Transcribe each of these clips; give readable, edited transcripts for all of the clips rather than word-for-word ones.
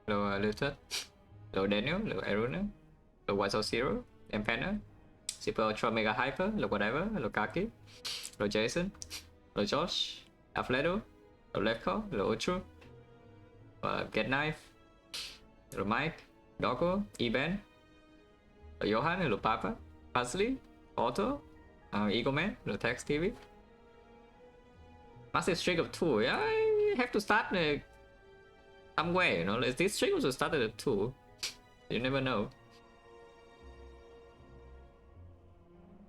Hello Luther. Hello Daniel. Hello Aruna. Hello White Zero. Empanner. Super Ultra Mega Hyper. Hello whatever. Hello Kaki. Hello Jason. Hello Josh. Alfredo. Hello Lefko. Hello Ultra. Get Knife. Hello Mike. Doggo. Eben. Hello Johan. Hello Papa. Parsley. Otto. Eagle Man. Hello Text TV. Massive streak of 2. Yeah, I have to start somewhere, you know. This streak also started at 2. You never know.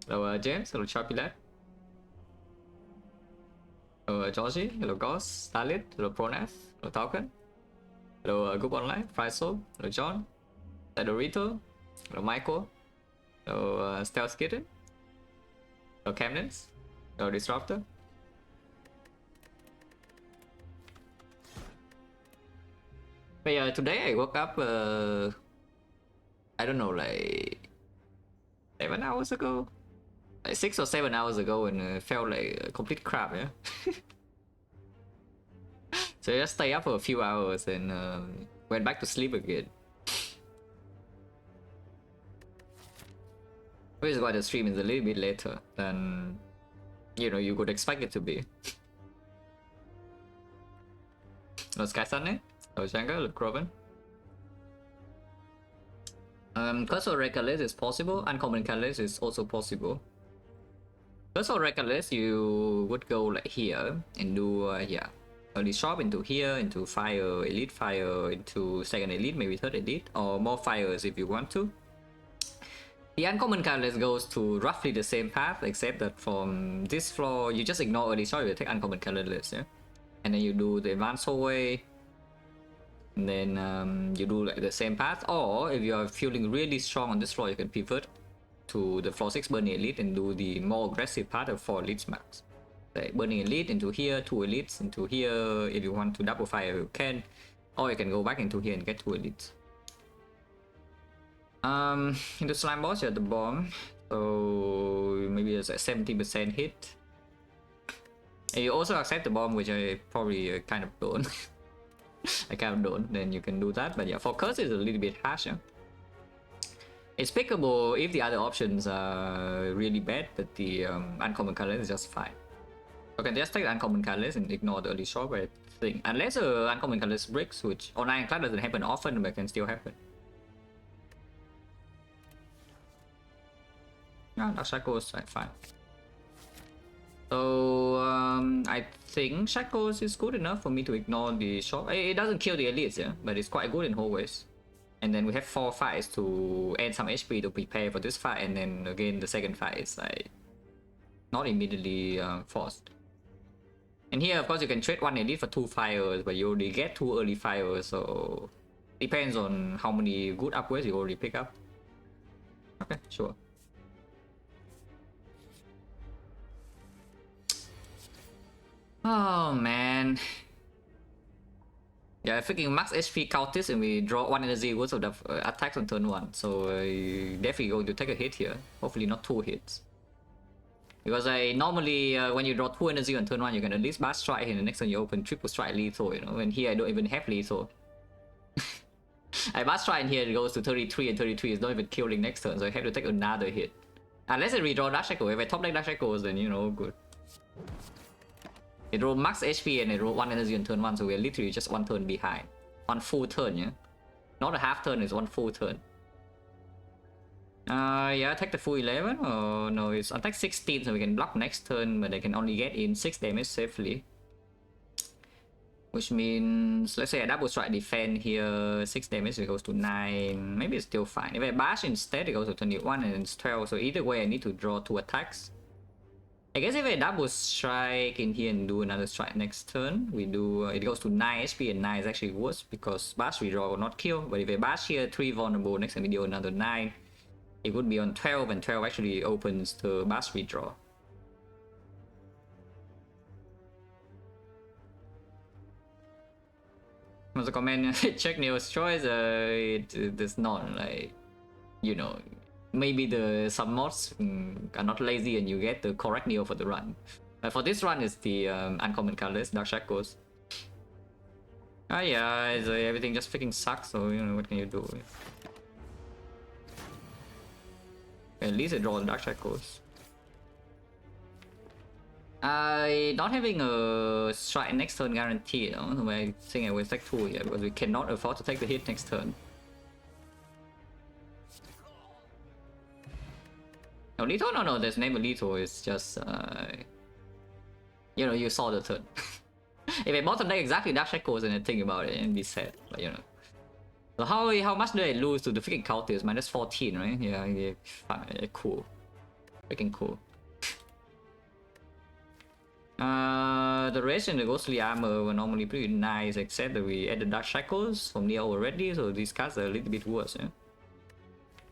Hello James. Hello Sharpie Lad. Hello Georgie. Hello Ghost. Starlit. Hello Pronath. Hello Falcon. Hello Goop Online. Friso. Hello John. Hello Dorito. Hello Michael. Hello Stealth Kitten. Hello Camden's. Hello Disruptor. But yeah, today I woke up, I don't know, like 7 hours ago? Like 6 or 7 hours ago, and felt like complete crap, yeah? So I just stay up for a few hours and went back to sleep again. Which is why the stream is a little bit later than, you know, you could expect it to be. No Sky Sunny? No Django, look Robin. Cursor Reckless is possible, Uncommon Catalyst is also possible. Cursor Reckless, you would go like here and do, yeah, early shop into here, into fire, elite fire, into second elite, maybe third elite, or more fires if you want to. The Uncommon Catalyst goes to roughly the same path, except that from this floor, you just ignore early shop, you take Uncommon Catalyst, yeah? And then you do the advanced hallway, and then you do like the same path, or if you are feeling really strong on this floor, you can pivot to the floor 6 Burning Elite and do the more aggressive part of 4 elites max. Like Burning Elite into here, 2 elites into here. If you want to double fire, you can, or you can go back into here and get 2 elites. Into Slime Boss, you have the bomb, so maybe it's a 70% hit. And you also accept the bomb, which I probably kind of don't. I kind of don't, then you can do that. But yeah, for curse it's a little bit harsh. Yeah? It's pickable if the other options are really bad, but the Uncommon Catalyst is just fine. You can just take the Uncommon Catalyst and ignore the early shot, but I think, unless Uncommon Catalyst breaks, which on Ironclad doesn't happen often, but can still happen. Yeah, Dark Shackles, right, fine. So I think Shackles is good enough for me to ignore the shot. It doesn't kill the elites, yeah, but it's quite good in hallways. And then we have 4 fights to add some HP to prepare for this fight, and then again the second fight is like not immediately forced. And here, of course, you can trade 1 elite for 2 fires, but you already get 2 early fires, so depends on how many good upgrades you already pick up. Okay, sure. Oh man. Yeah, freaking max HP Cultist and we draw 1 energy worth of the attacks on turn 1. So definitely going to take a hit here. Hopefully not 2 hits. Because I normally, when you draw 2 energy on turn 1, you can at least Bash Strike and the next turn you open Triple Strike lethal, you know. And here I don't even have lethal. I Bash Strike and here it goes to 33 and 33 is not even killing next turn, so I have to take another hit. Unless I redraw Dark Shackle. If I top deck Dark Shackles, then you know, good. It rolled max HP and it rolled 1 energy on turn 1, so we're literally just 1 turn behind. 1 full turn, yeah? Not a half turn, it's 1 full turn. Yeah, take the full 11, or no, it's attack 16, so we can block next turn, but they can only get in 6 damage safely. Which means, let's say I double strike defend here, 6 damage, it goes to 9, maybe it's still fine. If I bash instead, it goes to 21 and it's 12, so either way I need to draw 2 attacks. I guess if I double strike in here and do another strike next turn, we do, it goes to 9 HP and 9 is actually worse because bash redraw will not kill. But if I bash here, 3 vulnerable, next time we do another 9, it would be on 12 and 12 actually opens the bash redraw. As a comment, check Neo's choice, it does not, like, you know, maybe the some mods are not lazy and you get the correct Neo for the run. But for this run, it's the Uncommon Catalyst, Dark Shackles. Ah, yeah, everything just freaking sucks, so you know, what can you do? At least I draw the Dark Shackles. Not having a strike next turn guaranteed, so I think I will take 2 here because we cannot afford to take the hit next turn. No, lethal? No, there's never lethal, it's just, you know, you saw the turn. If I bottom deck exactly Dark Shackles and I think about it and be sad, but you know. So how much do I lose to the freaking Cultist? Minus 14, right? Yeah, fine, cool. Freaking cool. The rest in the Ghostly Armor were normally pretty nice, except that we added Dark Shackles from Neo already, so these cards are a little bit worse, yeah?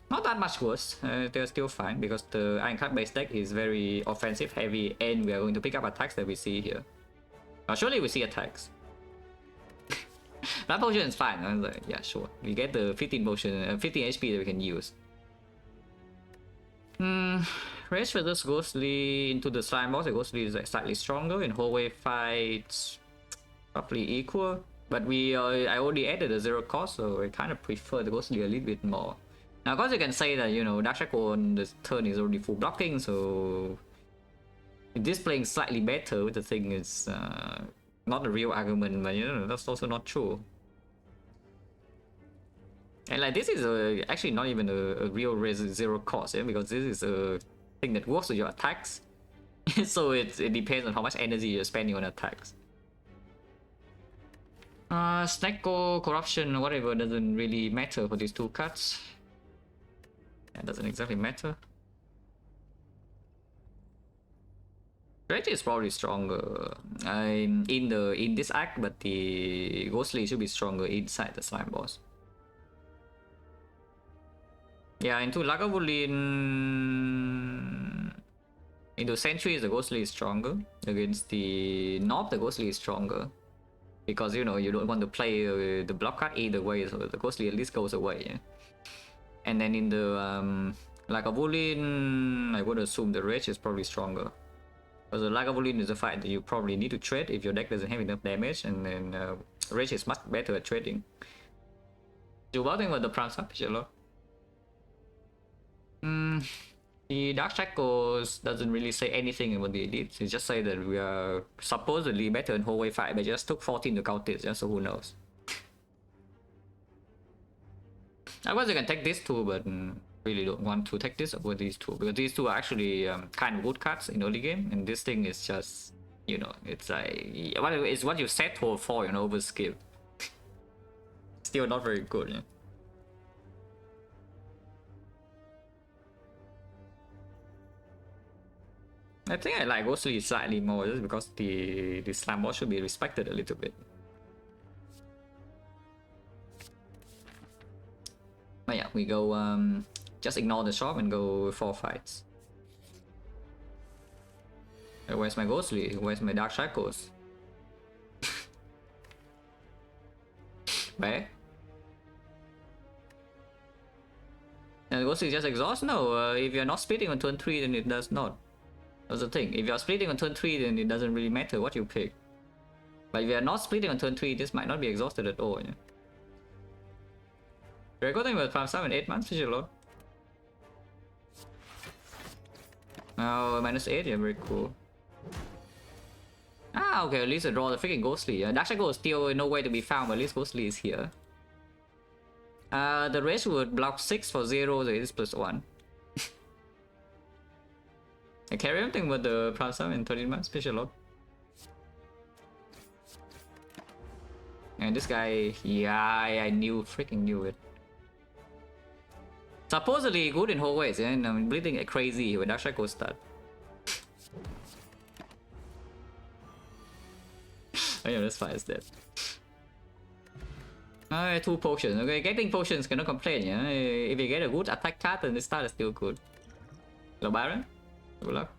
Not that much worse, they're still fine, because the Ironclad base deck is very offensive heavy, and we are going to pick up attacks that we see here. Surely we see attacks. Blood Potion is fine, I was like, yeah, sure. We get the 15 potion, 15 HP that we can use. Rage versus Ghostly into the slime boss. The Ghostly is like slightly stronger. In hallway fights, roughly equal. But I already added a 0 cost, so I kind of prefer the Ghostly a little bit more. Now, of course, you can say that, you know, Dark Shackle on the turn is already full blocking, so this playing slightly better, the thing is not a real argument, but you know, that's also not true. And like this is actually not even a real 0 cost, yeah? Because this is a thing that works with your attacks. So it depends on how much energy you're spending on attacks. Snecko, Corruption, whatever, doesn't really matter for these 2 cards. That doesn't exactly matter. Dredge is probably stronger in this act, but the Ghostly should be stronger inside the slime boss. Yeah, into Lagavulin, into Sentries, the Ghostly is stronger. Against the Knob, the Ghostly is stronger. Because, you know, you don't want to play the block card either way, so the Ghostly at least goes away. Yeah? And then in the Lagavulin, I would assume the Rage is probably stronger. Because the Lagavulin is a fight that you probably need to trade if your deck doesn't have enough damage, and then Rage is much better at trading. You voting for the Prime Up, Sherlock? The Dark Shackles doesn't really say anything about the elites. It just say that we are supposedly better in hallway fight, but just took 14 to count it, so who knows. I guess you can take this too, but really don't want to take this over these 2, because these 2 are actually kind of good cards in early game, and this thing is just, you know, it's like it's what you set for, you know, over skill. Still not very good, yeah. I think I like Ghostly slightly more just because the slime boss should be respected a little bit. But yeah, we go just ignore the shop and go 4 fights. Where's my Ghostly? Where's my Dark Shackles? Where? And Ghostly just exhaust? No, if you're not splitting on turn 3, then it does not. That's the thing. If you're splitting on turn 3, then it doesn't really matter what you pick. But if you're not splitting on turn 3, this might not be exhausted at all. Yeah? Recording with Prime 7 8 months, Fisher Lord. Oh, -8, yeah, very cool. Ah, okay, at least I draw the freaking Ghostly. Dark Shackle is still nowhere to be found, but at least Ghostly is here. The rest would block 6 for 0, so it is +1. I carry everything with the Prime 7 in 13 months, Fisher Lord. And this guy, yeah, I freaking knew it. Supposedly good in hallways, yeah, and I'm bleeding like crazy when Dark Shackle start. Oh yeah, this fight is dead. Alright, 2 potions. Okay, getting potions cannot complain, yeah. If you get a good attack card, then this start is still good. Hello, Baron? Good luck.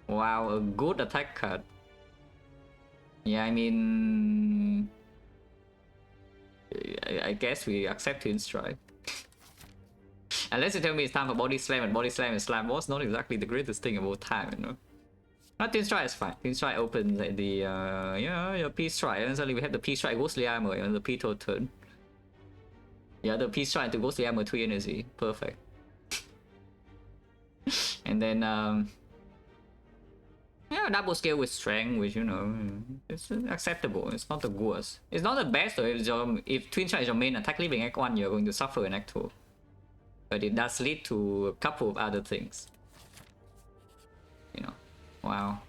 Wow, a good attack card. Yeah, I mean, I guess we accept Twin Strike. Unless you tell me it's time for Body Slam, and Body Slam and Slam was not exactly the greatest thing of all time, you know. Not Twin Strike is fine. Twin Strike opens at the yeah, your P Strike, and suddenly we have the P Strike Ghostly Armor on the P turn. Yeah, the P Strike to Ghostly Armor 3 energy. Perfect. And then yeah, double scale with strength, which, you know, it's acceptable. It's not the worst. It's not the best though. If Twin Strike is your main attack leaving Act 1, you're going to suffer in Act 2. But it does lead to a couple of other things. You know. Wow.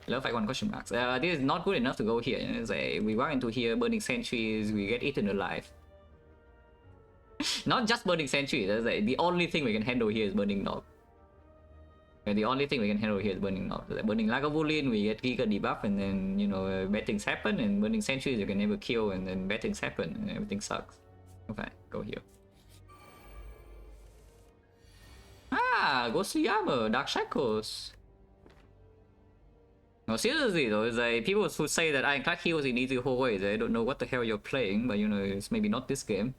Love Act 1 question marks. This is not good enough to go here. You know, we walk into here, burning sentries, we get eaten alive. Not just burning sentries, the only thing we can handle here is burning knob. And the only thing we can handle here is burning knob. Like burning Lagavulin, we get Giga debuff, and then, you know, bad things happen, and burning sentries you can never kill, and then bad things happen, and everything sucks. Okay, go here. Ah, Ghostly Armor, Dark Shackles. No, seriously though, it's like people who say that Ironclad heals in easy hallways, I don't know what the hell you're playing, but you know, it's maybe not this game.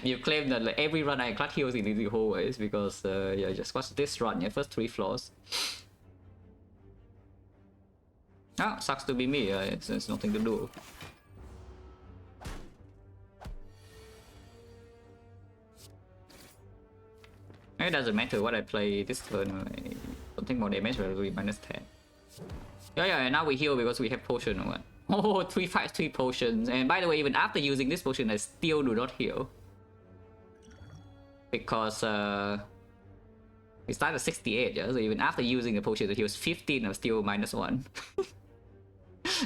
You claim that like every run Ironclad heals in easy hallways because yeah, just watch this run, yeah, first 3 floors. Ah, sucks to be me, it's nothing to do. It doesn't matter what I play this turn, I don't think more damage will be -10. Yeah, and now we heal because we have potion or what? Oh, 3 potions, and by the way, even after using this potion, I still do not heal. Because it started at 68, yeah? So even after using the potion, he was 15, I'm still -1.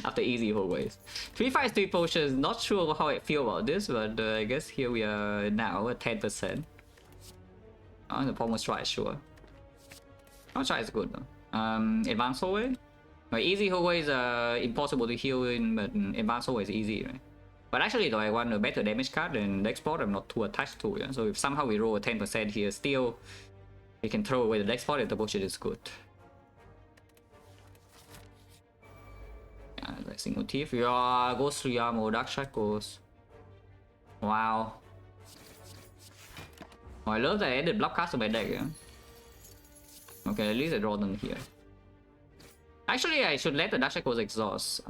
After easy hallways. 3 potions, not sure how I feel about this, but I guess here we are now at 10%. Oh, the Pommel Strike, sure. Pommel Strike is good though. Advanced hallway? Well, easy hallway is impossible to heal in, but advanced hallway is easy, right? But actually though, I want a better damage card, and the export I'm not too attached to, yeah? So if somehow we roll a 10% here, still we can throw away the export if the bullshit is good. Yeah, like single thief. Yeah, Ghostly Armor, Dark Shackles. Wow. Oh, I love that I added block cast to my deck, yeah? Okay, at least I draw them here. Actually, I should let the Dark Shackles exhaust.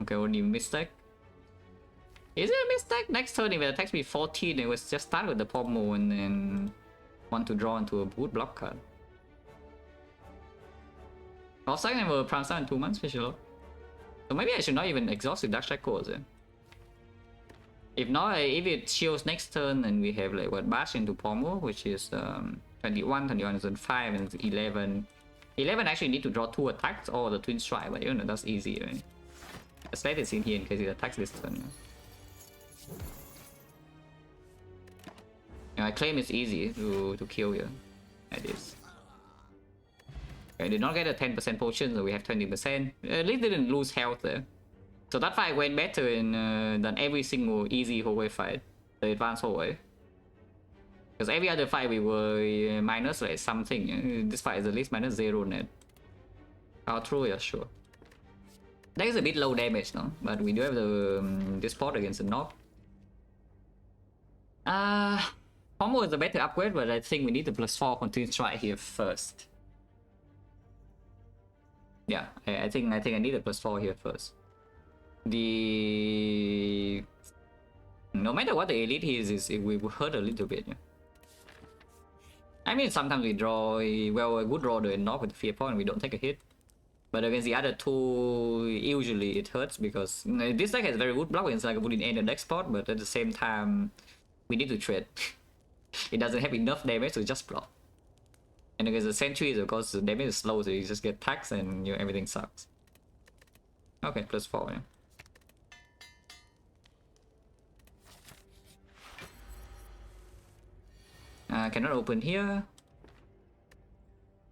Okay, only mistake. Is it a mistake? Next turn, if it attacks me 14, it was just start with the Pommel and then want to draw into a good block card. Offside never Prime Star in 2 months, Fisher. So maybe I should not even exhaust with Dark Shackles. If not, if it shields next turn, and we have like what, Bash into Pommel, which is 21 is on 5, and 11. 11 actually need to draw 2 attacks or the Twin Strike, but you know, that's easy, right? Let's let it in here in case it attacks this turn. I claim it's easy to kill here. Like this. I did not get a 10% potion, so we have 20%. At least didn't lose health there. So that fight went better in than every single easy hallway fight, the advanced hallway. Because every other fight we were minus like something. This fight is at least -0 net. How true? Yeah, sure. That is a bit low damage, no? But we do have the this pot against the knob. Pommel is a better upgrade, but I think we need the +4 on Twin Strike here first. Yeah, I think I need a +4 here first. No matter what the elite is, it will hurt a little bit. Yeah? I mean, sometimes we draw a good draw the knob with the fear point, we don't take a hit. But against the other two, usually it hurts because this deck has very good block against like a Bullet and the deck spot, but at the same time, we need to trade. It doesn't have enough damage to just block. And against the sentries, of course, the damage is slow, so you just get taxed and everything sucks. Okay, +4, yeah. Cannot open here.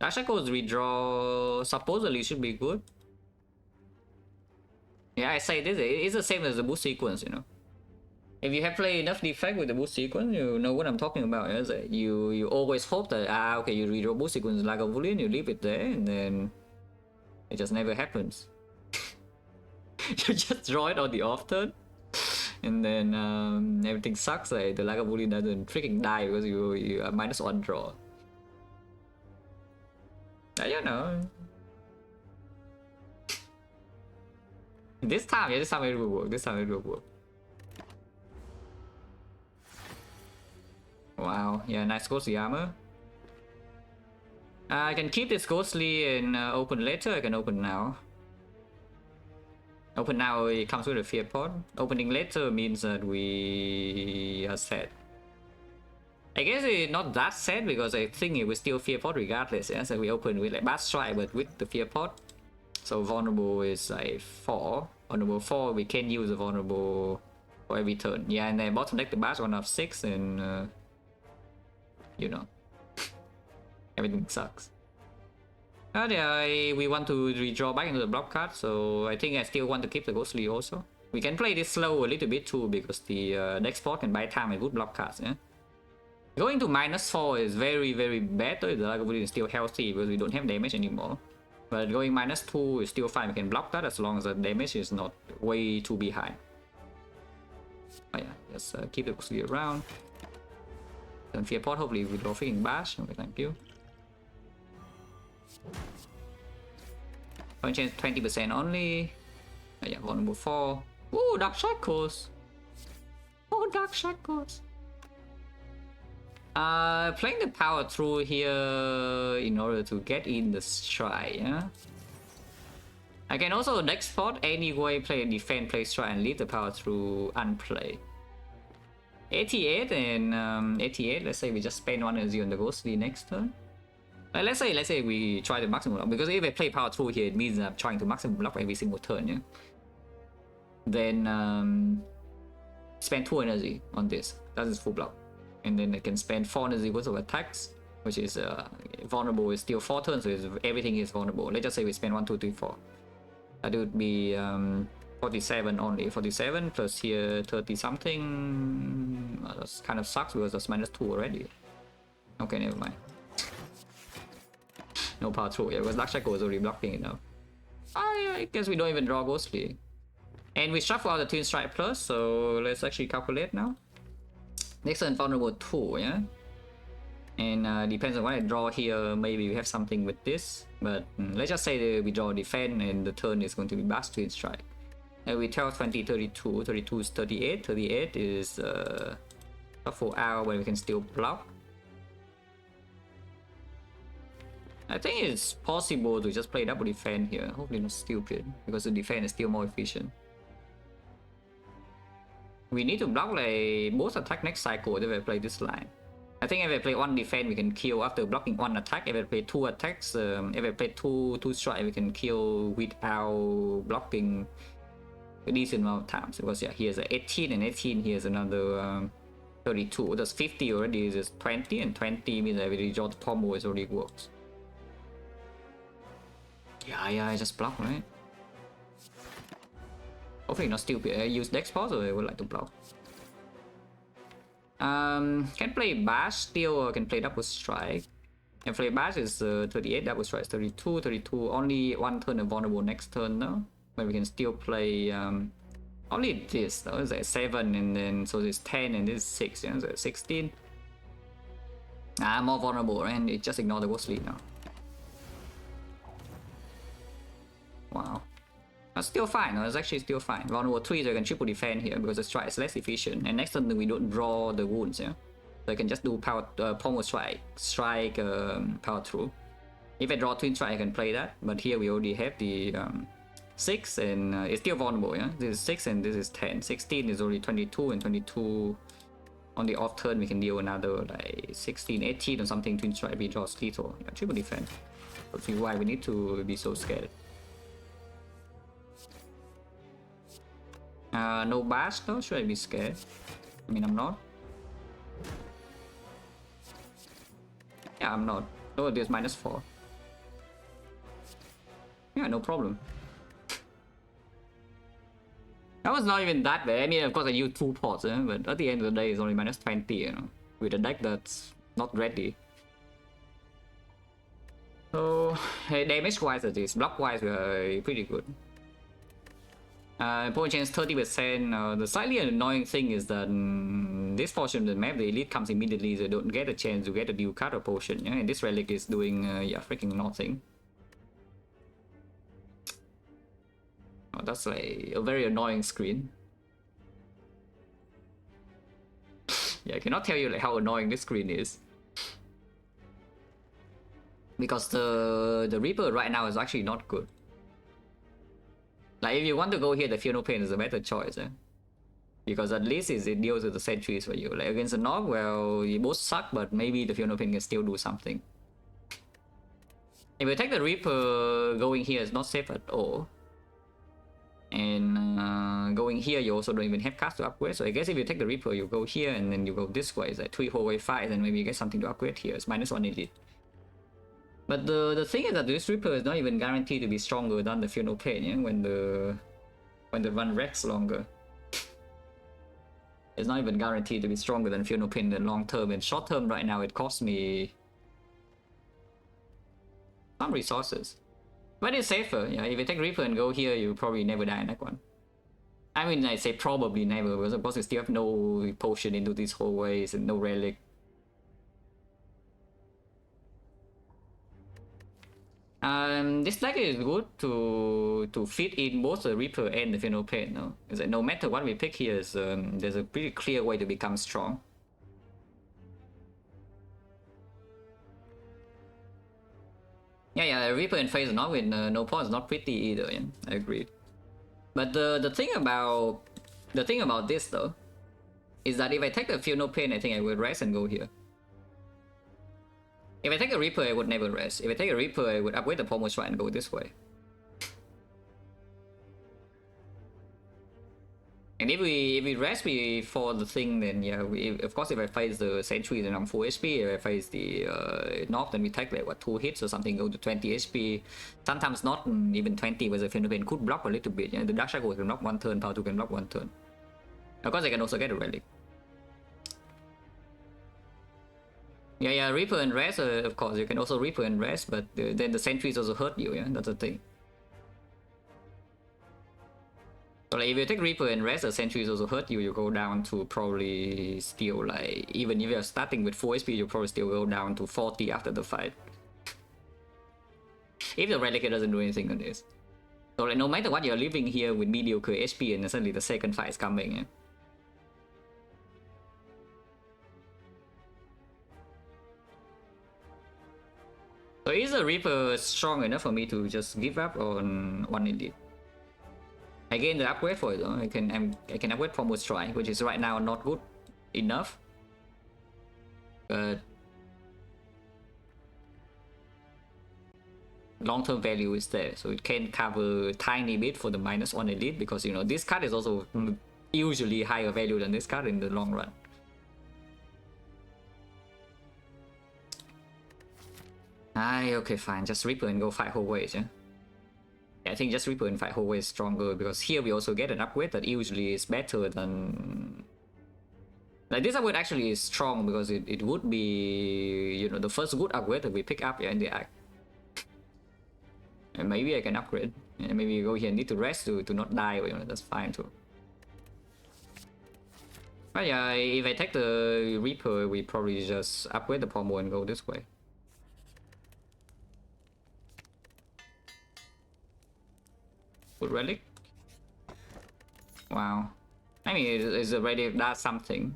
Dark Shackles redraw supposedly should be good. Yeah, I say this, it's the same as the boost sequence, you know. If you have played enough Defect with the boost sequence, you know what I'm talking about. Is that you always hope that okay, you redraw boost sequence like a Boolean, you leave it there, and then it just never happens. You just draw it on the off turn, and then everything sucks. Like the Lagavulin doesn't freaking die because you are -1 draw. You know. This time, yeah, this time it will work. This time it will work. Wow, yeah, nice ghostly armor. I can keep this ghostly and open later. I can open now. Open now, it comes with a fear pod. Opening later means that we are set. I guess it's not that set because I think it will still fear pod regardless. Yeah? So we open with like bad strike but with the fear pod. So vulnerable is like 4. Vulnerable 4, we can use a vulnerable for every turn. Yeah, and then bottom deck the bash 1 of 6 and you know. Everything sucks. We want to redraw back into the block card, so I think I still want to keep the ghostly also. We can play this slow a little bit too because the next spot can buy time and good block cards. Yeah? Going to -4 is very bad though. The Lagavulin is still healthy because we don't have damage anymore. But going -2 is still fine. We can block that as long as the damage is not way too behind. Oh yeah, just keep the ghostly around. Then fear pot, hopefully we draw freaking bash. Okay, thank you. Point change 20% only. Oh yeah, vulnerable 4. Ooh, dark shackles. Oh, dark shackles. Playing the power through here in order to get in the strike, yeah? I can also next spot anyway play defend, play strike and leave the power through unplay. 88 and 88, let's say we just spend 1 energy on the ghostly next turn. Let's say we try the maximum block, because if I play power through here, it means I'm trying to maximum block every single turn, yeah? Then spend 2 energy on this, that is full block. And then I can spend 4 energy worth of attacks, which is vulnerable is still 4 turns, so everything is vulnerable. Let's just say we spend 1, 2, 3, 4. That would be 47 only. 47 plus here 30 something. That kind of sucks because that's -2 already. Okay, never mind. No power through, yeah, because Dark Shackle is already blocking it now. I guess we don't even draw ghostly. And we shuffle out the Twin Strike Plus, so let's actually calculate now. Next turn vulnerable 2, yeah? And depends on what I draw here, maybe we have something with this. But let's just say that we draw defend and the turn is going to be bash Twin Strike. And we tell 20, 32, 32 is 38, 38 is a full hour where we can still block. I think it's possible to just play double defend here, hopefully not stupid, because the defend is still more efficient. We need to block like both attack next cycle if I play this line. I think if I play 1 defend we can kill after blocking 1 attack. If I play 2 attacks, if I play 2 strike we can kill without blocking a decent amount of times. Because yeah, here's 18 and 18, here's another 32. That's 50 already, is 20 and 20 means that we draw the combo is already works. Yeah, I just block, right? Hopefully not stupid. I use dex pause or I would like to block. Can play bash still or can play double strike. And play bash is 38, double strike is 32, 32. Only 1 turn and vulnerable next turn now. But we can still play only this though. It's like 7 and then so it's 10 and this is 6, yeah, so 16. More vulnerable, right? And it just ignore the ghostly now. Wow. That's still fine, it's actually still fine. Vulnerable 3, so I can triple defend here because the strike is less efficient. And next turn we don't draw the wounds, yeah? So I can just do power pommel strike, power through. If I draw twin strike, I can play that. But here we already have the 6 and it's still vulnerable, yeah? This is 6 and this is 10. 16 is already 22 and 22. On the off turn we can deal another like 16, 18 or something twin strike, we draw lethal. Yeah, triple defend. Let's see why we need to be so scared. No bash though, should I be scared? I mean, I'm not. Yeah, I'm not. Oh, there's -4. Yeah, no problem. That was not even that bad. I mean, of course I used 2 pots, but at the end of the day it's only -20, you know, with a deck that's not ready. So, hey, damage wise it is. Block wise we are pretty good. Point chance 30%. The slightly annoying thing is that this portion of the map, the elite comes immediately, so you don't get a chance to get a dual card or potion. Yeah? And this relic is doing yeah, freaking nothing. Oh, that's like a very annoying screen. Yeah, I cannot tell you like how annoying this screen is. Because the Reaper right now is actually not good. Like if you want to go here, the Fear No Pain is a better choice. Because at least it deals with the sentries for you. Like against the Nog, well, you both suck, but maybe the Fear No Pain can still do something. If you take the Reaper, going here is not safe at all. And going here, you also don't even have cards to upgrade. So I guess if you take the Reaper, you go here and then you go this way. It's like 3 whole way 5, and maybe you get something to upgrade here. It's -1 elite. But the thing is that this Reaper is not even guaranteed to be stronger than the Fear No Pain, yeah? When the run wrecks longer. It's not even guaranteed to be stronger than Fear No Pain in the long term. In short term right now, it costs me some resources. But it's safer, yeah. If you take Reaper and go here, you probably never die in that one. I mean, I say probably never, because of course you still have no potion into these hallways and no relic. This deck is good to fit in both the Reaper and the Fear No Pain. No, is that no matter what we pick here, is there's a pretty clear way to become strong. Yeah, Reaper and Phase not with no point is not pretty either. Yeah, I agree. But the thing about this though is that if I take the Fear No Pain, I think I will rest and go here. If I take a Reaper, I would never rest. If I take a Reaper, I would upgrade the Pommel Strike and go this way. And if we rest for the thing, then yeah, of course if I face the Sentry, then I'm full HP. If I face the North, then we take like what 2 hits or something, go to 20 HP. Sometimes not even 20, where the Fear No Pain could block a little bit. Yeah? The Dark Shadow can block 1 turn, Power 2 can block 1 turn. Of course I can also get a relic. Yeah, Reaper and rest, of course, you can also Reaper and rest, but then the sentries also hurt you, yeah, that's the thing. So like, if you take Reaper and rest, the sentries also hurt you, you go down to probably still like, even if you're starting with 4 HP, you probably still go down to 40 after the fight. If the relic doesn't do anything on this. So like, no matter what, you're living here with mediocre HP and suddenly the second fight is coming, yeah. So is the Reaper strong enough for me to just give up on 1 elite? I gain the upgrade for it though. I can upgrade Pommel Strike, which is right now not good enough. But long-term value is there, so it can cover a tiny bit for the -1 elite, because you know this card is also usually higher value than this card in the long run. Okay, fine. Just Reaper and go fight whole ways, yeah? Yeah, I think just Reaper and fight whole ways is stronger, because here we also get an upgrade that usually is better than... Like, this upgrade actually is strong, because it would be, you know, the first good upgrade that we pick up, yeah, in the act. And maybe I can upgrade. And maybe you go here and need to rest to not die, you know, that's fine too. But yeah, if I take the Reaper, we probably just upgrade the Pommel and go this way. Good relic. Wow. I mean, it's a relic that does something.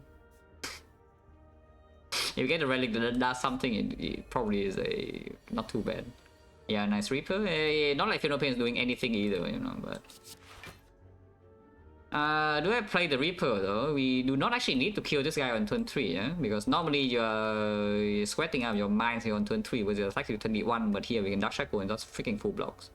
If you get a relic that does something, it probably is a not too bad. Yeah, nice Reaper. Not like Fear No Pain is doing anything either, you know, but... do I play the Reaper though? We do not actually need to kill this guy on turn 3, yeah? Because normally you're sweating out your mines here on turn 3 with your attack to 21, but here we can Dark Shackle and just freaking full blocks.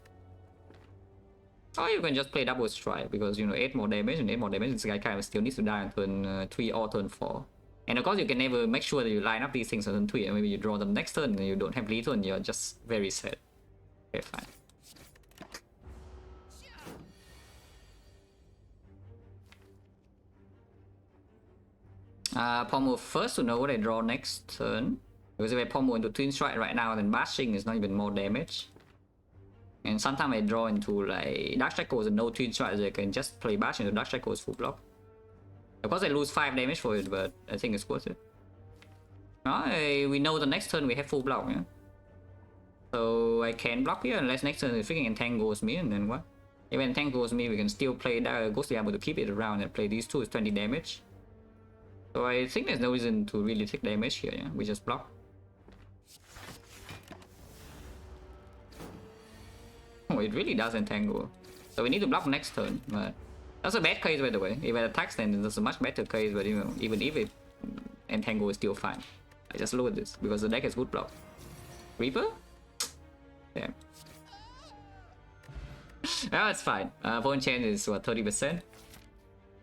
Or you can just play double strike, because you know 8 more damage and 8 more damage, this guy kind of still needs to die on turn 3 or turn 4. And of course you can never make sure that you line up these things on turn 3, and maybe you draw them next turn and you don't have lethal and you're just very sad. Okay, fine. Pommel first to know what I draw next turn. Because if I Pommel into Twin Strike right now, then Bashing is not even more damage. And sometimes I draw into like Dark Shackles and no twin strikes, I can just play bash into Dark Shackles full block. Of course I lose 5 damage for it, but I think it's worth it. We know the next turn we have full block, yeah? So I can block here unless next turn it freaking entangles me, and then what? If it entangles me, we can still play that Ghost Diablo to keep it around and play these two is 20 damage. So I think there's no reason to really take damage here, yeah? We just block. Oh, it really does entangle. So we need to block next turn, but that's a bad case by the way. If it attacks then that's a much better case, but even if it entangle is still fine. I just load this because the deck has good block. Reaper? Damn. Well, it's fine. Opponent chance is what, 30%?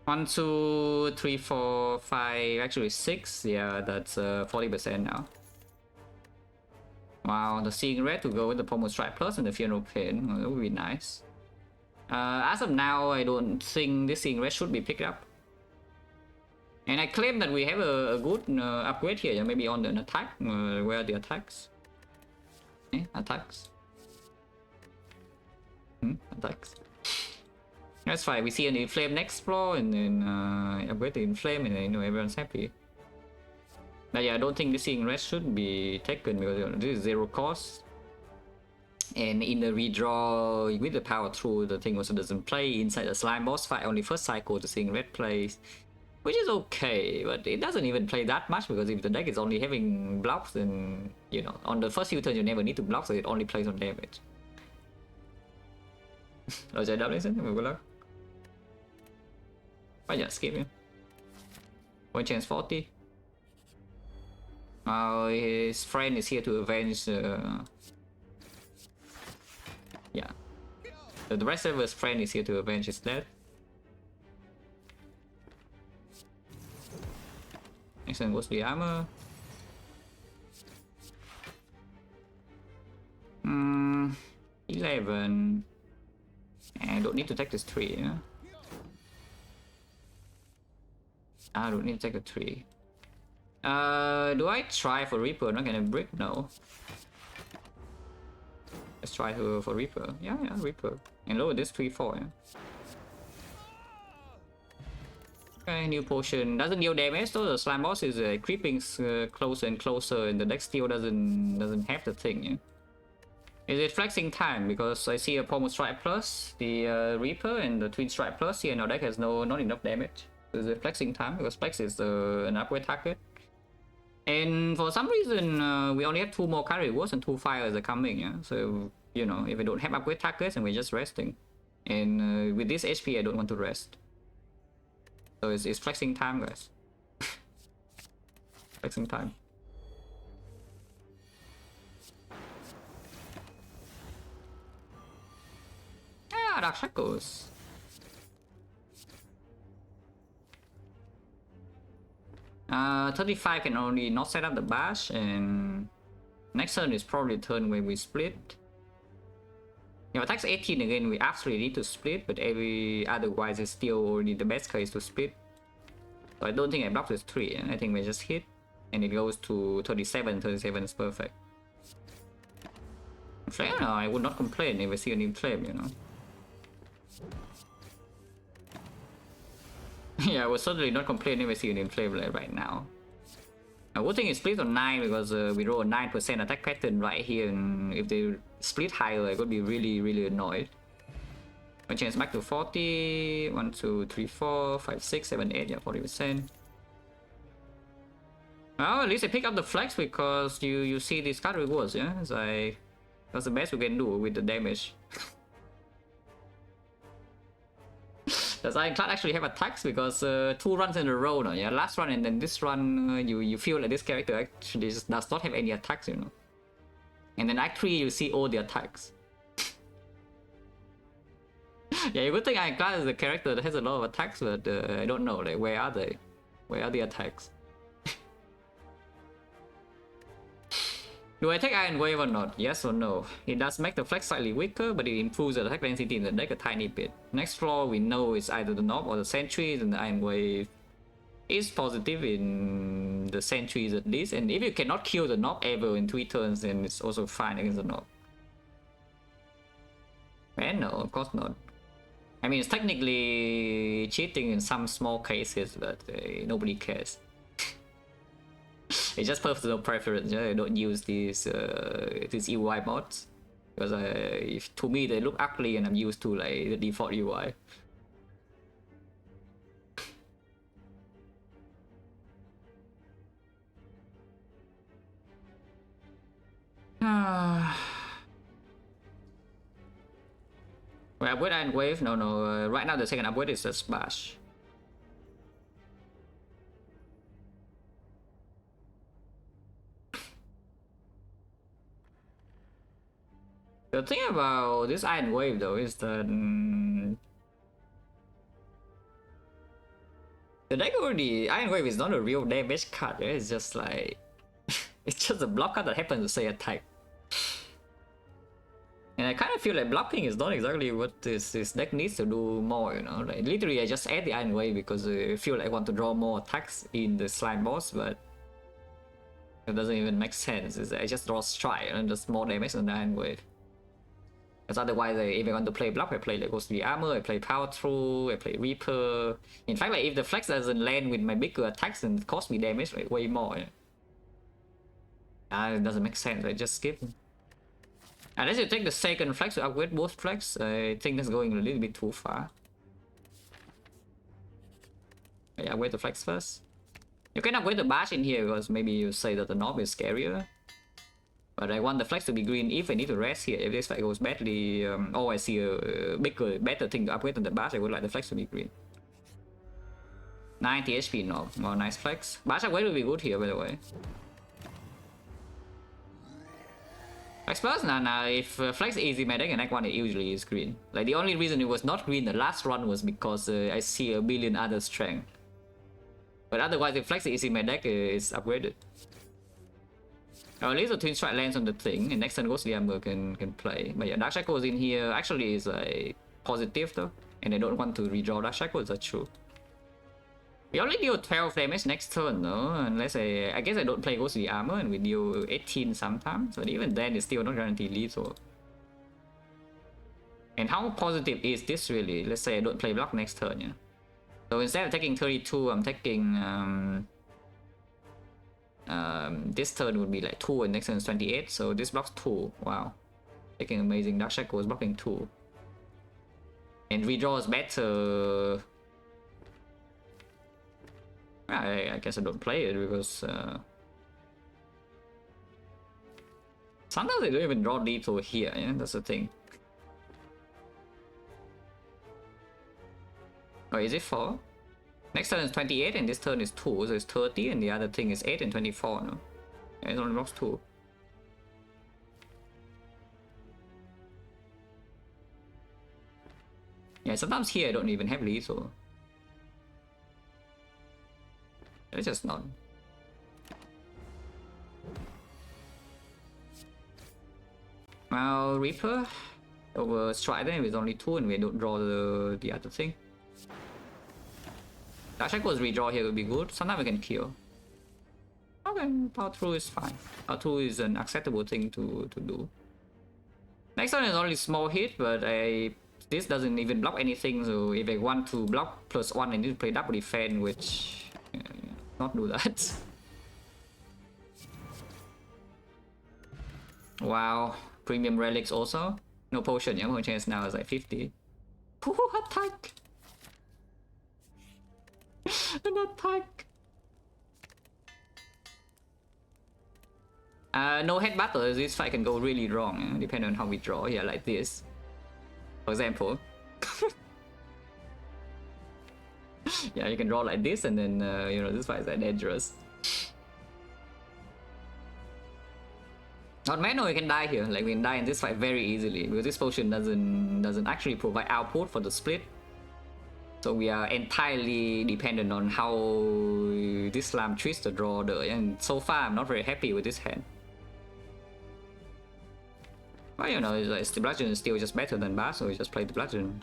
1, 2, 3, 4, 5, actually 6. Yeah, that's 40% now. Wow, the Seeing Red to go with the Pommel Strike Plus and the Funeral Pain. Well, that would be nice. As of now, I don't think this Seeing Red should be picked up. And I claim that we have a good upgrade here, maybe on an attack. Where are the attacks? Attacks. Attacks. That's fine. We see an Inflame next floor, and then upgrade the Inflame, and then everyone's happy. But yeah, I don't think the Seeing Red should be taken because this is 0 cost. And in the redraw with the power through, the thing also doesn't play inside the slime boss fight. Only first cycle the Seeing Red plays, which is okay, but it doesn't even play that much because if the deck is only having blocks, then on the first few turns you never need to block, so it only plays on damage. Rồi chạy đập lên xin, good luck. Why not skip him? One chance 40. His friend is here to avenge. Yeah. The rest of his friend is here to avenge his death. Next one goes the armor. 11. I don't need to take this 3, yeah? I don't need to take the 3. Do I try for Reaper? Not gonna brick? No. Let's try for Reaper. Yeah, Reaper. And lower this 3-4, yeah? Okay, new potion. Doesn't deal damage, so the slime boss is creeping closer and closer, and the deck still doesn't have the thing, yeah? Is it flexing time? Because I see a Pommel Strike Plus, the Reaper, and the Twin Strike Plus here. Now deck has not enough damage. Is it flexing time? Because flex is an upgrade target. And for some reason, we only have 2 more carry rewards and 2 fires are coming, yeah? So, if we don't have upgrade targets and we're just resting. And with this HP, I don't want to rest. So it's flexing time, guys. Flexing time. Dark Shackles. Uh, 35 can only not set up the bash, and next turn is probably the turn where we split. If attacks 18 again, we absolutely need to split, but otherwise it's still only the best case to split. So I don't think I block this 3, I think we just hit, and it goes to 37, 37 is perfect. Flame? No, I would not complain if I see a new flame, Yeah, I would certainly not complain if I see an inflame right now. I would think it split on 9 because we roll a 9% attack pattern right here, and if they split higher, I could be really annoyed. I change back to 40. 1, 2, 3, 4, 5, 6, 7, 8. Yeah, 40%. Well, at least I pick up the flex because you see these card rewards. Yeah, it's like that's the best we can do with the damage. Does Ironclad actually have attacks? Because 2 runs in a row, no? Yeah, last run and then this run, you feel like this character actually just does not have any attacks, And then Act 3, you see all the attacks. Yeah, you would think Ironclad is a character that has a lot of attacks, but I don't know, like, where are they? Where are the attacks? Do I take Iron Wave or not? Yes or no? It does make the flex slightly weaker, but it improves the attack density in the deck a tiny bit. Next floor, we know it's either the Knob or the Sentries, and the Iron Wave is positive in the Sentries at least. And if you cannot kill the Knob ever in 3 turns, then it's also fine against the Knob. land? No, of course not. I mean, it's technically cheating in some small cases, but nobody cares. It's just personal preference. I don't use these UI mods because if to me they look ugly and I'm used to like the default UI. We upgrade Iron Wave? No. Right now the second upgrade is just Bash. The thing about this Iron Wave though is that the deck already, Iron Wave is not a real damage card. It's just like it's just a block card that happens to say attack. And I kind of feel like blocking is not exactly what this deck needs to do more, you know. Like literally I just add the Iron Wave because I feel like I want to draw more attacks in the slime boss, but it doesn't even make sense. I just draw Strike and just more damage on the Iron Wave. Because otherwise, if I want to play block, I play like Ghostly Armor, I play Power Through, I play Reaper. In fact, like if the flex doesn't land with my bigger attacks and cost me damage like way more, it doesn't make sense. I just skip. Unless you take the second flex to upgrade both flex, I think that's going a little bit too far. I upgrade the flex first. You can upgrade the bash in here because maybe you say that the knob is scarier. But I want the flex to be green if I need to rest here. If this fight goes badly, I see a bigger, better thing to upgrade than the bash, I would like the flex to be green. 90 HP knob. Oh, nice flex. Bash upgrade will be good here, by the way. Flex first? Nah, if flex easy my deck and act 1 it usually is green. Like the only reason it was not green the last run was because I see a billion other strength. But otherwise if flex easy my deck is upgraded. At least the Twin Strike lands on the thing and next turn Ghostly Armor can play. But yeah, Dark Shackles in here actually is like positive though. And I don't want to redraw Dark Shackles, that's true. We only deal 12 damage next turn though, unless I guess I don't play Ghostly Armor and we deal 18 sometimes, but even then it's still not guaranteed lethal. And how positive is this really? Let's say I don't play block next turn, yeah. So instead of taking 32, I'm taking this turn would be like 2 and next turn is 28, so this blocks 2. Wow. Taking amazing. Dark Shackle is blocking 2. And redraw is better. I guess I don't play it because sometimes I don't even draw lethal here, yeah, that's the thing. Oh, is it 4? Next turn is 28 and this turn is 2, so it's 30 and the other thing is 8 and 24, no? Yeah, it only blocks 2. Yeah, sometimes here I don't even have lethal. It's just not. Well, Reaper over Strike then with only 2 and we don't draw the other thing. Dark Shackles redraw here would be good. Sometimes we can kill. Okay, Power Through is fine. Power Through is an acceptable thing to do. Next one is only small hit, but this doesn't even block anything, so if I want to block +1 I need to play double defense, which not do that. Wow, premium relics also. No potion, yeah, my chance now is like 50. Attack! An attack! No head battle, this fight can go really wrong, depending on how we draw. Yeah, like this. For example. Yeah, you can draw like this and then, you know, this fight is like dangerous. On Mano, we can die here. Like, we can die in this fight very easily because this potion doesn't actually provide output for the split. So we are entirely dependent on how this slam treats the draw, and so far I'm not very happy with this hand. Well, you know, it's the bludgeon is still just better than Bass, so we just play the bludgeon.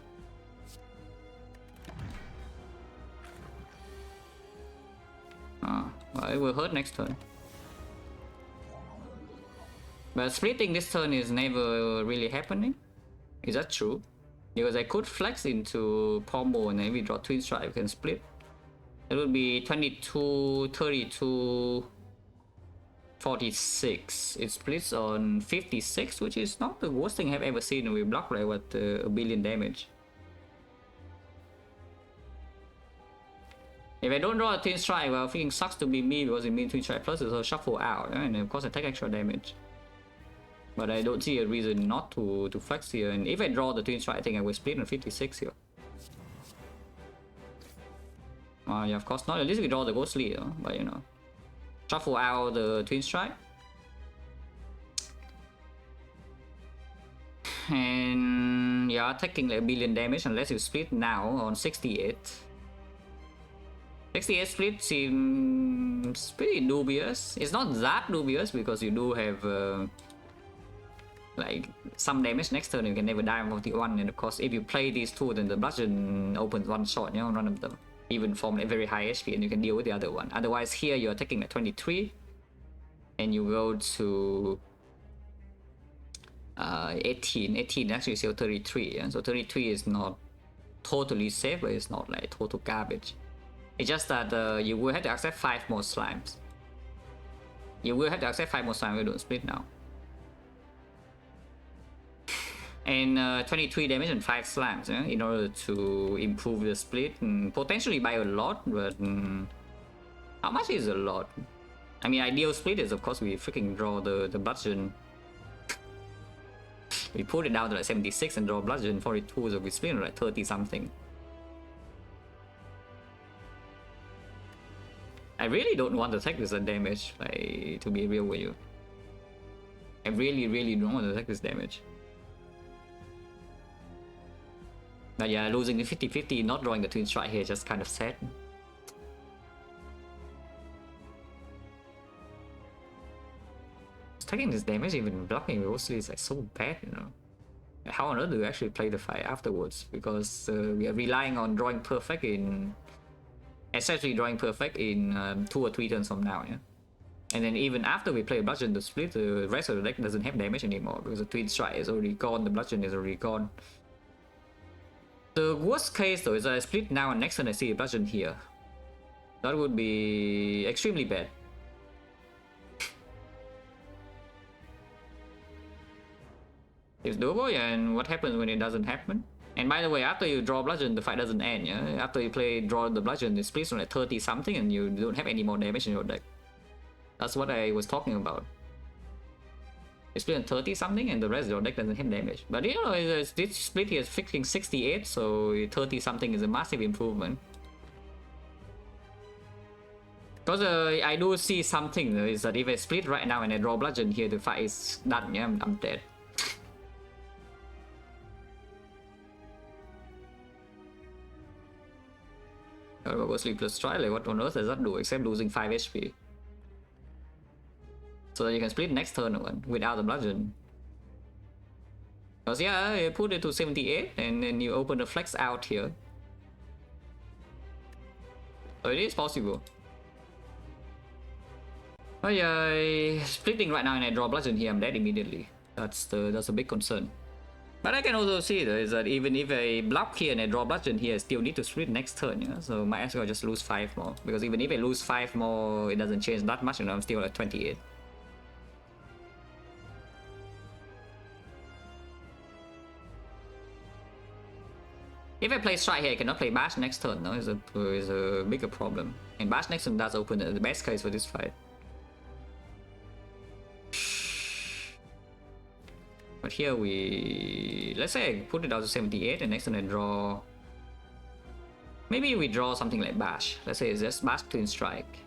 Well, it will hurt next turn. But splitting this turn is never really happening. Is that true? Because I could flex into Pommel and then we draw Twin Strike, we can split. It would be 22, 32, 46. It splits on 56, which is not the worst thing I've ever seen. We block like what, a billion damage. If I don't draw a Twin Strike, well, freaking sucks to be me because it means Twin Strike plus is a shuffle out, and of course I take extra damage. But I don't see a reason not to flex here, and if I draw the Twin Strike, I think I will split on 56 here. Yeah, of course not. At least we draw the Ghostly, but you know. Shuffle out the Twin Strike. And yeah, taking like a billion damage unless you split now on 68. 68 split seems pretty dubious. It's not that dubious because you do have like some damage next turn. You can never die on 41, and of course if you play these two, then the bludgeon opens one shot, you know, one of them. Even from a very high HP, and you can deal with the other one. Otherwise here you're taking like 23 and you go to 18 actually still 33, yeah? So 33 is not totally safe, but it's not like total garbage. It's just that you will have to accept 5 more slimes. You will have to accept 5 more slimes if you don't split now. And 23 damage and 5 slams, yeah, in order to improve the split, and potentially by a lot, but how much is a lot? I mean, ideal split is of course we freaking draw the bludgeon. We put it down to like 76 and draw bludgeon 42, so we split on like 30 something. I really don't want to take this damage, like, to be real with you. I really don't want to take this damage. But yeah, losing the 50-50, not drawing the Twin Strike here, just kind of sad. Taking this damage, even blocking mostly, is like so bad, you know. How on earth do we actually play the fight afterwards? Because we are relying on drawing perfect in... essentially drawing perfect in 2 or 3 turns from now, yeah? And then even after we play Bludgeon to split, the rest of the deck doesn't have damage anymore because the Twin Strike is already gone, the Bludgeon is already gone. The worst case though is that I split now and next turn I see a Bludgeon here. That would be extremely bad. It's doable, yeah, and what happens when it doesn't happen? And by the way, after you draw Bludgeon, the fight doesn't end, yeah? After you draw the Bludgeon, it splits on like 30 something and you don't have any more damage in your deck. That's what I was talking about. It split on 30 something and the rest of your deck doesn't have damage. But you know, this split here is fixing 68, so 30 something is a massive improvement. Because I do see something is that if I split right now and I draw Bludgeon here, the fight is done, yeah? I'm dead. Sleepless Twilight, what on earth does that do except losing 5 HP? So that you can split next turn one without the Bludgeon. Because yeah, you put it to 78 and then you open the flex out here. So it is possible. Oh yeah, splitting right now and I draw Bludgeon here, I'm dead immediately. That's a big concern. But I can also see though, is that even if I block here and I draw Bludgeon here, I still need to split next turn, you know? So might as well just lose 5 more. Because even if I lose 5 more, it doesn't change that much, you know, I'm still at 28. If I play Strike here, I cannot play Bash next turn, no? Is a bigger problem. And Bash next turn does open the best case for this fight. But here let's say I put it down to 78 and next turn I draw... Maybe we draw something like Bash. Let's say it's just Bash Twin Strike.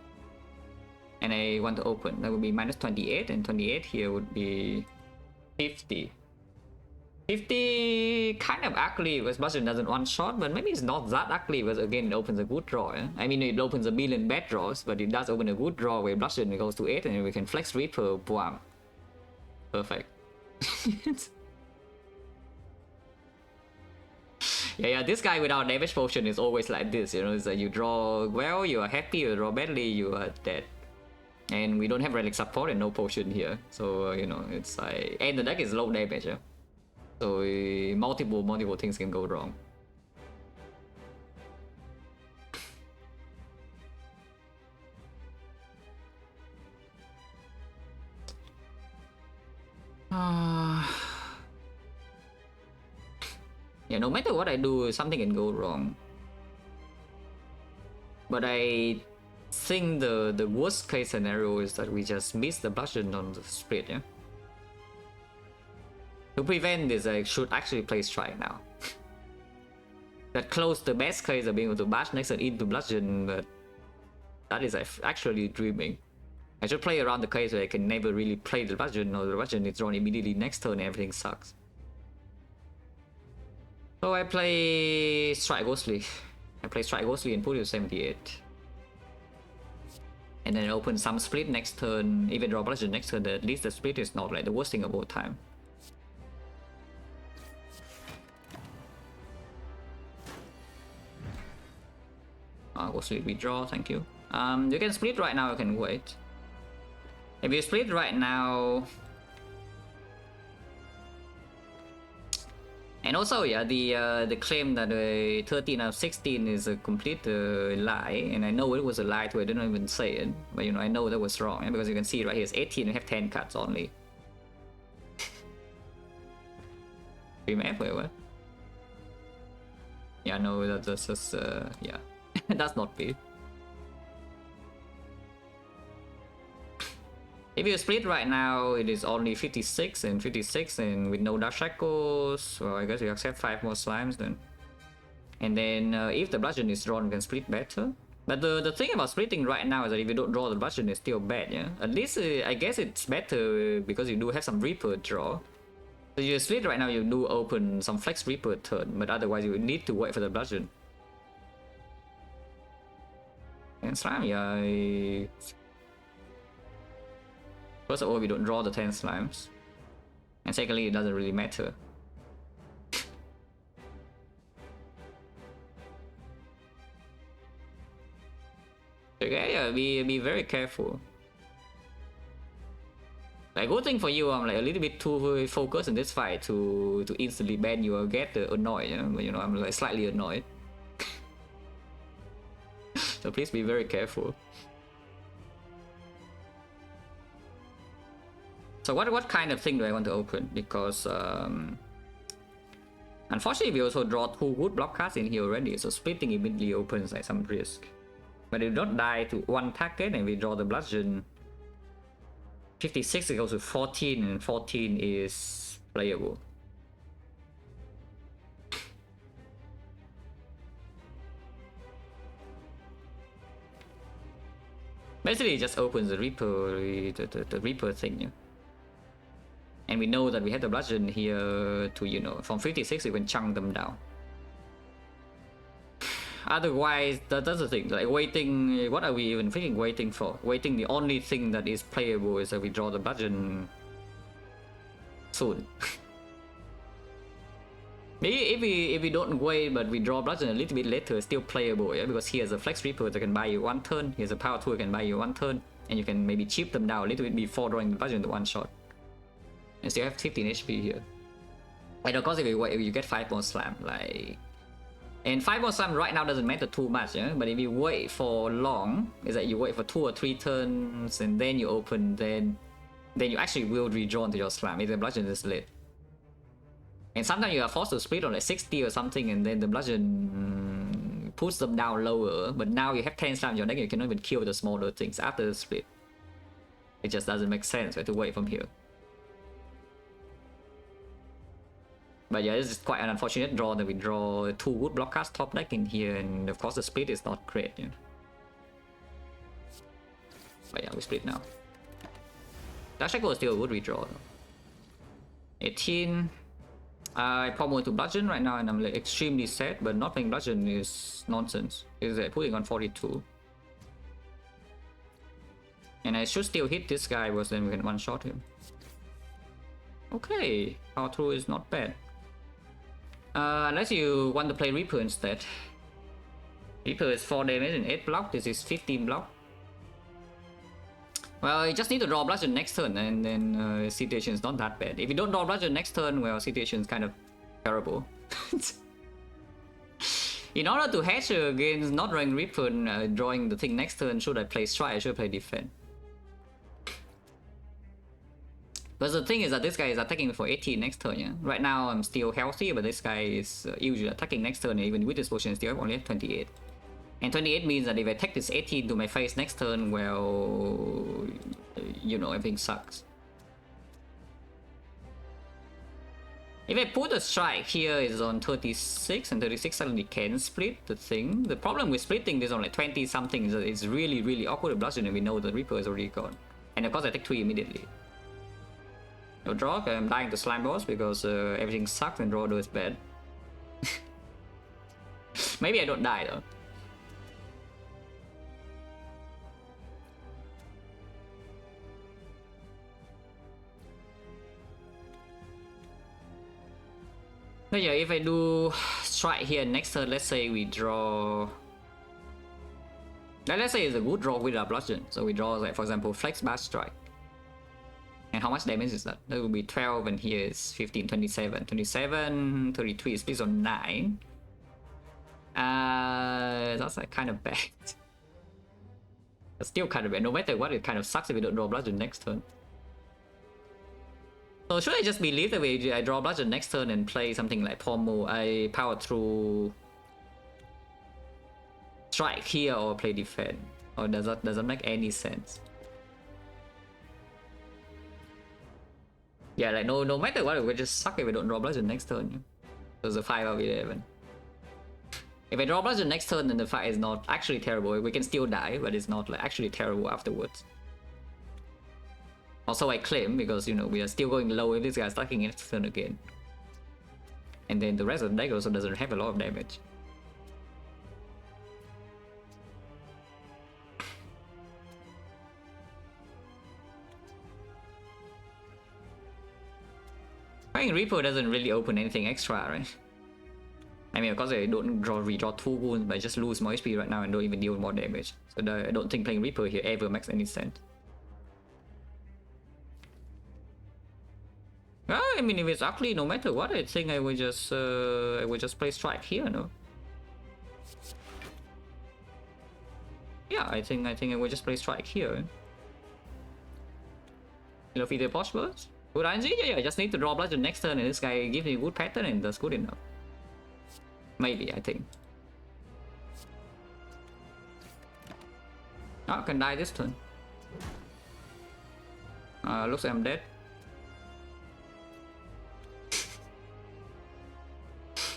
And I want to open. That would be minus 28 and 28 here would be 50. 50 kind of ugly because Bludgeon doesn't one shot, but maybe it's not that ugly because again it opens a good draw. Eh? I mean, it opens a billion bad draws, but it does open a good draw where Bludgeon goes to 8 and we can flex Reaper, boom. Perfect. Yeah, this guy without damage potion is always like this, you know, it's like you draw well, you are happy, you draw badly, you are dead. And we don't have relic support and no potion here, so you know, it's like, and the deck is low damage. Yeah? So multiple things can go wrong. Yeah, no matter what I do, something can go wrong. But I think the worst case scenario is that we just miss the bludgeon on the split, yeah? To prevent this, I should actually play strike now. That close the best case of being able to bash next turn into bludgeon, but that is actually dreaming. I should play around the case where I can never really play the bludgeon, or the bludgeon is drawn immediately next turn and everything sucks. So I play strike ghostly. I play strike ghostly and put it to 78. And then open some split next turn, even draw bludgeon next turn. At least the split is not like the worst thing of all time. Ghostly withdraw, thank you. You can split right now, you can wait. If you split right now, and also yeah, the claim that 13 out of 16 is a complete lie, and I know it was a lie too. I didn't even say it, but you know I know that was wrong, because you can see right here it's 18. We have 10 cards only. Remap, wait, what? Yeah, no, that's just yeah, that's not big. If you split right now, it is only 56 and 56, and with no Dark Shackles, well, I guess you accept 5 more slimes then. And then if the bludgeon is drawn, you can split better. But the thing about splitting right now is that if you don't draw the bludgeon, it's still bad, yeah? At least I guess it's better because you do have some Reaper draw. So you split right now, you do open some Flex Reaper turn, but otherwise you need to wait for the bludgeon. And slime, yeah. First of all, we don't draw the 10 slimes. And secondly, it doesn't really matter. Okay, yeah, be very careful. Like, good thing for you, I'm like a little bit too focused in this fight to instantly ban you or get annoyed, you know? But you know, I'm like slightly annoyed. So please be very careful. So what kind of thing do I want to open? Because unfortunately we also draw 2 good block cards in here already, so splitting immediately opens like some risk. But if we don't die to one target and we draw the bludgeon, 56 goes to 14, and 14 is playable. Basically it just opens the Reaper, the Reaper thing, yeah. And we know that we have the bludgeon here to, you know, from 56 we can chunk them down. Otherwise, that's the thing, like waiting, what are we even freaking waiting for? Waiting, the only thing that is playable is that we draw the bludgeon soon. Maybe if we don't wait but we draw bludgeon a little bit later, it's still playable, yeah? Because he has a Flex Reaper that can buy you 1 turn, he has a Power Tool that can buy you 1 turn, and you can maybe chip them down a little bit before drawing the bludgeon to 1 shot. And still have 15 HP here. And of course if you wait, if you get 5 more slam, like... And 5 more slam right now doesn't matter too much, yeah? But if you wait for long, is that you wait for 2 or 3 turns and then you open, then you actually will redraw to your slam if the bludgeon is late. And sometimes you are forced to split on like 60 or something, and then the bludgeon puts them down lower, but now you have 10 slams in your deck, you cannot even kill the smaller things after the split. It just doesn't make sense, we have to wait from here. But yeah, this is quite an unfortunate draw that we draw 2 wood block cards top deck in here, and of course the split is not great, you know. But yeah, we split now. Dark Shackle is still a good redraw though. 18. I promo to bludgeon right now and I'm like extremely sad, but not playing bludgeon is nonsense. Is putting on 42. And I should still hit this guy, because then we can one-shot him. Okay, Power Through is not bad. Unless you want to play Reaper instead. Reaper is 4 damage and 8 block, this is 15 block. Well, you just need to draw bludgeon next turn, and then situation is not that bad. If you don't draw bludgeon next turn, well, situation is kind of terrible. In order to hedge against not drawing Reaper and drawing the thing next turn, should I play Strike? I should play Defend. But the thing is that this guy is attacking for 18 next turn, yeah? Right now I'm still healthy, but this guy is usually attacking next turn, and even with this potion still only have 28. And 28 means that if I take this 18 to my face next turn, well, you know, everything sucks. If I put a Strike here is on 36, and 36 suddenly can split the thing. The problem with splitting this on like 20 something is that it's really, really awkward to bludgeon, and we know the Reaper is already gone. And of course I take 3 immediately. No draw, I'm dying to Slime Boss because everything sucks and draw is bad. Maybe I don't die though. But yeah, if I do Strike here next turn, let's say we draw... Let's say it's a good draw with a bludgeon. So we draw, like, for example, Flex Bash Strike. And how much damage is that? That will be 12, and here is 15, 27. 27, 33, splits on 9. That's like kind of bad. That's still kind of bad. No matter what, it kind of sucks if we don't draw bludgeon next turn. So should I just believe that I draw bludgeon next turn and play something like Pommel? I power through Strike here or play Defend? Or does that make any sense? Yeah, like no matter what, it would just suck if we don't draw bludgeon next turn. So it's a 5 out of 11. If I draw bludgeon next turn, then the fight is not actually terrible. We can still die, but it's not like actually terrible afterwards. Also, I claim because, you know, we are still going low if this guy is attacking next turn again. And then the rest of the deck also doesn't have a lot of damage. Playing Reaper doesn't really open anything extra, right? I mean, of course I don't redraw 2 wounds, but I just lose more HP right now and don't even deal more damage. So I don't think playing Reaper here ever makes any sense. Well, I mean, if it's ugly, no matter what, I think I would just play Strike here, no? Yeah, I think I would just play Strike here. You know, feed the Posh Birds? Good ING? Yeah, I just need to draw bludgeon next turn and this guy gives me a good pattern and that's good enough. Maybe, I think. Oh, I can die this turn. Looks like I'm dead.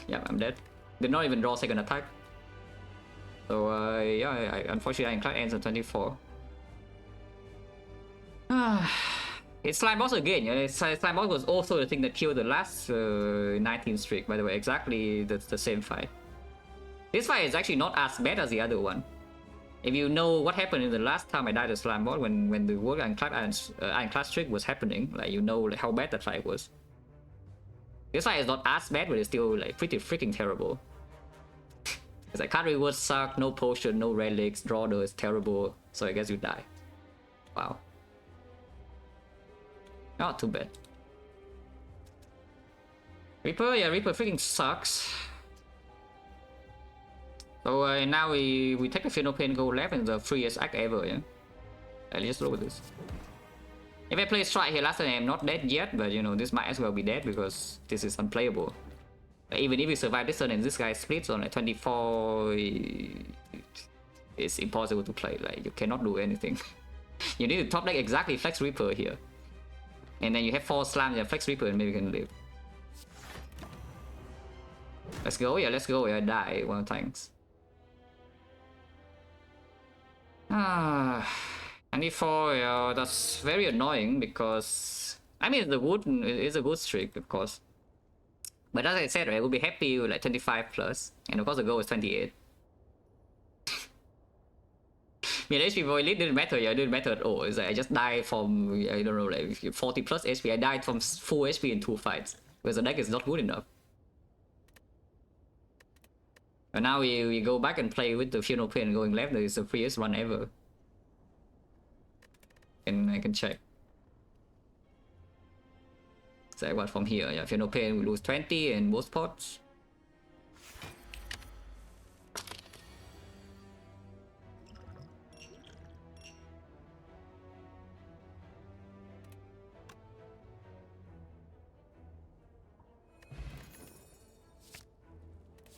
Yeah, I'm dead. Did not even draw second attack. So yeah, unfortunately Ironclad ends on 24. It's Slime Boss again. Yeah? Slime Boss was also the thing that killed the last 19 streak, by the way. Exactly the same fight. This fight is actually not as bad as the other one. If you know what happened in the last time I died to Slime Boss, when the world Ironclad streak was happening, like, you know, like, how bad that fight was. This fight is not as bad, but it's still like pretty freaking terrible. It's like card rewards suck, no potion, no relics, draw though is terrible, so I guess you die. Wow. Not too bad. Reaper, yeah, Reaper freaking sucks. So now we take the Final Pain, go left, and the freest act ever, yeah? Let's just look at this. If I play Strike here last time, I'm not dead yet, but you know, this might as well be dead because this is unplayable. Even if we survive this turn and this guy splits on like 24, it's impossible to play. Like, you cannot do anything. You need to top deck exactly Flex Reaper here. And then you have 4 slams and Flex Reaper and maybe you can live. Let's go, yeah, let's go. Yeah, I die 1 times. 94, yeah, that's very annoying because I mean it's a good streak, of course. But as I said, right, I would be happy with like 25 plus, and of course the goal is 28. Yeah, the HP for elite didn't matter, yeah, it didn't matter at all. It's like I just died from, I don't know, like 40 plus HP. I died from full HP in 2 fights because the deck is not good enough. And now we go back and play with the Final Pain going left. That is the freest run ever. And I can check. So what from here? Yeah, Feel No Pain, we lose 20 and both pots.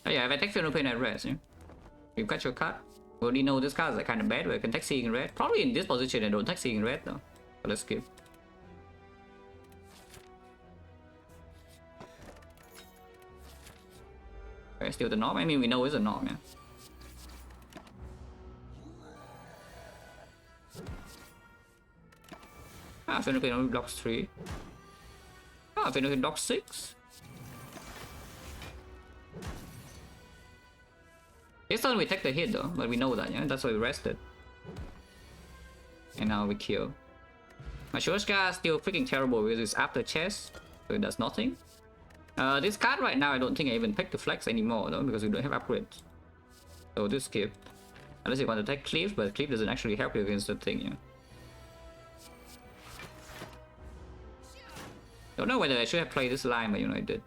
Oh yeah, if I take Feel No Pain at red, yeah. You got your card. We already know this card is like kind of bad, but I can take Seeing Red. Probably in this position I don't take Seeing Red though. But let's skip. Okay, still the norm. I mean, we know it's a norm, yeah. Ah, Feel No Pain only blocks 3. Ah, Feel No Pain blocks 6. This turn we take the hit though, but we know that, yeah? That's why we rested. And now we kill. My Shoshka is still freaking terrible because it's after chess, so it does nothing. This card right now, I don't think I even pick the flex anymore though, because we don't have upgrades. So this skip. Unless you want to take Cleave, but Cleave doesn't actually help you against the thing, yeah. Don't know whether I should have played this line, but you know I did.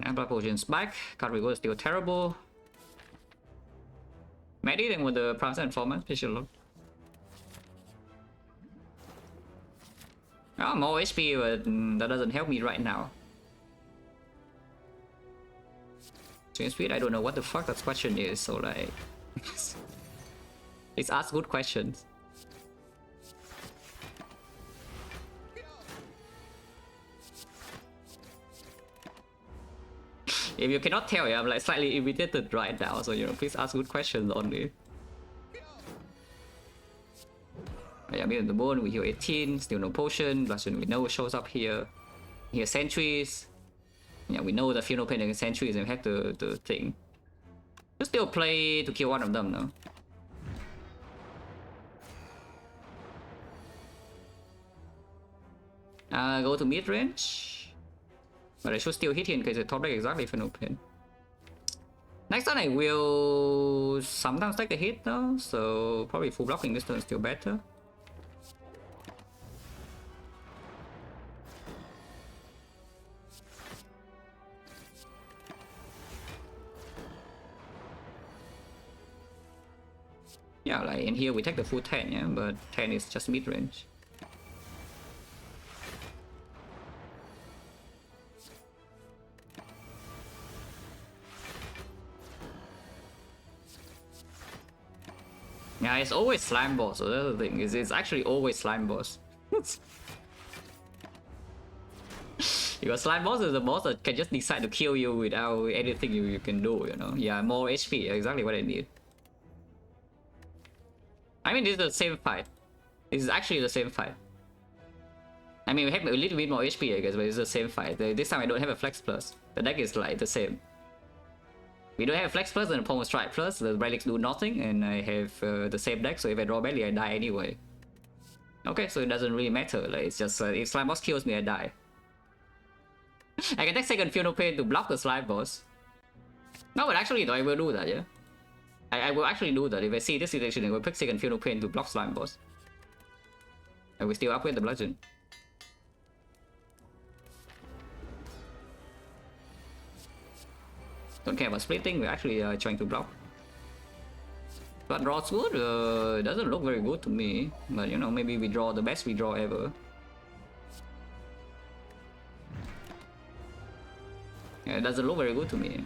And Blood Potion's back. Card Regal is still terrible. Maybe then with the Prime and Performance, we should look. Oh, more HP, but that doesn't help me right now. Change speed, I don't know what the fuck that question is, so like... Let's ask good questions. If you cannot tell, yeah, I'm like slightly irritated right now, so you know, please ask good questions only. Yeah, mid on the bone, we heal 18, still no potion, Bludgeon we know shows up here. Here sentries. Yeah, we know that Feel No Pain against sentries and we have the thing. Just still play to kill one of them, no? Go to mid range. But I should still hit him because the top deck exactly Feel No Pain. Next turn I will sometimes take a hit though, so probably full blocking this turn is still better. Yeah, like in here we take the full 10, yeah, but 10 is just mid range. Yeah, it's always slime boss, so that's the thing, it's actually always slime boss. Because slime boss is the boss that can just decide to kill you without anything you can do, you know? Yeah, more HP, exactly what I need. I mean, this is the same fight. This is actually the same fight. I mean, we have a little bit more HP, I guess, but it's the same fight. This time I don't have a Flex Plus. The deck is like the same. We don't have Flex Plus and Pommel Strike Plus. The relics do nothing, and I have the same deck, so if I draw badly, I die anyway. Okay, so it doesn't really matter. Like, it's just if Slime Boss kills me, I die. I can take second Feel No Pain to block the Slime Boss. No, but actually, though, I will do that, yeah? I will actually do that. If I see this situation, I will pick second Feel No Pain to block Slime Boss. I will still upgrade the Bludgeon. Don't care about splitting, we're actually trying to block. But draw's good, it doesn't look very good to me. But you know, maybe we draw the best we draw ever. Yeah, it doesn't look very good to me.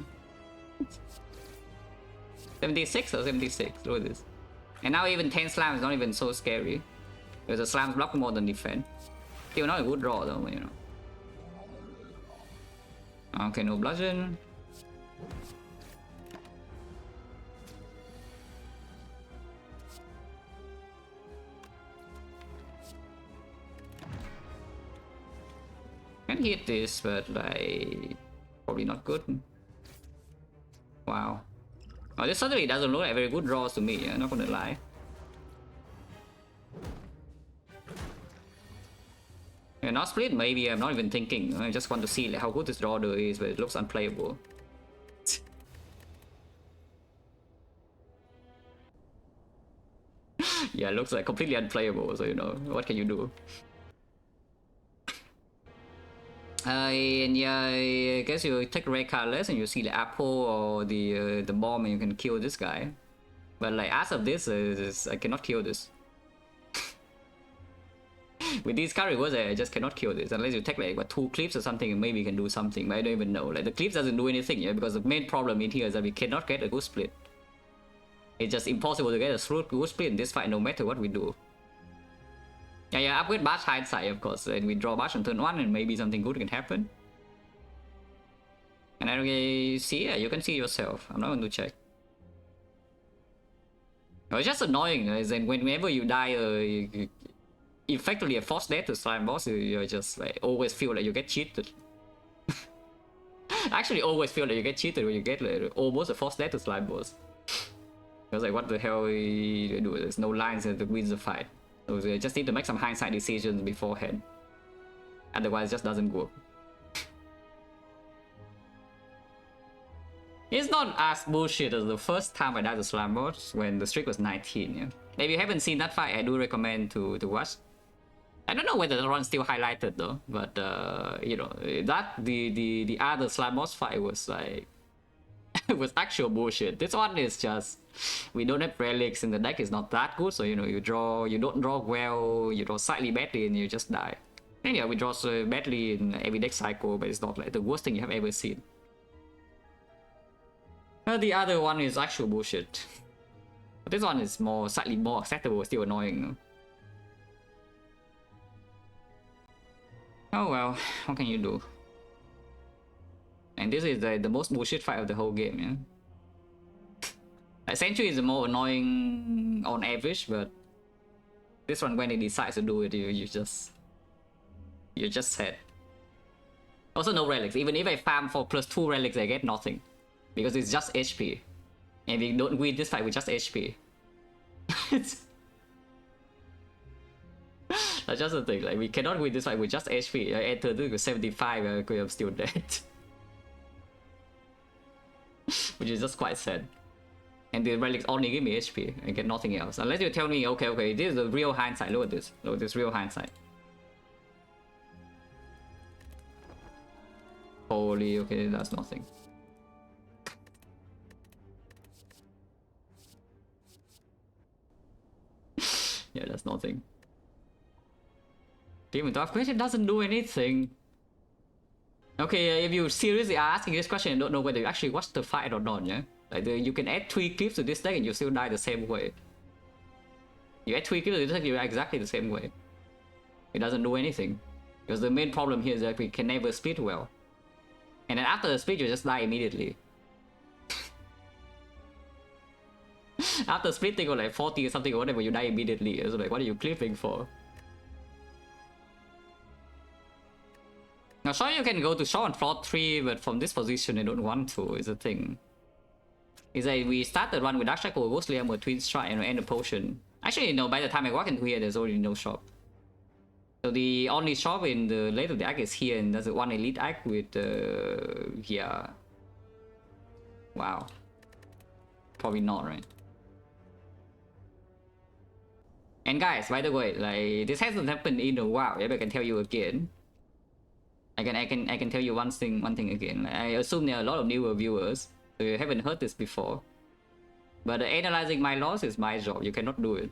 76 or 76, look at this. And now even 10 slams is not even so scary. Because the slams block more than defend. Still not a good draw though, you know. Okay, no Bludgeon. Can hit this, but like probably not good. Wow. Oh, this suddenly doesn't look like very good draws to me, I'm not gonna lie. Yeah, not split, maybe. I'm not even thinking. I just want to see like, how good this order is, but it looks unplayable. Yeah, it looks like completely unplayable, so you know, what can you do? And yeah, I guess you take red colorless and you see the apple or the bomb and you can kill this guy. But like as of this, I cannot kill this. With these current rewards, I just cannot kill this unless you take like what, 2 clips or something and maybe you can do something, but I don't even know. Like the clips doesn't do anything, yeah, because the main problem in here is that we cannot get a good split. It's just impossible to get a good split in this fight no matter what we do. Yeah, upgrade Bash hindsight, of course, and we draw Bash on turn 1 and maybe something good can happen. And then we see, yeah, you can see yourself. I'm not going to check. It's just annoying, is that whenever you die, you effectively a forced death to slime boss, you just like always feel like you get cheated. Actually, always feel like you get cheated when you get like, almost a forced death to slime boss. Because like, what the hell you do? There's no lines to win the fight. So you just need to make some hindsight decisions beforehand. Otherwise, it just doesn't work. It's not as bullshit as the first time I died to slime boss when the streak was 19. Yeah? If you haven't seen that fight, I do recommend to watch. I don't know whether the run's still highlighted though, but you know, that the other slime boss fight was like it was actual bullshit. This one is just we don't have relics and the deck is not that good, so you know you don't draw well, you draw slightly badly and you just die. And yeah, we draw so badly in every deck cycle, but it's not like the worst thing you have ever seen. The other one is actual bullshit. But this one is slightly more acceptable, still annoying. Oh well, what can you do? And this is the most bullshit fight of the whole game, yeah? Like, Sentry is more annoying on average, but this one when it decides to do it, you're just sad. Also no relics. Even if I farm for +2 relics, I get nothing. Because it's just HP. And we don't win this fight with just HP. That's just the thing, like we cannot win this fight with just HP. I enter this with 75, I'm still dead. Which is just quite sad. And the relics only give me HP, I get nothing else. Unless you tell me, okay, this is the real hindsight, look at this real hindsight. Holy, okay, that's nothing. Yeah, that's nothing. Demon Dwarf question doesn't do anything. Okay, if you seriously are asking this question and don't know whether you actually watched the fight or not, yeah? Like you can add 3 clips to this deck and you still die the same way. You add 3 clips to this deck, you die exactly the same way. It doesn't do anything. Because the main problem here is that we can never split well. And then after the split, you just die immediately. After splitting or like 40 or something or whatever, you die immediately. So like, what are you clipping for? Now sure you can go to shore on floor 3, but from this position I don't want to, is the thing. Is that we start the run with Dark Shackle, Ghost Liam, or Twin Strike and end the potion. Actually no, by the time I walk into here there's already no shop. So the only shop in the later the act is here, and there's one elite act with yeah. Wow. Probably not, right? And guys, by the way, like this hasn't happened in a while, yeah, but I can tell you again. I can tell you one thing again. Like, I assume there are a lot of newer viewers, so you haven't heard this before. But analyzing my loss is my job. You cannot do it.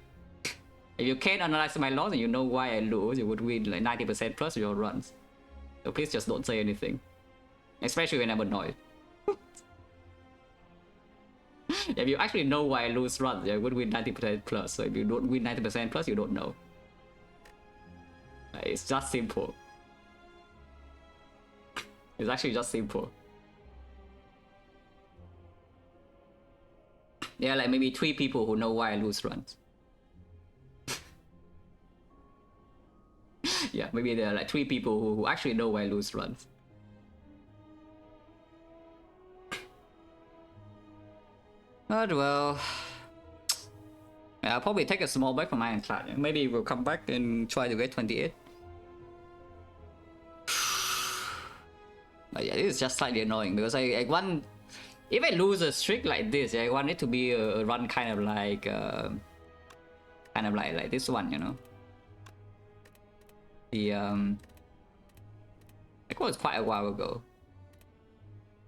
If you can't analyze my loss and you know why I lose, you would win like 90% plus your runs. So please just don't say anything, especially when I'm annoyed. If you actually know why I lose runs, I would win 90% plus. So if you don't win 90% plus, you don't know. It's just simple. It's actually just simple. There are like maybe 3 people who know why I lose runs. Yeah, maybe there are like 3 people who actually know why I lose runs. But well, yeah, I'll probably take a small break from Ironclad. Maybe we'll come back and try to get 28. But yeah, this is just slightly annoying because I want, if I lose a streak like this, I want it to be a run kind of like this one, you know. The it was quite a while ago.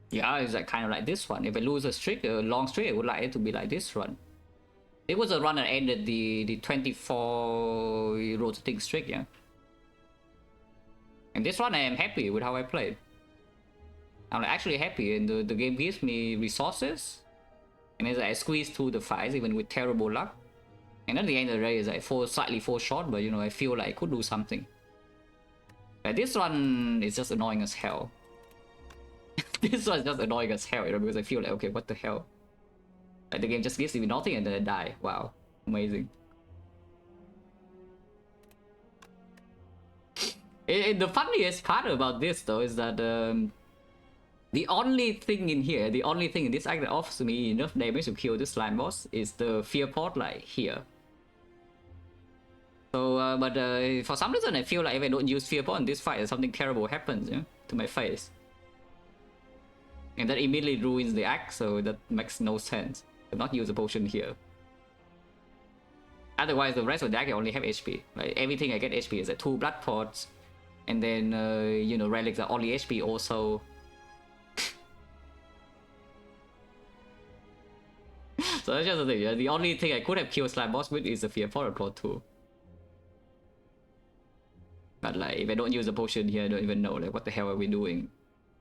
Yeah, it's like kind of like this one. If I lose a streak, a long streak, I would like it to be like this run. It was a run that ended the 24 rotating streak, yeah. And this one I am happy with how I played. I'm actually happy, and the game gives me resources. And as I squeeze through the fights, even with terrible luck. And at the end of the day, it's like slightly fall short, but you know, I feel like I could do something. But this one is just annoying as hell. This one's just annoying as hell, you know, because I feel like, okay, what the hell? Like the game just gives me nothing and then I die. Wow, amazing. The funniest part about this though is that the only thing in here, the only thing in this act that offers me enough damage to kill this slime boss is the fear port like here. So, but for some reason I feel like if I don't use fear port in this fight, something terrible happens, yeah, to my face. And that immediately ruins the act, so that makes no sense. Do not use a potion here. Otherwise, the rest of the deck I only have HP. Like everything I get HP is at 2 blood pots, and then you know, relics are only HP also. So that's just the thing. Yeah? The only thing I could have killed slime boss with is the fear port plot 2. But like, if I don't use a potion here, I don't even know like what the hell are we doing.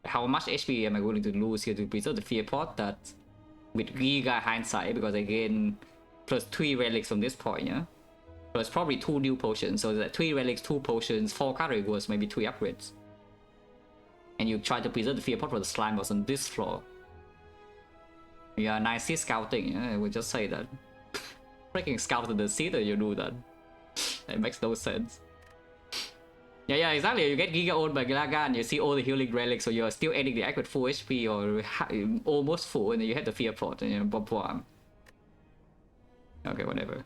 How much HP am I willing to lose here to preserve the fear port? That with giga hindsight, because I gain plus 3 relics from this point, yeah? Plus probably 2 new potions, so that 3 relics, 2 potions, 4 card rewards, maybe 3 upgrades. And you try to preserve the fear port for the slime boss on this floor. Yeah, nice scouting, yeah? I would just say that. Freaking scout the seat and you do that. It makes no sense. Yeah, exactly. You get Giga owned by Galaga and you see all the healing relics, so you're still ending the act with full HP or almost full, and then you have the fear port and you know, bomb. Okay, whatever.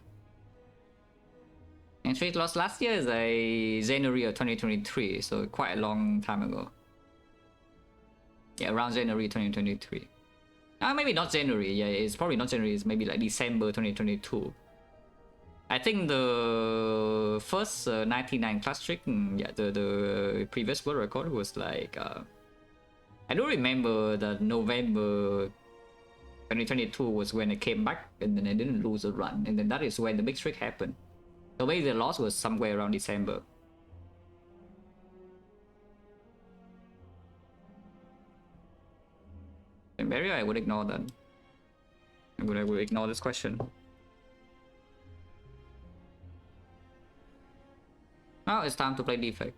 And streak lost last year is a January of 2023, so quite a long time ago. Yeah, around January 2023. Maybe not January. Yeah, it's probably not January. It's maybe like December 2022. I think the first 99 class streak, yeah, the previous world record was like, I don't remember that November 2022 was when I came back and then I didn't lose a run, and then that is when the big streak happened. So maybe the loss was somewhere around December. In Barrier, I would ignore that. I would ignore this question. Now it's time to play Defect.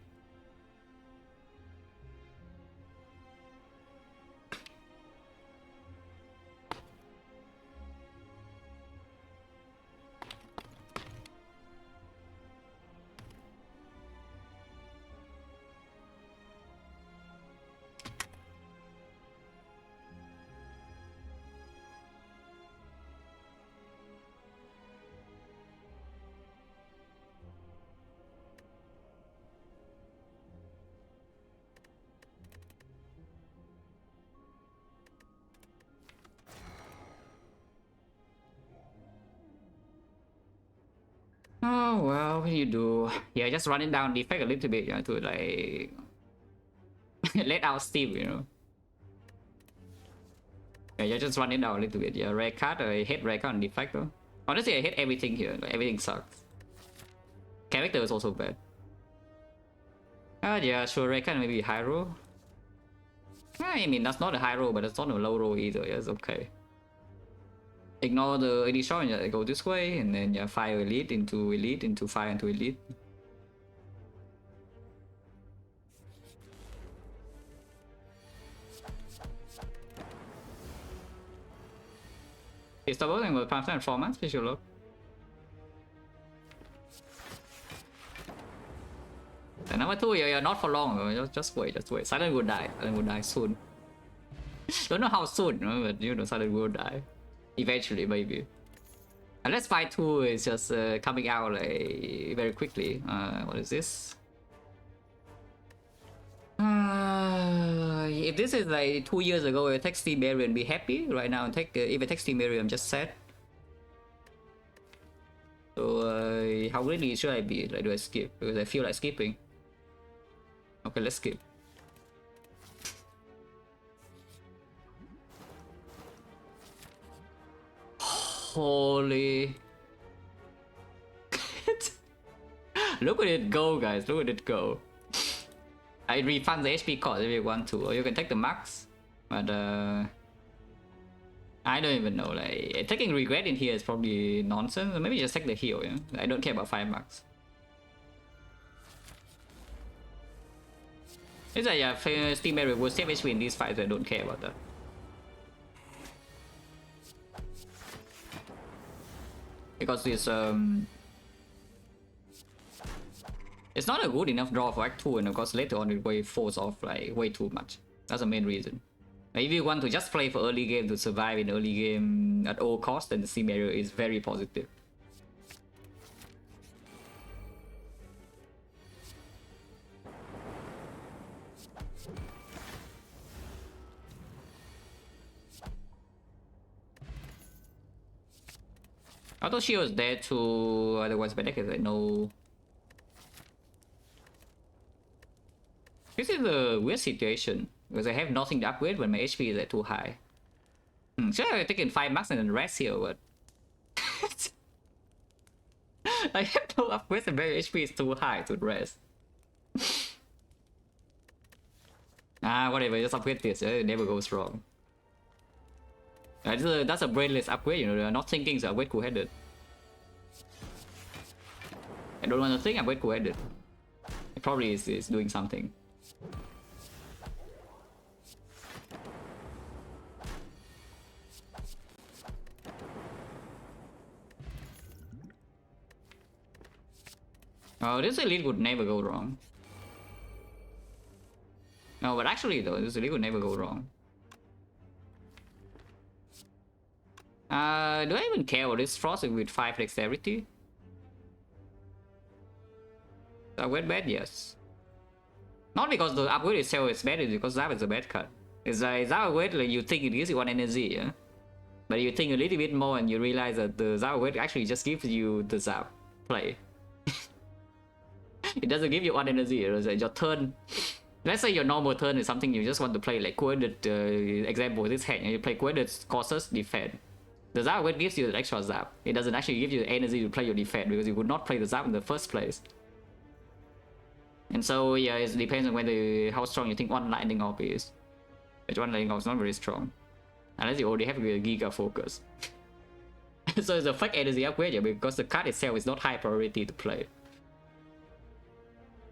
Oh well, what do you do? Yeah, just run it down Defect a little bit, you know, to like let out steam, you know. Yeah, just run it down a little bit. Yeah, rare card, I hate rare card on Defect though. Honestly, I hate everything here. Like, everything sucks. Character is also bad. Yeah, sure, rare card maybe high roll. I mean, that's not a high roll, but it's not a low roll either. Yeah, it's okay. Ignore the AD shot and yeah, go this way, and then yeah, fire elite, into fire into elite. It's double and will pass in 4 months, please look. And number 2, you're not for long, just wait, Silent will die, soon. Don't know how soon, but you know, Silent will die. Eventually, maybe. Unless fight 2 is just coming out like very quickly. What is this? if this is like 2 years ago, I take Steam Area and be happy. Right now, if I take Steam Area, I'm just sad. So how ready should I be? Like, do I skip? Because I feel like skipping. Okay, let's skip. Holy. Look at it go, guys. Look at it go. I refund the HP cost if you want to, or you can take the max. But I don't even know. Like, taking regret in here is probably nonsense. Maybe just take the heal. Yeah? I don't care about 5 max. It's like yeah, Steam Area will save HP in these fights. I don't care about that. Because this it's not a good enough draw for Act 2, and of course later on it will force off like way too much. That's the main reason. If you want to just play for early game to survive in early game at all costs, then the Steam Area is very positive. Auto shield is there too, otherwise my deck is like no. This is a weird situation because I have nothing to upgrade when my HP is like too high. Should I have taken 5 max and then rest here, but I have no upgrades and my HP is too high to rest. Whatever, just upgrade this, it never goes wrong. That's a brainless upgrade, you know, they're not thinking so upgrade cool-headed. I don't want to think upgrade cool-headed. It probably is doing something. Oh, this elite would never go wrong. No, but actually though, this elite would never go wrong. Do I even care about this Frost with 5 dexterity? I went bad, yes. Not because the upgrade itself is bad, it's because Zap is a bad card. It's like Zap upgrade, like you think it gives you 1 energy, yeah? But you think a little bit more and you realize that the Zap upgrade actually just gives you the Zap play. It doesn't give you 1 energy, it's like your turn. Let's say your normal turn is something you just want to play, like coordinate, example, this hand, and you play coordinate causes defend. The Zap upgrade gives you an extra Zap. It doesn't actually give you the energy to play your defense because you would not play the Zap in the first place. And so yeah, it depends on whether how strong you think one lightning orb is. Which one lightning orb is not very strong. Unless you already have a Giga focus. So it's a fake energy upgrade, yeah, because the card itself is not high priority to play.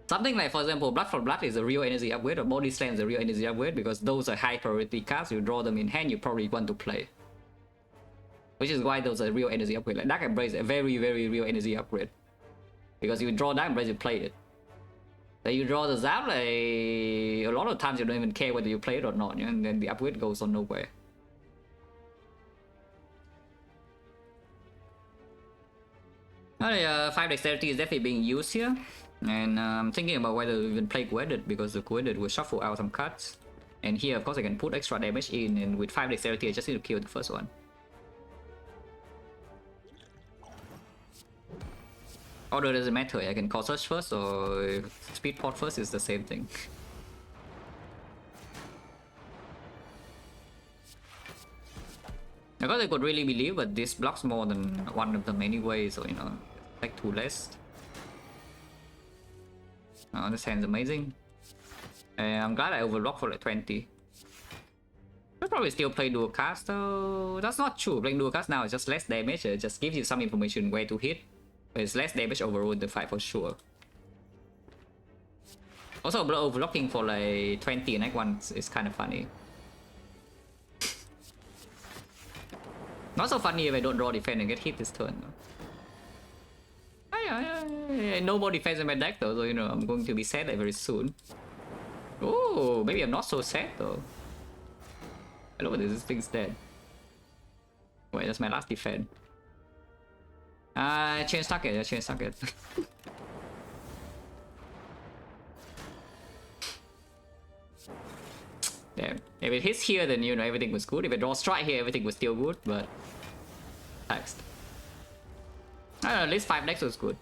Something like, for example, Blood for Blood is a real energy upgrade, or Body Slam is a real energy upgrade, because those are high priority cards. You draw them in hand, you probably want to play. Which is why those are real energy upgrade. Like Dark Embrace is a very, very real energy upgrade. Because you draw Dark Embrace, you play it. Then you draw the Zap, like, a lot of times you don't even care whether you play it or not, you know, and then the upgrade goes on nowhere. Alright, 5 dexterity is definitely being used here. And I'm thinking about whether to even play Guided, because the Guided will shuffle out some cards. And here, of course, I can put extra damage in, and with 5 dexterity, I just need to kill the first one. Although it doesn't matter, I can call search first or speed pot first, is the same thing. Because I could really believe that this blocks more than one of them anyway, so you know, like 2 less. Oh, this hand's amazing. I'm glad I overlocked for like 20. I'll probably still play dual cast though. That's not true. Playing dual cast now is just less damage, it just gives you some information where to hit. But it's less damage overall in the fight for sure. Also, overlocking for like 20 in Act 1 is kind of funny. Not so funny if I don't draw defense and get hit this turn. No more defense in my deck though, so you know I'm going to be sad very soon. Oh, maybe I'm not so sad though. I love this thing's dead. Wait, that's my last defense. Change target, change target. Damn. If it hits here, then you know everything was good. If it draws strike here, everything was still good, but text. I don't know, at least 5 decks was good.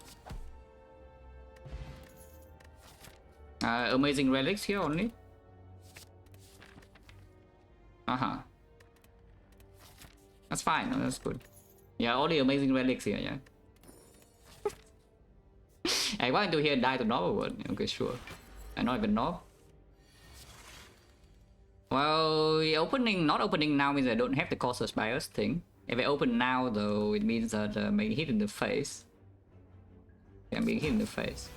Amazing relics here only. That's fine, no, that's good. Yeah, only amazing relics here, yeah. I want to here die to novel one. Okay, sure. I not even know. Well, not opening now means I don't have the cautious bias thing. If I open now, though, it means that I'm being hit in the face. Yeah, I'm being hit in the face.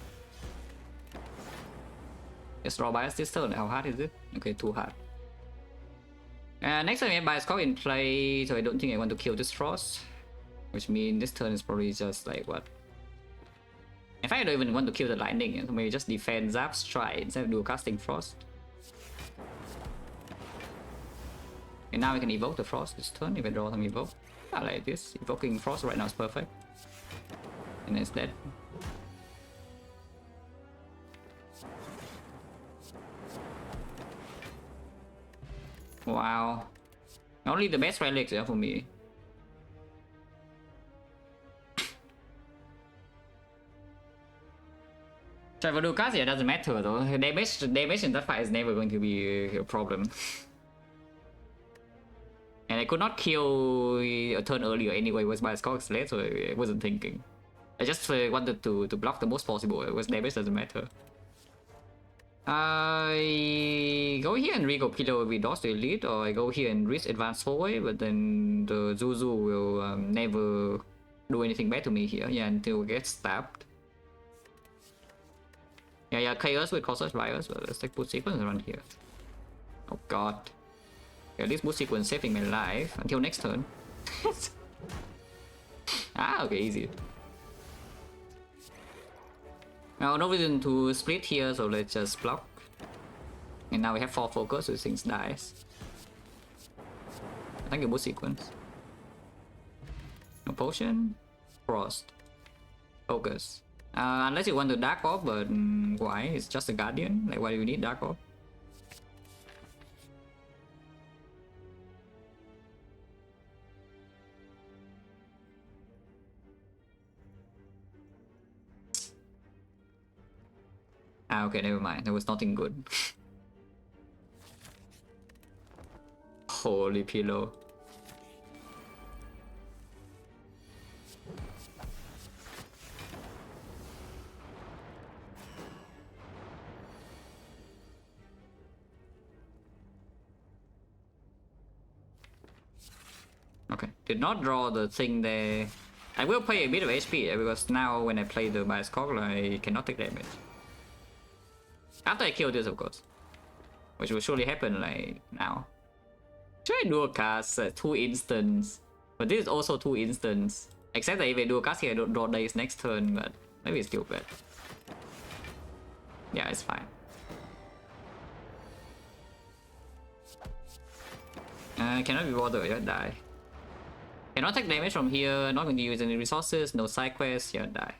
Just draw bias this turn. How hard is it? Okay, too hard. Next time I have bias call in play, so I don't think I want to kill this frost. Which means this turn is probably just like what? In fact, I don't even want to kill the lightning, so maybe just defend zap strike instead of do casting frost. And now I can evoke the frost this turn if I draw some evoke. I like this. Evoking frost right now is perfect. And it's dead. Wow. Only the best relics for me. Travel do cast, it doesn't matter though. Damage in that fight is never going to be a problem. And I could not kill a turn earlier anyway with my Skulk's late, so I wasn't thinking. I just wanted to block the most possible. It was damage doesn't matter. I go here and Rigo Pillow with dodge the elite, or I go here and risk advance forward, but then the Zuzu will never do anything bad to me here, yeah, until it gets stabbed. Yeah, chaos with cautious bias, but let's take boot sequence around here. Oh god. Yeah, this boot sequence saving my life until next turn. Okay, easy. Now, no reason to split here, so let's just block. And now we have 4 focus, so things dies. Thank you, boot sequence. No potion. Frost. Focus. Unless you want to Dark Orb, but why? It's just a Guardian. Like, why do you need Dark Orb? Okay, never mind. There was nothing good. Holy pillow. Okay, did not draw the thing there. I will pay a bit of HP because now when I play the Bias Coggle, I cannot take damage. After I kill this, of course. Which will surely happen like now. Should I dual cast 2 instants? But this is also 2 instants. Except that if I dual cast here, I don't draw days next turn, but maybe it's still bad. Yeah, it's fine. Cannot be bothered, just die. Cannot take damage from here, not going to use any resources, no side quests, yeah, die.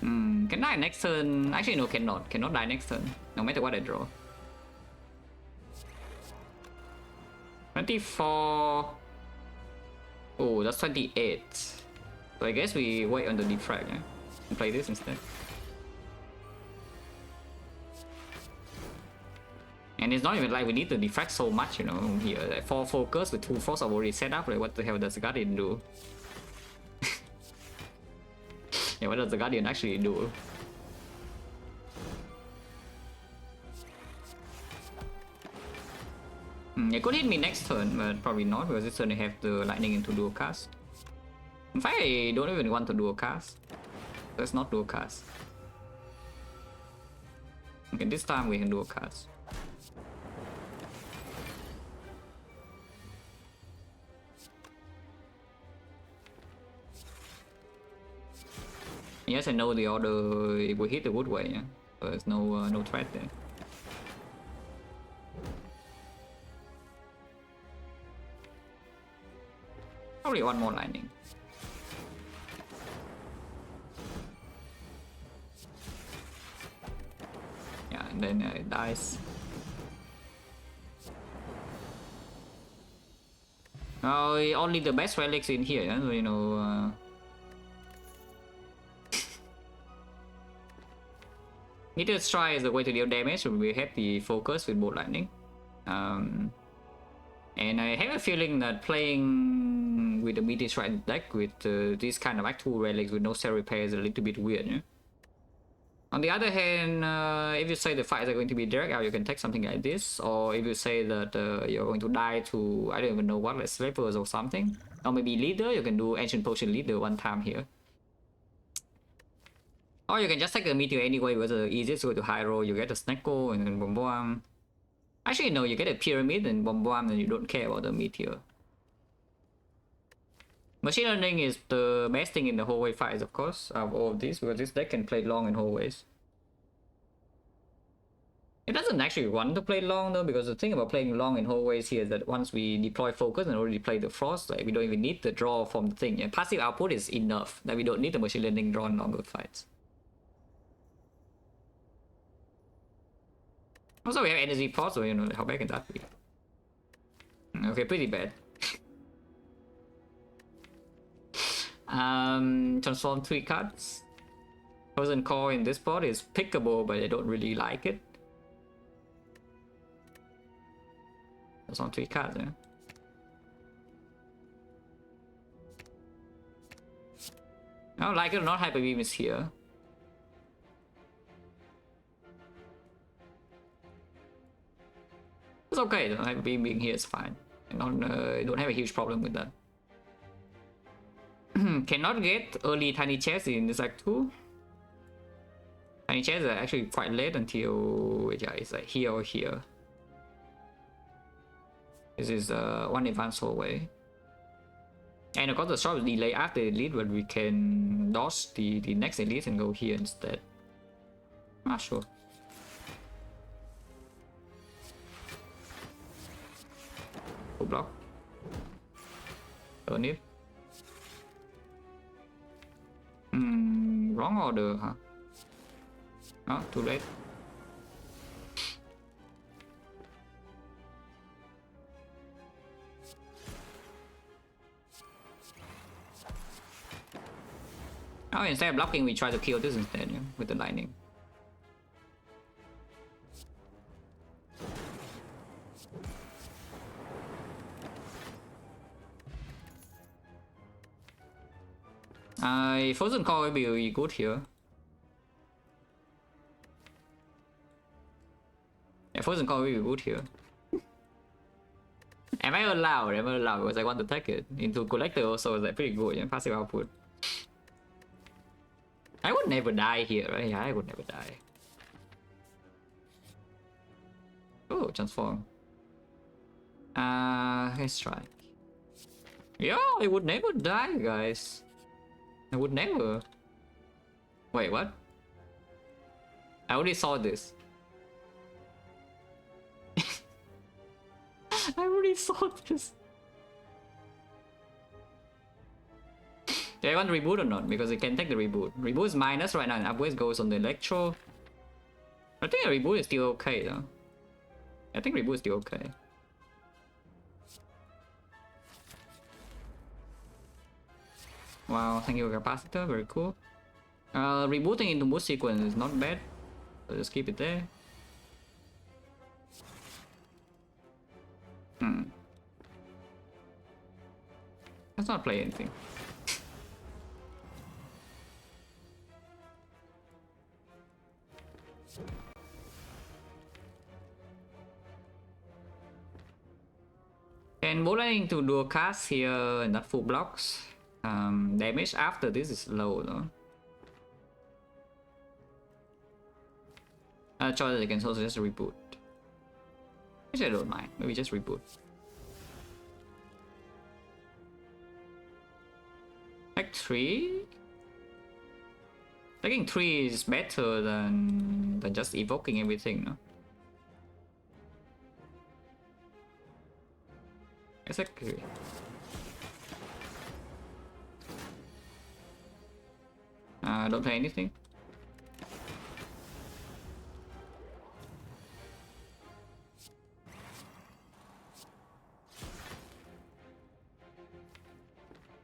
Can die next turn. Actually, no, cannot. Cannot die next turn, no matter what I draw. 24. Oh, that's 28. So I guess we wait on the Defect, yeah? And play this instead. And it's not even like we need to Defect so much, you know, here. Like 4 focus with 2 force already set up. Like, what the hell does the Guardian do? Yeah, what does the Guardian actually do? It could hit me next turn, but probably not because this turn I have the lightning into dual cast. In fact, I don't even want to dual cast. Let's not dual cast. Okay, this time we can dual cast. Yes, I know the order it will hit the wood way, yeah. So there's no threat there. Probably one more lightning. Yeah, and then it dies. Oh, only the best relics in here, yeah? So, you know. Meteor Strike is the way to deal damage, so we have the focus with bolt lightning. And I have a feeling that playing with the Meteor Strike deck with this kind of Act 2 relics with no cell repair is a little bit weird, yeah? On the other hand, if you say the fights are going to be direct out, you can take something like this. Or if you say that you're going to die to, I don't even know what, like Slavers or something. Or maybe Leader, you can do Ancient Potion Leader one time here. Or you can just take the Meteor anyway, because the easiest way to high roll, you get a Snecko and then Bomb Bomb. Actually, no, you get a Pyramid and Bomb Bomb and you don't care about the Meteor. Machine Learning is the best thing in the hallway fights, of course, of all of these, because this deck can play long in hallways. It doesn't actually want to play long though, because the thing about playing long in hallways here is that once we deploy focus and already play the frost, like we don't even need the draw from the thing. And passive output is enough, that we don't need the machine learning draw in longer fights. Also, we have energy pot, so you know, how bad can that be? Okay, pretty bad. Transform 3 cards. Frozen Core in this pot is pickable, but I don't really like it. Transform 3 cards, yeah. I don't like it or not, Hyper Beam is here. It's okay, the Hyper Beam being here is fine. I don't have a huge problem with that. Cannot get early Tiny Chest in this Act 2. Tiny Chests are actually quite late until, yeah, it's like here or here. This is one advanced hallway. And of course the shot is delayed after the elite, but we can dodge the next elite and go here instead. Not sure. Full block. Turn it. Wrong order, huh? No, too late. Oh, instead of blocking, we try to kill this instead, yeah, with the lightning. Frozen Core will be really good here. Yeah, Frozen Core will be good here. Am I allowed? Am I allowed? Because I want to take it into Collector also is like pretty good, yeah, passive output. I would never die here, right? Yeah, I would never die. Oh, transform. Let's try. Yo, I would never die, guys. I would never. Wait, what? I already saw this. I already saw this. Do I want to reboot or not? Because it can take the reboot. Reboot is minus right now, and upgrade goes on the Electro. I think a reboot is still okay though. I think reboot is still okay. Wow, thank you capacitor, very cool. Rebooting into mood sequence is not bad. So just keep it there. Let's not play anything. And bowling to dual cast here and not full blocks. Damage after this is low though. Choice I can also just reboot. Which I don't mind. Maybe just reboot. Like 3? Taking 3 is better than just evoking everything, no? Exactly. Don't play anything.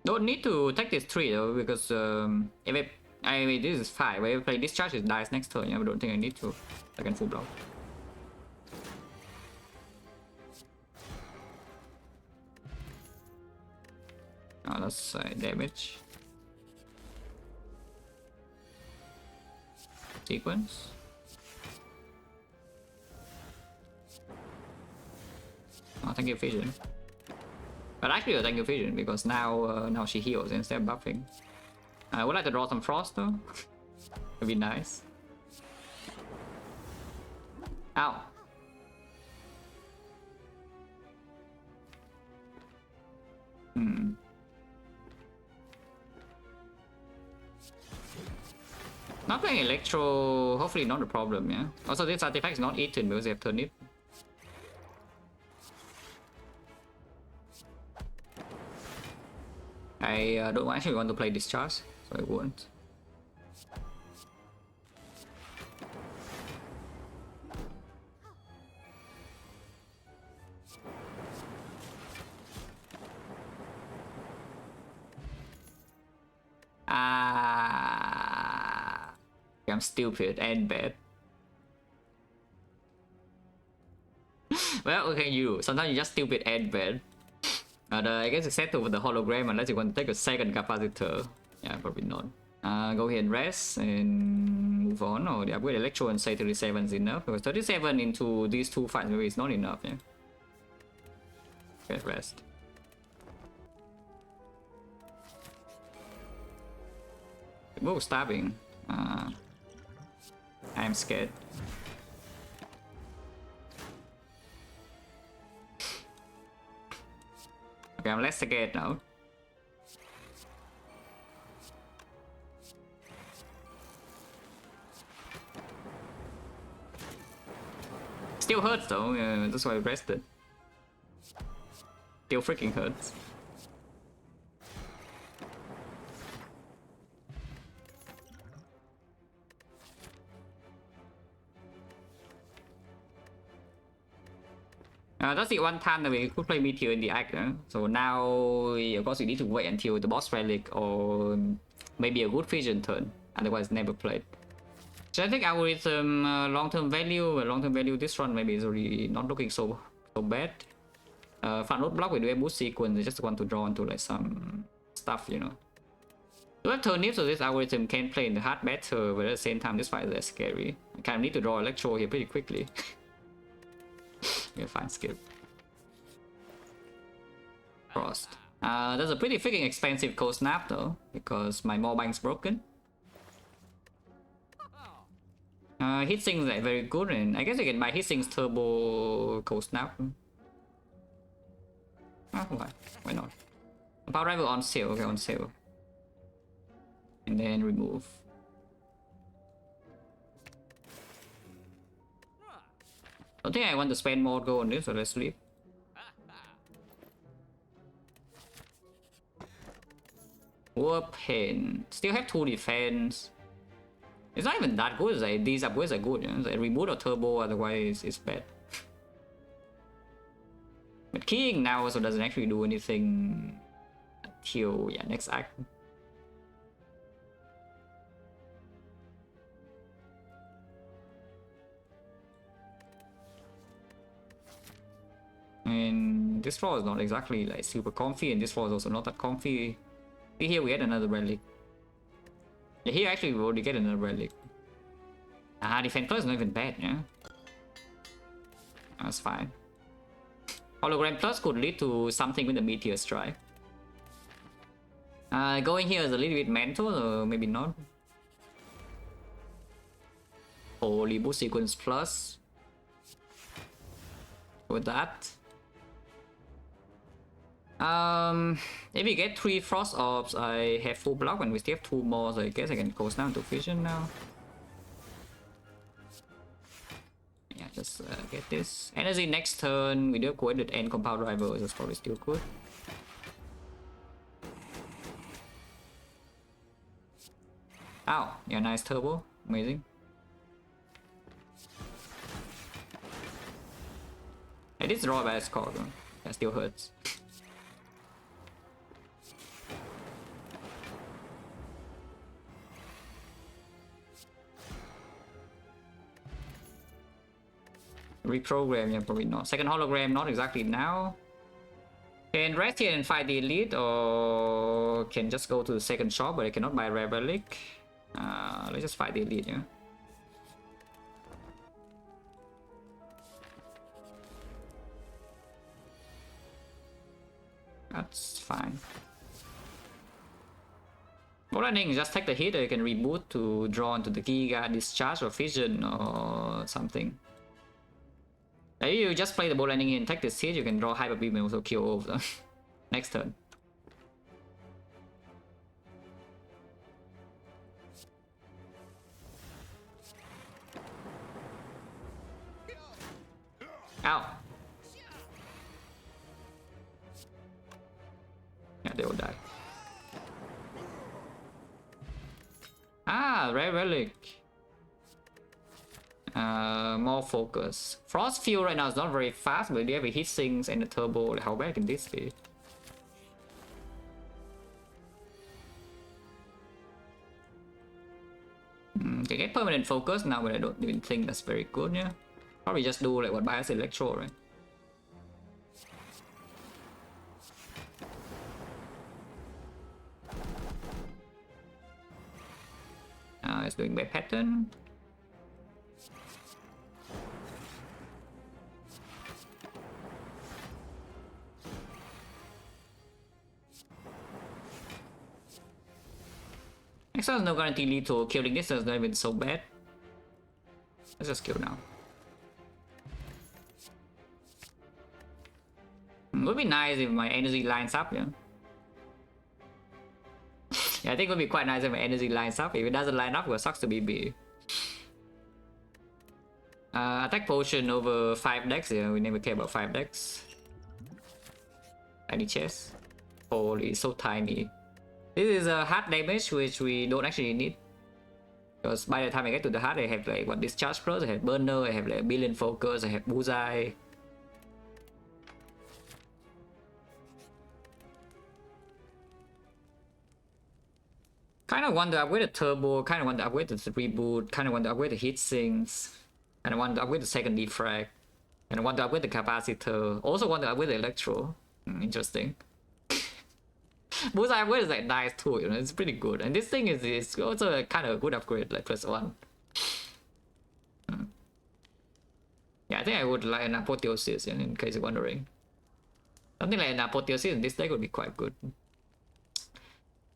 Don't need to take this 3 though, because if I mean this is 5. If I play discharge, it dies next turn. Yeah, I don't think I need to. I can full block. Oh, that's damage. Sequence. Oh, thank you, Vision. But actually, thank you, Vision, because now she heals instead of buffing. I would like to draw some frost though. It'd be nice. Ow. Not playing Electro, hopefully not a problem, yeah. Also, this artifact is not eaten because they have turned it. I don't actually want to play Discharge, so I won't. I'm stupid and bad. Well, okay, sometimes you're just stupid and bad. I guess it's set to the hologram unless you want to take a second capacitor. Yeah, probably not. Go ahead and rest and move on. Or the upgrade Electro and say 37 is enough. Because 37 into these 2 fights maybe it's not enough, yeah. Okay, rest. Move stabbing. I'm scared. Okay, I'm less scared now. Still hurts though, that's why I rested. Still freaking hurts. That's the one time that we could play Meteor in the act. So now, of course, we need to wait until the boss relic or maybe a good vision turn. Otherwise, never played. So I think algorithm long-term value this run maybe is already not looking so bad. Front road block with a boost sequence. I just want to draw into like some stuff, you know. So that turnip, so this algorithm can play in the hard better, but at the same time, this fight is less scary. I kind of need to draw Electro here pretty quickly. Yeah, fine, skip. Frost. That's a pretty freaking expensive cold snap though, because my Mobank's broken. Hitsinks are very good, and I guess I can buy Hitsinks turbo cold snap. Why not? Power rival on sale, okay, on sale. And then remove. I don't think I want to spend more gold on this, so let's leave. Warpaint. Still have 2 defense. It's not even that good. Like, these upgrades are good. You know? Like, reboot or turbo, otherwise it's bad. But keying now also doesn't actually do anything until next act. And this floor is not exactly like super comfy, and this floor is also not that comfy. Here we had another relic. Yeah, here actually we already get another relic. Defense plus is not even bad, yeah. That's fine. Hologram plus could lead to something with the Meteor Strike. Going here is a little bit mental, or maybe not. Holy boost sequence plus. With that. If we get 3 frost orbs, I have full block, and we still have 2 more, so I guess I can go down to vision now. Yeah, just get this energy next turn. We do have coordinate and compound rival, so it's probably still good. Ow, yeah, nice turbo, amazing. I did draw a bad score though, that still hurts. Reprogram, yeah, probably not. Second hologram, not exactly now. Can rest here and fight the elite, or can just go to the second shop, but I cannot buy rare relic. Let's just fight the elite, yeah. That's fine. All I think is just take the hit, or you can reboot to draw into the Giga, Discharge, or Fission, or something. If you just play the ball landing and take this hit, you can draw Hyper Beam and also kill over next turn. Ow! Yeah, they will die. Ah, rare relic. More focus. Frost Fuel right now is not very fast, but you have a hit sinks and a turbo. Like, how bad can this be? Can get permanent focus now, but I don't even think that's very good, yeah. Probably just do like what Bias Electro, right? It's doing bad pattern. Next one is no guarantee lethal. Killing this is not even so bad. Let's just kill now. It would be nice if my energy lines up, yeah. Yeah, I think it would be quite nice if my energy lines up. If it doesn't line up, well, sucks to be B. Attack potion over 5 decks, yeah, we never care about 5 decks. Tiny chest. Holy, so tiny. This is a hard damage which we don't actually need. Because by the time I get to the hard, I have like what, Discharge Plus, I have Burner, I have like Billion Focus, I have Bullseye. Kind of want to upgrade the turbo, kind of want to upgrade the reboot, kind of want to upgrade the heat sinks, and I want to upgrade the second defrag, and I want to upgrade the capacitor, also want to upgrade the electro. Interesting. Bullseye upgrade is like nice too, you know, it's pretty good. And this thing is also a kind of a good upgrade, like +1. Yeah, I think I would like an Apotheosis, in case you're wondering. Something like an Apotheosis in this deck would be quite good.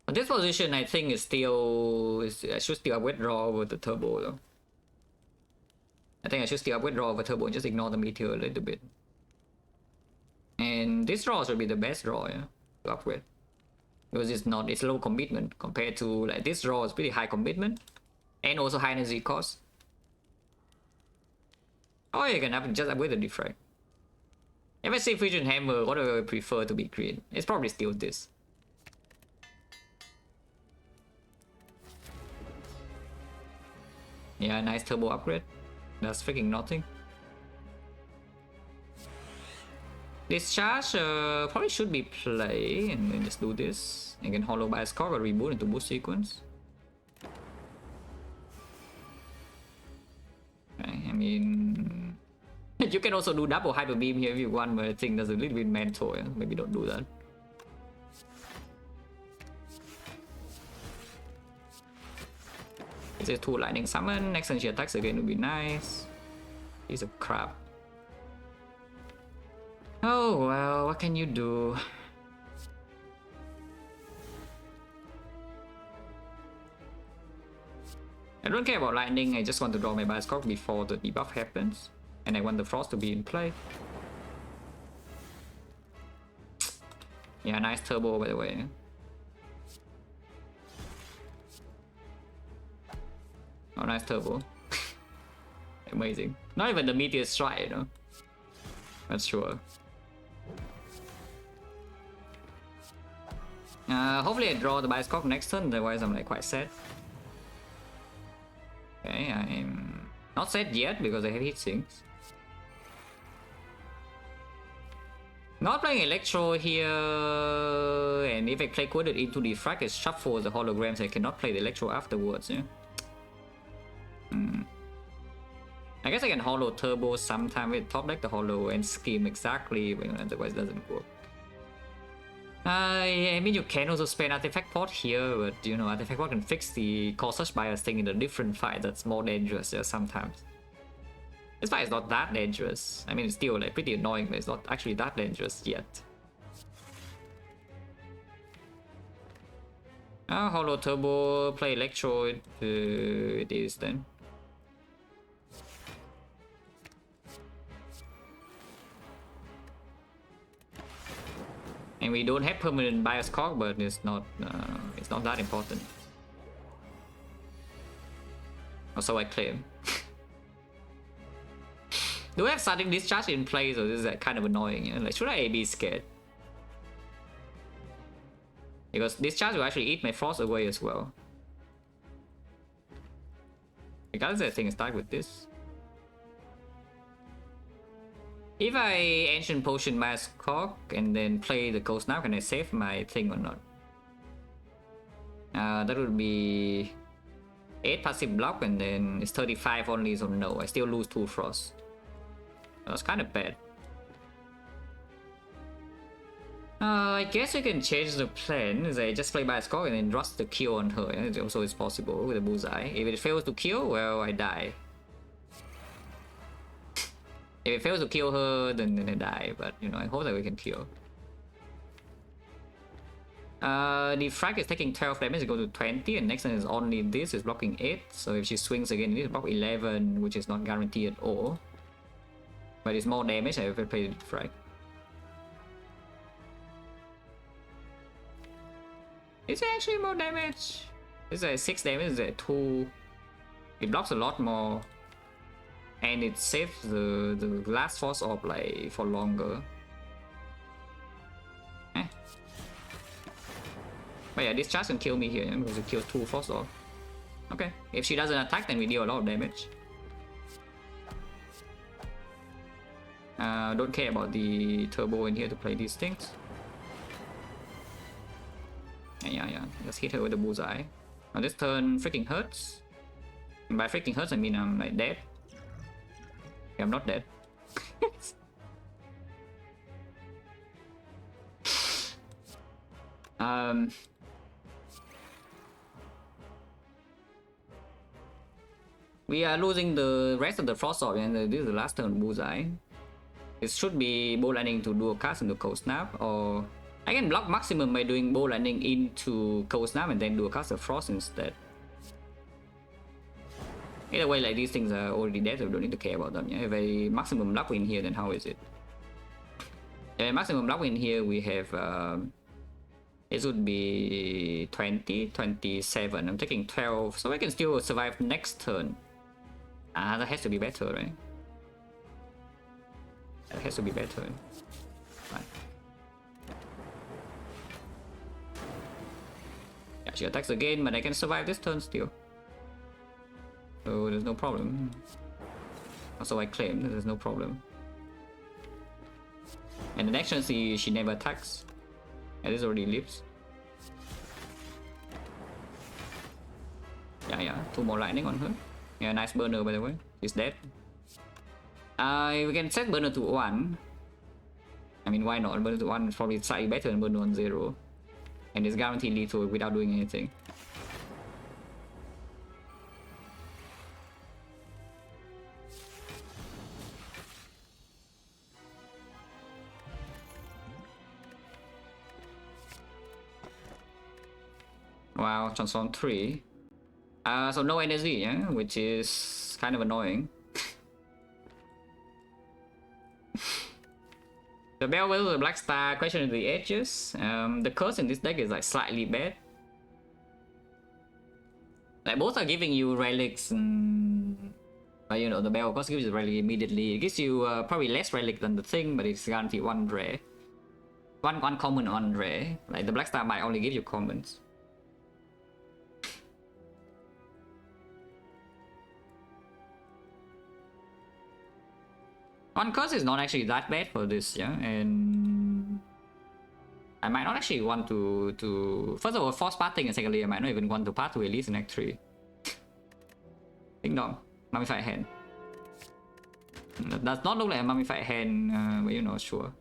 But this position, I think, is still... I should still withdraw with the turbo, though. I think I should still withdraw with turbo and just ignore the meteor a little bit. And this draw should be the best draw, yeah, to upgrade. Because it's low commitment compared to, like, this draw is pretty high commitment. And also high energy cost. Or you can just upgrade the defrag. If I say Fusion Hammer, what do I prefer to be green? It's probably still this. Yeah, nice turbo upgrade. That's freaking nothing. Discharge probably should be play, and then just do this. You can hollow by a score or reboot into boost sequence. Okay, I mean... you can also do double hyper beam here if you want, but I think that's a little bit mental, yeah? Maybe don't do that. It's a 2 lightning summon. Next time she attacks again would be nice. Piece of crap. Oh well, what can you do? I don't care about lightning, I just want to draw my Bioscope before the debuff happens. And I want the frost to be in play. Yeah, nice turbo by the way. Oh, nice turbo. Amazing. Not even the meteor strike, you know. That's sure. Hopefully I draw the Bioscope next turn, otherwise I'm like quite sad. Okay, I'm not set yet because I have heat sinks. Not playing Electro here, and if I play Coded into Defect, it shuffles the holograms. I cannot play the Electro afterwards. Yeah. I guess I can Holo Turbo sometime with top deck the Holo and scheme exactly, but otherwise it doesn't work. I mean, you can also spend Artifact Pot here, but you know, Artifact Pot can fix the Causage Bias thing in a different fight that's more dangerous sometimes. This fight is not that dangerous. I mean, it's still like pretty annoying, but it's not actually that dangerous yet. Holo Turbo, play Electro, it is then. And we don't have permanent bias cock, but it's not that important. Also, I claim. Do I have starting discharge in place, or is that kind of annoying? You know? Like, should I be scared? Because discharge will actually eat my frost away as well. Regardless, I think I start with this. If I Ancient Potion Mask Cock and then play the Ghost now, can I save my thing or not? That would be 8 passive block, and then it's 35 only, so no, I still lose 2 frost. That's kind of bad. I guess we can change the plan. I just play by a score and then rust the kill on her. Yeah? Also, it's possible with a bullseye. If it fails to kill, well, I die. If it fails to kill her, then I die. But you know, I hope that we can kill. The frag is taking 12 damage, it goes to 20, and next one is only this, is blocking 8. So if she swings again, it needs to block 11, which is not guaranteed at all. But it's more damage if I play the frag. Is it actually more damage? This is 6 damage, this is 2. It blocks a lot more. And it saves the last force orb like for longer. But yeah, this charge can kill me here because it kills 2 force orb. Okay, if she doesn't attack, then we deal a lot of damage. Don't care about the turbo in here to play these things. Yeah. Let's hit her with the bullseye. Now this turn freaking hurts. And by freaking hurts, I mean I'm like dead. Yeah, I'm not dead. We are losing the rest of the frost orb, and this is the last turn bullseye. It should be bow landing to do a cast into cold snap, or I can block maximum by doing bow landing into cold snap and then do a cast of frost instead. Either way, like these things are already dead, so we don't need to care about them. Yeah? If I maximum block win here, then how is it? If I maximum block win here, we have it would be 20, 27. I'm taking 12, so I can still survive next turn. That has to be better, right? That has to be better. Right. Yeah, she attacks again, but I can survive this turn still. So there's no problem. Also, I claim that there's no problem. And the next turn, she never attacks. And this already lives. Yeah, 2 more lightning on her. Yeah, nice burner by the way. She's dead. We can set burner to 1. I mean, why not? Burner to 1 is probably slightly better than burner on 0. And it's guaranteed lethal without doing anything. Wow, transform 3. So no energy, yeah, which is kind of annoying. The Bell with the Black Star, question the edges. The curse in this deck is like slightly bad. Like both are giving you relics, but you know the Bell of course gives you relic immediately. It gives you probably less relic than the thing, but it's guaranteed 1 rare. One common, 1 rare. Like the Black Star might only give you commons. On curse is not actually that bad for this, yeah, and I might not actually want to first of all force parting, and secondly I might not even want to part to at least in Act 3. Ding dong, mummified hand. That does not look like a mummified hand, but you know, sure.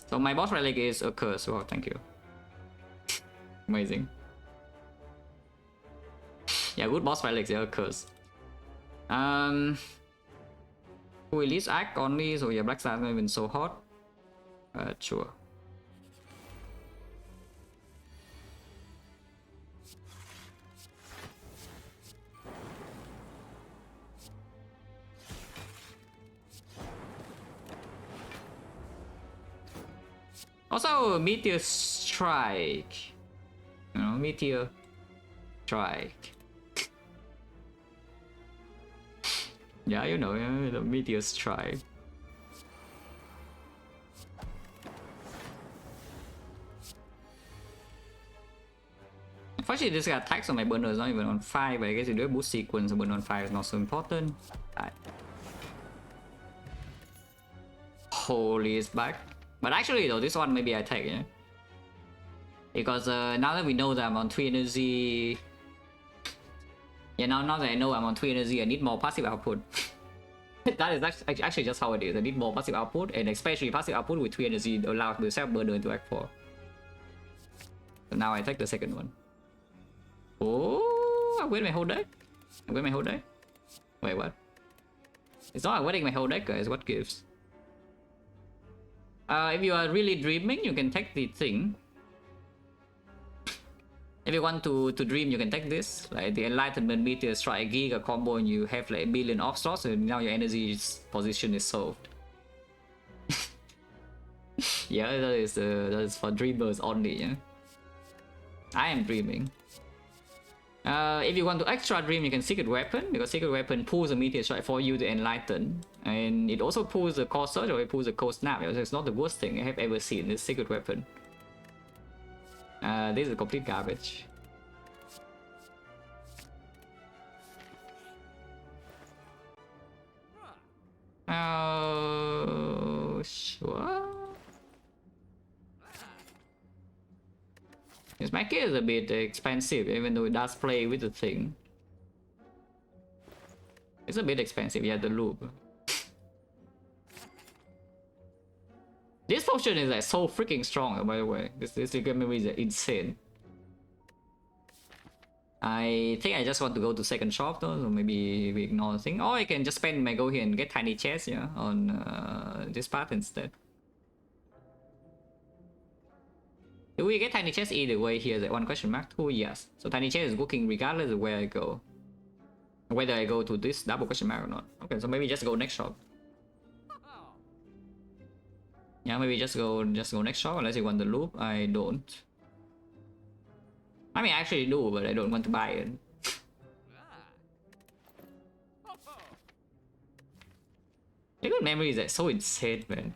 So my boss relic is a curse. Wow, thank you. Amazing. Yeah, good boss relics, yeah, a curse. Who release act only, so yeah, Black Star's not even so hot. Sure. Also, Meteor Strike. You know, Meteor Strike. Yeah, you know, yeah, the Meteor Strike. Unfortunately, this guy attacks on my burner is not even on 5, but I guess you do a boost sequence, so burner on 5 is not so important. Right. Holy is back. But actually though, this one maybe I take, yeah? Because now that we know that I'm on 3 energy... Yeah, now that I know I'm on 3 energy, I need more passive output. That is actually just how it is. I need more passive output, and especially passive output with 3 energy allows the self burner into Act 4. So now I take the second one. Oh, I'm winning my whole deck. I'm winning my whole deck. Wait, what? It's not winning my whole deck, guys. What gives? If you are really dreaming, you can take the thing. If you want to dream, you can take this, like the Enlightenment Meteor Strike Giga combo, and you have like a billion off slots, and now your energy position is solved. Yeah, that is for dreamers only. Yeah, I am dreaming. If you want to extra dream, you can Secret Weapon, because Secret Weapon pulls a Meteor Strike for you to enlighten, and it also pulls the Core Surge or it pulls the Cold Snap. It's not the worst thing I have ever seen. This Secret Weapon. This is complete garbage. Oh, sure. This Mech is a bit expensive, even though it does play with the thing. It's a bit expensive, yeah, the loop. This potion is like so freaking strong, by the way. This memory is insane. I think I just want to go to second shop though, so maybe we ignore the thing. Or I can just spend my go here and get tiny chest, yeah, on this path instead. Do we get tiny chest either way here? That one question mark? Oh yes. So tiny chest is working regardless of where I go. Whether I go to this double question mark or not. Okay, so maybe just go next shop. Yeah, maybe just go next shop unless you want the loop. I don't. I mean, I actually do, but I don't want to buy it. Liquid memory is like so insane, man.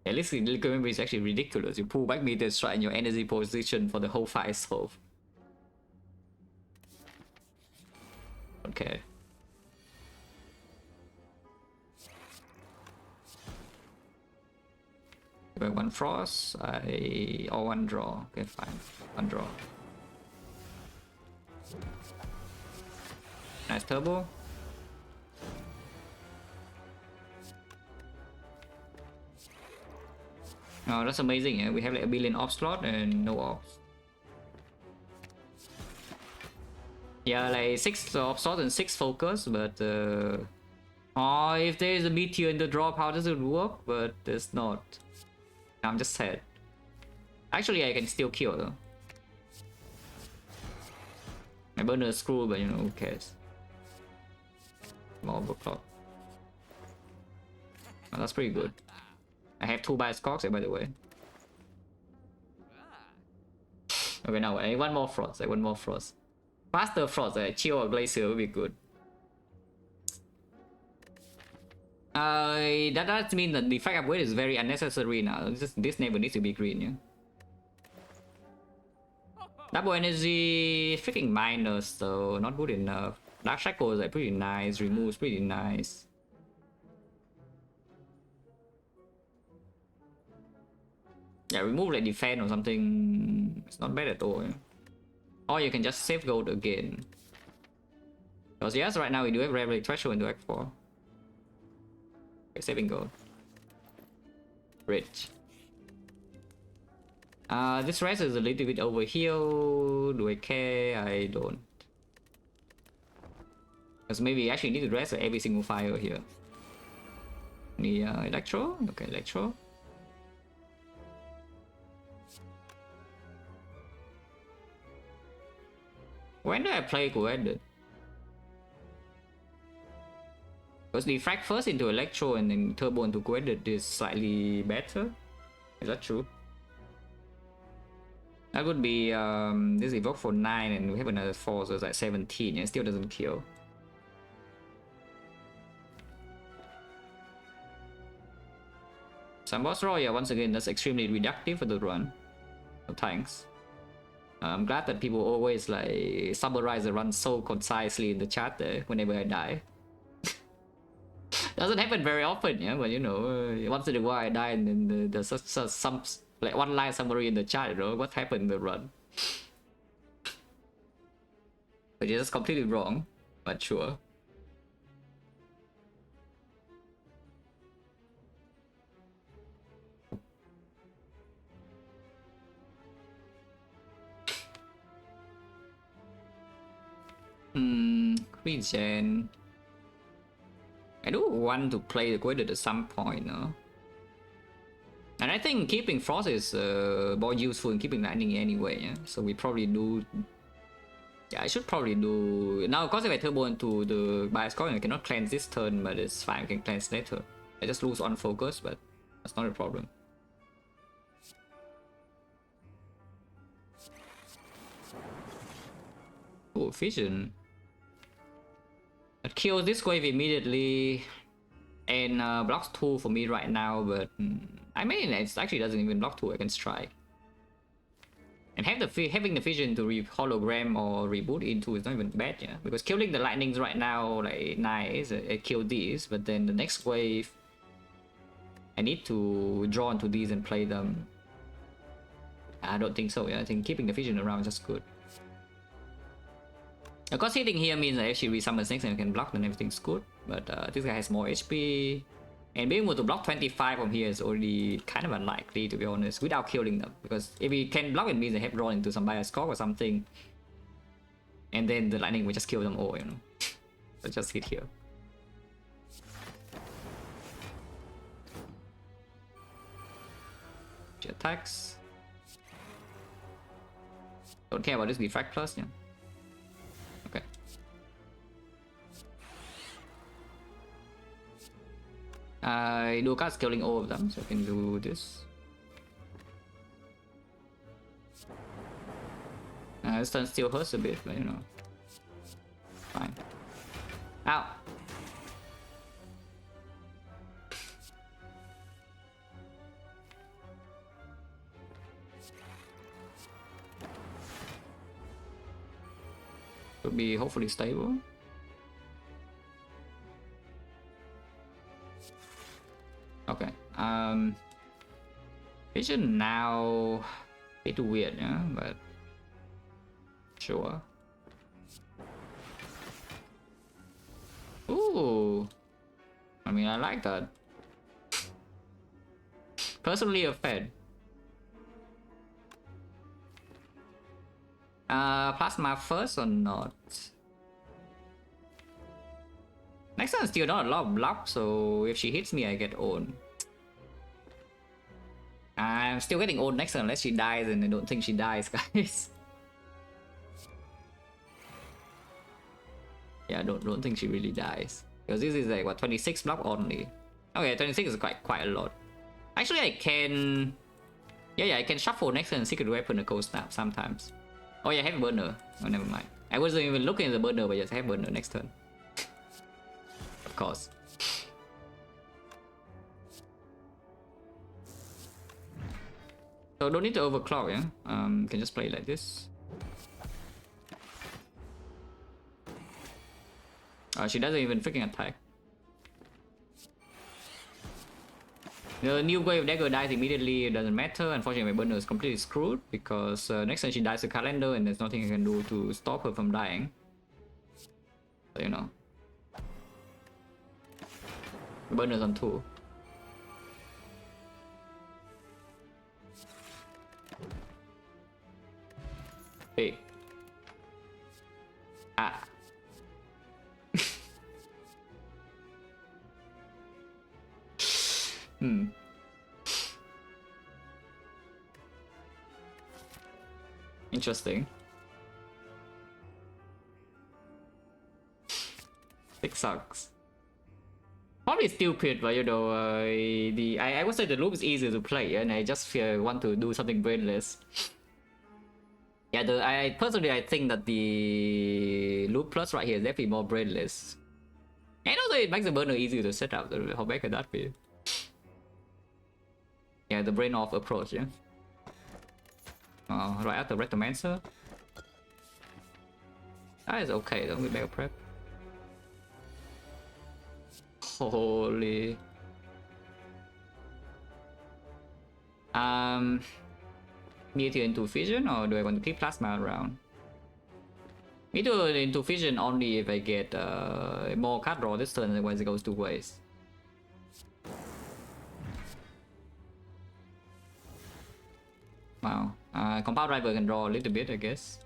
At least liquid memory is actually ridiculous. You pull back Meteor Strike in your energy position for the whole fight solve. Okay. One frost, or one draw. Okay, fine. One draw. Nice turbo. Oh, that's amazing. Yeah, we have like a billion off slot and no ops. Yeah, like 6 off slot and 6 focus, but oh, if there is a meteor in the drop, how does it work? But it's not. I'm just sad. Actually, I can still kill though. My burner is screwed, but you know, who cares? More overclock. Oh, that's pretty good. I have 2 bias cocks here, by the way. Okay, now I need one more frost. One more frost. Faster frost. Chill or glacier will be good. That does mean that the Defect upgrade is very unnecessary now. This never needs to be green, yeah. Double energy, freaking minus, so not good enough. Dark Shackle is like pretty nice. Removes pretty nice. Yeah, remove like defense or something. It's not bad at all. Yeah? Or you can just save gold again. Because yes, right now we do have relic threshold into Act 4. Okay, saving gold. Rich. This rest is a little bit overheal. Do I care? I don't. Because maybe we actually need to rest every single fire here. Any electro? Okay, electro. When do I play Guided? Because Defect first into electro and then turbo into Guided is slightly better. Is that true? That would be this evoke for 9 and we have another 4, so it's like 17. Yeah, it still doesn't kill. Some boss roll, yeah, once again, that's extremely reductive for the run. So thanks. I'm glad that people always like summarize the run so concisely in the chat there whenever I die. Doesn't happen very often, yeah, but you know, once in a while I die and then there's some like one line summary in the chat, you know, what happened in the run. Which is completely wrong, but sure. Regen. I do want to play the Guided at some point, no? And I think keeping Frost is more useful in keeping lightning anyway, yeah? So we probably do... Yeah, I should probably do... Now, of course, if I turbo into the bias coin, I cannot cleanse this turn, but it's fine, I can cleanse later. I just lose on focus, but that's not a problem. Oh, Vision. It kills this wave immediately and blocks 2 for me right now, but I mean, it actually doesn't even block 2, I can strike. And having the vision to hologram or reboot into is not even bad, yeah. Because killing the lightnings right now, like nice, I kill these, but then the next wave, I need to draw into these and play them. I don't think so, yeah. I think keeping the vision around is just good. Of course, hitting here means I actually resummon snakes and I can block, then everything's good. But this guy has more HP. And being able to block 25 from here is already kind of unlikely, to be honest, without killing them. Because if we can block, it means they have drawn into some bias score or something. And then the lightning will just kill them all, you know. So just hit here. She attacks. Don't care about this Defect plus, yeah. Okay. I do cast killing all of them, so I can do this. This turn still hurts a bit, but you know. Fine. Ow! Should be hopefully stable. Okay. Vision now a bit weird, yeah, but sure. Ooh. I mean, I like that. Personally a fan. Plasma first or not? Next turn still not a lot of block, so if she hits me, I get owned. I'm still getting owned next turn unless she dies, and I don't think she dies, guys. Yeah, I don't think she really dies. Because this is like, what, 26 block only? Okay, 26 is quite a lot. Actually, I can... Yeah, I can shuffle next turn Secret Weapon or Cold Snap sometimes. Oh yeah, I have burner. Oh, never mind. I wasn't even looking at the burner, but just have burner next turn. Of course. So don't need to overclock, yeah? Can just play like this. She doesn't even freaking attack. The new wave dagger dies immediately, it doesn't matter. Unfortunately, my burner is completely screwed because next time she dies a calendar and there's nothing I can do to stop her from dying. So, you know. Burner's on 2. Hey. Ah. Interesting. 6 sucks. Probably stupid, but you know, I would say the loop is easier to play, and I just want to do something brainless. Yeah, I personally I think that the loop plus right here is definitely more brainless, and also it makes the burner easier to set up. How bad could that be? Yeah, the brain off approach. Yeah. Right after Rectomancer. That is okay. Don't we make a prep? Holy. Meteor into Fission, or do I want to keep Plasma around? Meteor into Fission only if I get more card draw this turn, otherwise it goes 2 ways. Wow. Compound Driver can draw a little bit, I guess.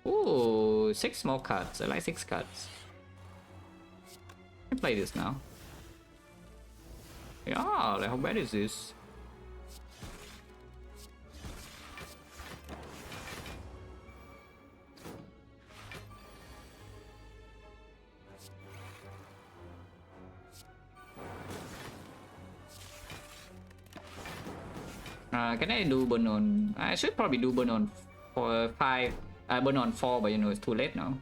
Ooh, 6 more cards. I like 6 cards. I can play this now. Yeah, like how bad is this? Can I do burn on? I should probably do burn on 5. Burn on 4, but you know it's too late now.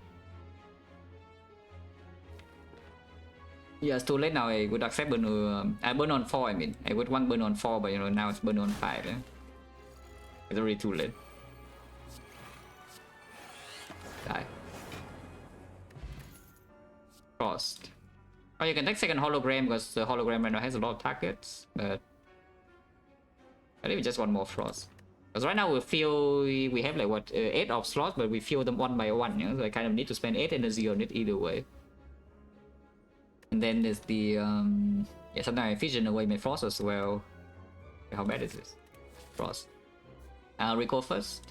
Yeah, it's too late now. I would accept burn on 4. I mean, I would want burn on 4, but you know now it's burn on 5. Yeah? It's already too late. Die. Frost. Oh, you can take second hologram because the hologram right now has a lot of targets, but I think we just want more Frost. Because right now we have like what 8 of slots, but we fill them 1 by 1. You know? So I kind of need to spend 8 energy on it either way. And then there's the yeah, sometimes I fission away my Frost as well. How bad is this? Frost. I'll recall first.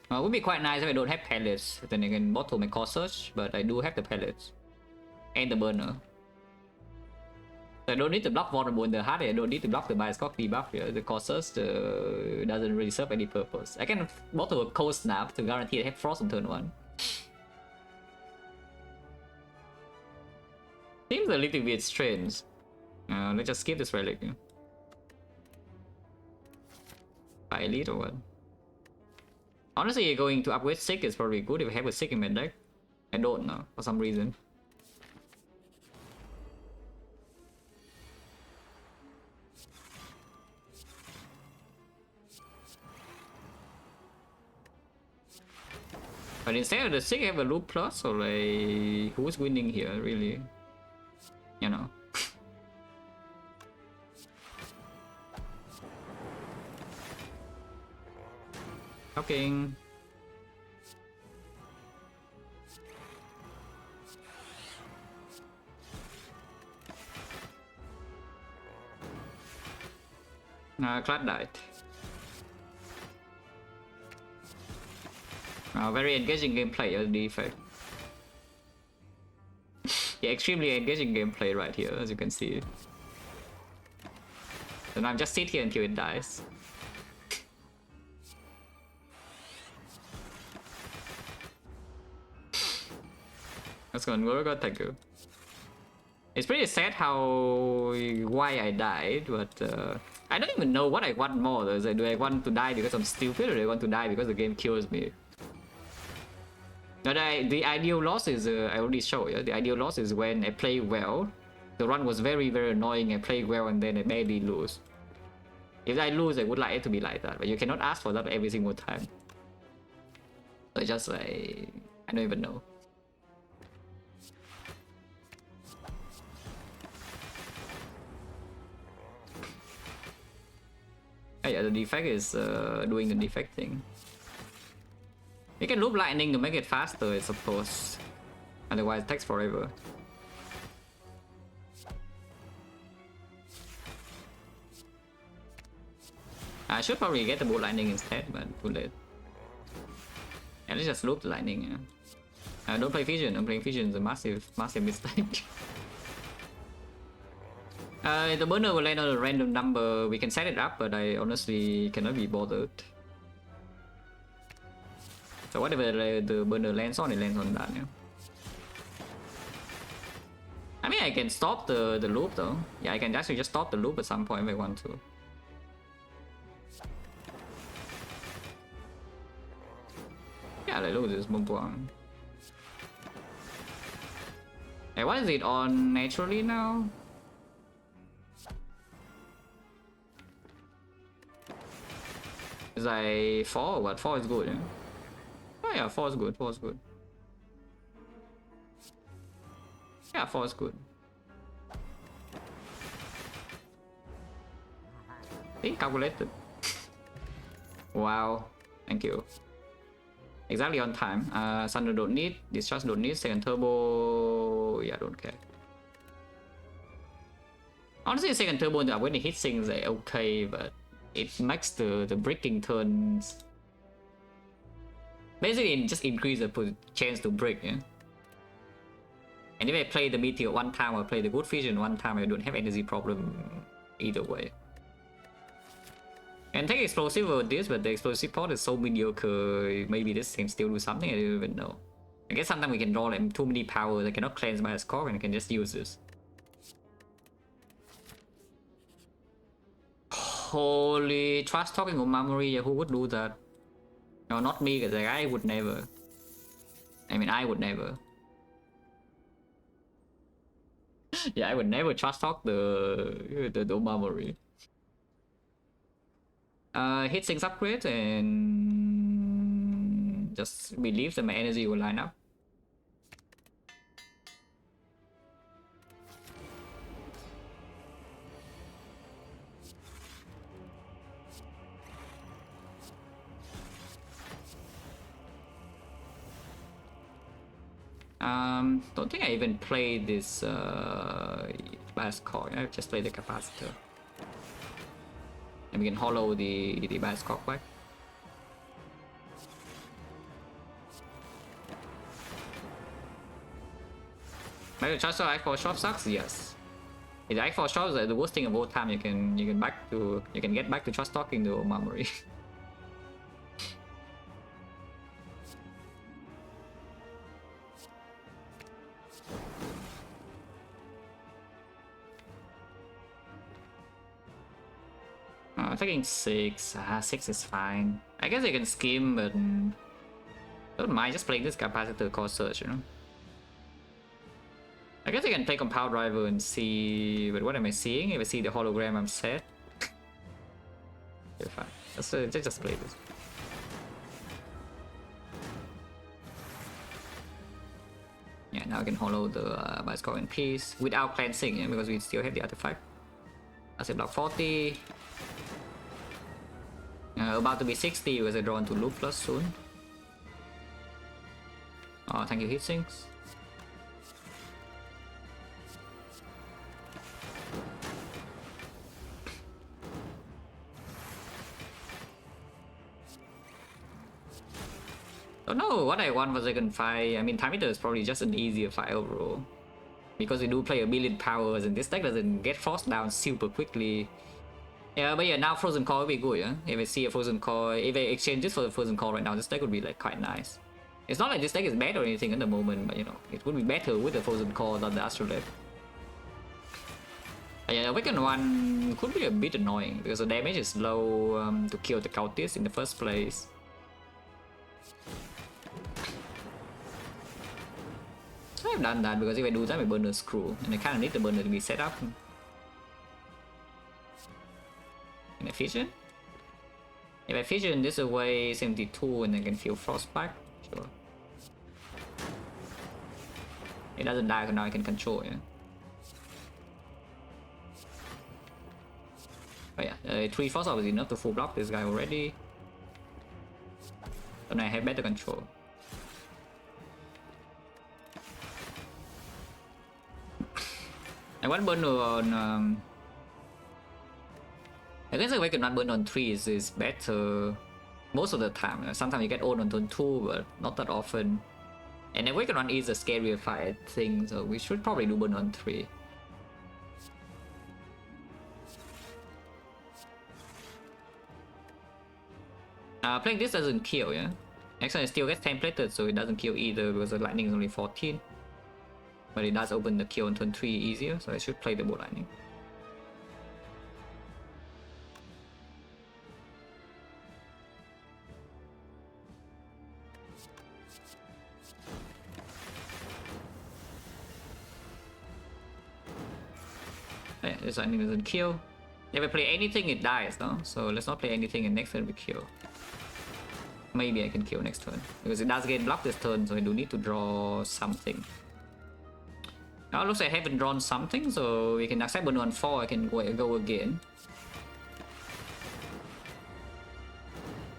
It would be quite nice if I don't have pellets. Then I can bottle my core search, but I do have the pellets and the burner. So I don't need to block vulnerable in the heart. I don't need to block the Bioscope debuff here. The core search doesn't really serve any purpose. I can bottle a cold snap to guarantee I have Frost on turn 1. Seems a little bit strange. Let's just skip this relic. By elite or what? Honestly, going to upgrade Sick is probably good if I have a Sick in my deck. I don't know, for some reason. But instead of the Sick, I have a loop plus, or like who's winning here, really? You know. Okay. Clad died. Very engaging gameplay, Defect. Yeah, extremely engaging gameplay right here, as you can see. And I'm just sit here until it dies. That's gonna work, thank you. It's pretty sad why I died, but I don't even know what I want more. Though. Do I want to die because I'm stupid, or do I want to die because the game kills me? But the ideal loss is I already showed you. The ideal loss is when I play well. The run was very annoying. I played well and then I barely lose. If I lose, I would like it to be like that, but you cannot ask for that every single time. Or just like, I don't even know. Oh yeah, the defect is doing the defect thing. You can loop lightning to make it faster, I suppose. Otherwise, it takes forever. I should probably get the bolt lightning instead, but too late. Yeah, let's just loop the lightning. Yeah. Don't play Fission. I'm playing Fission is a massive mistake. The burner will land on a random number. We can set it up, but I honestly cannot be bothered. So whatever the burner lands on, it lands on that. Yeah. I mean, I can stop the loop though. Yeah, I can actually just stop the loop at some point if I want to. Yeah, like, look at this one. Hey, why is it on naturally now? It's like 4 or what? 4 is good, yeah? Oh yeah, 4 is good, 4 is good. Yeah, 4 is good. See, calculated. Wow, thank you. Exactly on time. Thunder don't need, Discharge don't need, second turbo, yeah, don't care. Honestly, second turbo when it hits things like okay, but it makes the breaking turns. Basically, it just increase the chance to break, yeah. And if I play the meteor one time or play the good fission one time, I don't have energy problem either way. And take explosive with this, but the explosive part is so mediocre. Maybe this can still do something, I don't even know. I guess sometimes we can draw like too many powers. I cannot cleanse my score and I can just use this. Holy, trash talking on memory, who would do that? No, not me, because like, I would never. I mean, I would never. Yeah, I would never trash talk the memory. Hit things upgrade and just believe that my energy will line up. Don't think I even played this last card. I just played the capacitor. And we can hollow the bias cock back. Maybe the charge Act for shop sucks? Yes. If the Act for shop is the worst thing of all time, you can get back to trust talking to memory. Taking 6. 6 is fine. I guess I can skim, but don't mind just playing this capacitor core search, you know. I guess I can play compound driver and see, but what am I seeing? If I see the hologram, I'm set. Okay, fine. Let's just play this. Yeah, now I can hollow the bias core in peace without cleansing, yeah, because we still have the artifact. That's it, block 40. About to be 60 because I draw into loop plus soon. Oh, thank you, heatsinks. Don't know what I want for second fight. I mean, time eater is probably just an easier fight overall. Because we do play a million powers and this deck doesn't get forced down super quickly. Yeah, but yeah, now Frozen Core would be good, yeah? If I see a Frozen Core, if I exchange this for the Frozen Core right now, this deck would be like quite nice. It's not like this deck is bad or anything at the moment, but you know, it would be better with the Frozen Core than the Astrolabe. But yeah, the Awakened one could be a bit annoying because the damage is low to kill the cultist in the first place. I've done that because if I do that, my burner screw, and I kind of need the burner to be set up. Can I fission? If I fission this away 72 and I can feel Frostback, Sure. It doesn't die, so now I can control, yeah. Oh yeah, 3 force is enough to full block this guy already. So now I have better control. I want burn on I guess the way can run burn on 3 is better most of the time. Sometimes you get owned on turn 2, but not that often. And the way can run is a scarier fight thing, so we should probably do burn on 3. Playing this doesn't kill, yeah? Actually, it still gets templated, so it doesn't kill either because the lightning is only 14. But it does open the kill on turn 3 easier, so I should play the bolt lightning. Yeah, this lightning doesn't kill. If I play anything, it dies, no? So let's not play anything, and next turn we kill. Maybe I can kill next turn because it does get blocked this turn, so I do need to draw something. Now it looks like I haven't drawn something, so we can accept burn on 4. I can go again.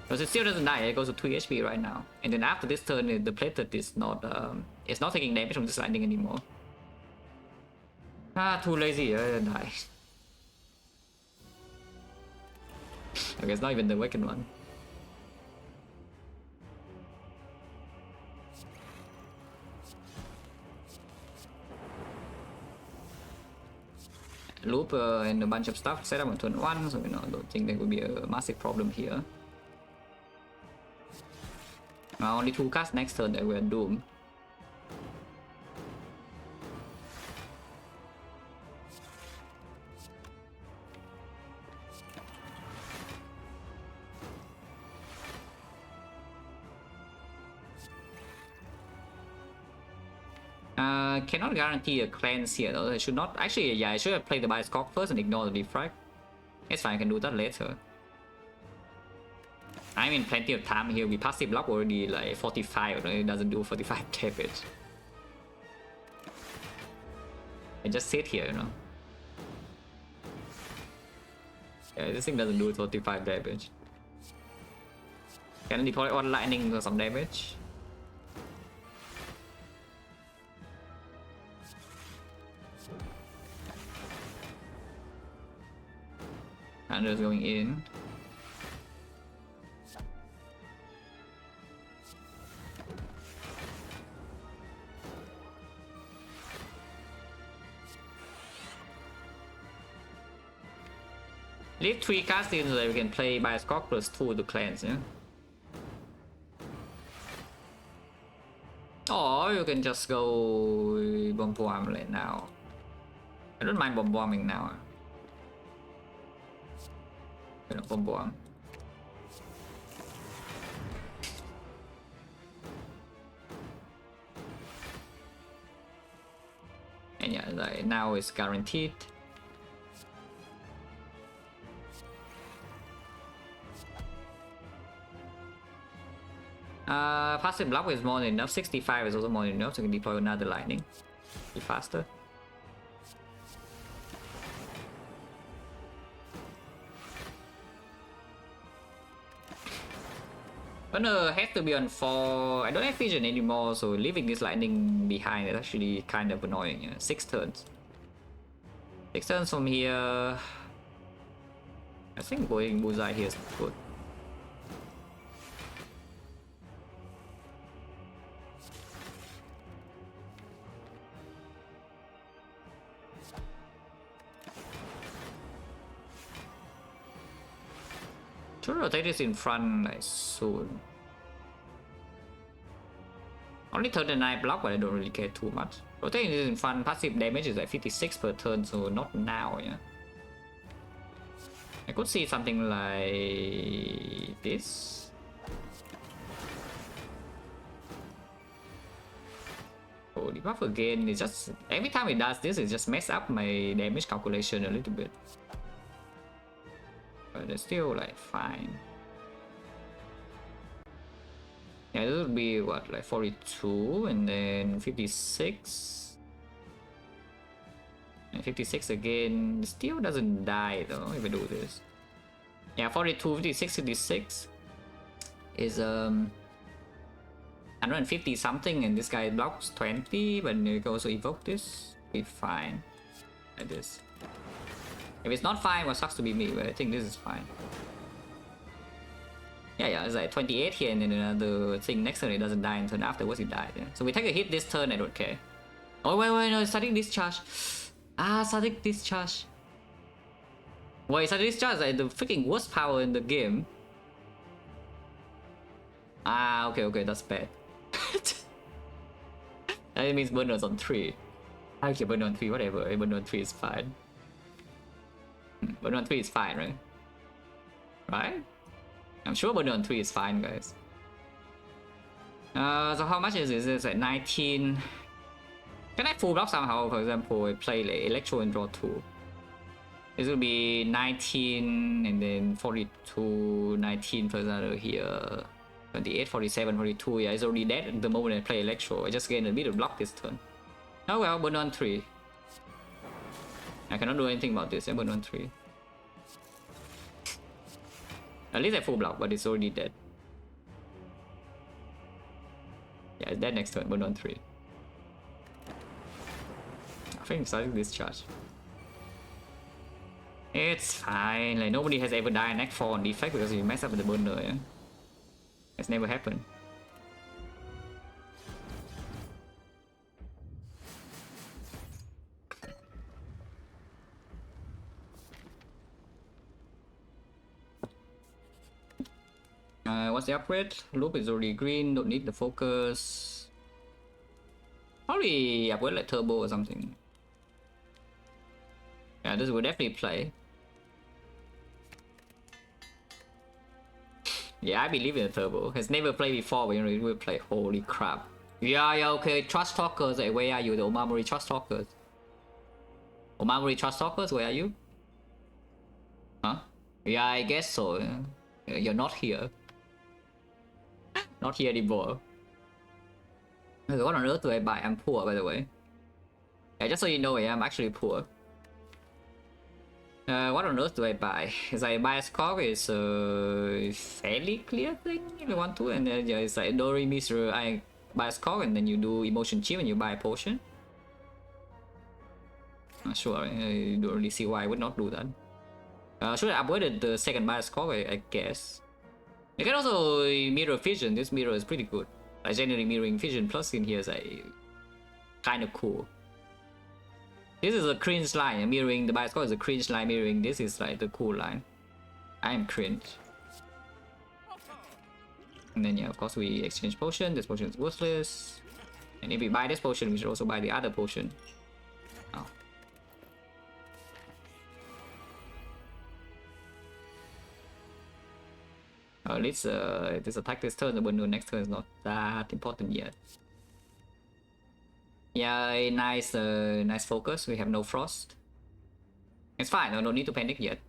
Because it still doesn't die, it goes to 3 HP right now. And then after this turn, the plated is not it's not taking damage from this lightning anymore. Too lazy, die. Okay, it's not even the awakened one. Loop and a bunch of stuff set up on turn 1, so you know, I don't think there will be a massive problem here. Only 2 casts next turn that we're doomed. Cannot guarantee a cleanse here though. I should not actually. Yeah, I should have played the Bioscock first and ignore the Defect. It's fine, I can do that later. I'm in plenty of time here. We passive block already like 45. It doesn't do 45 damage. I just sit here, you know. Yeah, this thing doesn't do 45 damage. Can I deploy on lightning for some damage? Thunder's going in. Leave 3 cards in so that we can play Bioscock plus 2 to cleanse, yeah? Or you can just go bomb right now. I don't mind bombing now. Bomb. And yeah, like now it's guaranteed. Passive block is more than enough. 65 is also more than enough, so we can deploy another lightning. Be faster. Gunner has to be on 4. I don't have vision anymore, so leaving this lightning behind is actually kind of annoying. Yeah? 6 turns. 6 turns from here. I think going bullseye here is good. Should rotate this in front like soon. Only 39 block, but I don't really care too much. Rotating this in front, passive damage is like 56 per turn, so not now, yeah. I could see something like this. Oh, debuff again. It's just every time it does this, it just mess up my damage calculation a little bit. But it's still like fine. Yeah, this would be what, like 42 and then 56. And 56 again. Still doesn't die though if I do this. Yeah, 42, 56, 56 is 150 something, and this guy blocks 20, but you can also evoke this. Be fine. Like this. If it's not fine, well, sucks to be me, but I think this is fine. Yeah, it's like 28 here, and then another thing next turn it doesn't die, and turn afterwards it died. Yeah. So we take a hit this turn, I don't care. Oh, wait, no, starting discharge. Starting discharge. Wait, starting discharge is like the freaking worst power in the game. Okay, that's bad. That means burners on 3. Okay, burn on 3, whatever. Burn on 3 is fine. Burn on 3 is fine, right? Right? I'm sure burn on 3 is fine, guys. So how much is this? It's like 19. Can I full block somehow? For example, I play like Electro and draw 2. This will be 19 and then 42, 19 plus another here. 28, 47, 42. Yeah, it's already dead at the moment I play Electro. I just get a bit of block this turn. Oh well, burn on 3. I cannot do anything about this. I burn on 3. At least I full block, but it's already dead. Yeah, it's dead next turn. Burn on 3. I think I'm starting discharge. It's fine. Like nobody has ever died in Act 4 on Defect because you mess up with the burner. Yeah? It's never happened. What's the upgrade? Loop is already green, don't need the focus. Probably upgrade like turbo or something. Yeah, this will definitely play. Yeah, I believe in the turbo. Has never played before, but you know, it will play. Holy crap. Yeah, okay. Trust talkers, hey, where are you? The Omamori trust talkers. Omamori trust talkers, where are you? Huh? Yeah, I guess so. Yeah. You're not here. Not here anymore. What on earth do I buy? I'm poor, by the way. Yeah, just so you know, yeah, I'm actually poor. What on earth do I buy? Is I buy a score is a fairly clear thing if you want to, and then yeah, it's like Dori Misra. I buy a score and then you do emotion chip and you buy a potion. Not sure. I don't really see why I would not do that. Should I avoid the second buy a score? I guess. You can also mirror vision. This mirror is pretty good. Like generally mirroring vision plus in here is like kind of cool. This is a cringe line. Mirroring the bias score is a cringe line. Mirroring this is like the cool line. I am cringe. And then yeah, of course we exchange potion. This potion is worthless. And if we buy this potion, we should also buy the other potion. Oh. At least this attack this turn, the window next turn is not that important yet. Yeah, nice, nice focus. We have no frost. It's fine. No need to panic yet.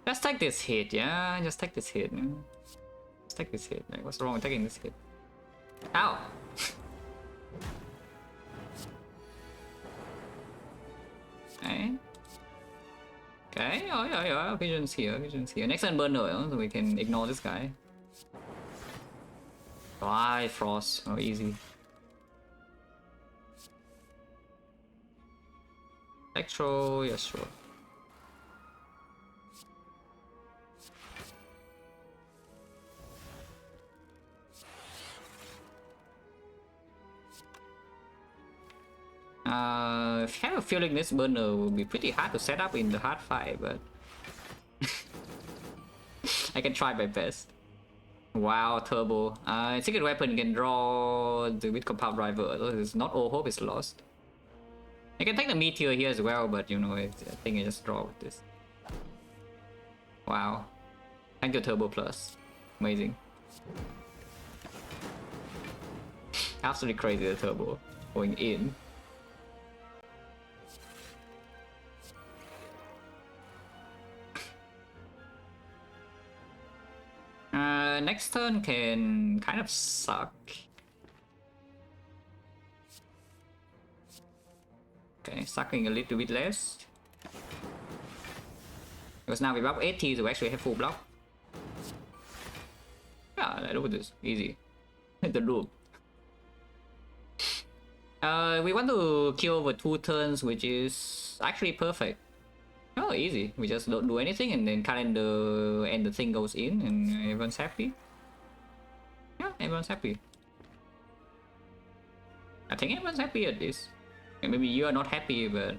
Just take this hit, yeah. Just take this hit. Just take this hit. Like, what's wrong with taking this hit? Ow! Okay. Okay. Oh yeah. Vision's here. Vision's here. Next turn burner, so we can ignore this guy. Why frost? Oh, easy. Electro, yeah, sure. I have a feeling this burner will be pretty hard to set up in the hard fight, but I can try my best. Wow, turbo. Secret weapon can draw the with compound driver. So it's not all hope is lost. I can take the meteor here as well, but you know, I think I just draw with this. Wow. Thank you, turbo plus. Amazing. Absolutely crazy, the turbo going in. Next turn can kind of suck. Okay, sucking a little bit less. Because now we block 80 to actually have full block. Yeah, look at this. Easy. The loop. We want to kill over 2 turns, which is actually perfect. Oh, easy. We just don't do anything and then calendar and the thing goes in and everyone's happy. Yeah, everyone's happy. I think everyone's happy at this. And maybe you are not happy, but...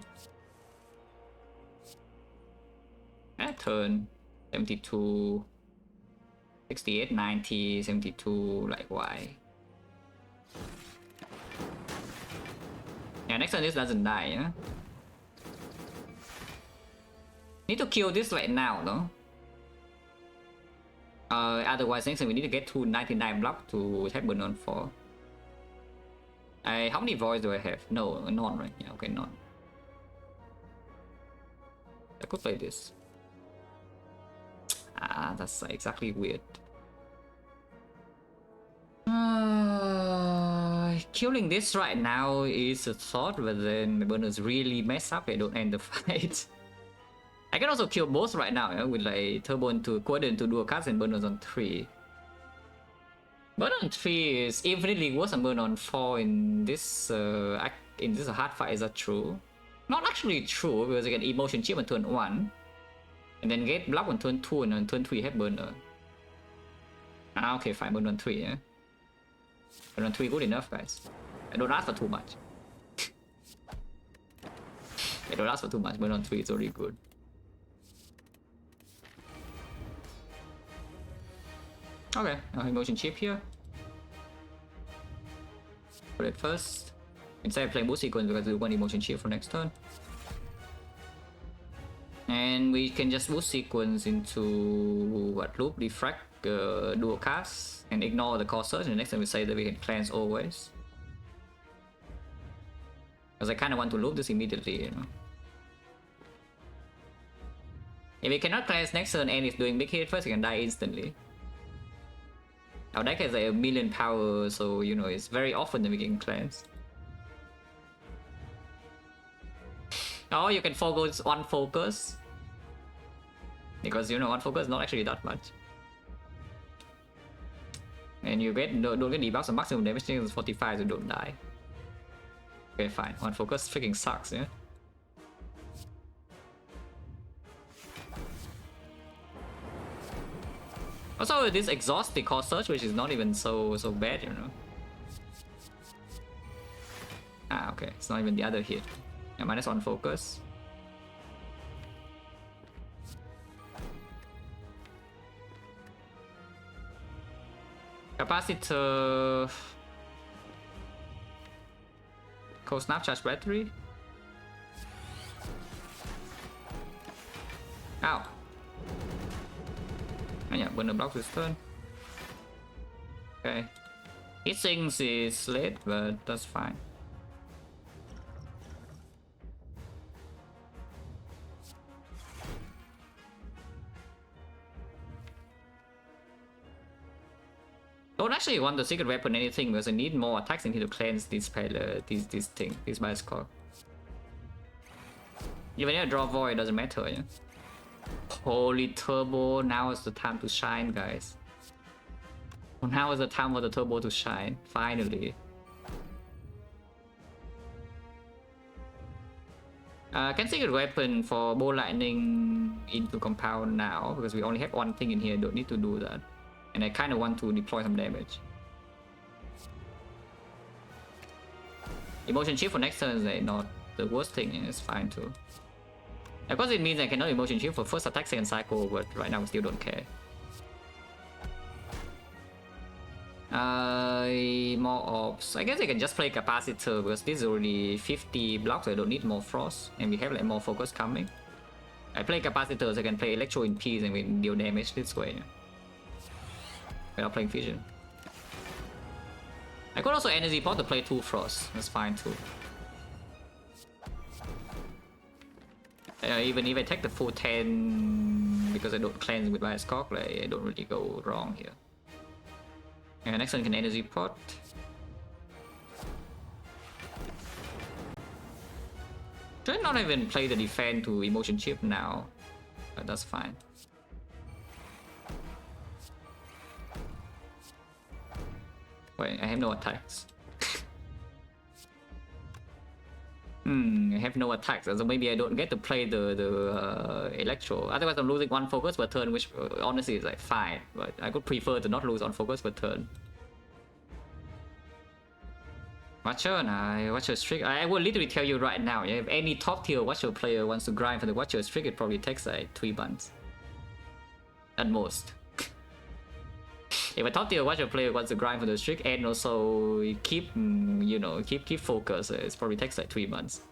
That turn. 72... 68, 90, 72, like why? Yeah, next turn this doesn't die, yeah? Need to kill this right now, though. Otherwise next turn we need to get to 99 block to have burn on 4. How many voids do I have? No, none, right? Yeah, okay, none. I could play this. Ah, that's exactly weird. Killing this right now is a thought, but then the burners really mess up and don't end the fight. I can also kill both right now, yeah, with like turbo into quarter into dual cast and burners on 3. Burn on 3 is infinitely worse than burn on 4 in this hard fight. Is that true? Not actually true, because I get emotion chip on turn 1 and then get block on turn 2 and on turn 3 have burner. Ah, okay, fine, burn on 3, yeah. Burn on 3 good enough, guys. I don't ask for too much. I don't ask for too much, burn on 3 is already good. Okay, emotion chip here. Put it first. Instead of playing boost sequence, we got to do 1 emotion chip for next turn. And we can just boost sequence into what loop, defect, dual cast, and ignore the core search. And the next time we say that we can cleanse always. Because I kind of want to loop this immediately, you know. If we cannot cleanse next turn and it's doing big hit first, we can die instantly. Our deck has like a million power, so you know it's very often that we can cleanse. Oh, you can focus one focus. Because you know one focus is not actually that much. And you get don't get debuffs, so maximum damage is 45, so don't die. Okay, fine. One focus freaking sucks, yeah. Also, this exhausts the core search, which is not even so bad, you know. Ah, okay. It's not even the other hit. Yeah, -1 focus. Capacitor. Cold snap, charge battery. Ow. Oh yeah, burner blocks this turn. Okay. Hit sinks is late, but that's fine. Don't actually want the secret weapon anything because I need more attacks in here to cleanse this bioscore. Even if I draw void, it doesn't matter, yeah. Holy turbo, now is the time to shine, guys. Now is the time for the turbo to shine, finally. Can secret weapon for bow lightning into compound now, because we only have 1 thing in here, don't need to do that. And I kind of want to deploy some damage. Emotion shift for next turn is like not the worst thing, and it's fine too. Of course it means I cannot emotion shift for first attack, second cycle, but right now I still don't care. More orbs. I guess I can just play capacitor because this is already 50 blocks, so I don't need more frost, and we have like more focus coming. I play capacitor so I can play electro in peace and we deal damage this way. Without playing fission. I could also energy pot to play 2 frost. That's fine too. Even if I take the full 10 because I don't cleanse with my scope, like, I don't really go wrong here. And next one can energy pot. Should not even play the defense to emotion chip now, but that's fine. Wait, I have no attacks. I have no attacks, so maybe I don't get to play the electro. Otherwise, I'm losing one focus per turn, which honestly is like fine. But I could prefer to not lose on focus per turn. Watcher, nah, Watcher streak. I will literally tell you right now, yeah, if any top tier Watcher player wants to grind for the Watcher streak, it probably takes like 3 months. At most. If a top tier Watcher player wants to grind for the streak and also keep, you know, keep focus, it probably takes like 3 months.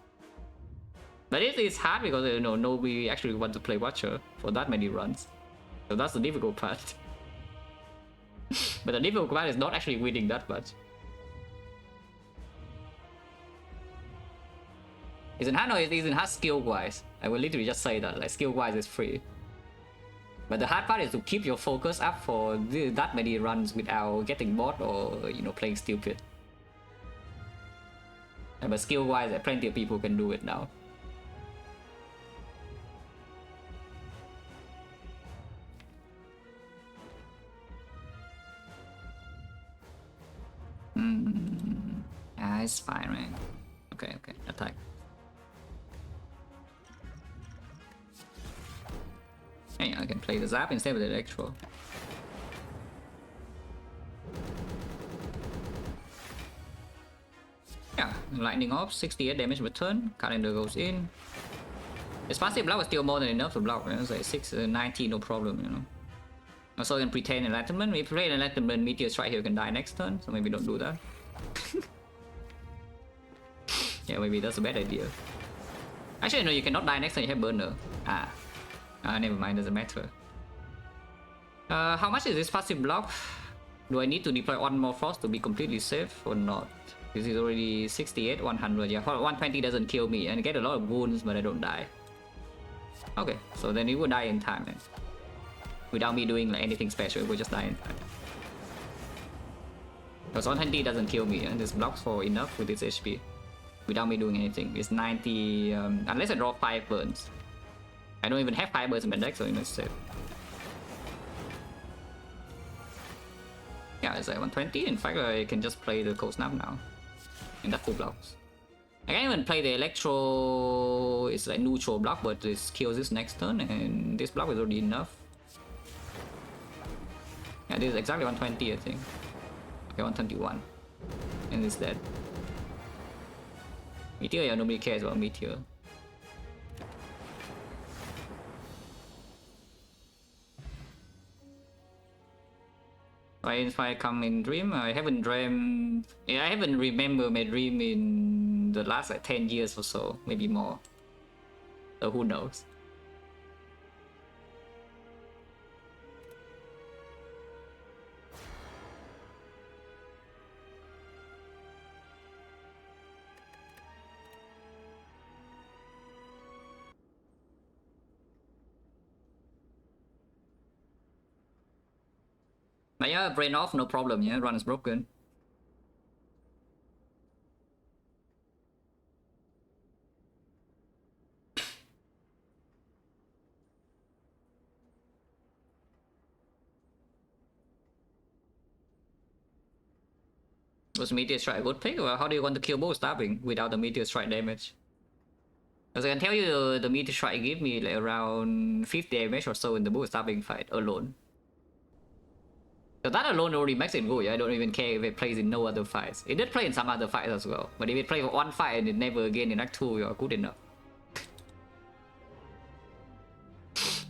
But it is hard because, you know, nobody actually want to play Watcher for that many runs. So that's the difficult part. But the difficult part is not actually winning that much. Isn't hard? No, it isn't hard skill-wise. I will literally just say that, like, skill-wise is free. But the hard part is to keep your focus up for that many runs without getting bored or, you know, playing stupid. But skill-wise, plenty of people can do it now. It's fine, right? Okay, attack. Hey, I can play the Zap instead of the Electro. Yeah, Lightning Orb, 68 damage per turn, Calendar goes in. His passive block was still more than enough to block, right? It's like 690, no problem, you know. Also, I can pretend Enlightenment. If you play Enlightenment, Meteor Strike here can die next turn, so maybe don't do that. Yeah, maybe that's a bad idea. Actually, no, you cannot die next turn, you have Burner. Never mind, doesn't matter. How much is this passive block? Do I need to deploy one more Frost to be completely safe or not? This is already 68, 100, yeah, 120 doesn't kill me, and I get a lot of wounds, but I don't die. Okay, so then it will die in time then. Without me doing like anything special, it will just die in time. Because 120 doesn't kill me, and this blocks for enough with its HP. Without me doing anything. It's 90, unless I draw 5 burns. I don't even have 5 burns in my deck, so it's safe. Yeah, it's like 120. In fact, I can just play the Cold Snap now. And that full blocks. I can't even play the Electro. It's like neutral block, but it kills this next turn, and this block is already enough. Yeah, this is exactly 120, I think. Okay, 121. And it's dead. Meteor, yeah, nobody cares about Meteor. If I come in dream, I haven't dreamed. Yeah, I haven't remembered my dream in the last like 10 years or so, maybe more. So who knows? But yeah, brain off, no problem, yeah, run is broken. Was Meteor Strike a good pick? Or how do you want to kill both stabbing without the Meteor Strike damage? Because I can tell you the Meteor Strike give me like around 50 damage or so in the both stabbing fight alone. So that alone already makes it good, yeah? I don't even care if it plays in no other fights. It did play in some other fights as well, but if it plays for one fight and it never again in Act 2, you're good enough.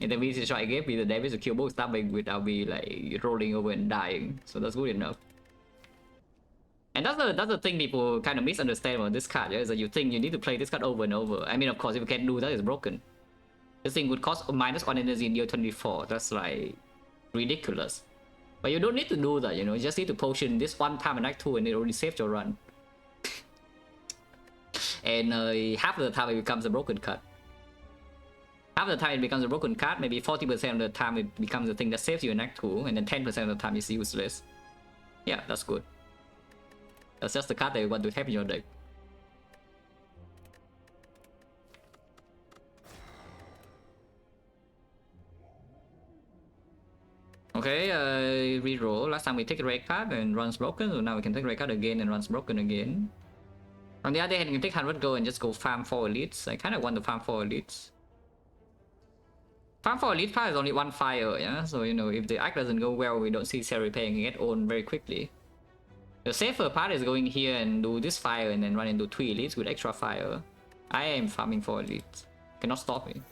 And the Meteor Strike gave me the damage to kill both stabbing without me like rolling over and dying, so that's good enough. And that's the thing people kind of misunderstand about this card, yeah? Is that you think you need to play this card over and over. I mean, of course, if you can't do that, it's broken. This thing would cost -1 energy in year 24. That's like ridiculous. But you don't need to do that, you know. You just need to potion this one time in Act 2 and it already saved your run. And half of the time it becomes a broken card. Half the time it becomes a broken card, maybe 40% of the time it becomes the thing that saves you in Act 2, and then 10% of the time it's useless. Yeah, that's good. That's just the card that you want to have in your deck. Okay, reroll. Last time we take a red card and runs broken, so now we can take red card again and runs broken again. On the other hand, you can take 100 gold and just go farm 4 elites. I kind of want to farm 4 elites. Farm 4 elite card is only 1 fire, yeah? So, you know, if the act doesn't go well, we don't see Cell Repair and get owned very quickly. The safer part is going here and do this fire and then run into 3 elites with extra fire. I am farming 4 elites. Cannot stop me.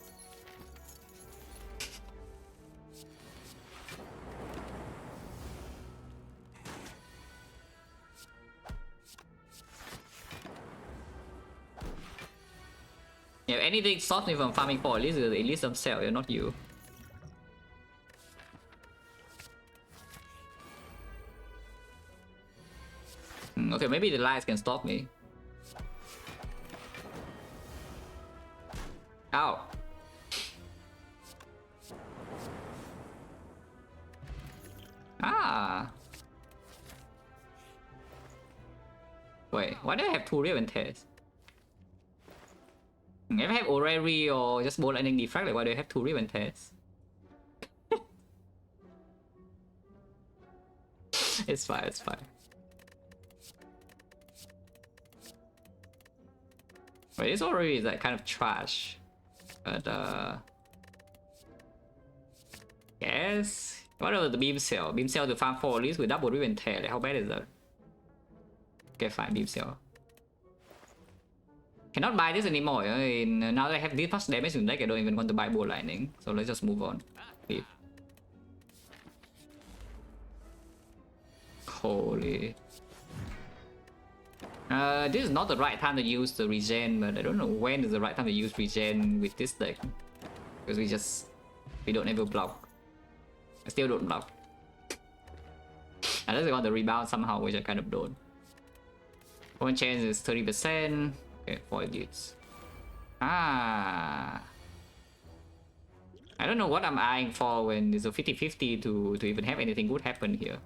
Yeah, if anything stops me from farming 4 elites, the elites themselves, yeah, not you. Okay, maybe the lights can stop me. Ow. Ah. Wait, why do I have 2 Riven tests? If I have Orrery or just Bolt Lightning Defect, like why do I have 2 Riven tests? It's fine, it's fine. Wait, this Orrery is like kind of trash. But yes. What about the Beam Cell? Beam Cell to farm 4 elites with double Riven tear. Like, how bad is that? Okay, fine, Beam Cell. Cannot buy this anymore. Now that I have this much damage in the deck, I don't even want to buy Bolt Lightning. So let's just move on. Leave. Holy. This is not the right time to use the regen, but I don't know when is the right time to use regen with this deck. Because we don't ever block. I still don't block. Unless I want the rebound somehow, which I kind of don't. One chance is 30%. Okay, 4 elites. Ah. I don't know what I'm eyeing for when it's a 50-50 to even have anything good happen here.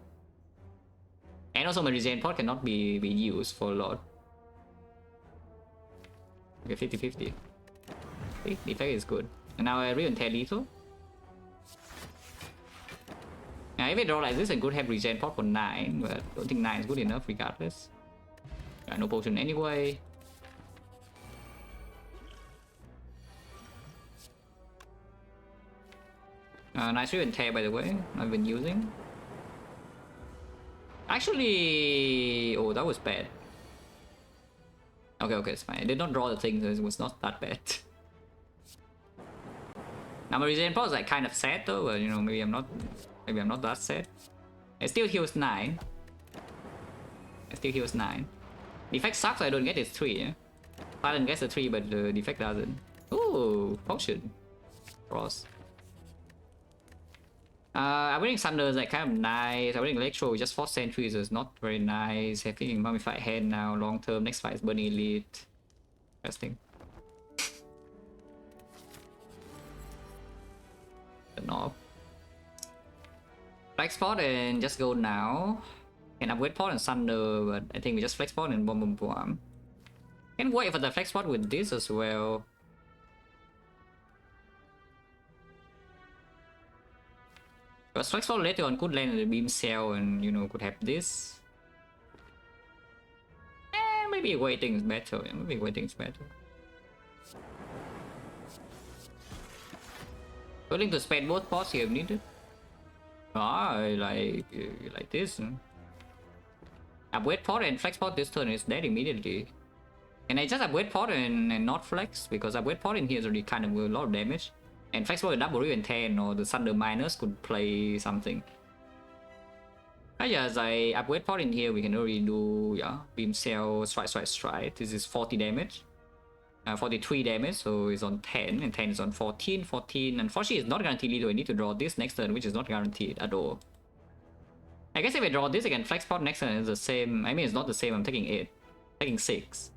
And also my regen pot cannot be used for a lot. Okay, 50-50. The effect is good. And now I really tear lethal. Now if I draw like this, I could have regen pot for 9, but I don't think 9 is good enough regardless. Got no potion anyway. Nice Riven Tear, by the way, I've been using. Actually, oh, that was bad. Okay, it's fine. I did not draw the thing, so it was not that bad. Now my regen pot is like kind of sad though, but you know, maybe I'm not that sad. It still heals 9. Defect sucks, so I don't get it 3. Yeah? Silent gets a 3, but the defect doesn't. Ooh, potion. Cross. Upgrading Thunder is like kind of nice. Upgrading Electro with just 4 sentries is not very nice. I think Mummified Hand now, long term. Next fight is Burning Elite. Interesting. The knob. Flex Pot and just go now. Can upgrade Pot and Thunder, but I think we just Flex Pot and Bomb. Can wait for the Flex Pot with this as well. Because Flex Pot later on could land the Beam Cell and, you know, could have this. Maybe waiting is better. Willing to spend both pots here if needed. I like this. Upgrade Pot and Flex Pot this turn is dead immediately. And I just upgrade Pot and not Flex, because upgrade Pot in here is already kind of a lot of damage. And Flex Pot with double Riven 10 or the Thunder Miners could play something. As I upgrade Pot in here, we can already do, yeah, Beam Cell, Strike. This is 40 damage. 43 damage, so it's on 10, and 10 is on 14. Unfortunately, it's not guaranteed lethal. I need to draw this next turn, which is not guaranteed at all. I guess if I draw this again, Flex Pot next turn is the same. I mean, it's not the same. I'm taking 8. Taking 6.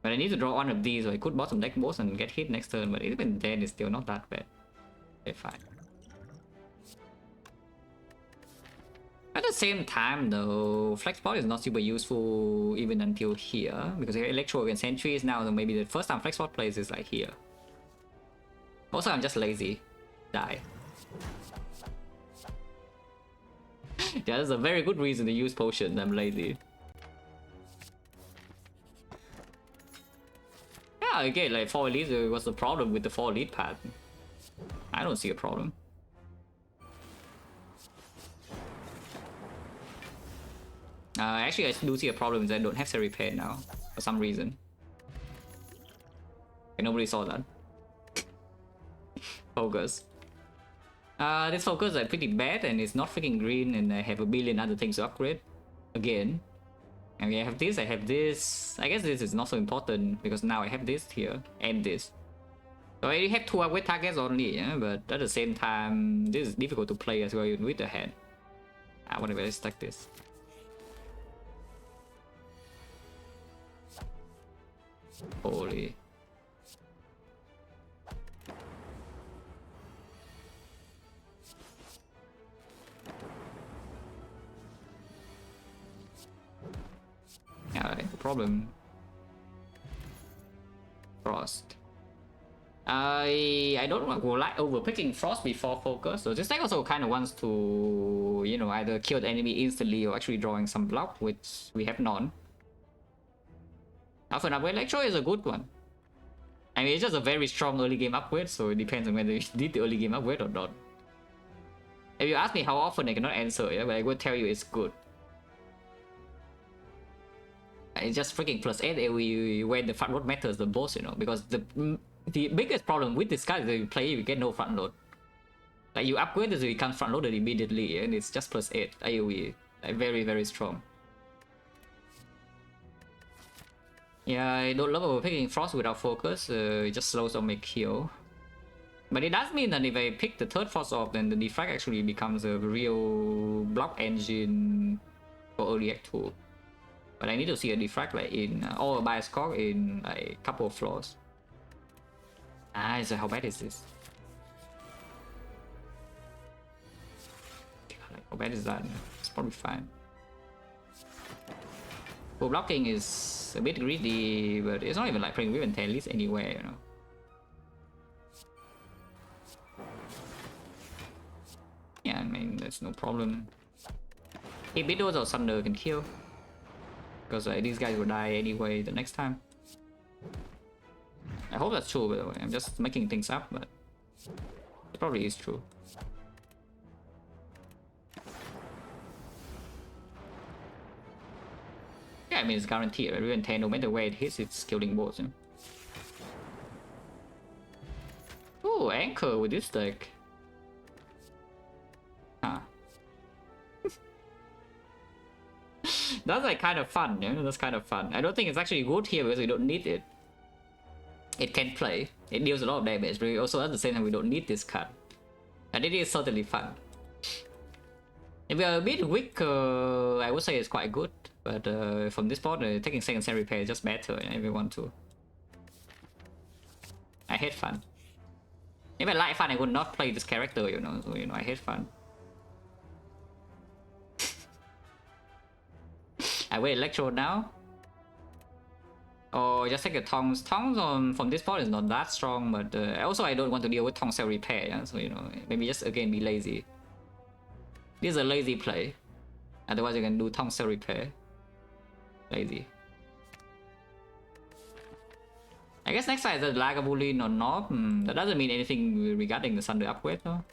But I need to draw one of these, so I could bottom deck both and get hit next turn, but even then it's still not that bad. Okay, fine. At the same time though, flex spot is not super useful even until here, because electro against sentries now, so maybe the first time flex spot plays is like here. Also, I'm just lazy. Die. Yeah, that's a very good reason to use potion. I'm lazy. Yeah, again, like 4 elite, what's the problem with the 4 elite path? I don't see a problem. Actually, I do see a problem is I don't have to repair now for some reason. And nobody saw that. Focus. This focus is pretty bad and it's not freaking green, and I have a billion other things to upgrade. Again. And I have this, I have this. I guess this is not so important because now I have this here and this. So I have 2 upgrade targets only, yeah? But at the same time, this is difficult to play as well with the hand. Whatever, let's stack this. Holy. Alright, no problem. Frost. I don't like overpicking Frost before focus, so this deck also kind of wants to, you know, either kill the enemy instantly or actually drawing some block, which we have none. Alpha upgrade Electro is a good one. I mean, it's just a very strong early game upgrade, so it depends on whether you did the early game upgrade or not. If you ask me how often, I cannot answer, yeah, but I will tell you it's good. It's just freaking +8 AoE when the front load matters the most, you know, because the biggest problem with this card is that you play, you get no front load. Like you upgrade this, it becomes front loaded immediately, and it's just +8 AoE. Like very, very strong. Yeah, I don't love overpicking Frost without focus, it just slows down my kill. But it does mean that if I pick the 3rd Frost off, then the Defect actually becomes a real block engine for early Act 2. But I need to see a Defect like in, or a bias cog in like a couple of floors. So how bad is this? Like, how bad is that? It's probably fine. Full blocking is a bit greedy, but it's not even like playing with tail list anywhere, you know. Yeah, I mean, that's no problem. If Beatles or Thunder can kill, because these guys will die anyway the next time. I hope that's true, by the way. I'm just making things up, but it probably is true. Yeah, I mean, it's guaranteed. Right? Even 10, no matter where it hits, it's killing both. Yeah? Oh, Anchor with this deck. Huh. That's like kind of fun, yeah? That's kind of fun. I don't think it's actually good here because we don't need it. It can play. It deals a lot of damage, but also at the same time we don't need this card. And it is certainly fun. If we are a bit weak, I would say it's quite good. But from this point, taking second set repair is just better if you want to. I hate fun. If I like fun, I would not play this character, you know. So, you know, I hate fun. I wait Electro now. Or just take the Tongs. Tongs from this point is not that strong, but also I don't want to deal with Tong Cell Repair, yeah? So, you know, maybe just again be lazy. This is a lazy play. Otherwise, you can do Tong Cell Repair. Lazy. I guess next time is the Lagavulin or not. That doesn't mean anything regarding the Thunder upgrade, though.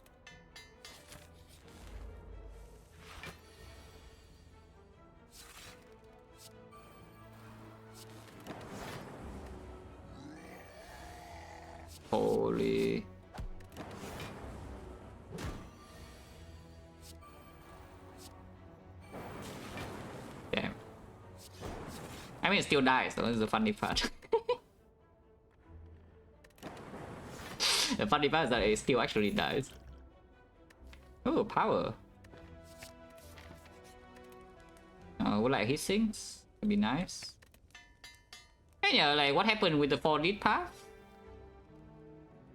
Holy. Damn. I mean, it still dies, so this is the funny part. The funny part is that it still actually dies. Oh, power. Would like hit things? Would be nice. And yeah, like what happened with the 4 lead path?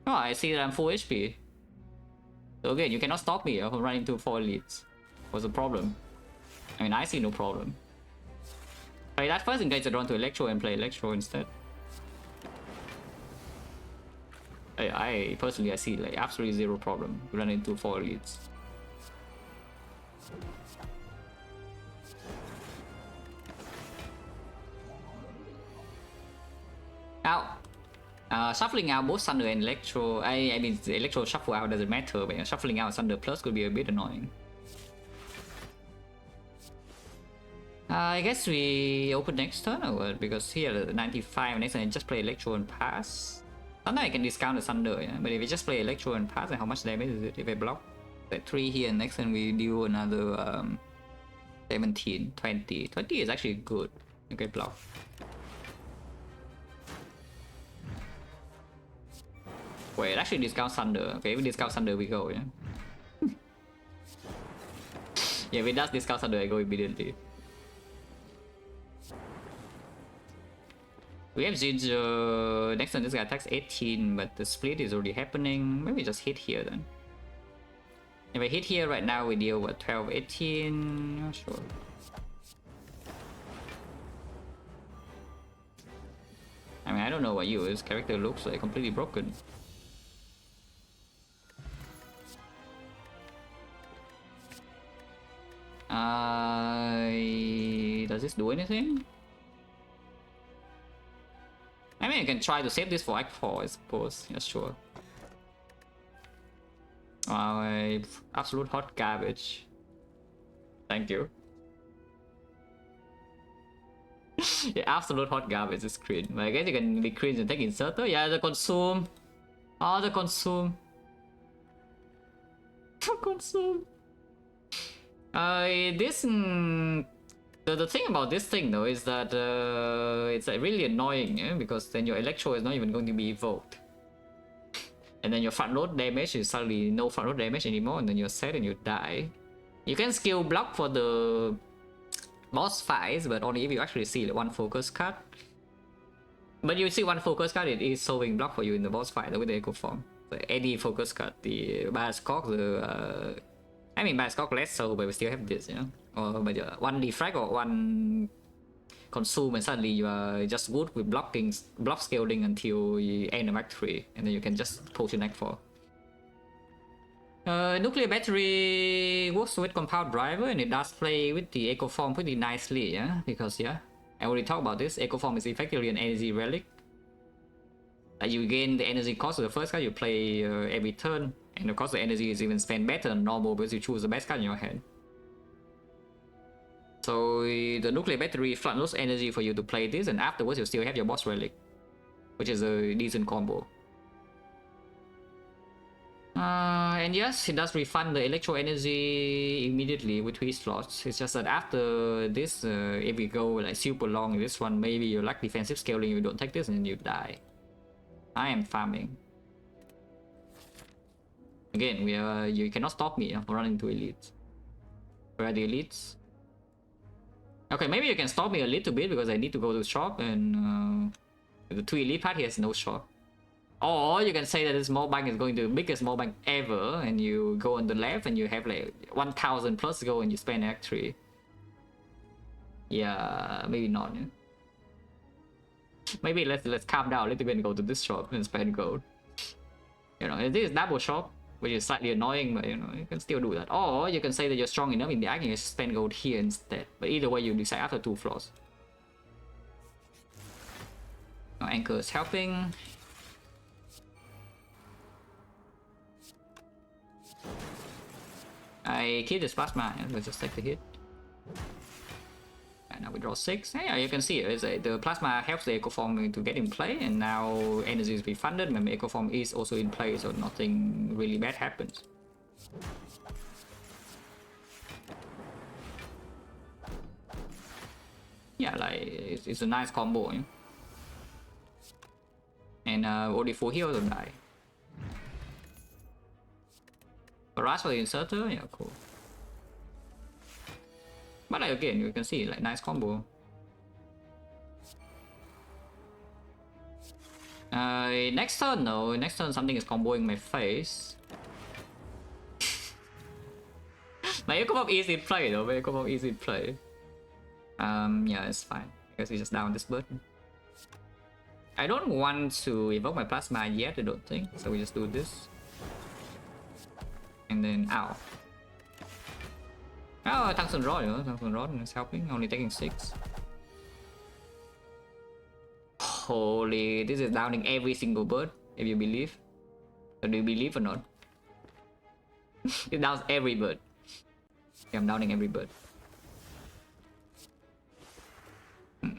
Oh, I see that I'm full HP. So again, you cannot stop me from running to 4 leads. What's the problem? I mean, I see no problem. Play that first in case I draw to Electro and play Electro instead. I personally, I see like absolutely zero problem running into 4 elites. Now, shuffling out both Thunder and Electro, I mean, the Electro shuffle out doesn't matter, but shuffling out Thunder Plus could be a bit annoying. I guess we open next turn or what? Because here, 95 next turn, I just play Electro and pass. Sometimes I can discount the Thunder, yeah? But if we just play Electro and pass, then how much damage is it if I block? Like 3 here, and next turn we do another 17, 20. 20 is actually good. Okay, block. Wait, it actually discounts Thunder. Okay, if we discount Thunder, we go, yeah? Yeah, if it does discount Thunder, I go immediately. We have Ginger. Next turn, this guy attacks 18, but the split is already happening. Maybe just hit here then. If I hit here right now, we deal with 12, 18. Not sure. I mean, I don't know what you. His character looks like completely broken. Does this do anything? I mean, I can try to save this for Act 4, I suppose. Yeah, sure. Absolute hot garbage. Thank you. Yeah, absolute hot garbage is cringe. But I guess you can be cringe and take inserter. Yeah, the consume. Oh, the consume. Consume. The thing about this thing though is that it's really annoying, yeah? Because then your Electro is not even going to be evoked. And then your front load damage is suddenly no front load damage anymore, and then you're set and you die. You can skill block for the boss fights, but only if you actually see one focus card. But you see one focus card, it is solving block for you in the boss fight with the Echo Form. So any focus card, the Bascock, the I mean Bascock less so, but we still have this, you know. Or but one Defect or one Consume, and suddenly you are just good with block scaling until you end of Act 3, and then you can just push in Act 4. Nuclear Battery works with Compound Driver, and it does play with the Echo Form pretty nicely, yeah? Because, yeah, I already talked about this. Echo Form is effectively an energy relic. You gain the energy cost of the first card you play every turn, and of course the energy is even spent better than normal because you choose the best card in your hand. So the Nuclear Battery front loads energy for you to play this, and afterwards you still have your boss relic, which is a decent combo. And yes, it does refund the electro energy immediately with 3 slots. It's just that after this, if we go like super long in this one, maybe you lack defensive scaling, you don't take this and you die. I am farming. Again, you cannot stop me from running to elites. Where are the elites? Okay, maybe you can stop me a little bit because I need to go to the shop, and the 2 elite party has no shop. Or you can say that this small bank is going to be the biggest small bank ever, and you go on the left and you have like 1000 plus gold and you spend Act 3. Yeah, maybe not. Yeah. Maybe let's calm down a little bit and go to this shop and spend gold. You know, this is double shop, which is slightly annoying, but you know, you can still do that. Or you can say that you're strong enough in the act and you spend gold here instead. But either way, you decide after 2 floors. Now Anchor is helping. I keep this plasma, yeah, let's just take the hit. And now we draw 6. Yeah, you can see it. The plasma helps the Echo Form to get in play, and now energy is refunded. Remember, Echo Form is also in play, so nothing really bad happens. Yeah, like it's a nice combo. Yeah? And only 4 heroes don't die. Barrage for the inserter, yeah, cool. But like, again, you can see like nice combo. Next turn, no. Next turn something is comboing my face. My Echo easy in play though. My Echo easy in play. Yeah, it's fine. I guess we just down this bird. I don't want to evoke my plasma yet, I don't think. So we just do this. And then ow. Oh, Tungsten Rod, you know, Tungsten Rod is helping, only taking 6. Holy, this is downing every single bird, if you believe. So do you believe or not? It downs every bird. Yeah, I'm downing every bird.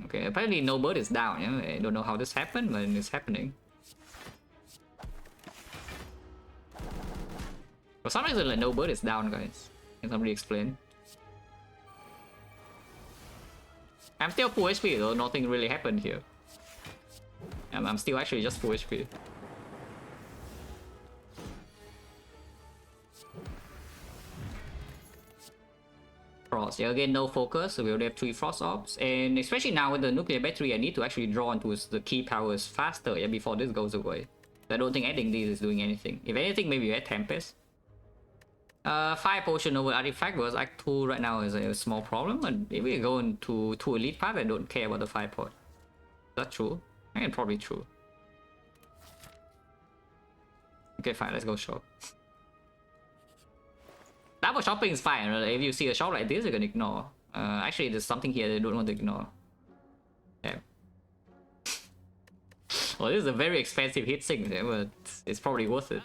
Okay, apparently no bird is down, you know? I don't know how this happened, but it's happening. For some reason, like, no bird is down, guys. Can somebody explain? I'm still full HP though, nothing really happened here. I'm still actually just full HP. Frost, yeah, again, no focus, so we only have 3 Frost Orbs. And especially now with the nuclear battery, I need to actually draw into the key powers faster, yeah, before this goes away. I don't think adding these is doing anything. If anything, maybe add Tempest. 5 potion over artifact versus Act 2 right now is a small problem, and if we go into 2 elite path, I don't care about the 5 pot. That's true. I think probably true. Okay, fine, let's go shop. Double shopping is fine, right? If you see a shop like this, you can ignore. Actually, there's something here they don't want to ignore. Yeah. Well, this is a very expensive heatsink, yeah, but it's probably worth it.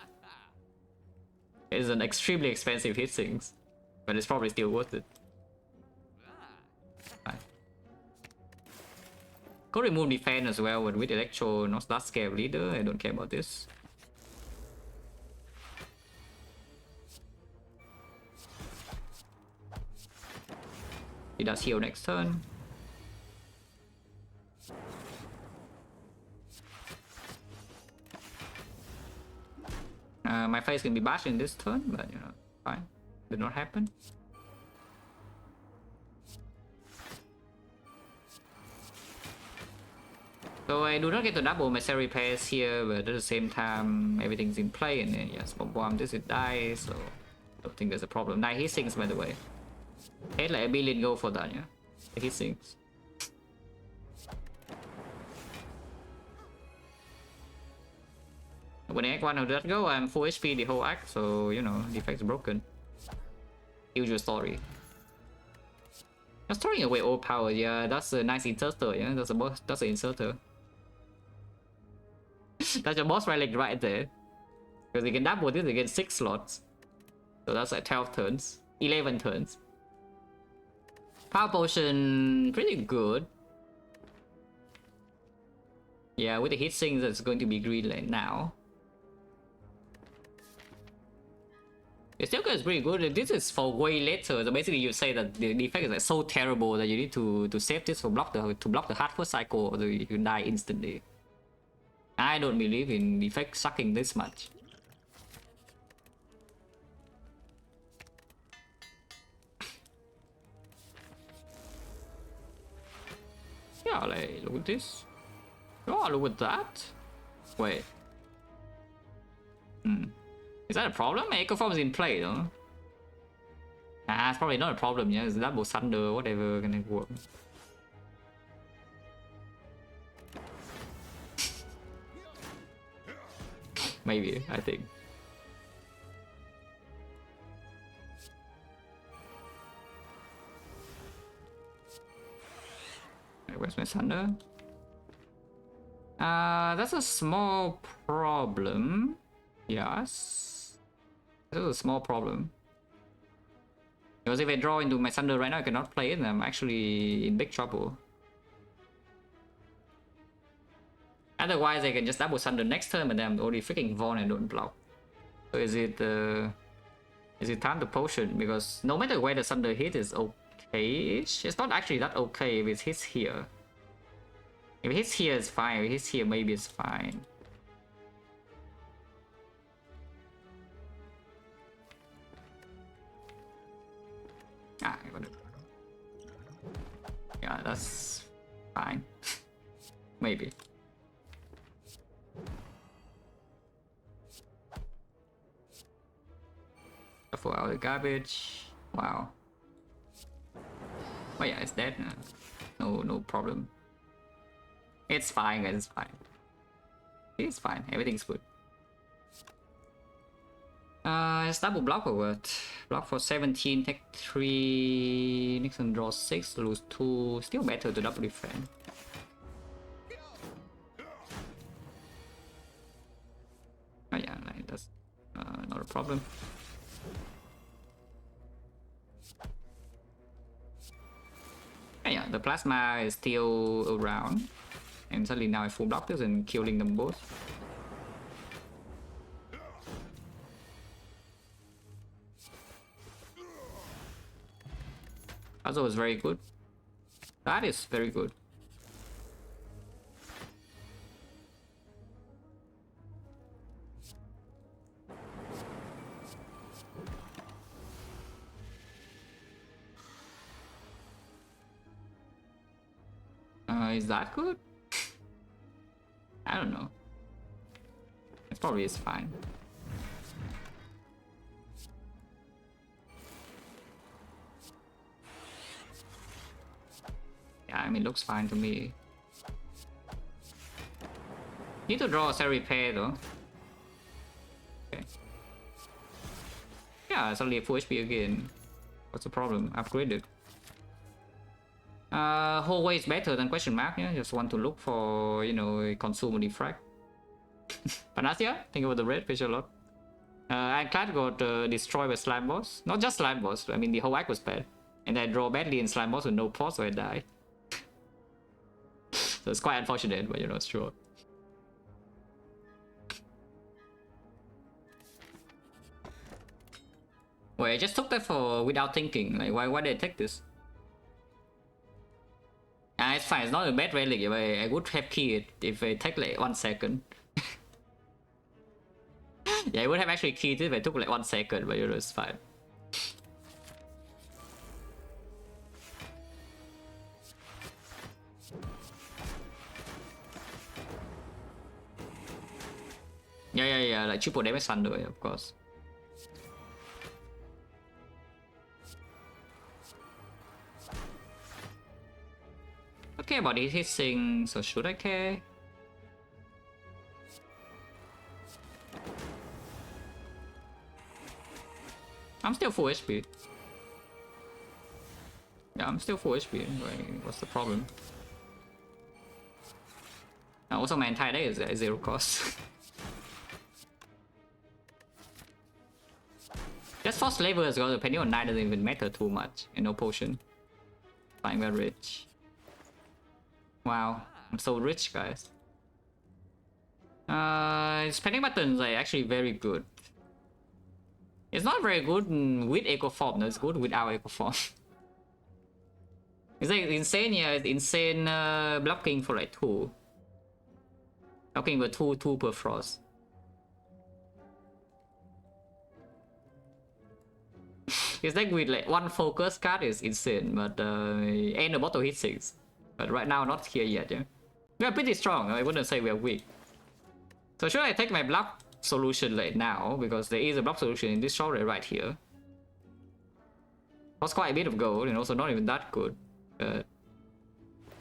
It's an extremely expensive heatsink, but it's probably still worth it. Fine. Could remove defense as well, but with Electro, not that scale leader, I don't care about this. He does heal next turn. My face can be bashed in this turn, but you know, fine. Did not happen. So I do not get to double my cell repairs here, but at the same time, everything's in play, and then yes, bomb this it dies, so I don't think there's a problem. 9 hit sinks, by the way. Head like a billion go for that, yeah. The hit sinks. When Act 1 of that go, I'm full HP the whole act, so you know, Defect's broken. Usual story. Just throwing away all power, yeah, that's a nice inserter, yeah, that's an inserter. That's your boss relic right there. Because you can double this against 6 slots. So that's like 12 turns. 11 turns. Power potion, pretty good. Yeah, with the heat sinks, it's going to be green like now. It still goes pretty good. This is for way later. So basically, you say that the defect is like so terrible that you need to save this for block the hard first cycle, or you can die instantly. I don't believe in defect sucking this much. Yeah, like look at this. Oh, look at that. Wait. Is that a problem? Echo Form is in play though. Ah, it's probably not a problem, yeah. It's double thunder, whatever gonna work. Maybe, I think. Where's my thunder? That's a small problem. Yes. That's a small problem. Because if I draw into my thunder right now, I cannot play it, and I'm actually in big trouble. Otherwise, I can just double thunder next turn, but then I'm already freaking Vaughn and don't block. So is it time to potion? Because no matter where the thunder hit is okay-ish. It's not actually that okay if it hits here. If it hits here, it's fine. If it hits here, maybe it's fine. Ah, I got it. Yeah, that's fine. Maybe. For our garbage. Wow. Oh yeah, it's dead now. No problem. It's fine, guys. It's fine. It's fine. Everything's good. It's double block or what? Block for 17, take 3, Nixon draw 6, lose 2. Still better to double defend. Oh yeah, like that's not a problem. Oh yeah, the plasma is still around. And suddenly now I full block this and killing them both. Also is very good. That is very good. Is that good? I don't know. It probably is fine. Yeah, I mean, looks fine to me. Need to draw a cell repair though. Okay. Yeah, suddenly full HP again. What's the problem? Upgraded. Whole way is better than question mark. Yeah, just want to look for, you know, consume defect. Panacea, think about the red fish a lot. Ironclad got destroyed by slime boss. Not just slime boss. I mean, the whole act was bad, and I draw badly in slime boss with no pause, so I died. So it's quite unfortunate, but you know, it's true. Wait, I just took that for without thinking. Like, why did I take this? Ah, it's fine. It's not a bad relic. I would have keyed it if I take like 1 second. Yeah, I would have actually keyed it if I took like 1 second, but you know, it's fine. Yeah, like triple damage thunder, of course. Okay, about it hitting, so should I care? I'm still full HP. Yeah, I'm still full HP. Like, what's the problem? Also, my entire day is at 0 cost. Just for flavor as well, depending on night doesn't even matter too much. And no potion. Fine, we're rich. Wow, I'm so rich, guys. Spending buttons are actually very good. It's not very good with Echo Form, no, it's good without Echo Form. It's like insane, yeah, it's insane blocking for like 2. Blocking with 2 per frost. It's like with like 1 focus card is insane, but and the bottle hit 6. But right now, not here yet, yeah. We are pretty strong, I wouldn't say we are weak. So should I take my block solution right now? Because there is a block solution in this short right here. Costs quite a bit of gold, and also not even that good. But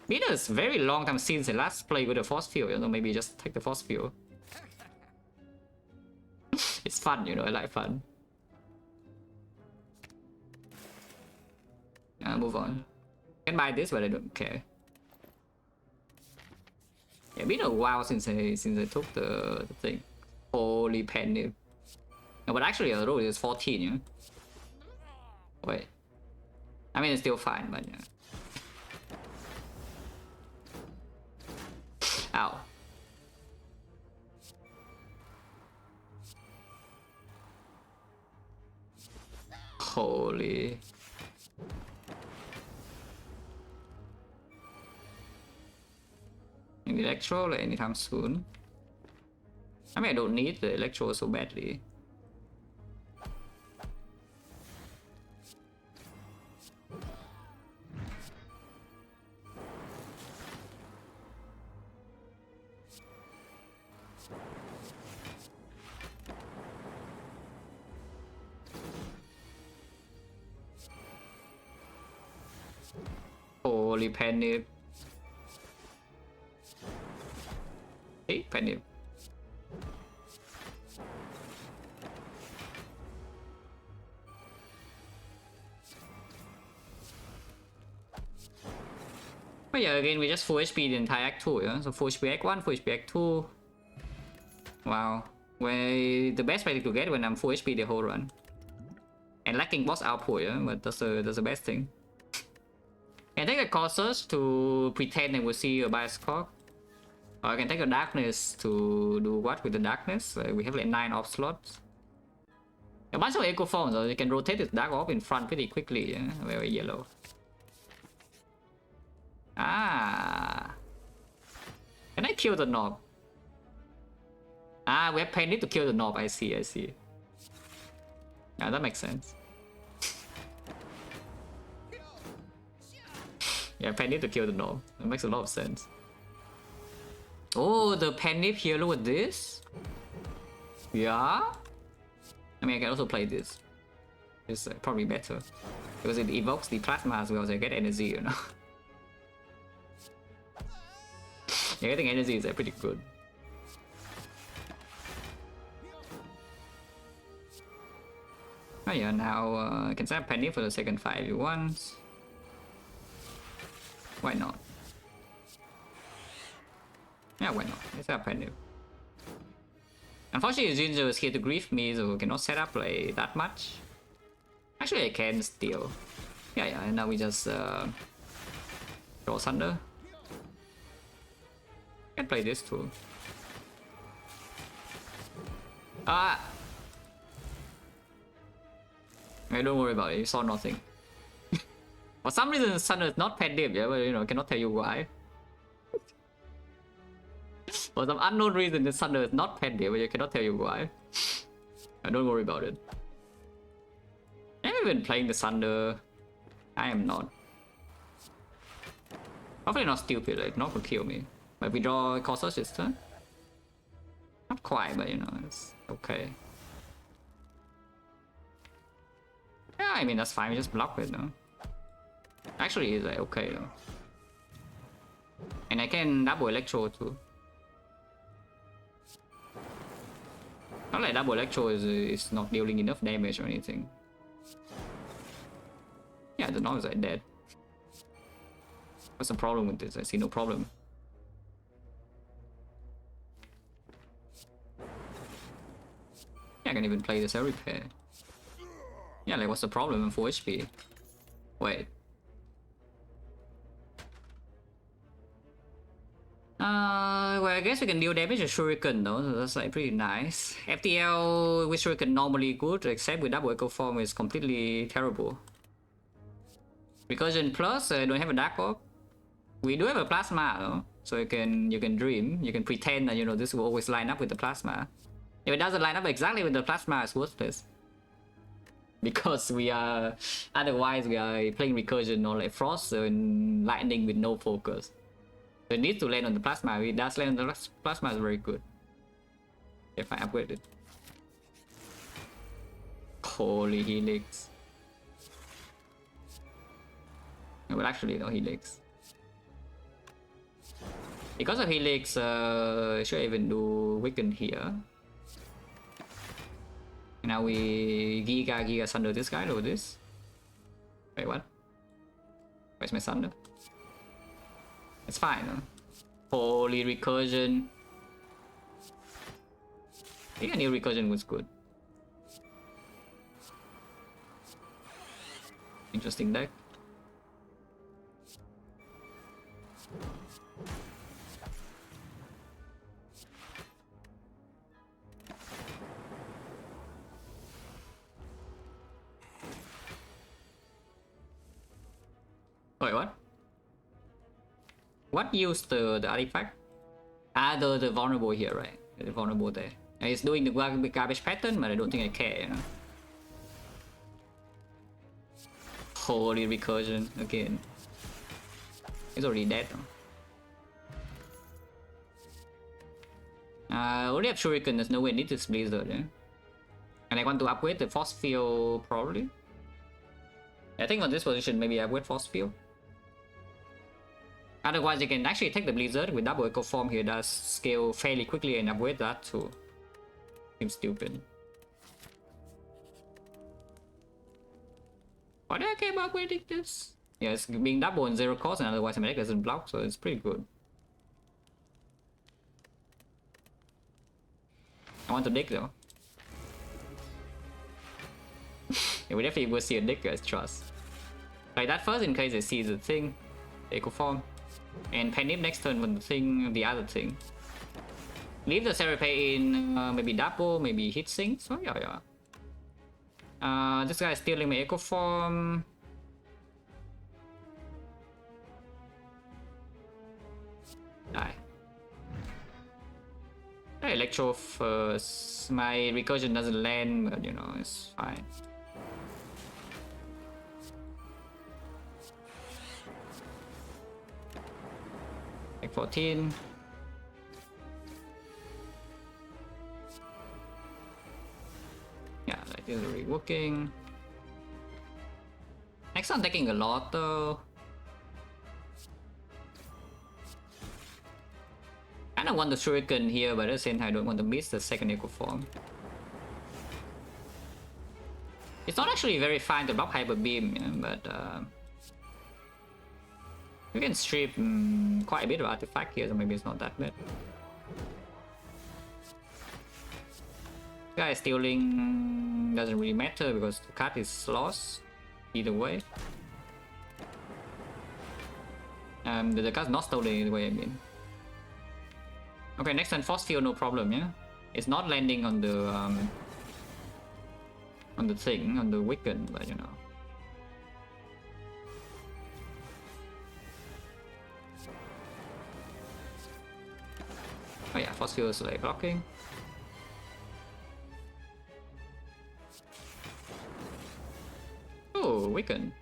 been a very long time since I last played with a force field, you know, maybe just take the force field. It's fun, you know, I like fun. Move on. Can buy this, but I don't care. Yeah, been a while since I took the thing. Holy penny. No, but actually the road is 14, yeah. Wait. I mean, it's still fine, but yeah. Ow. Holy. Electro like anytime soon. I mean, I don't need the electro so badly. Holy panic. Hey, panic. But yeah, again, we just full HP the entire Act 2, yeah? So full HP Act 1, full HP Act 2. Wow. Well, the best way to get when I'm full HP the whole run. And lacking boss output, yeah? But that's the best thing. Can take a Colossus to pretend that we see a bias clock. Or I can take a Darkness to do what with the Darkness? We have like 9 off slots. A bunch of Echo Forms, so you can rotate this Dark Orb in front pretty quickly, yeah? Very yellow. Ah. Can I kill the knob? Ah, we have Panic to kill the knob. I see, I see. Yeah, that makes sense. Yeah, Panic to kill the knob. That makes a lot of sense. Oh, the Panic here, look at this. Yeah. I mean, I can also play this. It's probably better. Because it evokes the plasma as well, so I get energy, you know. Yeah, getting energy is pretty good. Oh yeah, now I can set up Penny for the second 5 you want. Why not? Yeah, why not? Let's set up Penny. Unfortunately, Ginger is here to grief me, so I cannot set up like that much. Actually, I can still. Yeah, and now we just draw Thunder. I can play this too. Ah! Hey, don't worry about it, you saw nothing. For some reason, Thunder is not pet dip, yeah, but you know, I cannot tell you why. For some unknown reason, the Thunder is not pet dip, but I cannot tell you why. Don't worry about it. I haven't been playing the Thunder. I am not. Hopefully not stupid, like, not to kill me. But we draw Colossus this turn. Not quite, but you know, it's okay. Yeah, I mean, that's fine, we just block it, no? Actually, it's like okay, though. And I can double Electro too. Not like double Electro is not dealing enough damage or anything. Yeah, the knob is like dead. What's the problem with this? I see no problem. Yeah, I can even play this every pair. Yeah, like what's the problem in full HP? Wait. Well, I guess we can deal damage with Shuriken though, so that's like pretty nice. FTL with Shuriken normally good, except with double Echo Form is completely terrible. Recursion plus, don't have a Dark Orb. We do have a Plasma though, so you can dream, you can pretend that you know this will always line up with the Plasma. If it doesn't line up exactly with the Plasma, it's worthless. Because we are, otherwise we are playing Recursion or like Frost and Lightning with no focus. So it needs to land on the Plasma. If it does land on the Plasma, is very good. If I upgrade it. Holy Helix. No, but actually no Helix. Because of Helix, should I even do Weaken here? Now we Giga Thunder this guy over this. Wait, what? Where's my Thunder? It's fine, huh? Holy Recursion. I think I knew Recursion was good. Interesting deck. Wait, what? What used the artifact? Ah, the vulnerable here, right? The vulnerable there. It's doing the garbage pattern, but I don't think I care, you know? Holy Recursion again. He's already dead. Only have Shuriken, there's no way I need this Blizzard, yeah? And I want to upgrade the Force Field, probably. I think on this position, maybe I upgrade Force Field. Otherwise, you can actually take the Blizzard with double Echo Form here, does scale fairly quickly and upgrade that too. Seems stupid. Why do I care about upgrading this? Yeah, it's being double and 0 cost, and otherwise my deck doesn't block, so it's pretty good. I want to dig though. Yeah, we definitely will see a dig, guys, trust. Like that first in case it sees the thing, the Echo Form. And Penip next turn with the thing, the other thing. Leave the Serapay in, maybe double, maybe hit sync. So yeah. This guy is stealing my Echo Form. Die. Electro first. My recursion doesn't land, but you know, it's fine. Like 14. Yeah, that is really working. Next I'm taking a lot though. I don't want the Shuriken here, but at the same time I don't want to miss the second Echo Form. It's not actually very fine to block Hyper Beam, you know, but we can strip quite a bit of artifact here, so maybe it's not that bad. This guy stealing doesn't really matter because the card is lost either way. The card's not stolen either way, I mean. Okay, next turn Force Field, no problem, yeah? It's not landing on the thing, on the Wicked, but you know. Oh yeah, Force Field is like blocking. Oh, Wicked.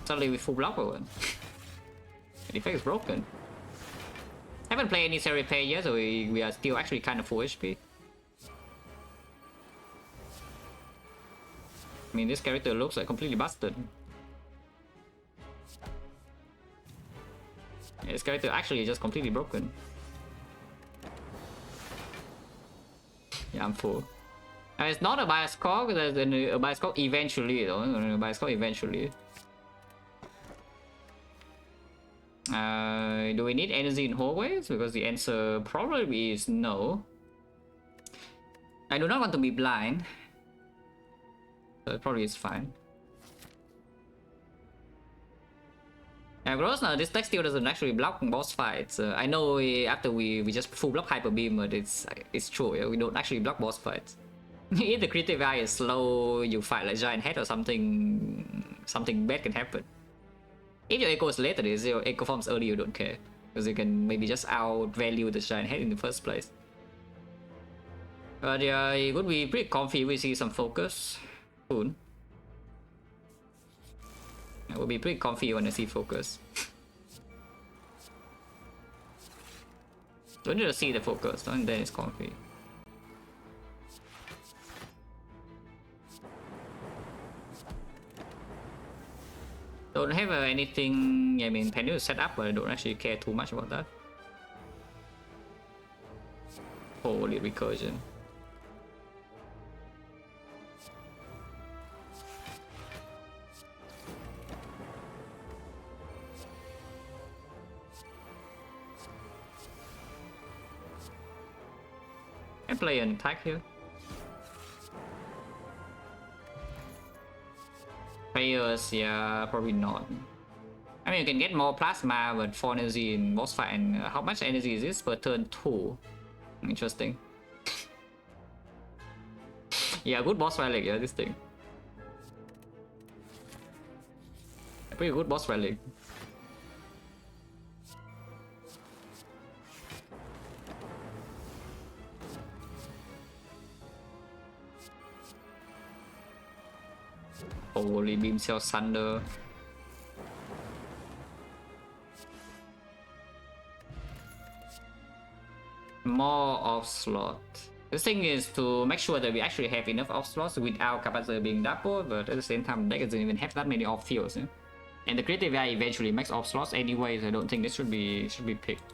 Suddenly we full block one. The Defect is broken. Haven't played any Serapay yet, so we are still actually kind of full HP. I mean, this character looks like completely busted. Yeah, this character actually is just completely broken. Yeah, I'm full. It's not a bias call, there's a bias call eventually though. A bias call eventually. Do we need energy in hallways? Because the answer probably is no. I do not want to be blind. So it probably is fine. Yeah, gross now, this deck still doesn't actually block boss fights. I know after we just full block Hyper Beam, but it's true, yeah? We don't actually block boss fights. If the creative eye is slow, you fight like Giant Head or something bad can happen. If your Echo is later, if your Echo forms early, you don't care. Because you can maybe just outvalue the Giant Head in the first place. But yeah, it would be pretty comfy if we see some focus soon. It would be pretty comfy when I see focus. Don't need to see the focus, and then it's comfy. Don't have anything, I mean, Penny is set up, but I don't actually care too much about that. Holy recursion. I play an attack here. Players, yeah, probably not. I mean, you can get more plasma, but 4 energy in boss fight. And how much energy is this per turn? 2. Interesting. Yeah, good boss relic, yeah, this thing. A pretty good boss relic. Holy beam cell thunder. More off slot. The thing is to make sure that we actually have enough off slots without capacitor being double, but at the same time, the deck doesn't even have that many off fields. Yeah? And the creative AI eventually makes off slots anyways. I don't think this should be picked.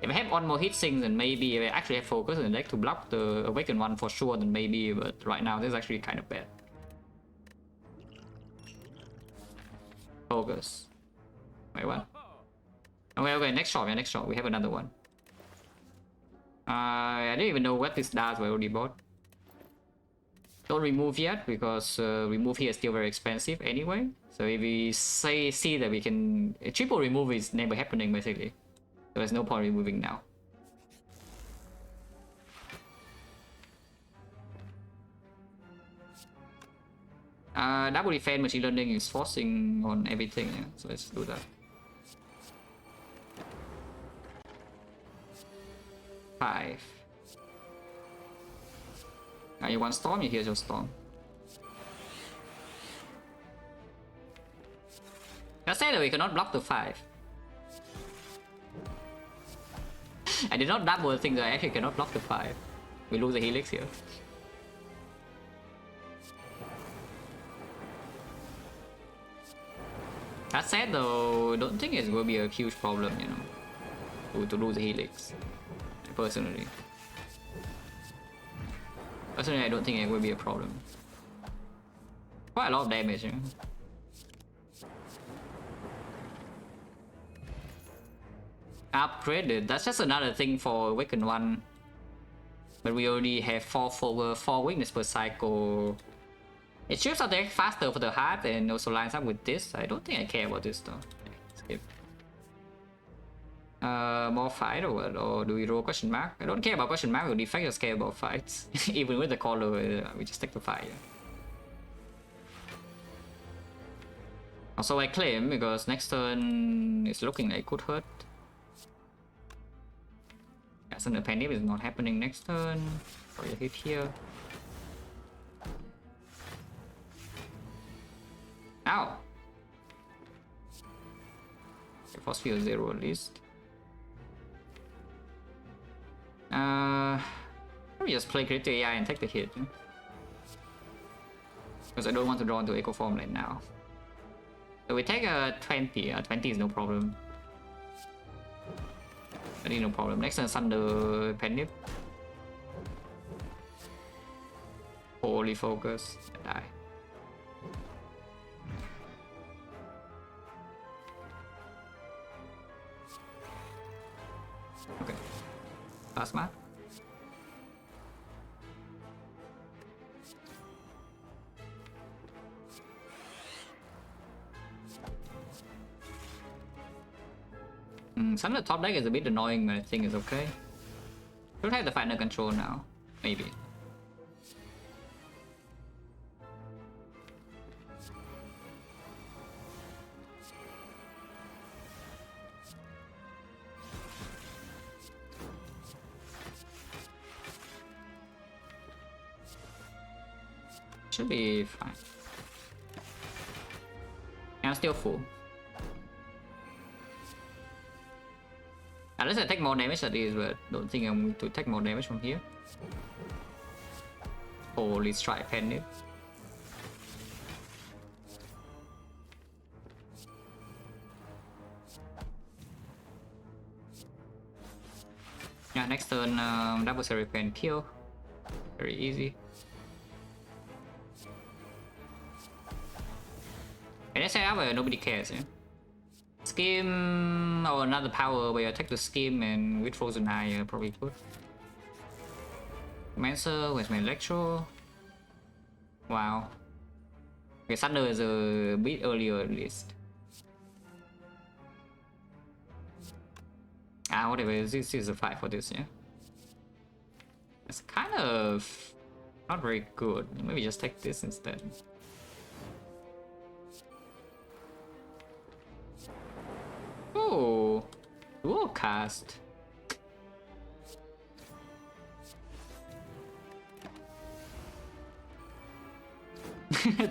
If I have one more hit sinks, then maybe if I actually have focus in the deck to block the awakened one for sure, then maybe, but right now this is actually kind of bad. Focus. Wait, what? Okay, next shot, yeah, next shot. We have another one. I don't even know what this does. We already bought. Don't remove yet because remove here is still very expensive anyway. So if we see that we can triple remove is never happening basically. So there's no point removing now. Double defense machine learning is forcing on everything, yeah. So let's do that. 5. You want storm? Here's your storm. I said that we cannot block the 5. I did not double think that I actually cannot block the 5. We lose the helix here. That said though, don't think it's going to be a huge problem, you know, to lose the helix. Personally. Personally, I don't think it will be a problem. Quite a lot of damage, you know? Upgraded, that's just another thing for Awakened 1. But we only have 4 weakness per cycle. It shoots out deck faster for the heart and also lines up with this. I don't think I care about this though. Skip. More fight or what? Or do we roll question mark? I don't care about question mark or defect, I just care about fights. Even with the color, we just take the fight. Also I claim because next turn is looking like it could hurt. Yeah, so the panic is not happening next turn. Probably a hit here. Ow! Force field 0 at least. Let me just play critical AI and take the hit. Because I don't want to draw into Echo Form right now. So we take a 20. 20 is no problem. 20 no problem. Next turn Thunder Panic. Holy focus. Die. Okay. Plasma. Some of the top deck is a bit annoying, but I think it's okay. Should have the final control now, maybe. Should be fine. I'm still full. Unless I take more damage at least, but don't think I'm going to take more damage from here. Holy strike pendant. Yeah, next turn double Serapine kill. Very easy. And let's say where nobody cares, yeah? Scheme or another power where I take the scheme and with Frozen Eye probably good. Mancer, where's my Electro? Wow. Okay, Thunder is a bit earlier at least. Whatever, this is a fight for this, yeah? It's kind of not very good. Maybe just take this instead. Oh, dual cast.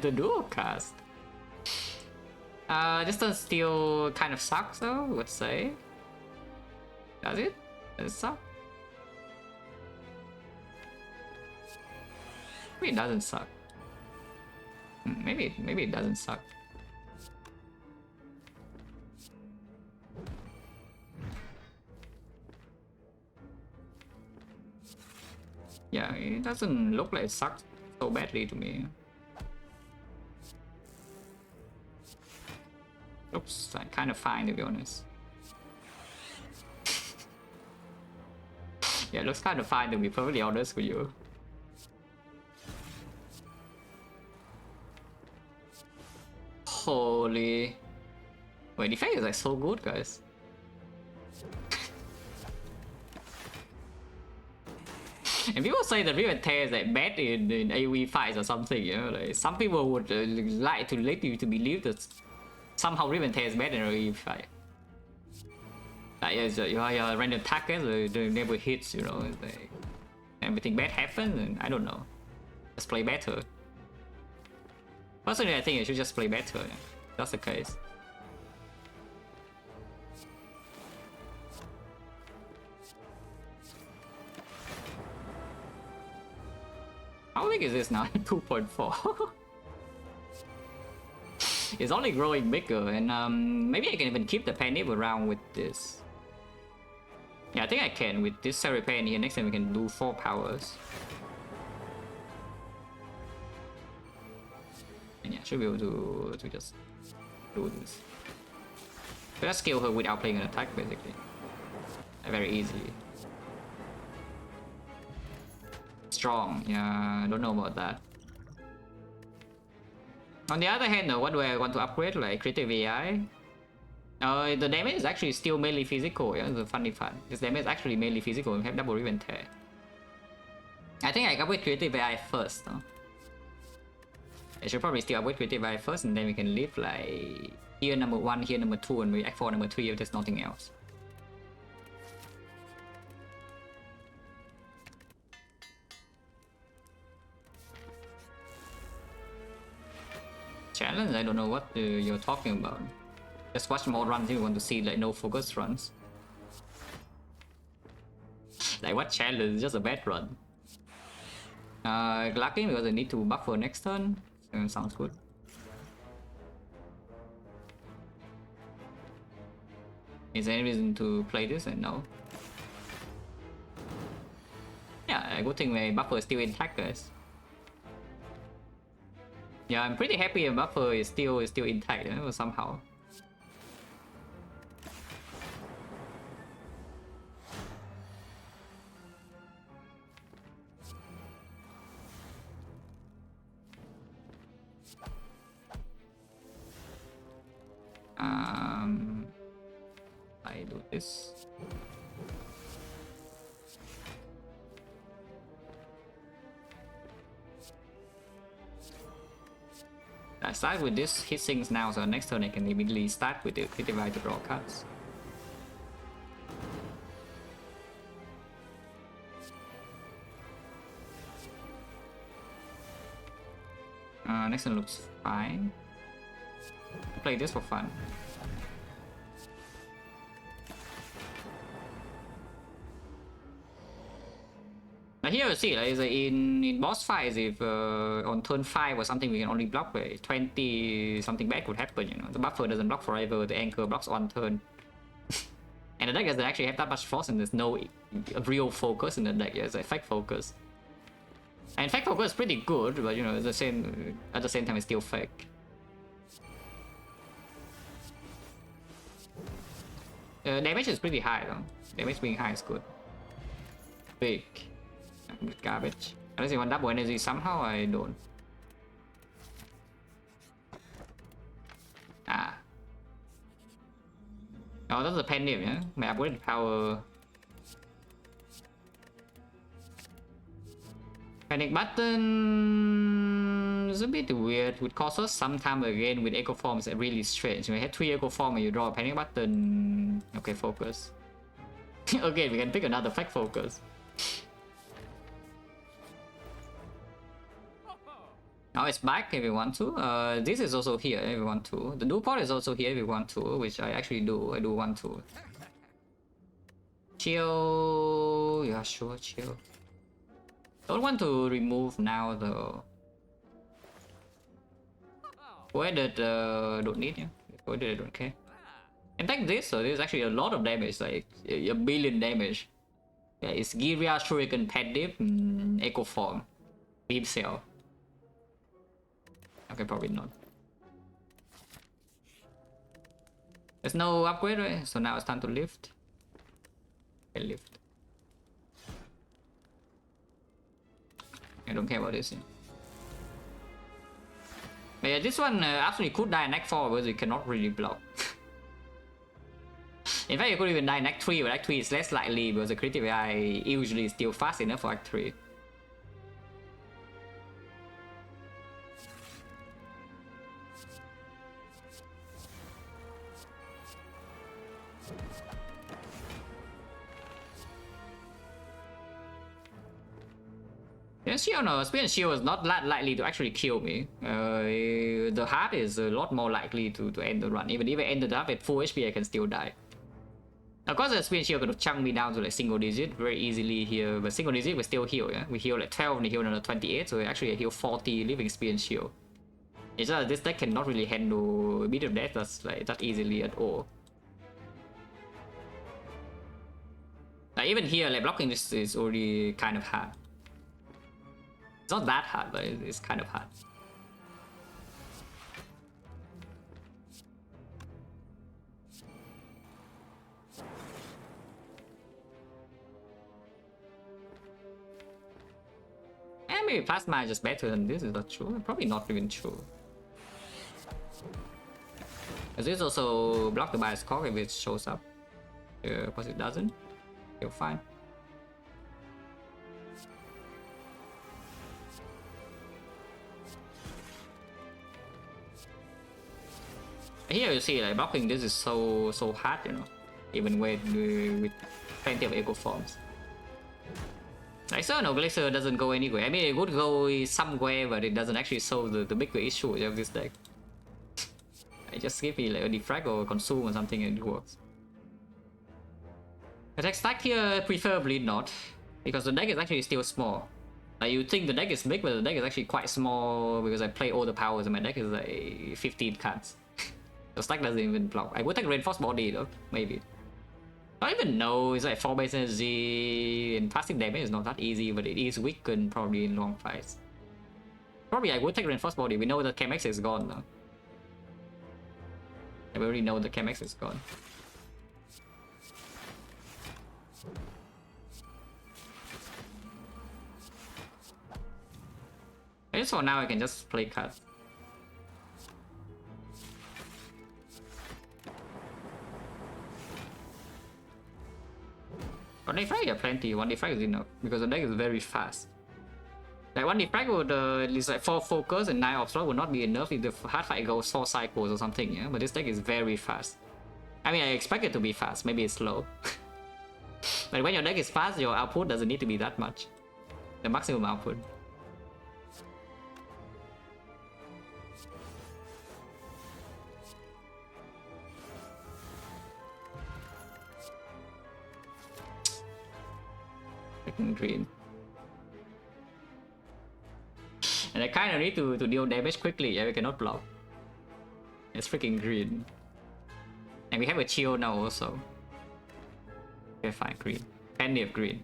The dual cast. This does still kind of sucks though, I would say. Does it? Does it suck? Maybe it doesn't suck. Maybe it doesn't suck. Yeah, it doesn't look like it sucks so badly to me. Looks like kind of fine, to be honest. Yeah, it looks kind of fine, to be perfectly honest with you. Holy. Wait, Defect is like so good, guys. And people say that Riven Tear is like bad in AoE fights or something, you know? Like, some people would like to let you to believe that somehow Riven Tear is bad in AoE fight. Like, your random targets never hits, you know? It's like, everything bad happens, and I don't know. Just play better. Personally, I think you should just play better. Yeah. That's the case. How big is this now? 2.4. It's only growing bigger, and maybe I can even keep the Penny around with this. Yeah, I think I can with this Serapan here. Next time we can do 4 powers. And yeah, should be able to just do this. So just kill her without playing an attack, basically. Very easily. Strong, yeah, I don't know about that. On the other hand, what do I want to upgrade? Like creative AI? The damage is actually still mainly physical, yeah, the funny part. This damage is actually mainly physical, we have double Riven Tear. I think I upgrade creative AI first, though. I should probably still upgrade creative AI first, and then we can leave like here number 1, here number 2, and we act for number 3 if there's nothing else. Challenge? I don't know what you're talking about. Just watch more runs if you want to see like no focus runs. Like what challenge? Just a bad run. Lucky because I need to buffer next turn. Sounds good. Is there any reason to play this? And no. Yeah, good thing my buffer is still intact, guys. Yeah, I'm pretty happy my buffer is still intact, you know, somehow. I do this. I start with this hit things now, so next turn I can immediately start with the creative AI to draw cards. Next one looks fine. Play this for fun. Now here you see, like, in boss fights, if on turn 5 or something we can only block by 20, something bad could happen, you know. The buffer doesn't block forever, the anchor blocks one turn. And the deck doesn't actually have that much force, and there's no real focus in the deck, yeah, it's effect focus. And effect focus is pretty good, but you know, at the same time it's still fake. Damage is pretty high though. Damage being high is good. Big. Garbage. Unless you want double energy somehow, I don't. Ah. Oh, that's a penny, yeah? My upgrade power. Panic button is a bit weird. Would cost us some time again with echo forms. Really strange. You have 3 echo forms and you draw a panic button. Okay, focus. Okay, we can pick another fact focus. Now it's back if you want to. This is also here if you want to. The new part is also here if you want to, which I actually do. I do want to. Chill. Yeah, sure, chill. Don't want to remove now though. Voided don't need, yeah. Voided I don't care. In fact, this is actually a lot of damage, like a billion damage. Yeah, it's Giria Shuriken Pet Dip. Echo Form. Beam Cell. Okay, probably not. There's no upgrade, right? So now it's time to lift. Okay, lift. I don't care about this. But yeah, this one actually could die in Act 4 because it cannot really block. In fact, you could even die in Act 3, but Act 3 is less likely because the critical AI usually is still fast enough for Act 3. Yeah, Shield, no, Spear and Shield is not that likely to actually kill me. The heart is a lot more likely to end the run. Even if I ended up at full HP, I can still die. Of course, the Spear and Shield could chunk me down to like single digit very easily here, but single digit we still heal, yeah? We heal like 12 and we heal another 28, so we actually heal 40 living Spear and Shield. It's just that this deck cannot really handle a bit of death that's like that easily at all. Like even here, like blocking this is already kind of hard. It's not that hard, but it's kind of hard. And maybe Plasma is just better than this, is not true. Probably not even true. Because this also blocked by a score if it shows up. Because it doesn't. You're fine. Here you see like blocking this is so hard, you know, even with plenty of echo forms. Like so, no, Glacier doesn't go anywhere. I mean, it would go somewhere, but it doesn't actually solve the bigger issue of this deck. I just give me like a Defect or Consume or something and it works. Attack stack here, preferably not, because the deck is actually still small. Like you think the deck is big, but the deck is actually quite small because I play all the powers and my deck is like 15 cards. The stack doesn't even block. I would take Reinforced Body though, maybe. I don't even know, it's like 4 base energy and passive damage is not that easy, but it is weakened probably in long fights. Probably I would take Reinforced Body. We know that KMX is gone though. I already know the KMX is gone. I guess for now I can just play cards. One Defect, yeah, plenty. One Defect is enough because the deck is very fast. Like one Defect would at least like 4 focus and 9 obstruct would not be enough if the hard fight goes 4 cycles or something, yeah. But this deck is very fast. I mean, I expect it to be fast. Maybe it's slow. But when your deck is fast, your output doesn't need to be that much. The maximum output. Green. And I kind of need to deal damage quickly. Yeah, we cannot block. It's freaking green. And we have a chill now also. Okay, fine, green. Plenty of green.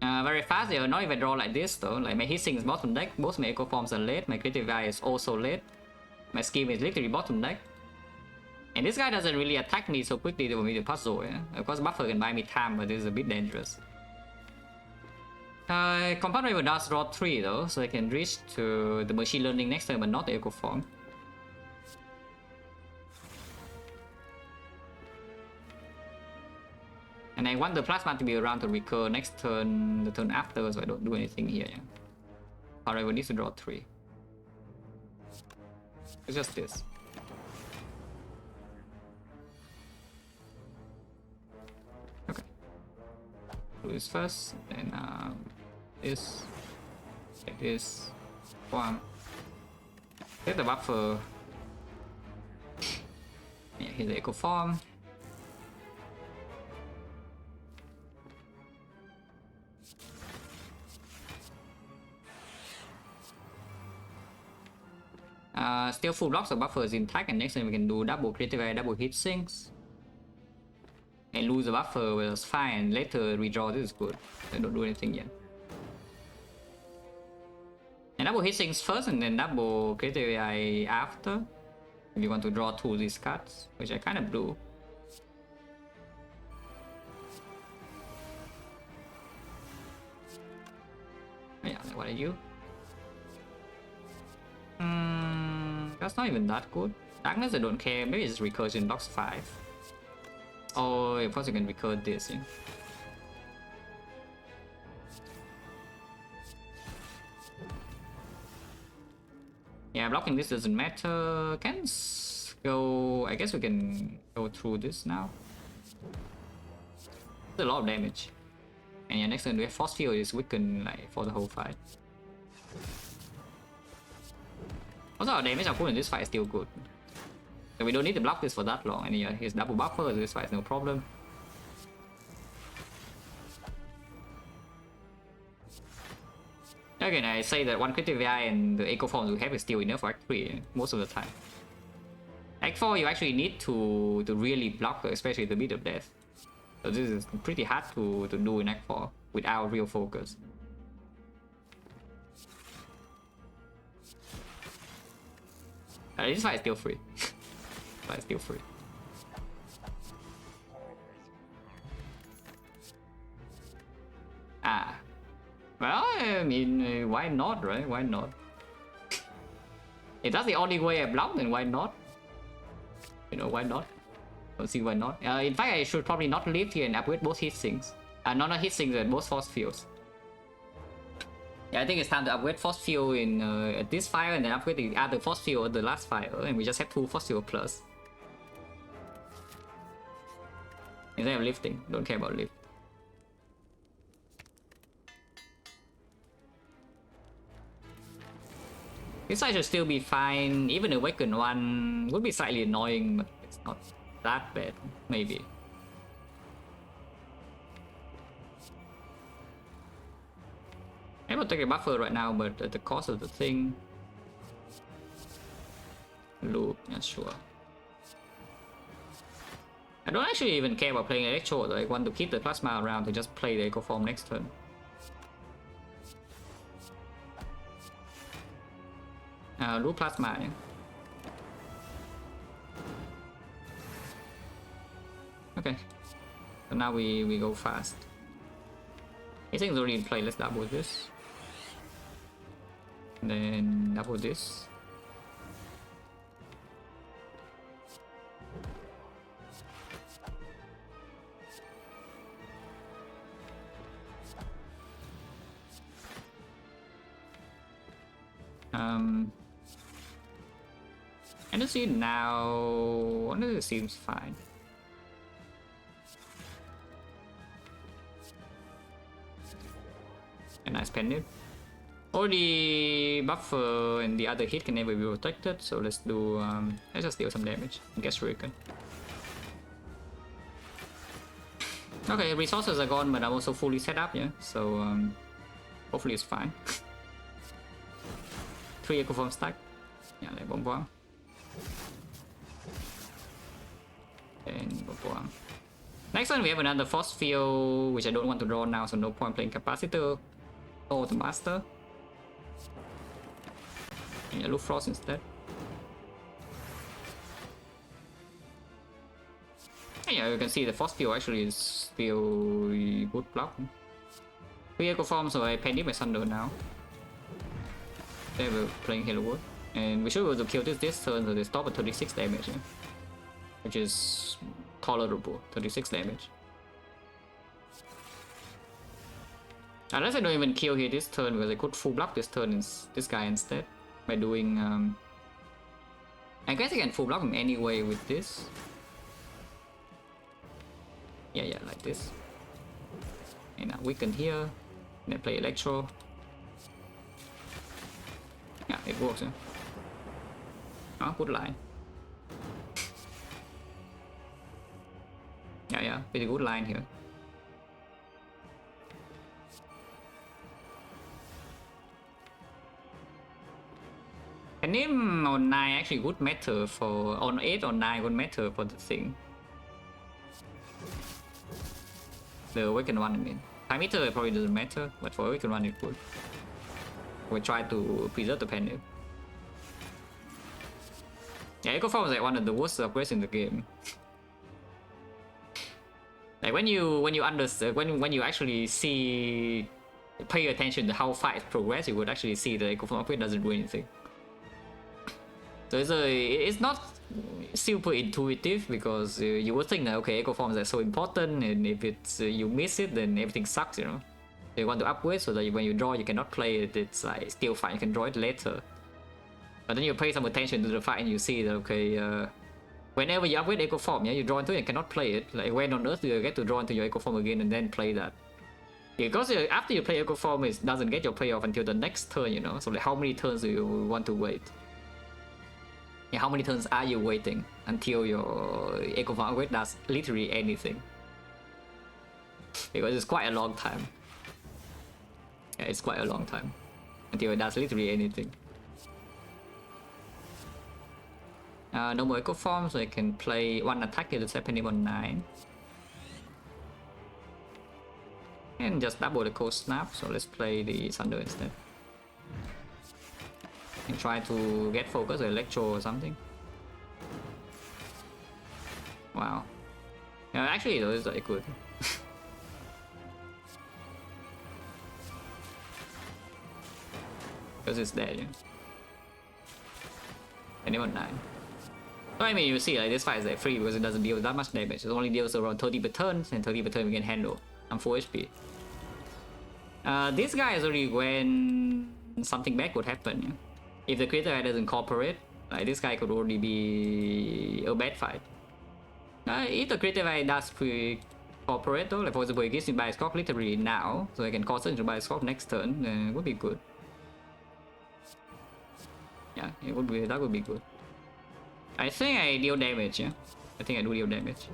Very fast, they will not even draw like this though. Like my Hissing is bottom deck, both my Echo Forms are late, my Critical Eye is also late. My Scheme is literally bottom deck. And this guy doesn't really attack me so quickly for me to puzzle, yeah? Of course Buffer can buy me time, but this is a bit dangerous. Compound River does draw 3 though, so I can reach to the Machine Learning next turn, but not the Echo Form. And I want the Plasma to be around to recur next turn, the turn after, so I don't do anything here, yeah? Compound River needs to draw 3. It's just this. Do this first, then this, like this, one. Take the buffer. Yeah, here's the Echo Form. Still full blocks, so buffer is intact, and next time we can do double critical, double hit sinks. and lose a buffer was fine, and later redraw. This is good. I don't do anything yet. And double hit things first and then double creative AI after. If you want to draw 2 these cards, which I kind of do. Yeah, what are you? That's not even that good. Darkness I don't care, maybe it's recursion box 5. Oh, of course you can recur this, yeah. Yeah, blocking this doesn't matter. Can go. I guess we can go through this now. It's a lot of damage. And yeah, next turn we have Force Field is weakened like for the whole fight. Also, our damage output in this fight is still good. So we don't need to block this for that long. And yeah, his double buffer, so this fight is no problem. Again, I say that one critical VI and the Echo Form we have is still enough for Act 3 most of the time. Act 4 you actually need to really block, especially the beat of death. So this is pretty hard to do in Act 4 without real focus. This fight is still free. Fight is still free. Well, I mean, why not, right? Why not? If that's the only way I block, then why not? You know, why not? Don't see why not. In fact, I should probably not live here and upgrade both hit sinks. Not hit sinks, but both force fields. Yeah, I think it's time to upgrade force field in at this fire and then upgrade the other force field at the last fire, and we just have 2 force field plus. Instead of lifting, don't care about lift. This side should still be fine. Even the Awakened one would be slightly annoying, but it's not that bad, maybe. I'm gonna take a buffer right now, but at the cost of the thing. Loop, yeah, sure. I don't actually even care about playing Electro, I want to keep the Plasma around to just play the Echo Form next turn. Loop Plasma, yeah. Okay. So now we go fast. I think it's already in play, let's double this. And then double this. Energy now, energy seems fine. A nice pendant. All the buffer and the other hit can never be protected, so let's do let's just deal some damage and get shuriken. Okay, resources are gone, but I'm also fully set up, yeah. So hopefully it's fine. 3 Echo Form stack. Yeah, like bomb bomb. And bomb bomb. Next one we have another force field, which I don't want to draw now, so no point playing capacitor. Oh, the master. And yellow frost instead. And yeah, you can see the force field actually is still good block. 3 Echo Form, so I penny my Thunder now. They were playing Halo Wood. And we should be able to kill this turn, so they stop at 36 damage, yeah? Which is tolerable, 36 damage. Unless I don't even kill here this turn, because I could full block this turn in this guy instead by doing I guess I can full block him anyway with this. Yeah, like this. And I weaken here, and then play Electro. Yeah, it works, yeah. Oh, good line. Yeah, pretty good line here. And name on 9 actually would matter for, on 8 or 9 would matter for the thing. The awakened one, I mean. Time meter probably doesn't matter, but for awakened one it would. We try to preserve the panel. Yeah, Echo Form is like one of the worst upgrades in the game. Like when you understand, when you actually see, pay attention to how fast it progresses, you would actually see the Echo Form upgrade doesn't do anything. So it's not super intuitive, because you would think that okay, Echo Forms are so important, and if it's you miss it, then everything sucks, you know. So you want to upgrade so that when you draw, you cannot play it. It's like still fine, you can draw it later. But then you pay some attention to the fact and you see that okay, whenever you upgrade Echo Form, yeah, you draw into it and cannot play it. Like when on Earth do you get to draw into your Echo Form again and then play that? Because after you play Echo Form, it doesn't get your payoff until the next turn, you know. So like how many turns do you want to wait? Yeah, how many turns are you waiting until your Echo Form upgrade does literally anything? Because it's quite a long time. Yeah, it's quite a long time until it does literally anything. No more Echo Form, so I can play one attack till it's happening on 9. And just double the Cold Snap, so let's play the Thunder instead. And try to get focus or Electro or something. Wow. Yeah, actually though, it's like good. Because it's dead, yeah. Anyone 9. So I mean, you see, like this fight is like free because it doesn't deal that much damage. It only deals around 30 per turn, and 30 per turn we can handle. I'm 4 HP. This guy is only when something bad would happen. Yeah? If the creator doesn't cooperate, like this guy could already be a bad fight. If the creator does cooperate though, like for example, it gives me Bioscope literally now, so I can cause it into Bioscope next turn, then it would be good. Yeah, it would be, that would be good. I think I deal damage, yeah? I think I do deal damage.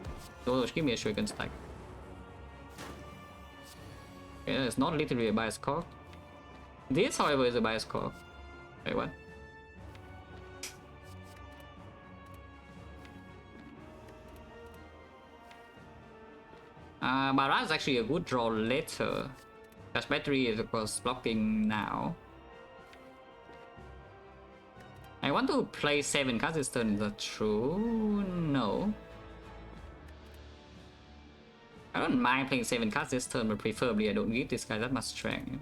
So give me a Shuriken stack. Yeah, it's not literally a bias core. This, however, is a bias core. Wait, what? But that's actually a good draw later. Because battery is of course blocking now. I want to play 7 cards this turn, is that true? No. I don't mind playing 7 cards this turn, but preferably I don't give this guy that much strength.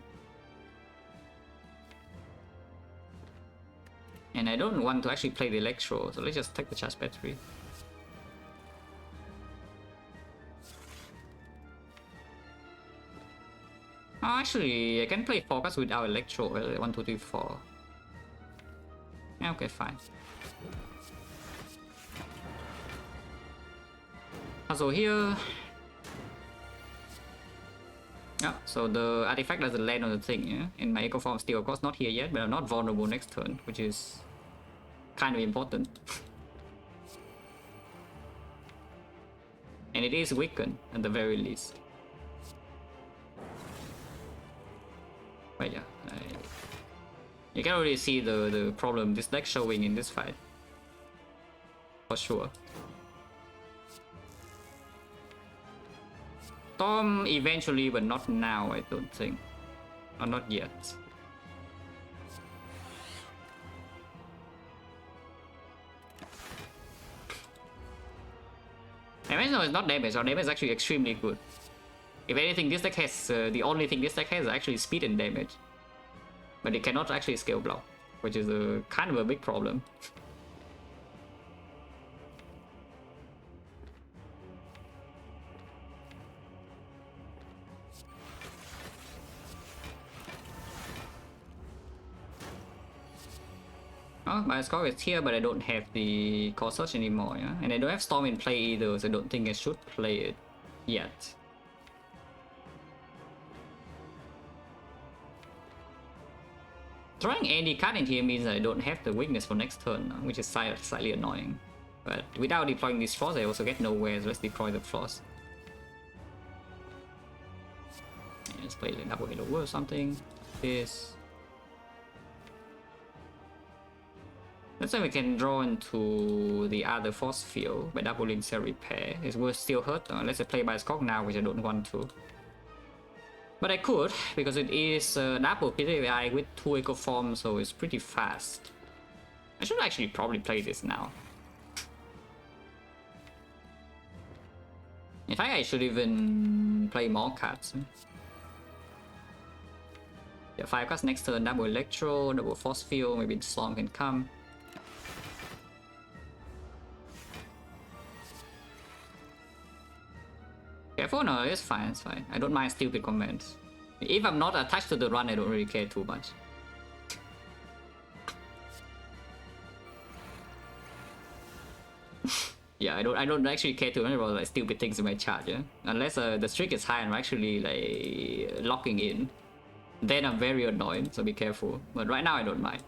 And I don't want to actually play the Electro, so let's just take the charge battery. Oh, actually, I can play 4 cards without Electro. 1, 2, 3, 4. Yeah, okay, fine. So here... Yeah, so the artifact doesn't land on the thing, yeah? And my Echo Form still, of course, not here yet, but I'm not vulnerable next turn, which is kind of important. And it is weakened, at the very least. But yeah, you can already see the problem this deck showing in this fight. For sure. Storm eventually, but not now, I don't think. Or not yet. Damage no, it's not damage. Our damage is actually extremely good. If anything, this deck has the only thing this deck has is actually speed and damage, but it cannot actually scale block, which is a kind of a big problem. Oh, my score is here, but I don't have the Core Search anymore, yeah? And I don't have Storm in play either, so I don't think I should play it yet. Throwing any card in here means I don't have the weakness for next turn, which is slightly annoying. But without deploying this Frost, I also get nowhere, so let's deploy the Frost. And let's play the double halo or something. This. That's why we can draw into the other force field by doubling cell repair. It will still hurt unless I play by Skog now, which I don't want to. But I could, because it is double PTVI with 2 eco forms, so it's pretty fast. I should actually probably play this now. In fact, I should even play more cards. Yeah, 5 cards next turn, double Electro, double Force Field, maybe the Storm can come. Careful, no, it's fine, it's fine. I don't mind stupid comments. If I'm not attached to the run, I don't really care too much. Yeah, I don't actually care too much about like stupid things in my chart, yeah. Unless the streak is high and I'm actually like locking in, then I'm very annoyed. So be careful. But right now I don't mind.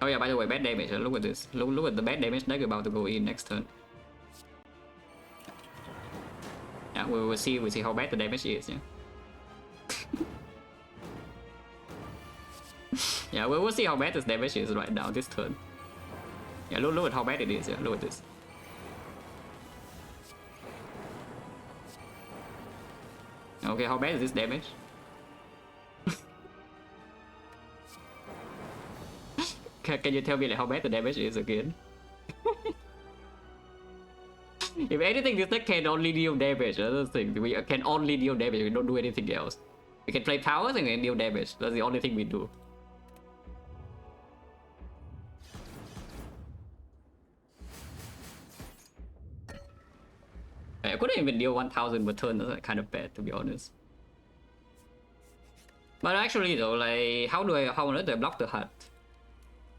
Oh yeah, by the way, bad damage. Look at this. Look at the bad damage deck about to go in next turn. Yeah, we'll see how bad the damage is. Yeah. Yeah, we'll see how bad this damage is right now this turn. Yeah, look at how bad it is. Yeah, look at this. Okay, how bad is this damage? Can you tell me like how bad the damage is again? If anything, this deck can only deal damage. That's the thing. We can only deal damage. We don't do anything else. We can play powers and then deal damage. That's the only thing we do. I couldn't even deal 1000 per turn. That's kind of bad, to be honest. But actually though, like how on earth do I block the hut?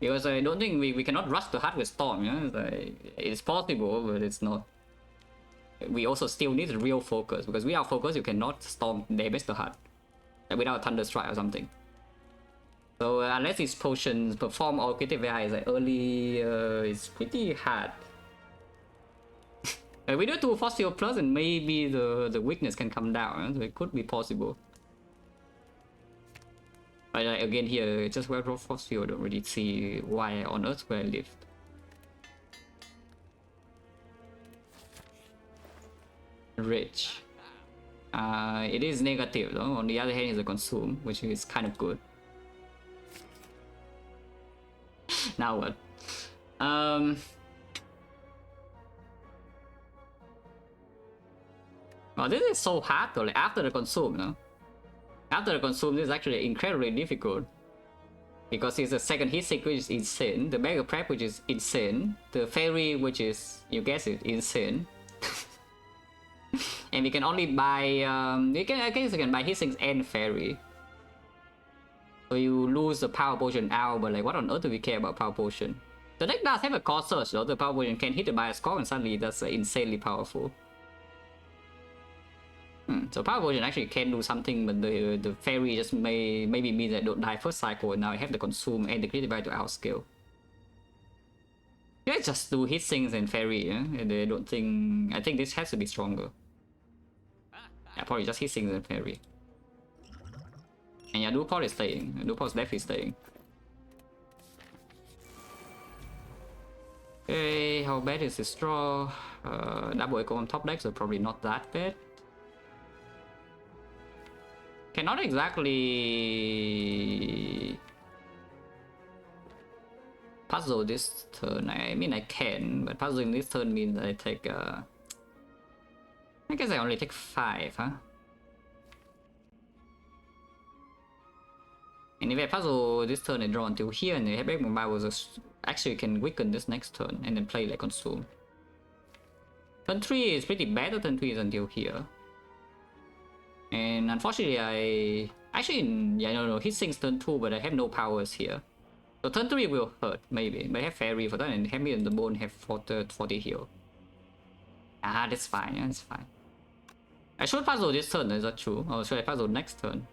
Because I don't think we cannot rush the hut with Storm, yeah? It's possible, but it's not. We also still need real focus, because without focus you cannot Storm damage the hut. Like without Thunder Strike or something. So unless these potions perform or creative AI is like early, it's pretty hard. We do 2 Force Field plus and maybe the weakness can come down, so it could be possible. But again here, just well draw Force Field, I don't really see why on earth would I lift. Rich. It is negative though, on the other hand it's a consume, which is kind of good. Now what? Oh, this is so hard though, like after the consume, no? After the consume, this is actually incredibly difficult. Because it's a second hit sync, which is insane. The Mega Prep, which is insane. The Fairy, which is, you guess it, insane. And we can only buy, I guess you can buy hit sinks and Fairy. So you lose the Power Potion out, but like what on earth do we care about Power Potion? The deck does have a core search though, the Power Potion can hit it by a score and suddenly that's insanely powerful. So Power Potion actually can do something, but the Fairy just maybe means that I don't die first cycle, and now I have the consume and the creative value to outscale. Yeah, just do hit sinks and Fairy, yeah? And I don't think... I think this has to be stronger. Yeah, probably just hit sinks and Fairy. And yeah, Duport is staying. Duport's definitely staying. Okay, how bad is this draw? Double Echo on top deck, so probably not that bad. Cannot exactly puzzle this turn. I mean I can, but puzzling this turn means I take I guess I only take 5, huh? And if I puzzle this turn and draw until here and I have back my was actually can weaken this next turn and then play like consume. Turn 3 is pretty bad, turn 3 is until here. And unfortunately, yeah, no, hit sinks turn 2, but I have no powers here. So turn 3 will hurt, maybe. But I have Fairy for that, and have me in the bone have 40 heal. Ah, that's fine, yeah, that's fine. I should puzzle this turn, is that true? Or should I puzzle next turn?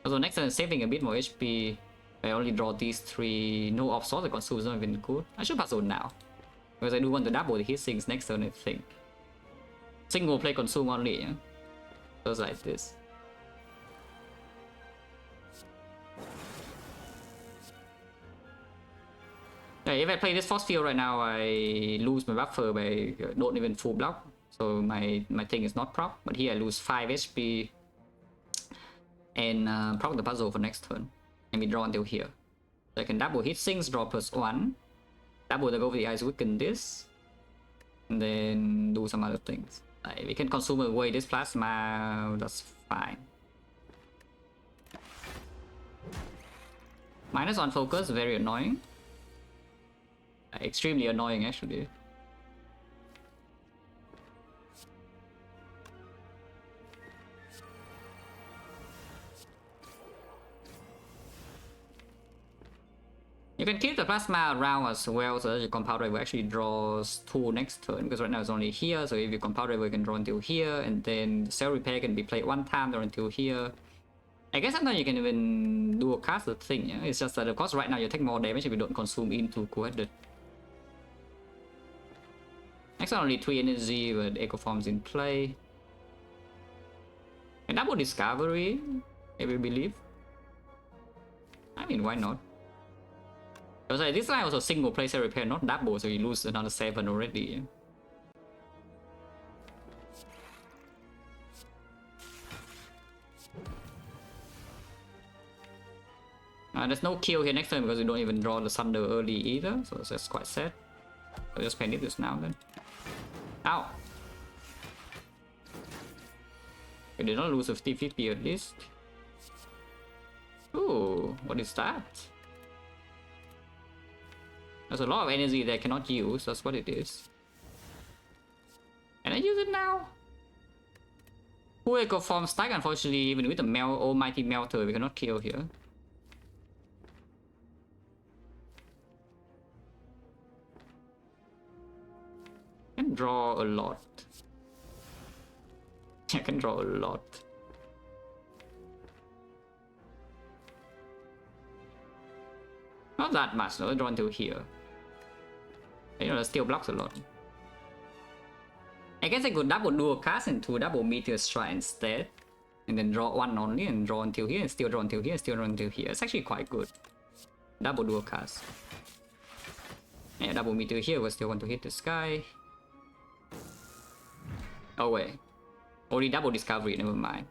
Also, next turn, saving a bit more HP. I only draw these 3. No off source, the consume is not even good. I should puzzle now. Because I do want to double the hit sinks next turn, I think. Single play consume only, yeah? Goes like this. Okay, if I play this force field right now, I lose my buffer by don't even full block. So my thing is not proc. But here I lose 5 HP and proc the puzzle for next turn. And we draw until here. So I can double hit sinks, draw +1. Double the go with the eyes, weaken this. And then do some other things. Like, we can consume away this plasma, that's fine. Minus on focus, very annoying. Extremely annoying actually. You can keep the plasma around as well so that your compound rival actually draws 2 next turn, because right now it's only here, so if your compound rival can draw until here, and then cell repair can be played 1 time, draw until here. I guess sometimes you can even do a cast the thing, yeah? It's just that of course right now you take more damage if you don't consume into co-headed. Next one only 3 energy, but Echo Form's in play. And double discovery, if you believe. I mean, why not? Because this line also single play cell repair, not double, so you lose another 7 already. There's no kill here next turn because you don't even draw the Thunder early either, so that's quite sad. I'll just panic this now then. Ow! We did not lose 50-50 at least. Ooh, what is that? There's a lot of energy that I cannot use, that's what it is. Can I use it now? Full Echo Form stack, unfortunately, even with the Almighty Melter, we cannot kill here. I can draw a lot. I can draw a lot. Not that much, no, I draw until here. You know, that still blocks a lot. I guess I could double dual cast into double meteor strike instead. And then draw 1 only and draw until here and still draw until here and still draw until here. It's actually quite good. Double dual cast. Yeah, double meteor here, we still want to hit this guy. Oh wait. Only double discovery, never mind.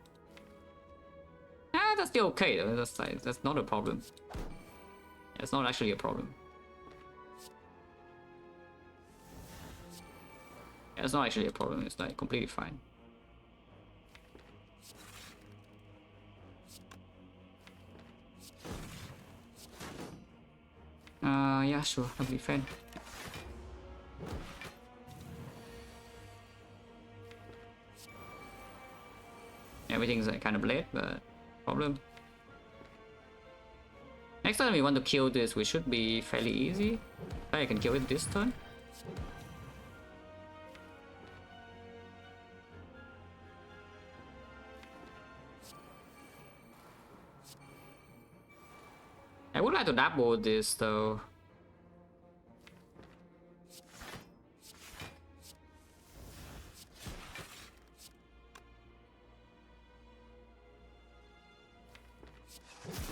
Ah, that's still okay though. That's not a problem. That's not actually a problem. It's not actually a problem, it's like completely fine. Yeah, sure, that'll be fine. Everything's like kind of late, but problem. Next time we want to kill this, we should be fairly easy. I can kill it this turn. I would like to double this though.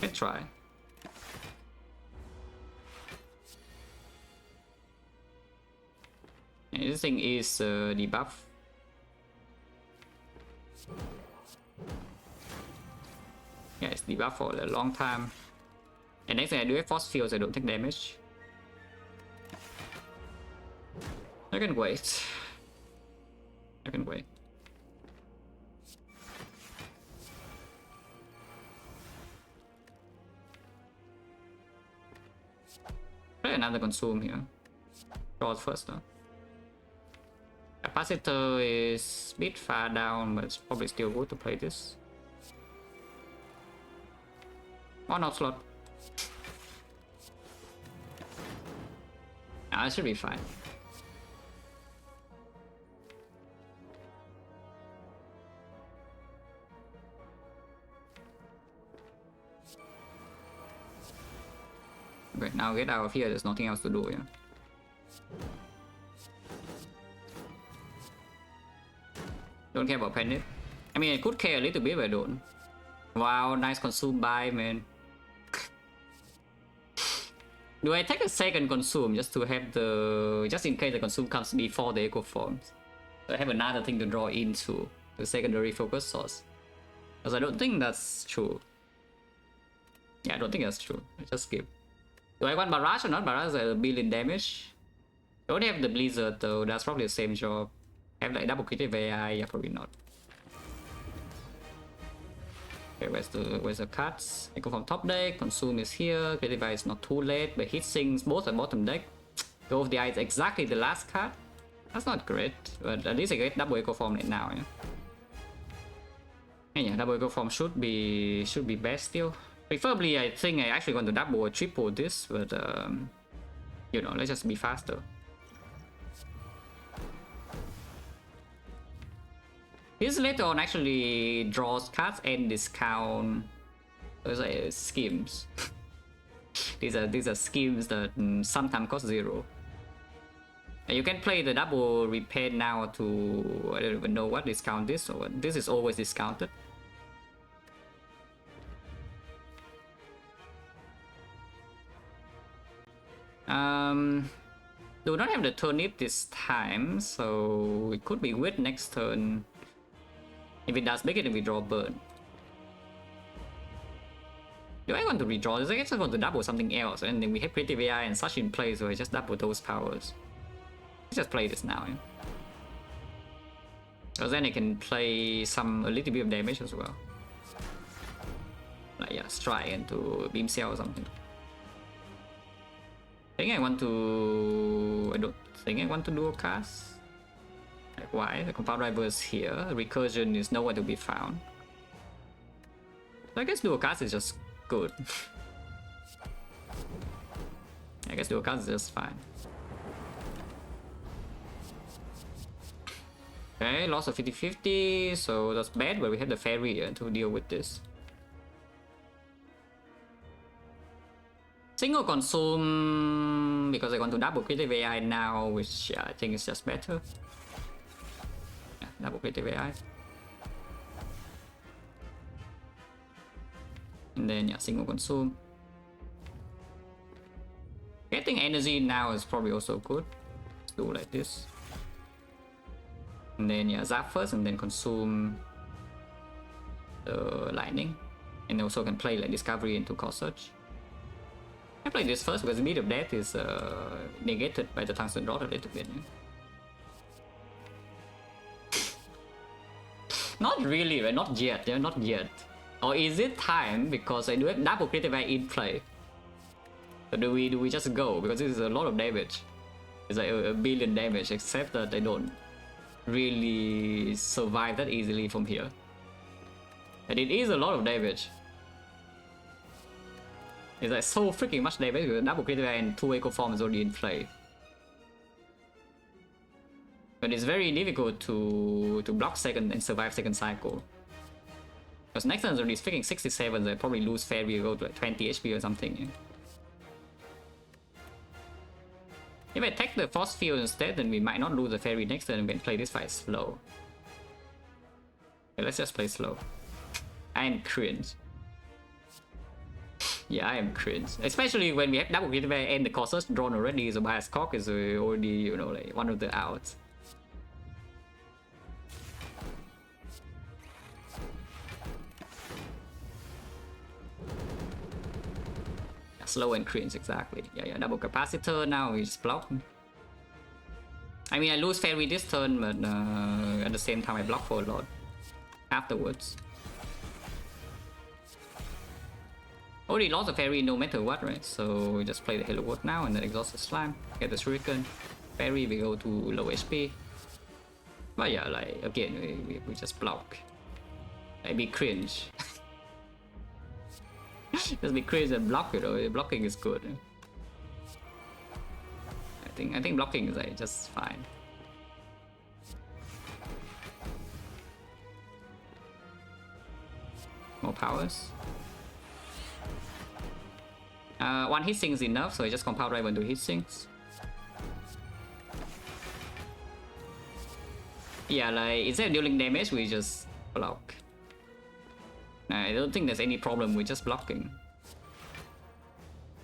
Let's try. And this thing is debuff. Yeah, it's debuff for a long time. And next thing I do is force fields, I don't take damage. I can wait. I can wait. Try another consume here. Draw it first though. Capacitor is a bit far down, but it's probably still good to play this. On off slot. Nah, it should be fine. Okay, now get out of here, there's nothing else to do, yeah. Don't care about panic. I mean, I could care a little bit, but I don't. Wow, nice consume by, man. Do I take a second consume just to have the... just in case the consume comes before the echo forms? So I have another thing to draw into the secondary focus source. Because I don't think that's true. Yeah, I don't think that's true. I just skip. Do I want Barrage or not? Barrage is a billion damage. I don't have the Blizzard though, that's probably the same job. Have like double creative AI, yeah, probably not. Okay, where's the cards? I go from top deck, consume is here, creative AI is not too late, but hit sinks both at bottom deck. Go of the eye is exactly the last card. That's not great, but at least I get double echo form right now, yeah. And yeah, double echo form should be best still. Preferably, I think I actually want to double or triple this, but you know, let's just be faster. This later on actually draws cards and discount. Those are schemes. these are schemes that sometimes cost 0. And you can play the double repair now to, I don't even know what discount this, or this is always discounted. Do not have the turnip this time, so it could be weird next turn. If it does make it, then we draw burn. Do I want to redraw this? I guess I want to double something else, and then we have creative AI and such in place, so I just double those powers. Let's just play this now, yeah? Because then I can play a little bit of damage as well. Like, yeah, strike into beam cell or something. I think I want to... I don't think I want to dual cast. Like, why? The compound driver is here. Recursion is nowhere to be found. So I guess dual cast is just good. I guess dual cast is just fine. Okay, loss of 50-50, so that's bad, but we have the fairy here to deal with this. Single consume because I want to double creative AI now, which I think is just better. Yeah, double creative AI. And then yeah, single consume. Getting energy now is probably also good. Let's do like this. And then yeah, zap first and then consume the lightning. And also can play like discovery into core search. I play this first because the beat of death is negated by the tungsten rod a little bit. Yeah? Not really, right? Not yet, yeah, not yet. Or is it time because I do have double creative AI in play? So do we just go? Because this is a lot of damage. It's like a billion damage, except that I don't really survive that easily from here. And it is a lot of damage. It's like so freaking much damage with double creative AI and 2 echo form is already in play. But it's very difficult to block second and survive second cycle. Because next turn is already freaking 67, so I probably lose fairy, go to like 20 HP or something. Yeah. If I take the force field instead, then we might not lose the fairy next turn and we can play this fight slow. Okay, let's just play slow. I am cringe. Yeah, I am cringe. Especially when we have double creative AI and the courses drawn already, so bias cock is already, you know, like one of the outs. Slow and cringe, exactly. Yeah, double capacitor, now we just block. I mean, I lose fairy this turn, but at the same time I block for a lot afterwards. Already lost the fairy no matter what, right? So we just play the Halo Word now and then exhaust the slime, get the shuriken. Fairy, we go to low HP. But yeah, like, again, we just block. Like, be cringe. Just be crazy and block, you know. Blocking is good. I think blocking is like just fine. More powers. One hit sync is enough, so I just compound right into hit syncs. Yeah, like instead of dealing damage, we just block. I don't think there's any problem with just blocking.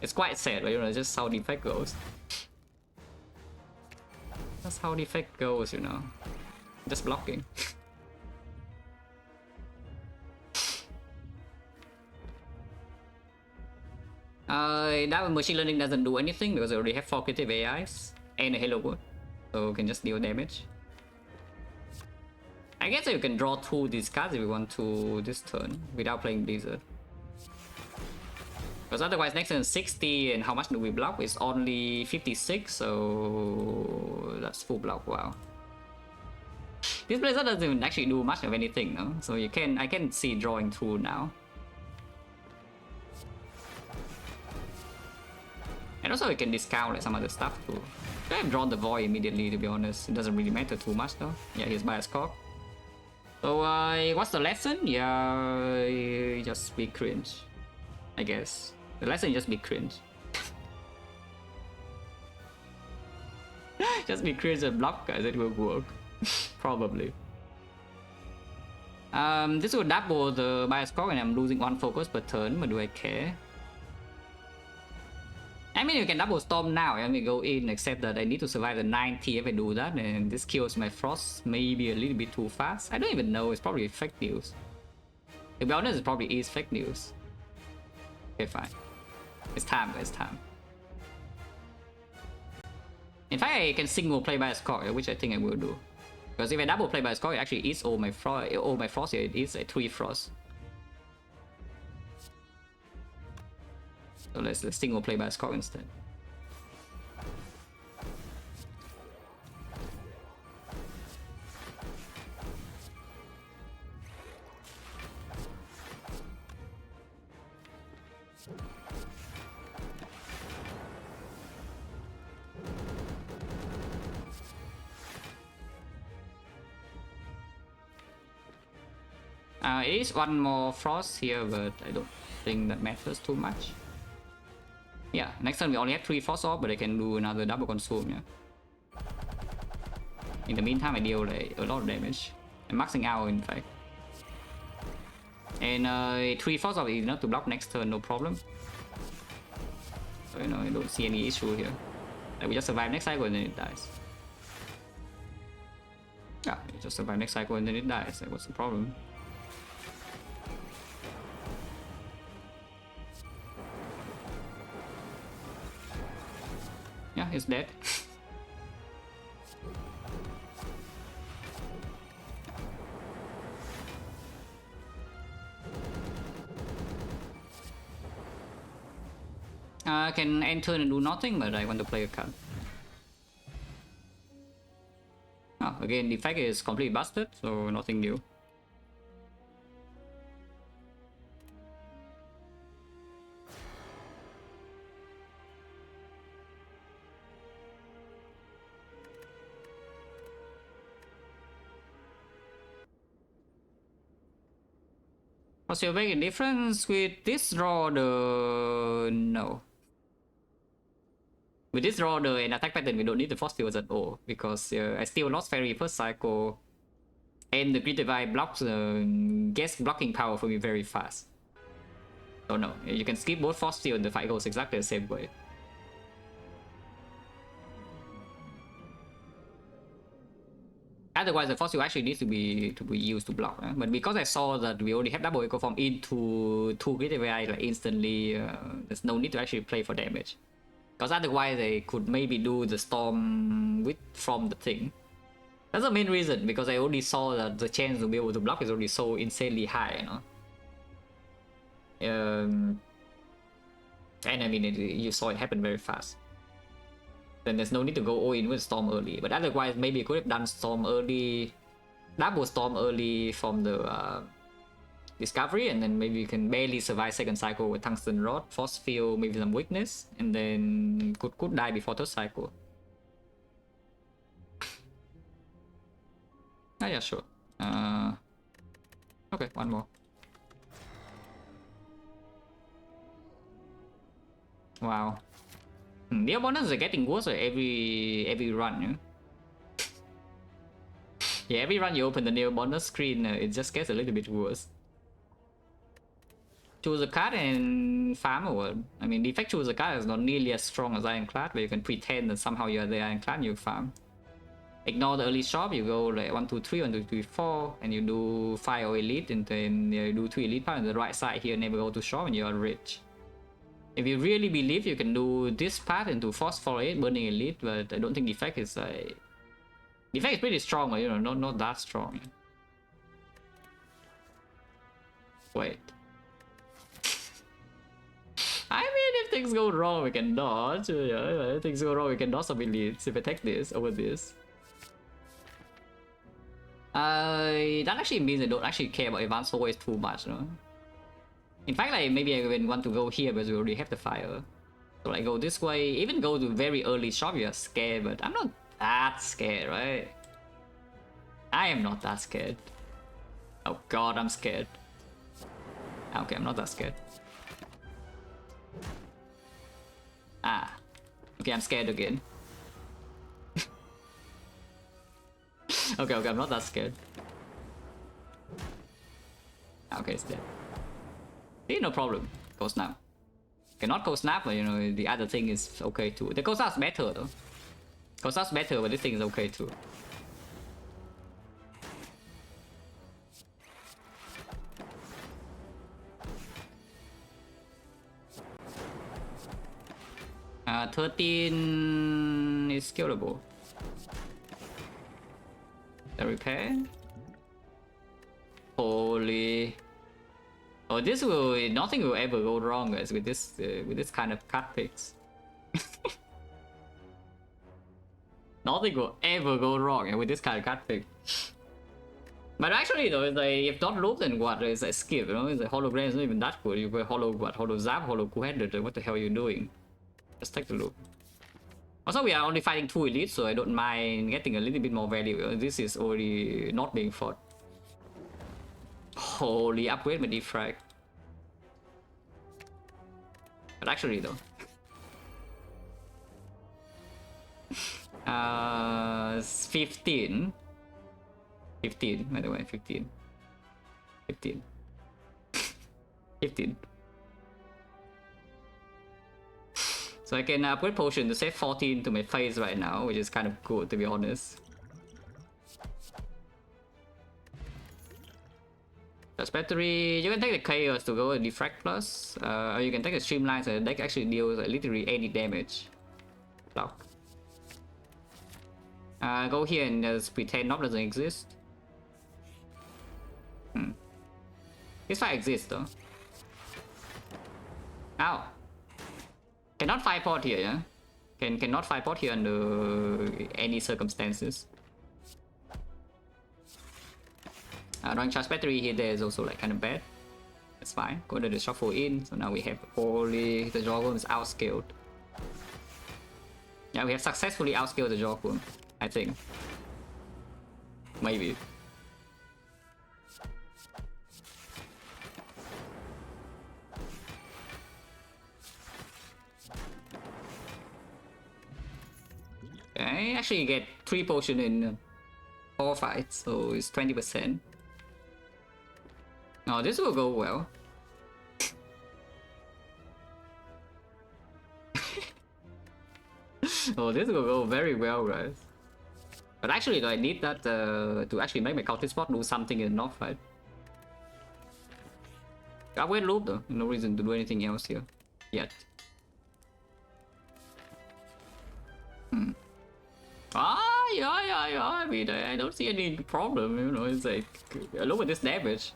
It's quite sad, but you know, just how Defect goes. That's how Defect goes, you know. Just blocking. That machine learning doesn't do anything because I already have 4 creative AIs and a Halo Wood, so can just deal damage. I guess you can draw 2 these cards if you want to this turn without playing Blizzard. Because otherwise next turn 60 and how much do we block? It's only 56, so that's full block. Wow. This Blizzard doesn't even actually do much of anything, no? So I can see drawing through now. And also we can discount like some other stuff too. I have drawn the Void immediately, to be honest. It doesn't really matter too much though. Yeah, here's Bias Corp. So what's the lesson? Yeah, just be cringe, I guess. The lesson is just be cringe. Just be cringe and block, guys. It will work. Probably. This will double the Bias Corp and I'm losing 1 focus per turn, but do I care? I mean, you can double storm now and we go in, except that I need to survive the 90 if I do that, and this kills my frost maybe a little bit too fast. I don't even know, it's probably fake news. To be honest, it probably is fake news. Okay, fine. It's time, guys, time. In fact, I can single play by a score, which I think I will do. Because if I double play by a score, it actually eats all my frost here. It eats a 3 frost. So let's single play by a score instead. It is 1 more frost here, but I don't think that matters too much. Yeah, next turn we only have 3 frost off, but I can do another double consume, yeah. In the meantime, I deal like a lot of damage. I'm maxing out, in fact. And 3 frost off is enough to block next turn, no problem. So, you know, I don't see any issue here. Like, we just survive next cycle and then it dies. Yeah, we just survive next cycle and then it dies. Like, what's the problem? Yeah, it's dead. I can enter and do nothing, but I want to play a card. Oh, again, the Defect is completely busted, so nothing new. What's your making difference with this draw? No. With this draw and attack pattern, we don't need the force fields at all because I still lost fairy first cycle, and the Great Divide blocks guest blocking power for me very fast. So no, you can skip both force field and the fight goes exactly the same way. Otherwise, the force field actually needs to be used to block. But because I saw that we already have double echo form into 2 Great Divide like instantly, there's no need to actually play for damage. Because otherwise they could maybe do the storm from the thing. That's the main reason, because I already saw that the chance to be able to block is already so insanely high, you know. And I mean, you saw it happen very fast. Then there's no need to go all in with storm early. But otherwise, maybe you could have done storm early, double storm early from the discovery, and then maybe you can barely survive second cycle with tungsten rod, force field, maybe some weakness, and then could die before third cycle. Ah, yeah, sure. Okay, 1 more. Wow. The opponents are getting worse every run, you know? Yeah, every run you open the new bonus screen, it just gets a little bit worse. choose a card and farm over. I mean, Defect choose a card is not nearly as strong as Ironclad, where you can pretend that somehow you're the Ironclad and you farm. Ignore the early shop, you go like 1, 2, 3, 1, 2, 3, 4, and you do 5 or elite, and then you do 3 elite part on the right side here, never go to shop, and you're rich. If you really believe you can do this part and do Force 4-8, burning elite, but I don't think Defect is Defect is pretty strong, but you know, not that strong. Wait. I mean, if things go wrong, we can dodge. Yeah, if things go wrong, we can dodge some elites if I take this over this. That actually means I don't actually care about advanced always too much, no? In fact, like maybe I even want to go here because we already have the fire. So like go this way, even go to very early shop, you're scared, but I'm not that scared, right? I am not that scared. Oh god, I'm scared. Okay, I'm not that scared. Ah. Okay, I'm scared again. Okay, I'm not that scared. Okay, it's dead. See, no problem. Go snap. Cannot go snap, but you know, the other thing is okay too. The go snap's better though. Go snap's better, but this thing is okay too. Uh, 13 is scalable. The repair. Holy. Oh, this will, nothing will ever go wrong, guys, with this kind of card picks. Nothing will ever go wrong with this kind of card pick. But actually though, it's like, if not loop, then what? It's a skip, you know? It's a hologram is not even that good. You go hollow what? Hollow zap, hollow two-handed, what the hell are you doing? Let's take the loop. Also, we are only fighting 2 elites, so I don't mind getting a little bit more value. This is already not being fought. Holy, upgrade my Defect. But actually though. 15. 15, by the way, 15. 15. 15. So I can upgrade potion to save 14 to my face right now, which is kind of good, to be honest. That's battery. You can take the chaos to go a Defect plus, or you can take a streamline so the deck actually deals literally any damage. Block. Go here and just pretend knob doesn't exist. This fight exists though. Ow. Cannot 5-port here, yeah? Cannot 5-port here under any circumstances. Drawing charge battery here there is also like kind of bad. That's fine. Go to the shuffle in. So now we have only the Jorgun is outscaled. Yeah, we have successfully outscaled the Jorgun, I think. Maybe. I actually get 3 potion in 4 fights, so it's 20%. Oh, this will go well. Oh, this will go very well, guys. But actually, though, I need that to actually make my cultist spot do something in the north fight. I'll wait loop though, no reason to do anything else here yet. Yeah. I mean, I don't see any problem, you know. It's like, look at this damage.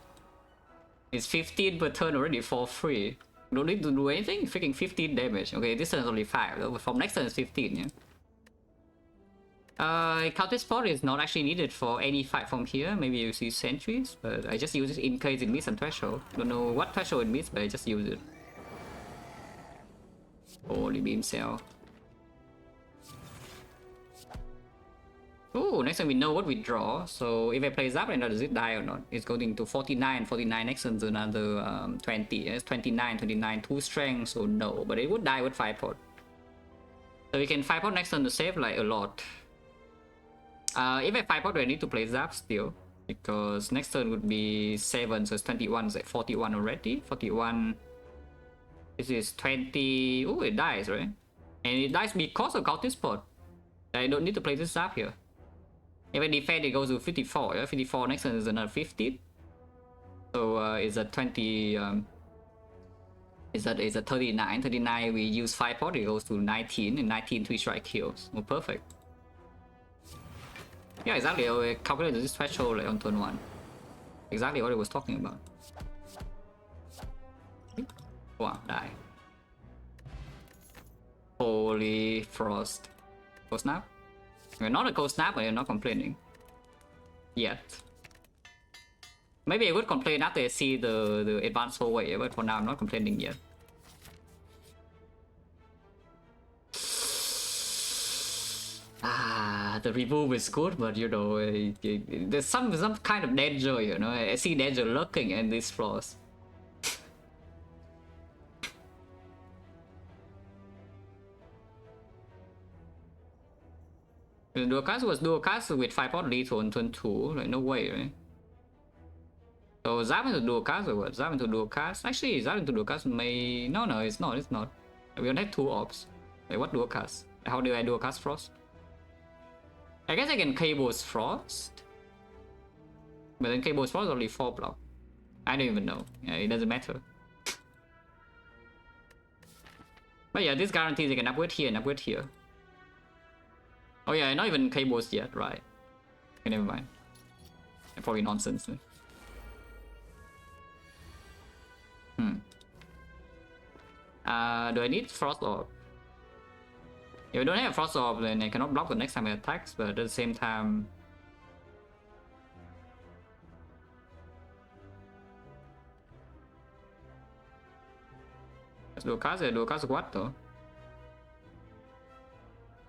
It's 15 per turn already for free. Don't need to do anything, freaking 15 damage. Okay, this turn is only 5, though, but from next turn is 15, yeah? Counter spot is not actually needed for any fight from here. Maybe you see sentries, but I just use it in case it meets some threshold. Don't know what threshold it meets, but I just use it. Holy beam cell. Oh, next time we know what we draw. So if I play Zapland, does it die or not? It's going to 49, 49 next turn to another 20. It's 29, 2 strength, so no. But it would die with 5-pot. So we can 5-pot next turn to save like a lot. If I 5-pot, do I need to play Zap still? Because next turn would be 7, so it's 21, it's like 41 already. 41. This is 20. Oh, it dies, right? And it dies because of Cultist Spot. I don't need to play this zap here. If I defend, it goes to 54. Yeah? 54 next turn is another 50. So it's a 20. Is a 39. 39, we use 5 pot, it goes to 19. And 19, 3 strike kills. Oh, perfect. Yeah, exactly. I calculated this threshold like on turn 1. Exactly what I was talking about. Wow, die. Holy frost. Cold snap? We're not a cold snap, but you're not complaining. Yet. Maybe I would complain after I see the advanced hallway, but for now I'm not complaining yet. The remove is good, but you know, there's some kind of danger, you know. I see danger lurking in these floors. The dual cast was dual cast with 5 pot lethal on turn 2, like no way, right? So zap into dual cast or what? Zap into dual cast? Actually, zap into dual cast may... No, it's not. We don't have 2 orbs. Like what dual cast? How do I dual cast Frost? I guess I can Cable's Frost. But then Cable's Frost is only 4 block. I don't even know. Yeah, it doesn't matter. But yeah, this guarantees I can upgrade here and upgrade here. Oh yeah, not even Cable's yet, right? Okay, never mind. Probably nonsense. Do I need Frost Orb? If I don't have Frost Orb, then I cannot block the next time I attacks, but at the same time... Let's do a cast what though?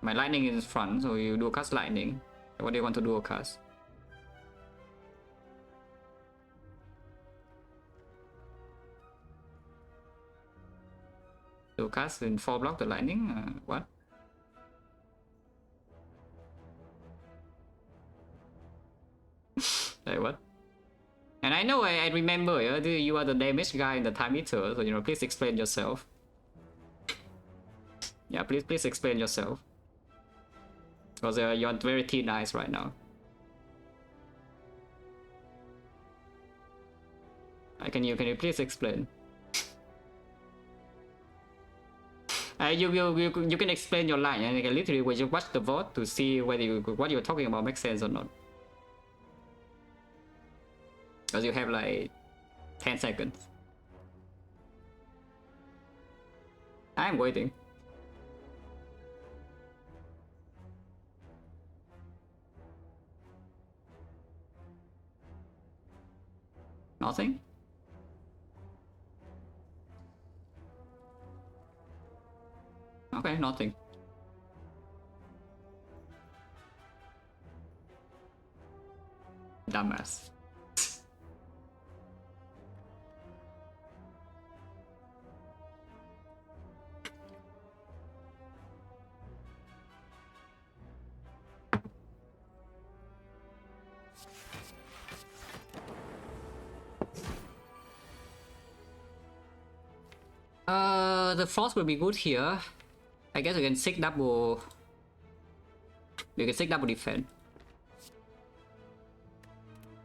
My lightning is in front, so you do a cast lightning. What do you want to do a cast? Do a cast in 4 block the lightning? What? Like what? And I know I remember you are the damage guy in the time eater, so you know, please explain yourself. Yeah, please explain yourself. Because you're very thin ice right now. Can you please explain? You can explain your line, and you can literally when you watch the vote to see whether what you're talking about makes sense or not. Because you have like 10 seconds. I'm waiting. Nothing? Okay, nothing. Dumbass. The frost will be good here. I guess we can Six double. We can Six double defend.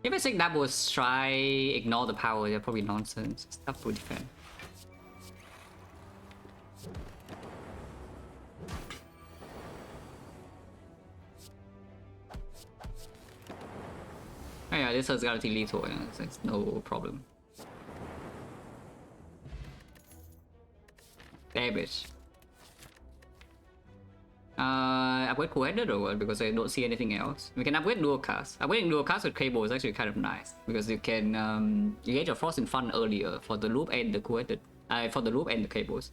If I Six double try ignore the power, they're probably nonsense. It's double defend. Oh yeah, this has guaranteed lethal, yeah, it's no problem. Damage. Upgrade co-headed or what? Because I don't see anything else. We can upgrade dual cast. Upgrading dual cast with cable is actually kind of nice because you can you get your frost in front earlier for the loop and the co-headed. For the loop and the cables.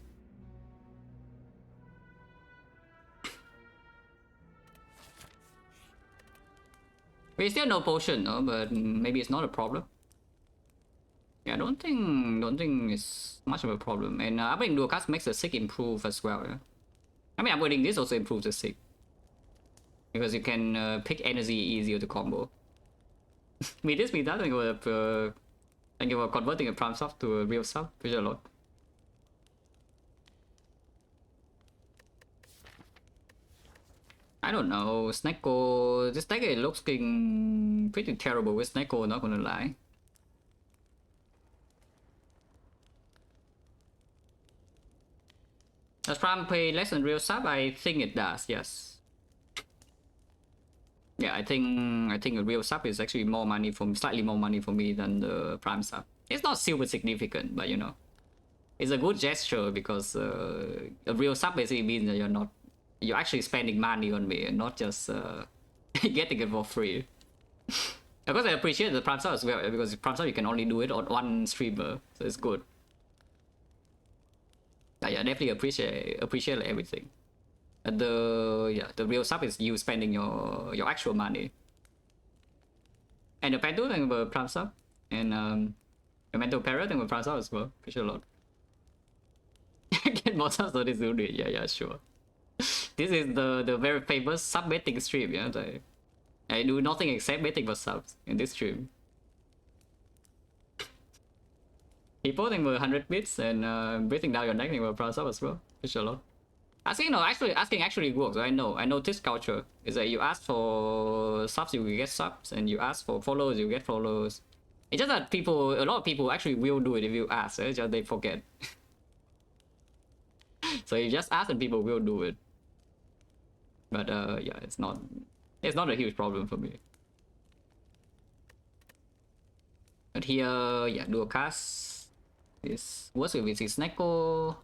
We still no potion, no, but maybe it's not a problem. Yeah, I don't think it's much of a problem. And upgrading dual cast makes the sick improve as well. Yeah? I mean, upgrading this also improves the sick because you can pick energy easier to combo. Me this, me that, and you were converting a prime sub to a real sub, which is a lot. I don't know, Snecko, this deck is looking pretty terrible with Snecko, not gonna lie. Does Prime pay less than real sub? I think it does, yes. Yeah, I think a real sub is actually more money for slightly more money for me than the Prime sub. It's not super significant, but you know, it's a good gesture because a real sub basically means that you're actually spending money on me and not just getting it for free. Of course, I appreciate the Prime sub as well because Prime sub you can only do it on one streamer, so it's good. Yeah, definitely appreciate like, everything. And the real sub is you spending your actual money. And the Pentu and the Prime sub, and the Mental Parrot and the Prime sub as well. Appreciate a lot. Get more subs so this will do it. Yeah, sure. This is the very famous sub betting stream. Yeah, I do nothing except betting for subs in this stream. People think we're 100 bits and breathing down your neck and we're Prime sub as well. Appreciate a lot. Asking actually works. I know this culture is that you ask for subs, you will get subs, and you ask for follows, you get follows. It's just that a lot of people actually will do it if you ask. It's just they forget. So you just ask and people will do it. But yeah, it's not a huge problem for me. But here, yeah, dual cast is worse with this Snecko.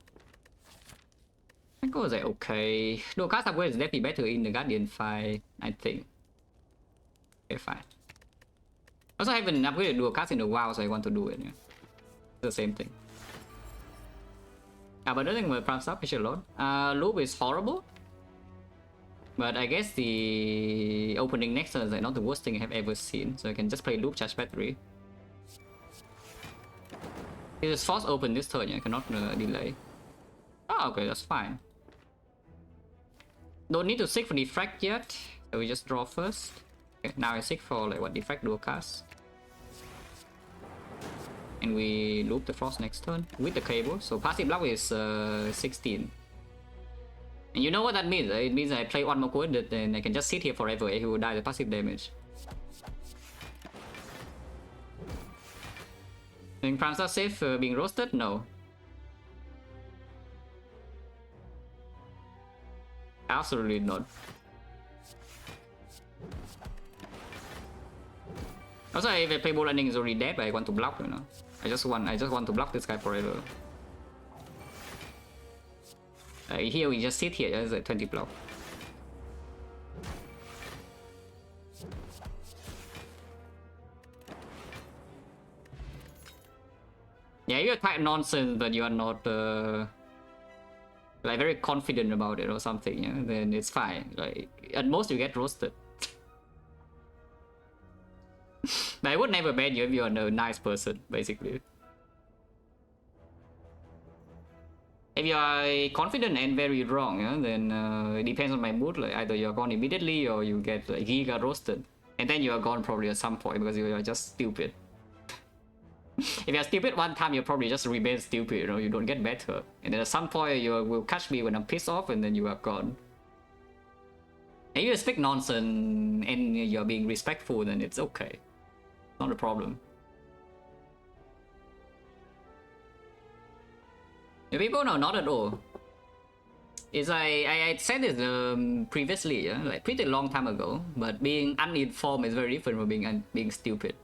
Snecko is like okay. Dual cast upgrade is definitely better in the Guardian fight, I think. Okay, fine. Also, I haven't upgraded dual cast in a while, so I want to do it. Yeah. It's the same thing. But I think my Prime sub is a lot. Loop is horrible. But I guess the opening next turn is like not the worst thing I have ever seen. So I can just play loop, charge battery. It is force open this turn, yeah, I cannot delay. Oh, okay, that's fine. Don't need to seek for Defect yet, so we just draw first. Okay, now I seek for like what Defect dual cast. And we loop the Frost next turn with the cable, so passive block is 16. And you know what that means? It means I play one more card, then I can just sit here forever and he will die the passive damage. Think Prime sub safe being roasted? No. Absolutely not. Also, if I play ball landing is already dead, but I want to block, you know. I just want to block this guy forever. Here we just sit here, there's a 20 block. Yeah, you're quite nonsense, but you are not like very confident about it or something, yeah, then it's fine. Like at most you get roasted. But I would never ban you if you're a nice person, basically. If you are confident and very wrong, yeah, then it depends on my mood. Like either you're gone immediately or you get like giga roasted, and then you are gone probably at some point because you are just stupid. If you're stupid one time, you probably just remain stupid. You know, you don't get better, and then at some point you will catch me when I'm pissed off, and then you are gone. And if you speak nonsense and you're being respectful, then it's okay. Not a problem. The people know not at all. It's like I said this previously, yeah? Like pretty long time ago. But being uninformed is very different from being stupid.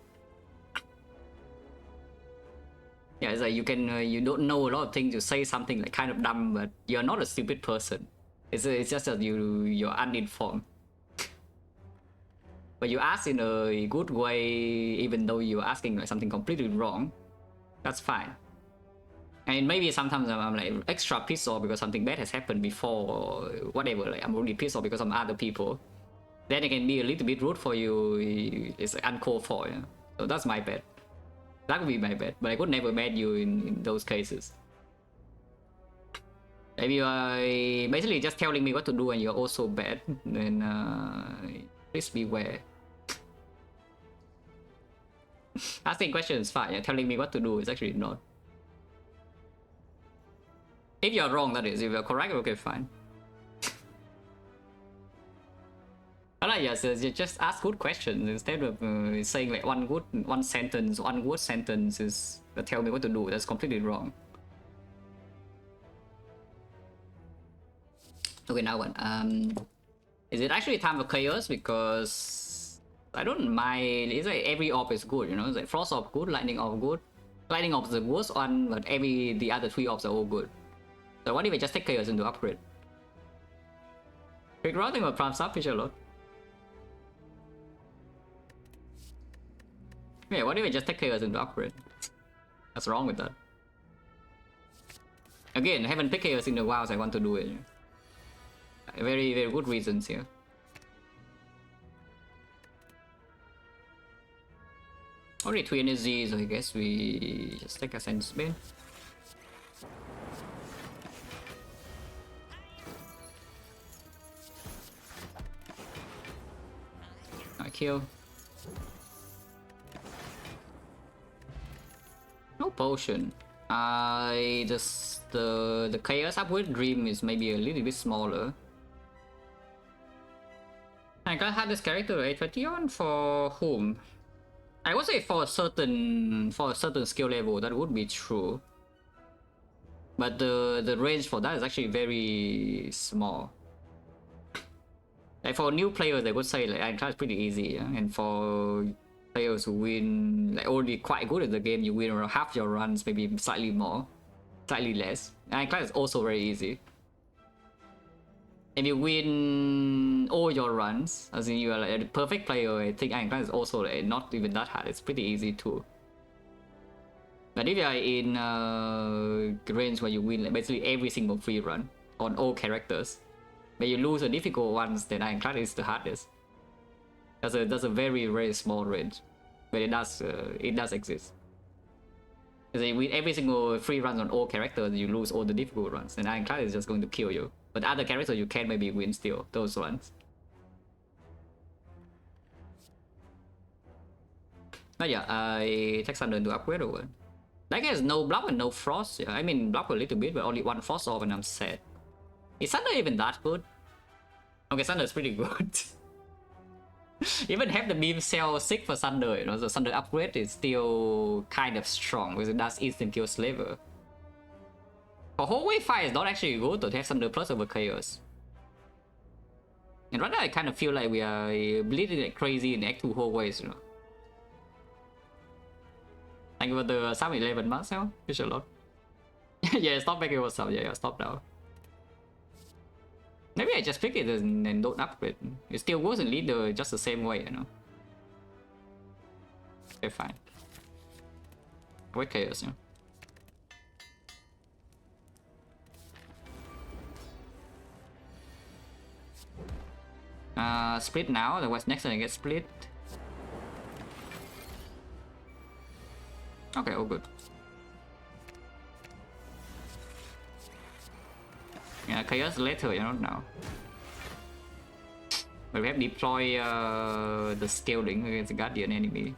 Yeah, it's like you don't know a lot of things. You say something like kind of dumb, but you're not a stupid person. It's just that you're uninformed. But you ask in a good way, even though you're asking like something completely wrong. That's fine. And maybe sometimes I'm like extra pissed off because something bad has happened before or whatever. Like I'm really pissed off because of other people. Then it can be a little bit rude for you. It's uncalled for. Yeah? So that's my bad. That would be my bad. But I could never ban you in those cases. If you are basically just telling me what to do and you're also bad, then please beware. Asking questions is fine. Yeah, telling me what to do is actually not. If you're wrong, that is. If you're correct, okay, fine. I like, yes, you just ask good questions instead of saying like one word sentence is tell me what to do. That's completely wrong. Okay, now what? Is it actually time for chaos? Because I don't mind. It's like every orb is good, you know. It's like frost orb good, lightning orb good. Lightning orb is the worst one, but the other 3 orbs are all good. So what if I just take chaos into upgrade? Quick routing will prime up a lot. Yeah, what if I just take chaos into upgrade? What's wrong with that? Again, I haven't picked chaos in a while, so I want to do it. Very, very good reasons here. Only 2 energy, so I guess we just take a sense spin. I kill. No potion. The chaos upgrade dream is maybe a little bit smaller. I can have this character I24 for whom? I would say for a certain skill level that would be true. But the range for that is actually very small. Like for new players, they would say like Ironclad is pretty easy, yeah? And for players who win like already quite good at the game, you win around half your runs, maybe slightly more, slightly less. Ironclad is also very easy. If you win all your runs, as in you are like a perfect player, I think Ironclad is also like not even that hard. It's pretty easy too. But if you are in range where you win like basically every single free run on all characters, but you lose the difficult ones, then Ironclad is the hardest. That's a very, very small range, but it does exist. Because you win every single free runs on all characters, you lose all the difficult runs, and Ironclad is just going to kill you. But other characters you can maybe win still, those ones. But yeah, I take Thunder to upgrade over. That guy has no block and no frost. I mean, block a little bit, but only 1 frost off and I'm set. Is Thunder even that good? Okay, Thunder is pretty good. Even have the beam cell 6 for Thunder, you know, the Thunder upgrade is still kind of strong because it does instant kill Slaver. For hallway fight is not actually good to have Thunder plus over chaos. And right now I kind of feel like we are bleeding like crazy in Act 2 hallways, you know. Thank you for the 7-11 months now, fish a lot. Yeah, stop making yourself, yeah, stop now. Maybe I just pick it and don't upgrade. It still works in leader just the same way, you know. Okay, fine. Wait chaos, you know. Split now, otherwise next time I get split. Okay, all good. Yeah, chaos later, you know, now. But we have deploy the scaling against the guardian enemy.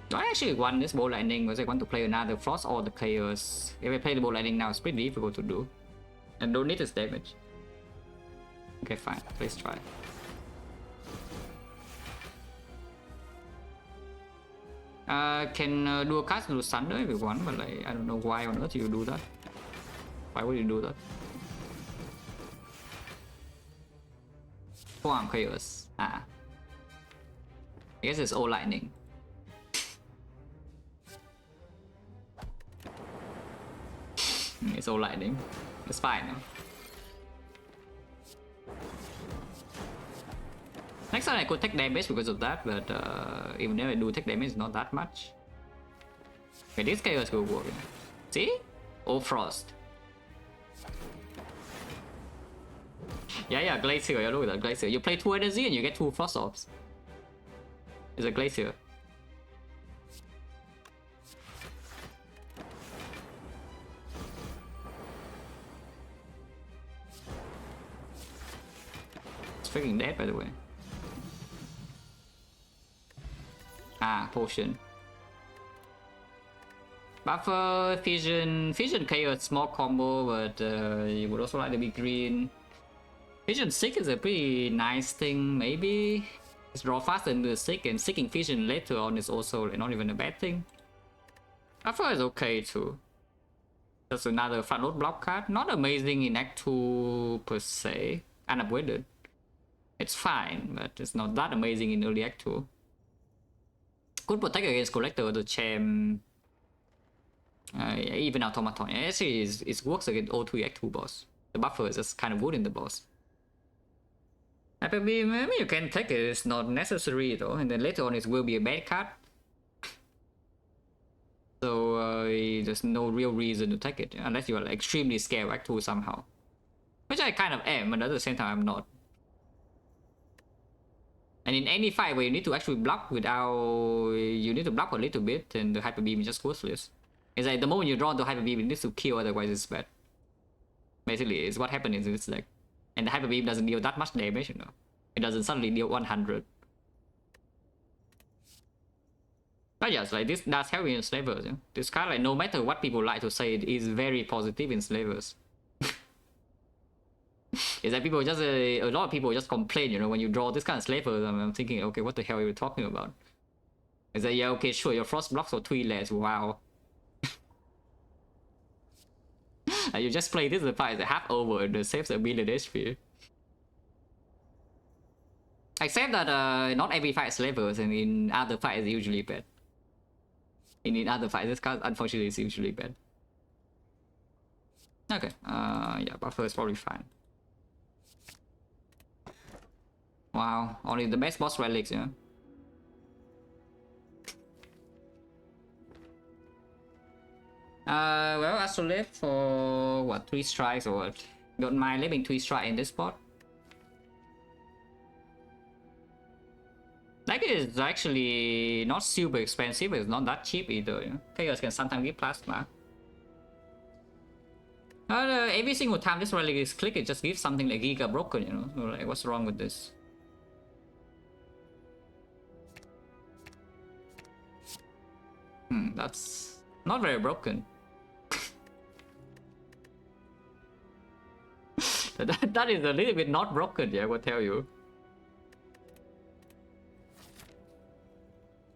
Do I actually want this ball lightning because I want to play another frost or the chaos? If I play the ball lightning now, it's pretty difficult to do. And don't need this damage. Okay, fine. Let's try. Can do a cast to Thunder if you want, but like, I don't know why on earth you do that. Why would you do that? Forearm chaos. I guess it's all lightning. It's all lightning. It's fine. Next time I could take damage because of that, but even if I do take damage, it's not that much. Okay, this chaos will work. See? All frost. Yeah, glacier. Look at that glacier. You play 2 energy and you get 2 frost orbs. It's a glacier. It's freaking dead, by the way. Ah, potion. Buffer, Fission chaos, small combo, but you would also like to be green. Fission Sick is a pretty nice thing, maybe. It's draw faster than the Sick, and Sicking Fission later on is also like, not even a bad thing. Buffer is okay too. That's another front load block card. Not amazing in Act 2 per se. Unavoided. It's fine, but it's not that amazing in early Act 2. Could protect against Collector, the Champ. Even Automaton. Actually, it works against all 3 Act 2 boss. The buffer is just kind of good in the boss. Hyper Beam, maybe you can take it, it's not necessary though, and then later on it will be a bad card. So there's no real reason to take it, unless you are like, extremely scared of Act 2 somehow. Which I kind of am, but at the same time I'm not. And in any fight where you need to actually block without... you need to block a little bit, and the Hyper Beam is just worthless. It's like the moment you draw into Hyper Beam, it needs to kill, otherwise it's bad. Basically, it's what happens in this deck. And the Hyper Beam doesn't deal that much damage, you know. It doesn't suddenly deal 100. But yes, like this does help in slavers. Yeah? This card, like no matter what people like to say, it is very positive in slavers. It's like people just a lot of people just complain, you know, when you draw this kind of slavers. I'm thinking, okay, what the hell are you talking about? It's like, yeah, okay, sure, your frost blocks for 3 less. Wow. You just play this, the fight is half over, and it saves a million HP. Except that not every fight is slavers, and in other fights it's usually bad. In other fights, this card unfortunately is usually bad. Okay, yeah, buffer is probably fine. Wow, only the best boss relics, yeah. Well, Astrolabe for what, 3 strikes or what? Don't mind leaving 3 strikes in this spot. Like it's actually not super expensive, but it's not that cheap either. You know? Chaos can sometimes give plasma. Every single time this relic is clicked, it just gives something like Giga Broken, you know? So like, what's wrong with this? That's not very broken. that is a little bit not broken, yeah, I will tell you.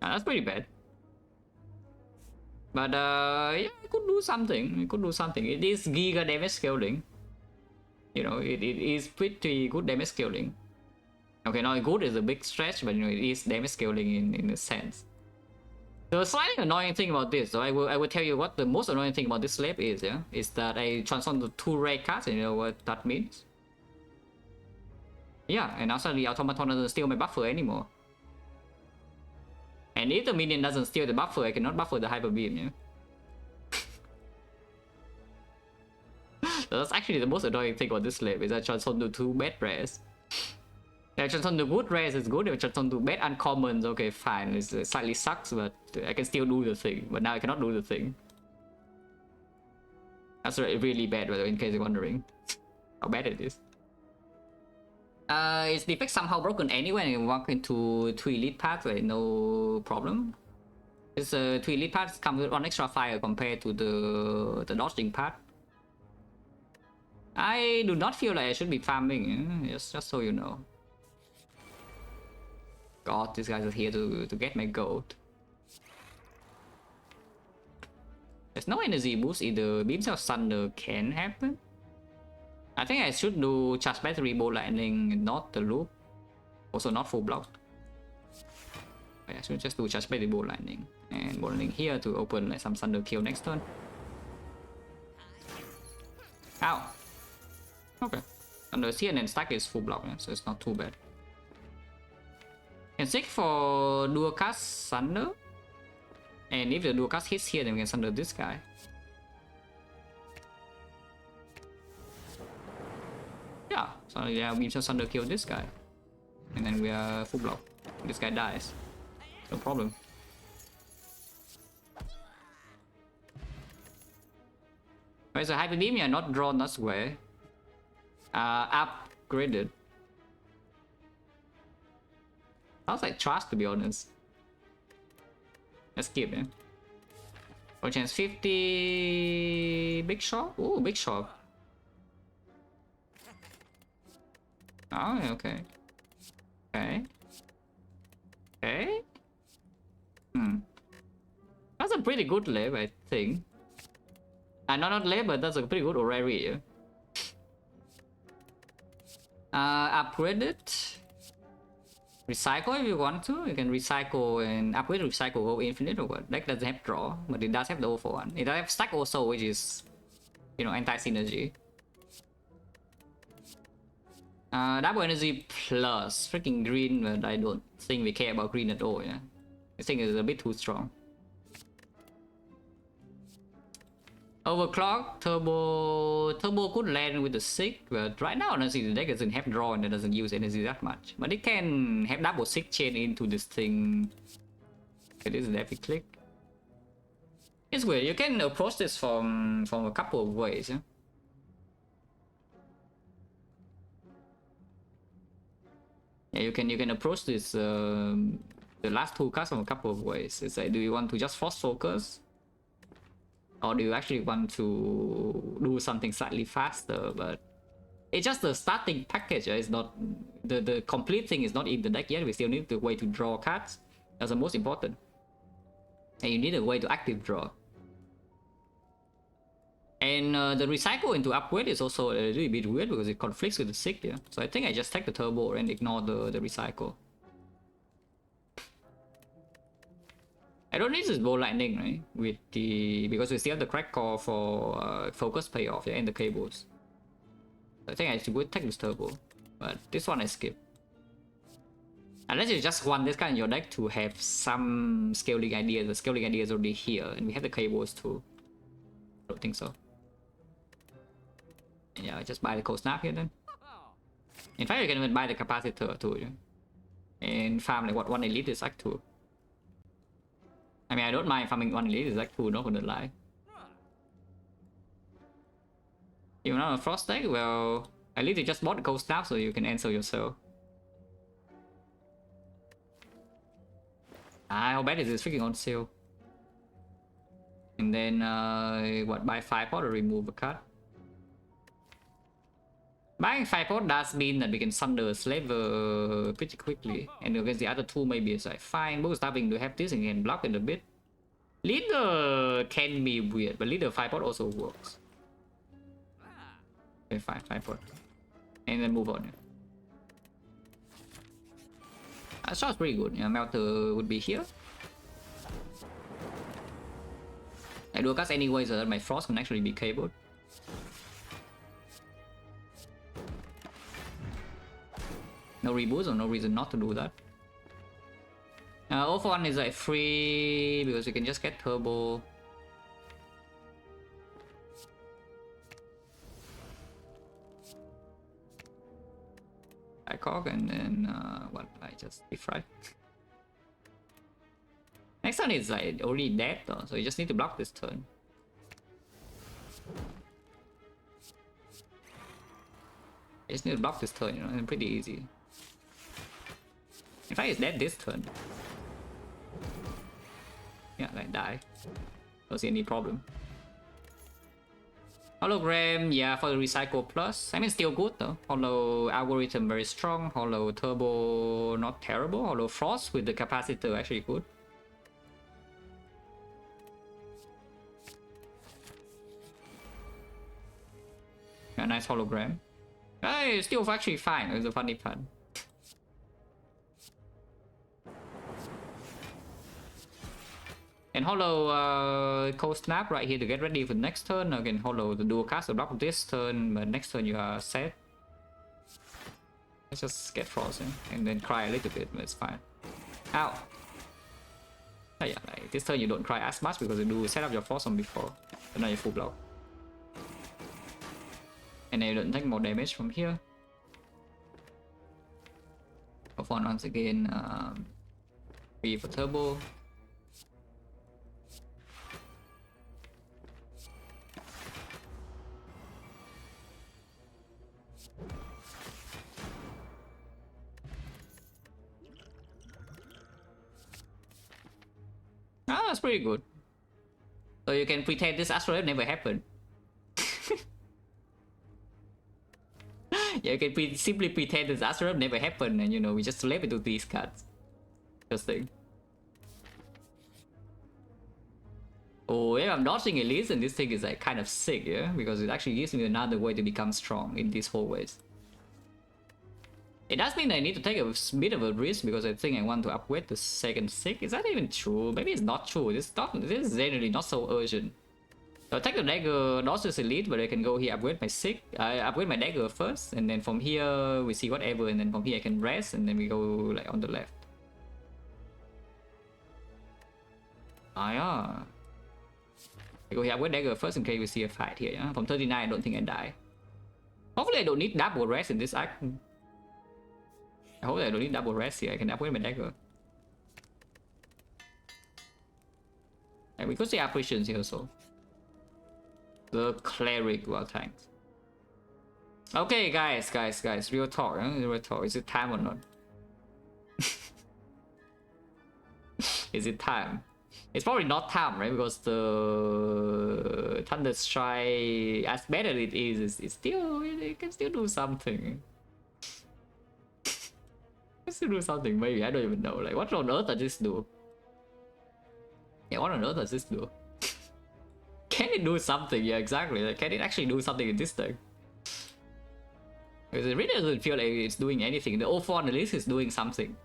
That's pretty bad. But yeah, it could do something. It could do something. It is Giga damage scaling. You know, it is pretty good damage scaling. Okay, not good is a big stretch, but you know, it is damage scaling in a sense. The slightly annoying thing about this, so I will tell you what the most annoying thing about this slave is, yeah, is that I transform the 2 rare cards, and you know what that means? Yeah, and now suddenly Automaton doesn't steal my buffer anymore. And if the minion doesn't steal the buffer, I cannot buffer the Hyper Beam, yeah? So that's actually the most annoying thing about this slave, is I transform to 2 bad rares. If I transform to good rares, it's good. If I transform to bad uncommons, okay, fine. It slightly sucks, but I can still do the thing. But now I cannot do the thing. That's really bad, by the way, in case you're wondering how bad it is. Is Defect somehow broken anyway and you walk into 3 elite paths, like no problem? This 3 elite paths come with 1 extra fire compared to the dodging path. I do not feel like I should be farming, just so you know. God, these guys are here to get my gold. There's no energy boost either. Beams of Thunder can happen. I think I should do charge battery bolt lightning, not the loop. Also not full block. I should just do charge battery bolt lightning. And bolt lightning here to open like some thunder kill next turn. Ow. Okay. Thunder here and then stack is full block, yeah, so it's not too bad. Can seek for dual cast Thunder. And if the dual cast hits here, then we can Thunder this guy. Yeah, so yeah, we just Thunder kill this guy. And then we are full block. This guy dies. No problem. Where's the Hyper Beam? Yeah, not drawn, not square. Upgraded. Sounds like trash, to be honest. Let's skip it. For chance 50. Big shot? Ooh, big shot. Oh, okay. Okay. Okay. That's a pretty good lab, I think. Not lab, but that's a pretty good orrery. Upgrade it. Recycle if you want to. You can recycle and upgrade, recycle, go infinite or what. Deck doesn't have draw, but it does have the O for one. It does have stack also, which is, you know, anti-synergy. Double energy plus freaking green, but I don't think we care about green at all. Yeah, I think it's a bit too strong. Overclock, turbo could land with the 6, but right now honestly the deck doesn't have draw and it doesn't use energy that much. But it can have double 6 chain into this thing. It is an epic click. It's weird, you can approach this from a couple of ways. Yeah? Yeah, you can approach this the last 2 cards from a couple of ways. It's like, do you want to just force focus? Or do you actually want to do something slightly faster? But it's just the starting package. It's not the complete thing is not in the deck yet. We still need the way to draw cards. That's the most important. And you need a way to active draw. And the recycle into upgrade is also a little bit weird because it conflicts with the 6. Yeah. So I think I just take the turbo and ignore the recycle. I don't need this bow lightning, right? With the because we still have the crack core for focus payoff, yeah, and the cables. I think I should take this turbo, but this one I skip. Unless you just want this kind in your deck to have some scaling ideas. The scaling idea is already here, and we have the cables too. I don't think so. Yeah, just buy the cold snap here then. In fact, you can even buy the capacitor too, yeah? And farm like what one elite is like too. I mean, I don't mind farming one elite is like 2, not gonna lie. Even on a frost deck, well, at least you just bought the cold snap so you can answer yourself. How bad is this freaking on sale? And then, what, buy 5 pot or remove a card? Buying 5 pot does mean that we can sunder Slaver pretty quickly. And against the other 2 maybe it's like fine, but starting to have this and can block it a bit. Leader can be weird, but leader 5 pot also works. Okay, fine, 5 pot. And then move on. That shot's pretty good. Yeah, Melter would be here. I do a cast anyway so that my frost can actually be cabled. No reboot, or no reason not to do that. All for one is like free because you can just get turbo. I cock and then what? I just defry. Next turn is like already dead though, so you just need to block this turn. You just need to block this turn, you know, it's pretty easy. In fact, it's dead this turn. Yeah, like die. Don't see any problem. Hologram, yeah, for the recycle plus. I mean, still good though. Holo algorithm very strong. Holo turbo not terrible. Holo frost with the capacitor actually good. A nice hologram. It's still actually fine. It's a funny part. And holo cold snap right here to get ready for the next turn. Again, holo the dual cast to block this turn, but next turn you are set. Let's just get frozen and then cry a little bit, but it's fine. Ow! Oh, yeah, like, this turn you don't cry as much because you do set up your frost on before, but now you full block. And then you don't take more damage from here. Perform once again, free for turbo. That's pretty good. So you can pretend this asteroid never happened. Yeah, you can simply pretend this asteroid never happened, and you know, we just slap into these cards. Interesting. Oh, if I'm dodging elites, and this thing is like kind of sick, yeah? Because it actually gives me another way to become strong in these hallways. It does mean I need to take a bit of a risk because I think I want to upgrade the second sick. Is that even true? Maybe it's not true. This is generally not so urgent. So I take the dagger, dodge this elite, but I can go here, upgrade my sick. I upgrade my dagger first, and then from here we see whatever, and then from here I can rest, and then we go like on the left. Ah yeah. I go here, upgrade dagger first in case we see a fight here. Yeah? From 39, I don't think I die. Hopefully I don't need double rest in this act. I hope I don't need double rest here. I can upgrade my dagger. And we could see apparitions here also. The cleric, well, thanks. Okay, guys, real talk, huh? Real talk. Is it time or not? Is it time? It's probably not time, right? Because the Thunder Strike, as bad as it is, it's still, it can still do something. It can still do something, maybe. I don't even know. Like, what on earth does this do? Yeah, what on earth does this do? Can it do something? Yeah, exactly. Like, can it actually do something in this thing? Because it really doesn't feel like it's doing anything. The 04 on the list is doing something.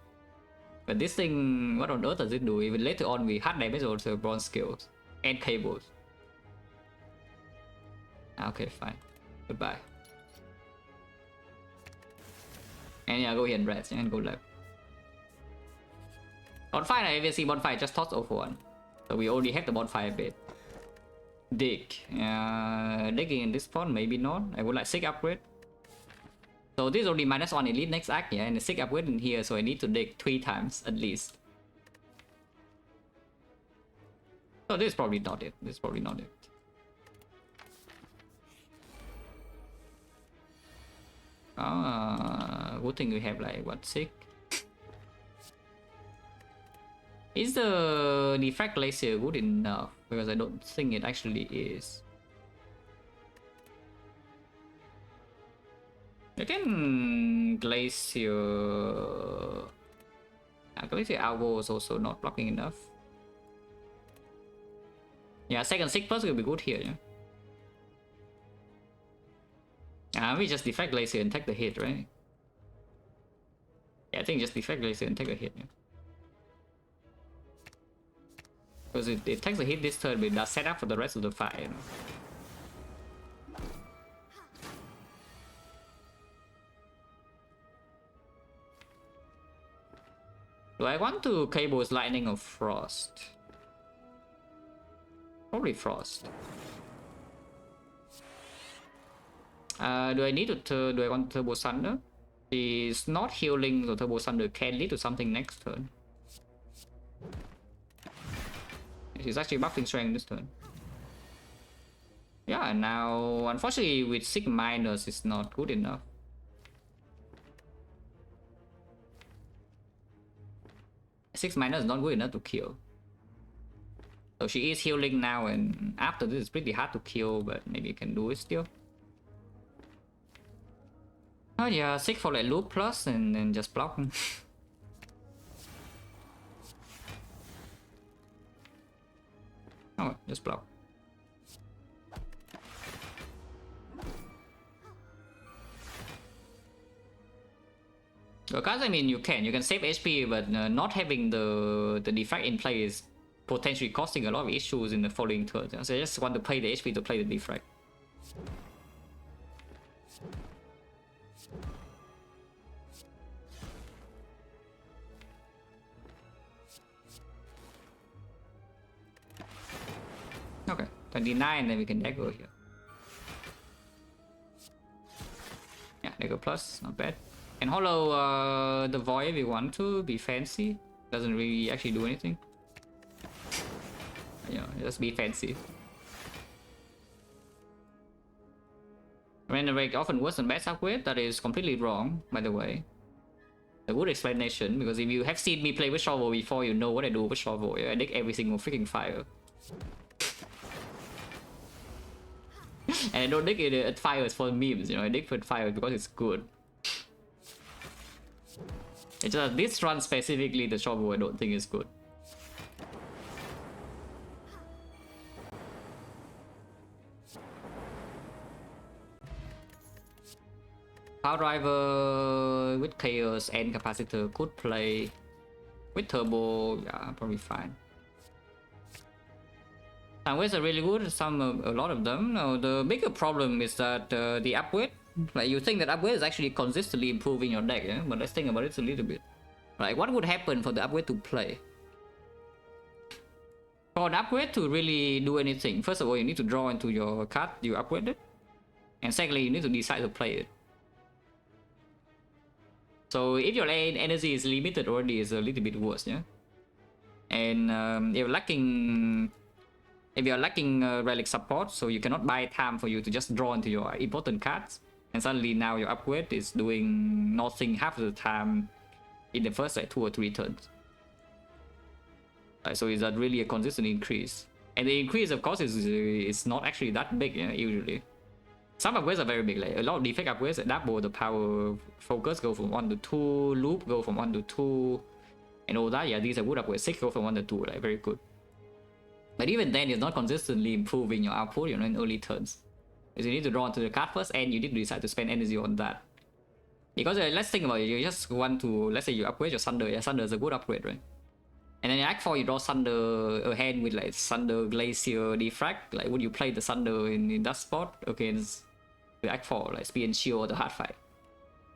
But this thing, what on earth does it do? Even later on, we hard damage also bronze skills and cables. Okay, fine. Goodbye. And yeah, go here and rest and go left. Bonfire, I even see bonfire just toss 01. So we already have the bonfire bit. Dig. Digging in this spot, maybe not. I would like 6 upgrade. So this is only -1 elite next act, yeah, and the 6 upgrade in here, so I need to dig 3 times at least. So this is probably not it. This is probably not it. Good thing we have like what, 6? Is the Defect Glacier good enough? Because I don't think it actually is. Again, Glacier... Glacier Alvo is also not blocking enough. Yeah, second 6 plus will be good here, yeah? We just Defect Glacier and take the hit, right? Yeah, I think just Defect Glacier and take a hit, yeah? Because it takes a hit this turn, but it does set up for the rest of the fight, you know? Do I want to cables lightning or frost? Probably frost. Do I need to do I want turbo thunder? It's not healing, so turbo thunder can lead to something next turn. He's actually buffing strength this turn. Yeah, and now unfortunately with 6 minors it's not good enough. Six minors is not good enough to kill. So she is healing now, and after this it's pretty hard to kill, but maybe you can do it still. Oh yeah, 6 for like loop plus and then just block. Oh, just block. Because I mean, you can save HP, but not having the defect in play is potentially causing a lot of issues in the following turns. So I just want to play the HP to play the defect. Okay, 29, then we can dagger here. Yeah, dagger plus, not bad. And hollow the void if we want to be fancy. Doesn't really actually do anything. You know, just be fancy. Renovate often worse than best upgrade. That is completely wrong, by the way. a good explanation, because if you have seen me play with shovel before, you know what I do with shovel. I dig every single freaking fire. And I don't dig it at fires for memes, you know, I dig for fire because it's good. It's just this run specifically, the shovel I don't think is good. Power driver with chaos and capacitor could play. With turbo, yeah, probably fine. Some ways are really good, a lot of them. No, the bigger problem is that the upgrade, like you think that upgrade is actually consistently improving your deck, yeah? But let's think about it a little bit. Like, what would happen for the upgrade to play? For an upgrade to really do anything, first of all, you need to draw into your card you upgraded. And secondly, you need to decide to play it. So if your energy is limited already, it's a little bit worse, yeah? And if you're lacking relic support, so you cannot buy time for you to just draw into your important cards, and suddenly now your upgrade is doing nothing half of the time in the first like 2 or 3 turns. So is that really a consistent increase? And the increase, of course, is not actually that big, yeah, usually. Some upgrades are very big, like a lot of defect upgrades that double the power. Focus go from 1 to 2, loop go from 1 to 2, and all that. Yeah, these are good upgrades. 6 go from 1 to 2, like very good. But even then, it's not consistently improving your output, you know, in early turns. Because you need to draw onto the card first, and you need to decide to spend energy on that. Because let's think about it, you just want to, let's say you upgrade your Sunder. Yeah, Sunder is a good upgrade, right? And then in Act 4, you draw Sunder ahead with like Sunder, Glacier, Defect. Like, would you play the Sunder in that spot against the Act 4, like Speed and Shield or the Hard Fight?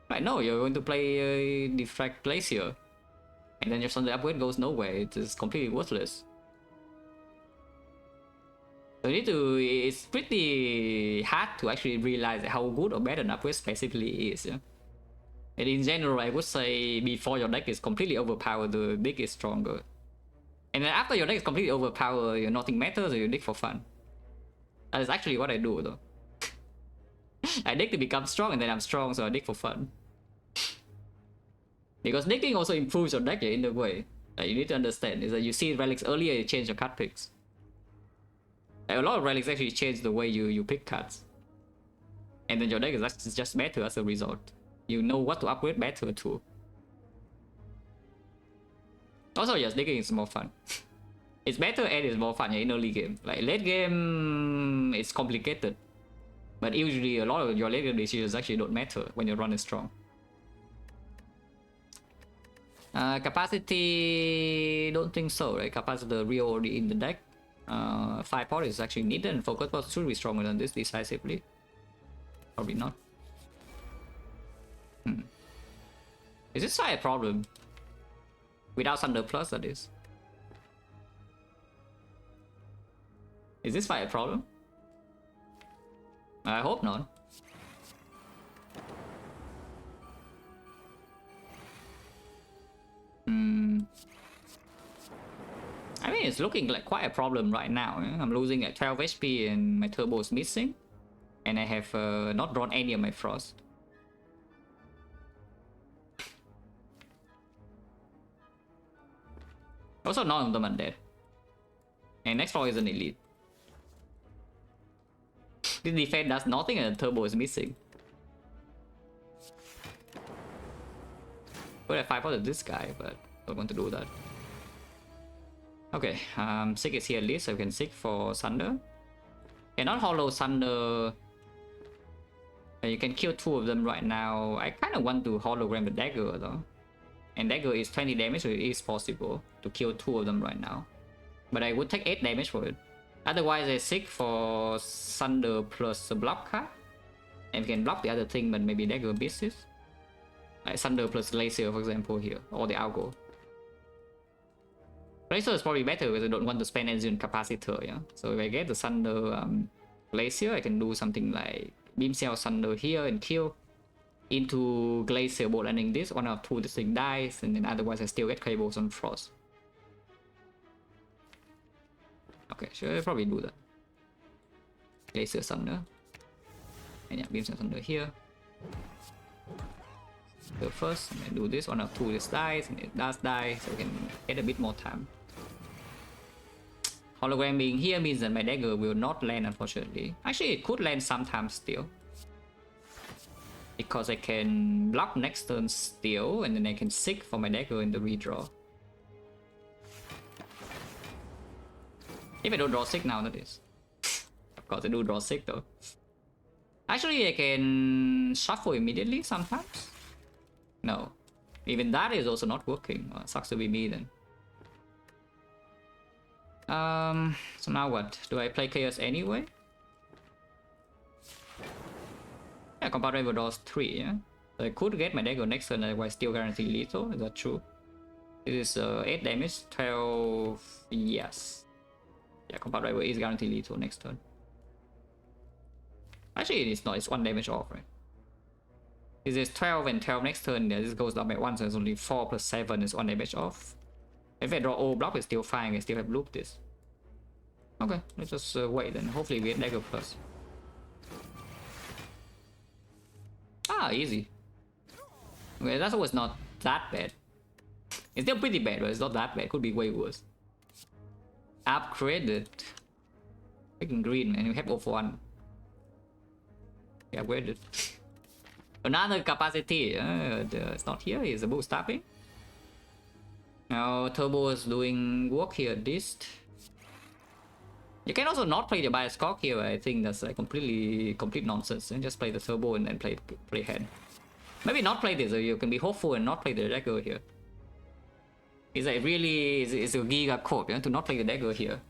Right, no, you're going to play Defect, Glacier. And then your Sunder upgrade goes nowhere, it is completely worthless. So you need to, it's pretty hard to actually realize how good or bad an upgrade specifically is, yeah? And in general, I would say before your deck is completely overpowered, the deck is stronger. And then after your deck is completely overpowered, nothing matters, so you dig for fun. That is actually what I do though. I dig to become strong and then I'm strong, so I dig for fun. Because digging also improves your deck in a way. Like, you need to understand is that you see relics earlier, you change your card picks. Like, a lot of relics actually change the way you pick cards. And then your deck is just better as a result. You know what to upgrade better to. Also, yes, digging is more fun. It's better and it's more fun, yeah, in early game. Like late game, it's complicated. But usually a lot of your late game decisions actually don't matter when your run is strong. Capacity, don't think so, right? Capacitor Rio already in the deck. Firepower is actually needed, and focus power should be stronger than this decisively. Probably not. Is this side a problem? Without Thunder Plus, that is. Is this fight a problem? I hope not. I mean, it's looking like quite a problem right now. I'm losing at 12 HP and my turbo is missing. And I have not drawn any of my frost. Also, none of them are dead. And next floor is an elite. This defense does nothing and the turbo is missing. Could have 5 out of this guy, but don't want to do that. Okay, Sig is here at least, so we can Sig for Sunder. Cannot hollow Sunder. You can kill 2 of them right now. I kind of want to hologram the dagger though. And dagger is 20 damage, so it is possible to kill 2 of them right now. But I would take 8 damage for it. Otherwise, I Sig for Sunder plus a block card. And we can block the other thing, but maybe dagger misses. Like Sunder plus Glacier, for example, here, or the Algo. Glacier is probably better because I don't want to spend energy on Capacitor, yeah? So if I get the Sunder Glacier, I can do something like Beam Cell Sunder here and kill into Glacier bolt landing this. 1 out of 2 this thing dies, and then otherwise I still get Cables on Frost. Okay, should I probably do that? Glacier Sunder. And yeah, Beam Cell Sunder here. So first, I'm gonna do this one or two this dies, and it does die, so we can get a bit more time. Hologram being here means that my dagger will not land, unfortunately. Actually, it could land sometimes still. Because I can block next turn still, and then I can seek for my dagger in the redraw. If I don't draw sick now, that is. Of course, I do draw sick though. Actually, I can shuffle immediately sometimes. No. Even that is also not working. Sucks to be me then. So now what? Do I play Chaos anyway? Yeah, Compound Rival draws 3, yeah? So I could get my dagger next turn, otherwise still guarantee lethal. Is that true? This is 8 damage, 12... Yes. Yeah, Compound Rival is guaranteed lethal next turn. Actually, it's not. It's 1 damage off, right? This is 12 and 12 next turn. Yeah, this goes down by 1, so it's only 4 plus 7 is 1 damage off. If I draw O block, it's still fine. I still have looped this. Okay, let's just wait and hopefully we get dagger plus. Ah, easy. Okay, that was not that bad. It's still pretty bad, but it's not that bad. Could be way worse. Upgraded. Freaking green, man. We have O for 1. Yeah, upgraded. Another capacity. It's not here. It's a boost tapping. Now Turbo is doing work here. This. You can also not play the bias cock here. I think that's like complete nonsense. And just play the Turbo and then play hand. Maybe not play this. So you can be hopeful and not play the dagger here. It's like really it's a giga corp, to not play the dagger here.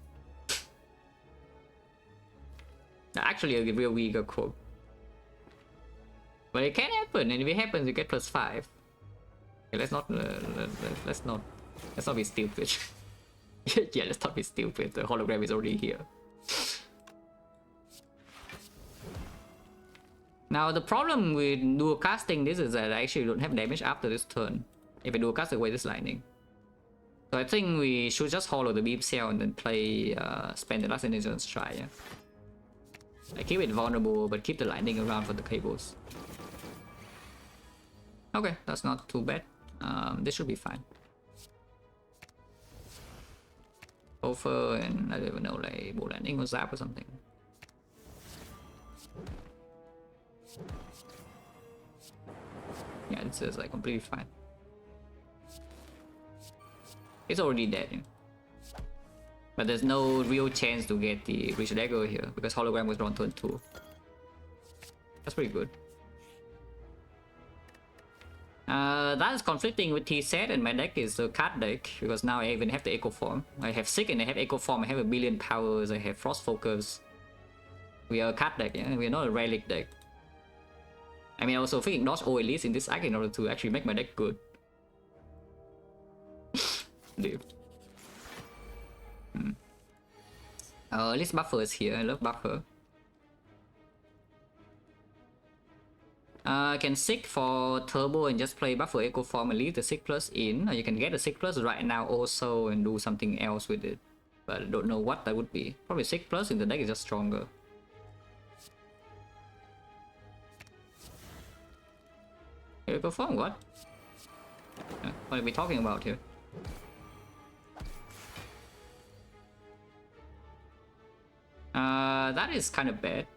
Actually, a real giga corp. But it can happen, and if it happens, you get +5. Okay, let's not be stupid. Yeah, let's not be stupid. The hologram is already here. Now the problem with dual casting this is that I actually don't have damage after this turn. If I dual cast away this lightning. So I think we should just hollow the beam cell and then play spend the last intelligence try, yeah. I keep it vulnerable, but keep the lightning around for the cables. Okay, that's not too bad. This should be fine. Over and I don't even know, like bow landing or zap or something. Yeah, this is like completely fine. It's already dead, yeah. But there's no real chance to get the Reach Dagger here because hologram was drawn turn 2. That's pretty good. That is conflicting with T-set, and my deck is a card deck because now I even have the Echo Form. I have Sick and I have Echo Form, I have a billion powers, I have Frost Focus. We are a card deck, yeah? We are not a relic deck. I mean, also freaking dodge O at least in this act in order to actually make my deck good. Dude. At least buffer is here. I love buffer. I can Sick for Turbo and just play buffer Echo Form and leave the 6+ in. Or you can get the 6+ right now also and do something else with it. But I don't know what that would be. Probably 6+ in the deck is just stronger. Echo Form, what? What are we talking about here? That is kind of bad.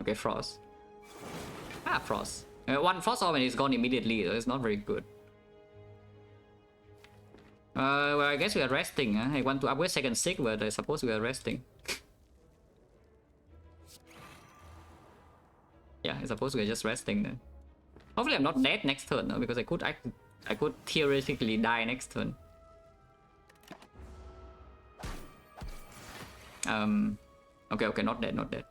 Okay, Frost. Ah, Frost. One Frost Orb and it's gone immediately, so it's not very good. Well, I guess we are resting. Huh? I want to upgrade second Sick, but I suppose we are resting. Yeah, I suppose we are just resting then. Hopefully I'm not dead next turn, though, because I could theoretically die next turn. Okay, not dead, not dead.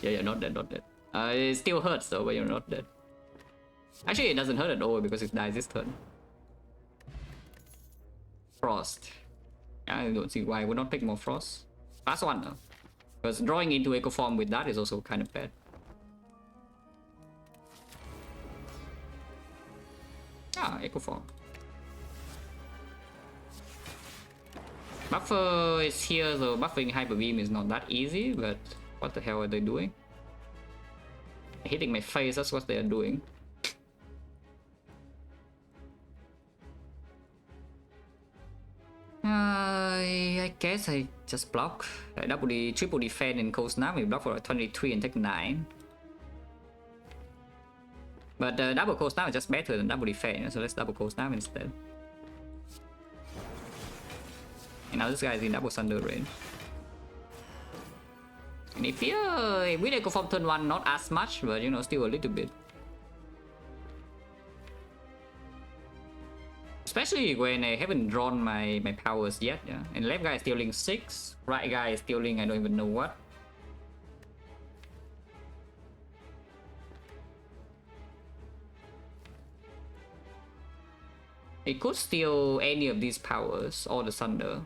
yeah, not dead, not dead. It still hurts though, but you're not dead. Actually, it doesn't hurt at all because it dies this turn. Frost. I don't see why I would not pick more Frost. Last one though. Because drawing into Echo Form with that is also kind of bad. Ah, Echo Form. Buffer is here, so buffering Hyper Beam is not that easy, but what the hell are they doing? hitting my face, that's what they're doing. I guess I just block. Triple defend and cold snap. We block for 23 and take 9. But double cold snap is just better than double defend, so let's double cold snap instead. And now this guy is in double thunder range. And if you with Echo Form turn 1, not as much, but you know, still a little bit. Especially when I haven't drawn my powers yet, yeah. And left guy is stealing 6, right guy is stealing I don't even know what. It could steal any of these powers or the thunder.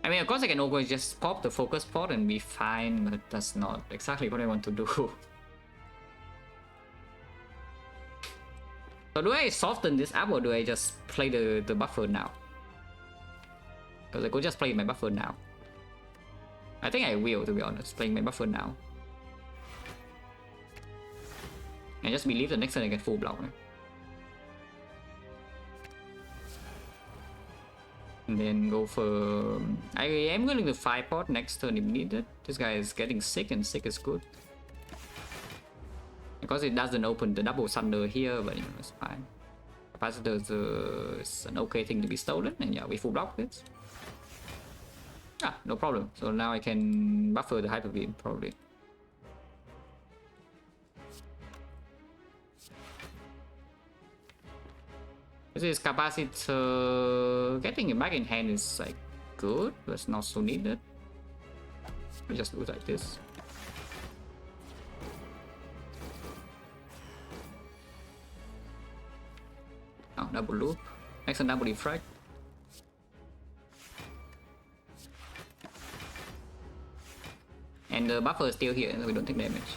I mean, of course I can always just pop the focus pot and be fine, but that's not exactly what I want to do. So do I soften this up or do I just play the buffer now? Because I could just play my buffer now. I think I will, to be honest, playing my buffer now. And just believe the next turn I get full block. And then go for... I am willing to 5-pot next turn if needed. This guy is getting sick and sick is good. Because it doesn't open the double thunder here, but you know, it's fine. Capacitor is an okay thing to be stolen, and yeah, we full block this. Ah, no problem. So now I can buffer the Hyper Beam, probably. This is capacitor. Getting it back in hand is like good, but it's not so needed. We just do like this. Oh, double loop. Next one, double defrag. And the buffer is still here, so we don't take damage.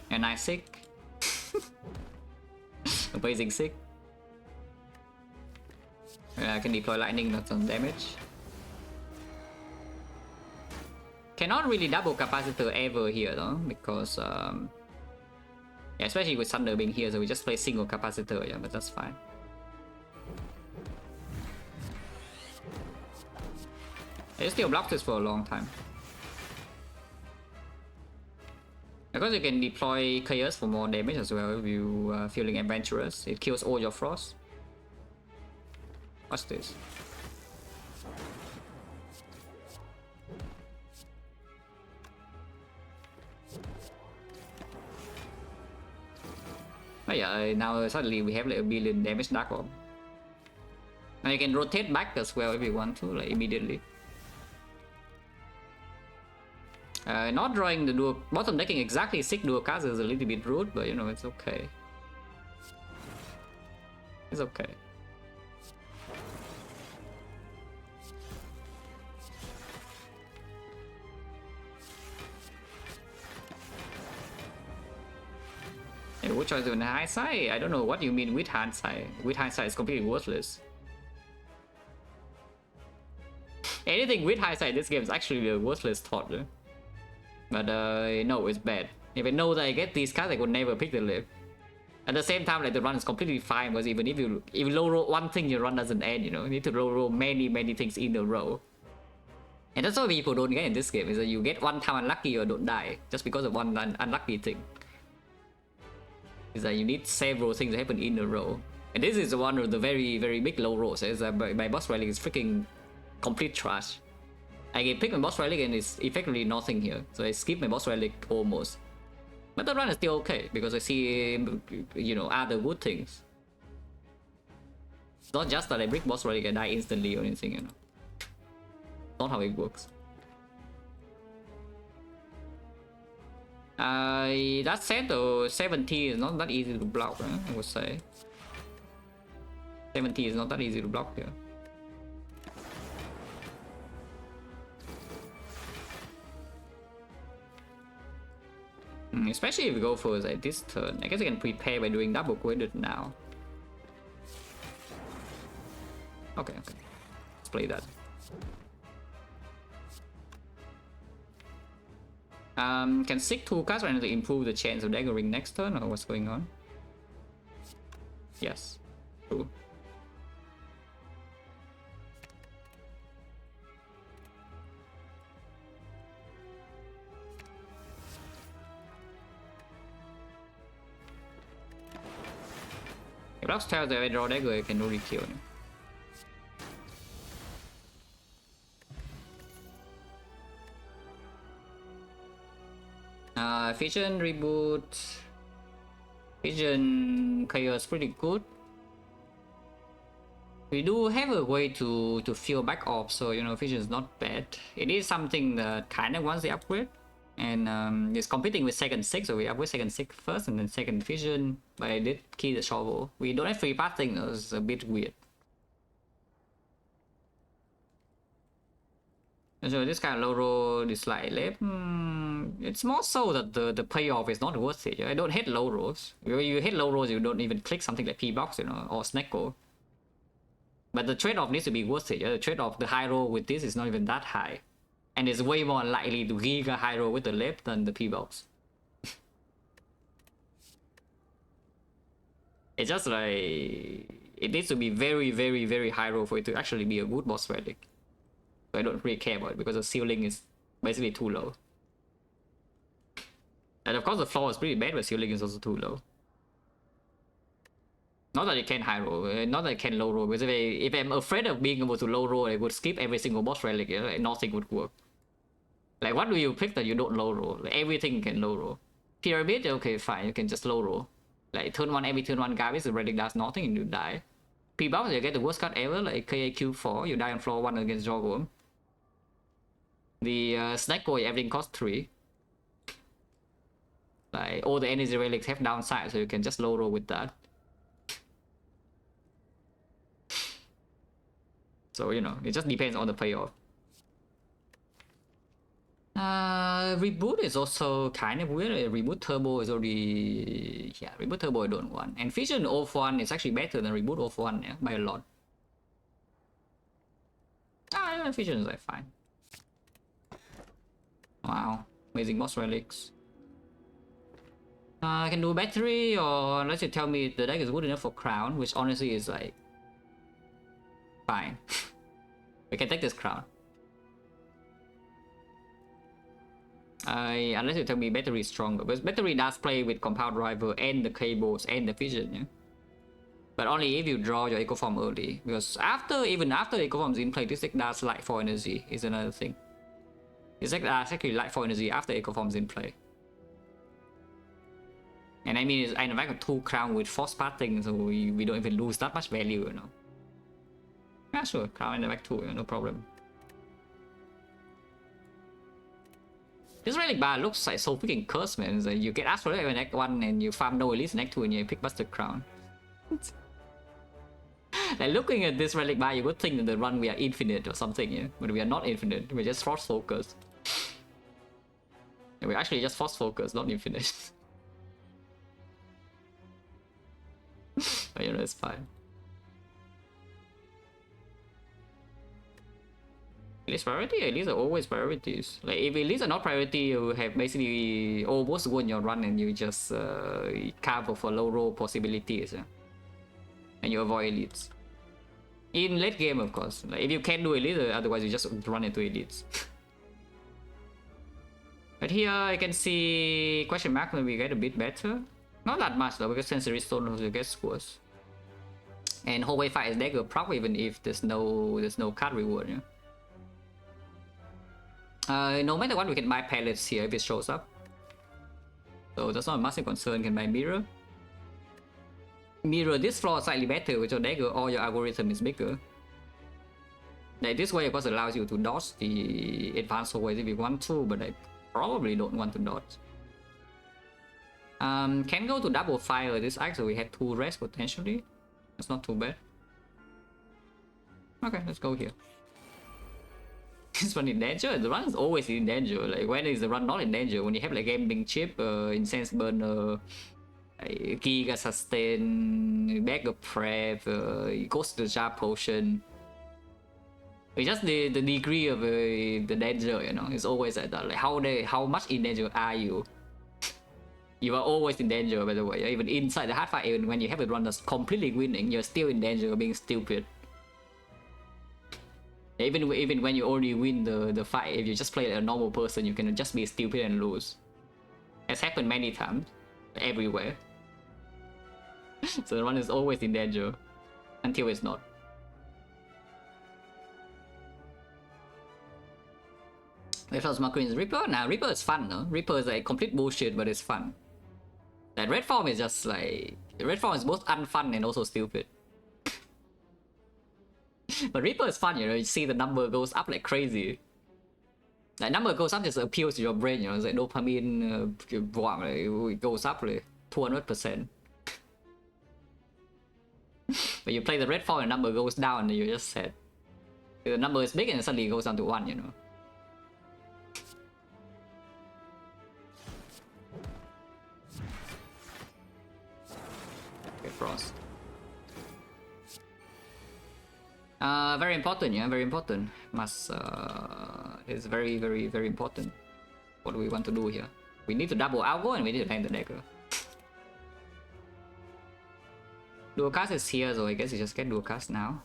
And nice sick. Amazing sick. I can deploy lightning, not some damage. Cannot really double capacitor ever here though, because yeah, especially with thunder being here, so we just play single capacitor, yeah, but that's fine. I still block this for a long time. Because you can deploy Chaos for more damage as well if you feeling adventurous. It kills all your frost. What's this? Oh yeah, now suddenly we have like a billion damage Dark Orb. And you can rotate back as well if you want to, like immediately. Not drawing the dual bottom decking exactly 6 dual cards is a little bit rude, but you know, it's okay. It's okay. Hey, what choice in hindsight? I don't know what you mean with hindsight. With hindsight is completely worthless. Anything with hindsight in this game is actually a worthless thought. But no, it's bad. If I know that I get these cards, I would never pick the lift. At the same time, like the run is completely fine, because even if you low roll one thing, your run doesn't end. You know, you need to low roll many things in a row. And that's what people don't get in this game, is that you get one time unlucky or don't die just because of one unlucky thing. Is that you need several things to happen in a row. And this is one of the very big low rolls. Is that my boss relic is freaking complete trash. I can pick my boss relic and it's effectively nothing here, so I skip my boss relic almost. But the run is still okay because I see, you know, other good things. It's not just that I break boss relic and die instantly or anything, you know. Not how it works. That said though, 70 is not that easy to block, I would say. 70 is not that easy to block here. Especially if we go for like this turn. I guess I can prepare by doing double quaded now. Okay. Let's play that. Can Seek 2 cards right now to improve the chance of daggering next turn, or what's going on? Yes. True. If Blocks tells that I draw dagger, I can only kill him. Vision reboot. Vision chaos pretty good. We do have a way to fill back off, so you know Vision is not bad. It is something that kind of wants the upgrade, and it's competing with second six, so we upgrade second six first and then second Vision. But I did key the shovel. We don't have free passing, though. It's a bit weird. So this kind of low roll, this slight left, it's more so that the payoff is not worth it. I don't hate low rolls. You hit low rolls, you don't even click something like P-Box, you know, or Snecko. But the trade-off needs to be worth it. The trade-off, the high roll with this is not even that high. And it's way more likely to giga high roll with the left than the P-Box. It's just like, it needs to be very, very, very high roll for it to actually be a good boss relic. I don't really care about it because the ceiling is basically too low. And of course the floor is pretty bad, but ceiling is also too low. Not that it can high roll, not that it can low roll, because if I'm afraid of being able to low roll, I would skip every single boss relic, you know, and nothing would work. Like, what do you pick that you don't low roll? Like, everything can low roll. Pyramid, okay, fine, you can just low roll. Like, turn 1, every turn 1 garbage, the relic does nothing and you die. P-Box, you get the worst card ever, like KAQ4, you die on floor 1 against Jawworm. The Snecko, everything costs 3. Like, all the energy relics have downside, so you can just low roll with that. So, you know, it just depends on the payoff. Reboot is also kind of weird. Reboot Turbo is already... Yeah, Reboot Turbo I don't want. And Vision Off 1 is actually better than Reboot Off 1, yeah, by a lot. Vision is like fine. Wow, amazing boss relics. I can do battery, or unless you tell me the deck is good enough for crown, which honestly is like... fine. We can take this crown. Unless you tell me battery is stronger, because battery does play with compound driver and the cables and the vision, yeah? But only if you draw your eco form early, because even after eco form is in play, this deck does light 4 energy is another thing. This deck does actually light 4 energy after eco form is in play. And I mean, I have 2 crown with force parting, so we don't even lose that much value, you know. Yeah, sure, crown in the back 2, no problem. This relic bar looks like so freaking cursed, man. So you get asked for it in Act 1 and you farm no elite in Act 2 and you pick Busted Crown. Like, looking at this relic bar, you would think that the run we are infinite or something, yeah? But we are not infinite, we're just force focused. And we're actually just force focused, not infinite. But you know, it's fine. Elite priority? Elites are always priorities. Like, if elites are not priority, you have basically almost won your run and you just cover for low roll possibilities. Yeah? And you avoid elites. In late game, of course. Like, if you can't do elites, otherwise you just run into elites. But here I can see question mark when we get a bit better. Not that much though, because Sensory Stone also gets worse. And Hallway Fight is dagger proc even if there's no card reward. Yeah? No matter what, we can buy pallets here if it shows up. So that's not a massive concern. Can buy mirror. Mirror this floor slightly better with your dagger or your algorithm is bigger. Like this way, of course, allows you to dodge the advanced hallways if you want to, but I probably don't want to dodge. Can go to double fire this axe, so we have 2 rest potentially. That's not too bad. Okay, let's go here. This one in danger? The run is always in danger. Like, when is the run not in danger? When you have like gambling chip, incense burner, giga sustain, bag of prep, ghost the jar potion, It's just the degree of the danger, you know. It's always like that. Like how much in danger are you? You are always in danger, by the way. Even inside the hard fight, even when you have a run that's completely winning, you're still in danger of being stupid. Even when you already win the fight, if you just play like a normal person, you can just be stupid and lose. It's happened many times, everywhere. So the run is always in danger until it's not. Red Form Macrins Reaper? Nah, Reaper is fun, no? Reaper is like complete bullshit, but it's fun. That Red Form is just like... Red Form is both unfun and also stupid. But Reaper is fun, you know, you see the number goes up like crazy. That number goes up just appeals to your brain, you know, it's like dopamine, it goes up like 200%. But you play the Red Form and the number goes down and you're just sad. The number is big and suddenly it goes down to 1, you know. Okay, Frost. Very important, yeah, very important. Must, it's very, very, very important. What do we want to do here? We need to double algo and we need to land the dagger. Dual cast is here, so I guess you just get dual cast now.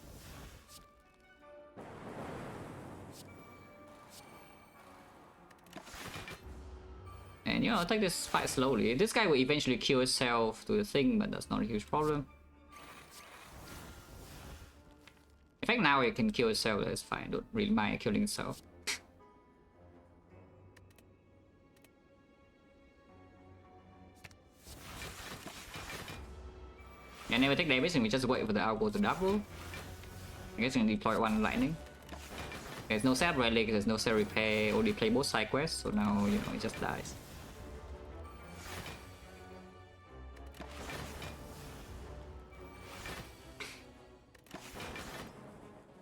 And you know, take this fight slowly. This guy will eventually kill himself to the thing, but that's not a huge problem. In fact, now it can kill itself, that's fine. Don't really mind killing itself. And never take damage and we just wait for the algo to double. I guess we can deploy one lightning. There's no set relic, there's no set repair, only play both side quests, so now, you know, it just dies.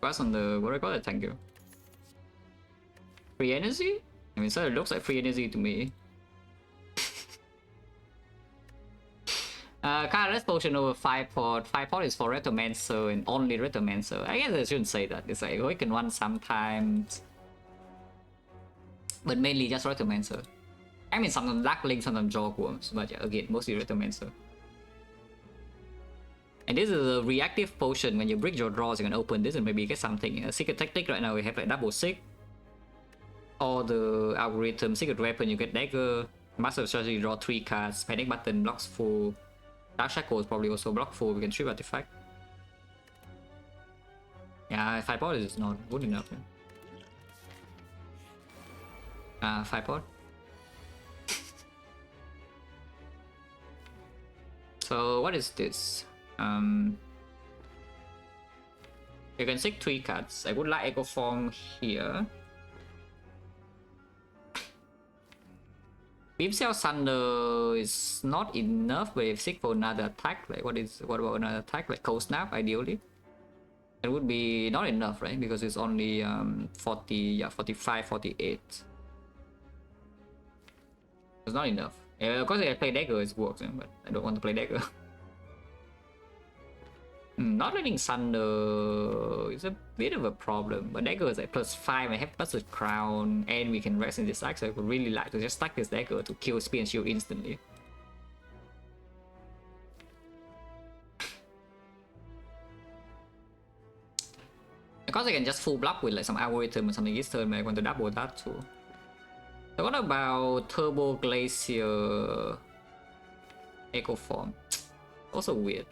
What's on the, what do I call it? Thank you. Free energy? I mean, so it looks like free energy to me. Colorless potion over 5 pot. 5 pot is for Retomancer and only Retomancer. I guess I shouldn't say that. It's like we can run sometimes, but mainly just Retomancer. I mean, sometimes Dark Link, sometimes Jawworms, but yeah, again, mostly Retomancer. And this is a reactive potion. When you break your draws, you can open this and maybe get something. Secret Tactic right now we have like double sick. Or the algorithm, secret weapon, you get dagger. Master strategy, draw 3 cards. Panic button blocks full. Dark Shackles probably also block full. We can strip artifact. Yeah, 5 pot is not good enough. 5 pot. So what is this? You can seek 3 cards. I would like Echo Form here. Beamcell Thunder is not enough, but if seek for another attack, like what about another attack? Like Cold Snap, ideally. It would be not enough, right? Because it's only 40, yeah, 45, 48. It's not enough. Of course, if I play dagger, it works, but I don't want to play dagger. Not letting Thunder is a bit of a problem, but dagger is like +5. I have plus a crown, and we can rest in this axe. So I would really like to just stack this dagger to kill Spear and Shield instantly. Because I can just full block with like some algorithm or something this turn, but I want to double that too. So what about Turbo Glacier Echo Form? Also weird.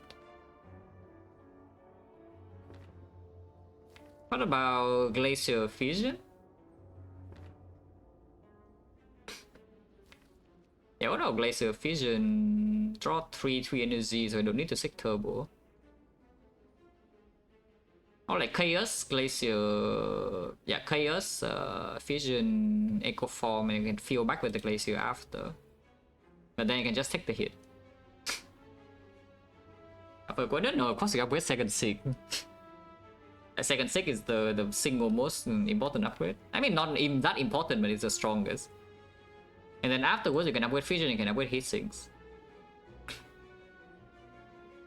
What about Glacier Fusion? Yeah, what about Glacier Fusion? Draw 3 energy, so I don't need to seek Turbo. Or like Chaos, Glacier... Yeah, Chaos, Fusion, Echo Form, and you can feel back with the Glacier after. But then you can just take the hit. Upgraded? No, of course you upgrade second Sig. Second Sig is the single most important upgrade. I mean, not even that important, but it's the strongest. And then afterwards, you can upgrade Fusion, you can upgrade Heat Sinks.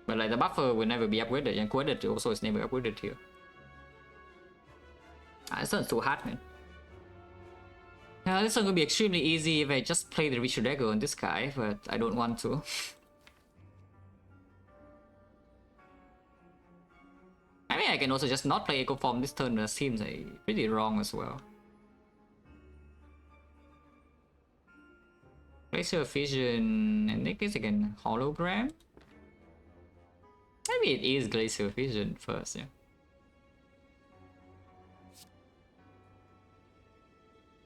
But like the buffer will never be upgraded, and upgraded also is never upgraded here. this one's too hard, man. This one will be extremely easy if I just play the Richard Dagger on this guy, but I don't want to. I mean, I can also just not play Echo Form this turn, but that seems like pretty wrong as well. Glacial Vision, and I guess again, Hologram? Maybe it is Glacial Vision first, yeah.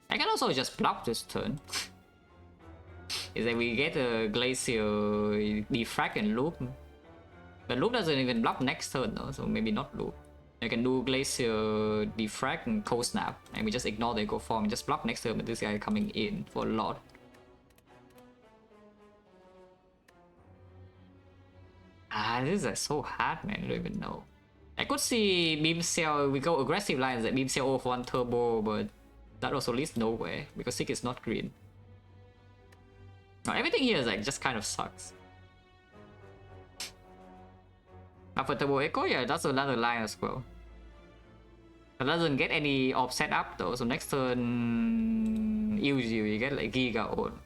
I can also just block this turn. Is that we get a Glacial Defect and Loop. But Loop doesn't even block next turn though, so maybe not Loop. I can do Glacial Defect and Cold Snap, and we just ignore the Echo Form and just block next turn with this guy coming in for a lot. This is so hard, man. I don't even know. I could see Beam Cell, we go aggressive lines like Beam Cell off 1 turbo, but that also leads nowhere because Sick is not green. Everything here is like just kind of sucks. But for Turbo Echo, yeah, that's another line as well. It doesn't get any offset up though, so next turn usually you get like Giga on.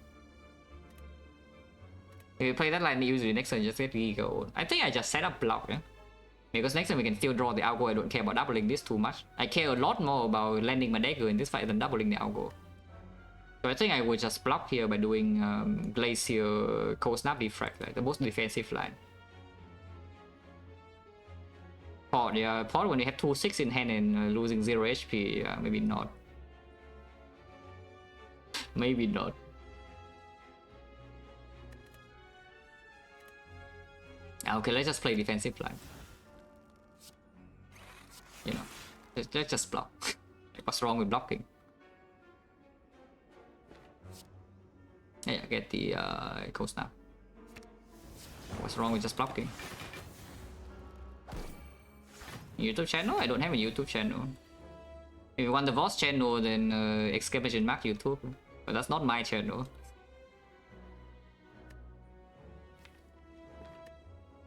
If you play that line usually next turn you just get Giga on. I think I just set up block, yeah? Because next time we can still draw the algo. I don't care about doubling this too much. I care a lot more about landing my dagger in this fight than doubling the algo. So I think I would just block here by doing Glacier Cold Snap Defect, like the most defensive line. Port, yeah, Port when you have 2-6 in hand and losing 0 HP, yeah, maybe not. Maybe not. Okay, let's just play defensive line. You know, let's just block. What's wrong with blocking? Yeah, get the Cold Snap. What's wrong with just blocking? YouTube channel? I don't have a YouTube channel. If you want the Voss channel, then exclamation mark YouTube. But that's not my channel.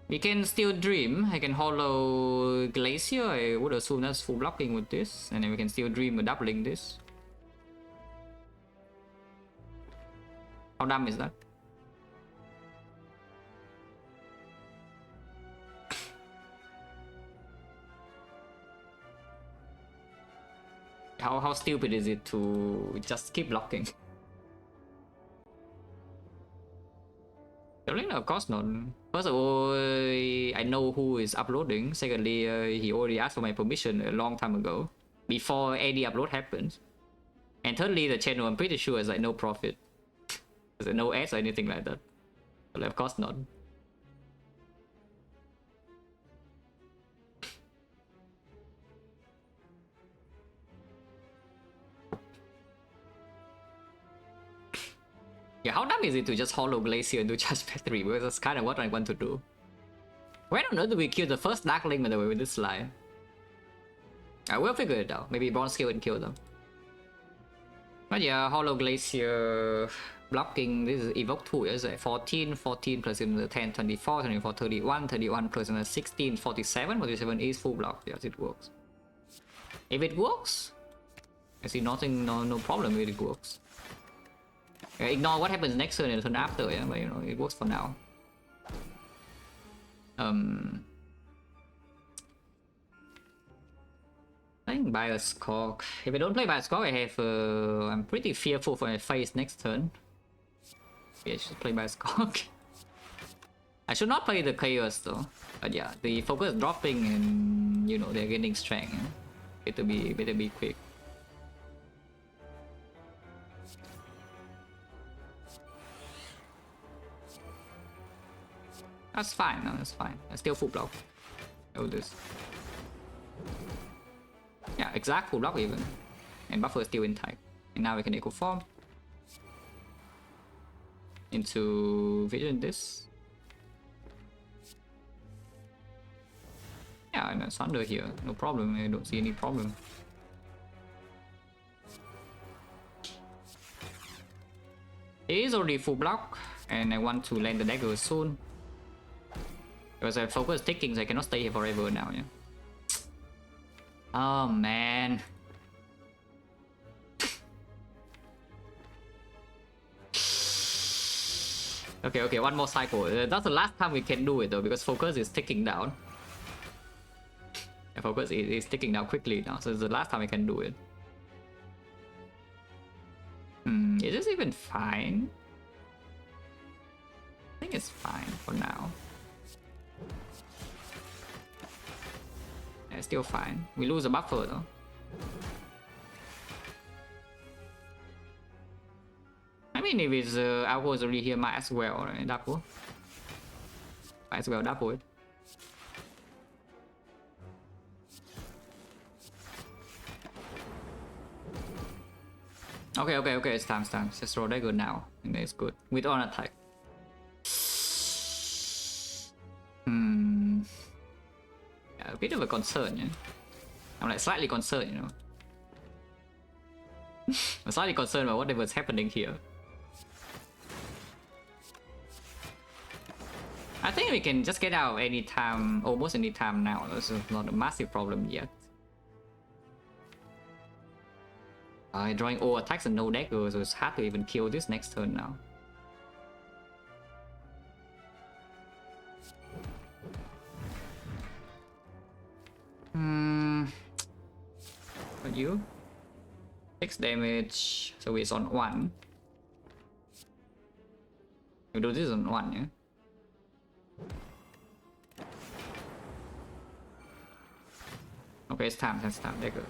We can still dream. I can hollow Glacier. I would assume that's full blocking with this. And then we can still dream with doubling this. How dumb is that? How stupid is it to just keep blocking? No, of course not. First of all, I know who is uploading. Secondly, he already asked for my permission a long time ago, before any upload happens. And thirdly, the channel, I'm pretty sure is like no profit. There's no ads or anything like that. But of course not. Yeah, how dumb is it to just hollow Glacier and do charge battery? Because that's kind of what I want to do. When on earth do we kill the first Dark Link by the way with this line? I will figure it out. Maybe Bronze Scale and kill them. But yeah, hollow Glacier blocking. This is evoke 2, is it? 14, 14 plus in the 10, 24, 24, 31, 31 plus in the 16, 47. 47 is full block. Yes, it works. If it works, I see nothing, no problem if it works. Ignore what happens next turn and the turn after, yeah, but you know, it works for now. Playing Bioscock. If I don't play Bioscock, I have I'm pretty fearful for my face next turn. Yeah, I should play Bioscock. I should not play the Chaos though. But yeah, the focus dropping and you know they're getting strength. Yeah? Better be quick. That's fine, no, that's fine. I still full block. Oh, this. Yeah, exact full block even. And buffer is still in type. And now we can echo form. Into vision this. Yeah, I'm a Sunder here. No problem, I don't see any problem. It is already full block. And I want to land the dagger soon. Because I focus ticking, so I cannot stay here forever now, yeah. Oh man. Okay, okay, one more cycle. That's the last time we can do it though, because focus is ticking down. Yeah, focus is ticking down quickly now, so it's the last time we can do it. Is this even fine? I think it's fine for now. Yeah, it's still fine. We lose a buffer though. I mean, if it's algo is already here, might as well, right? Double. Might as well double it. Okay, okay, okay, it's time, Just roll that good now. I think it's good. With on attack. Yeah, a bit of a concern, yeah. I'm like slightly concerned, you know. I'm slightly concerned about whatever's happening here. I think we can just get out anytime, almost any time now. This is not a massive problem yet. Drawing all attacks and no dagger, so it's hard to even kill this next turn now. But you? 6 damage, so it's on 1. You do this on 1, yeah? Okay, it's time, dagger.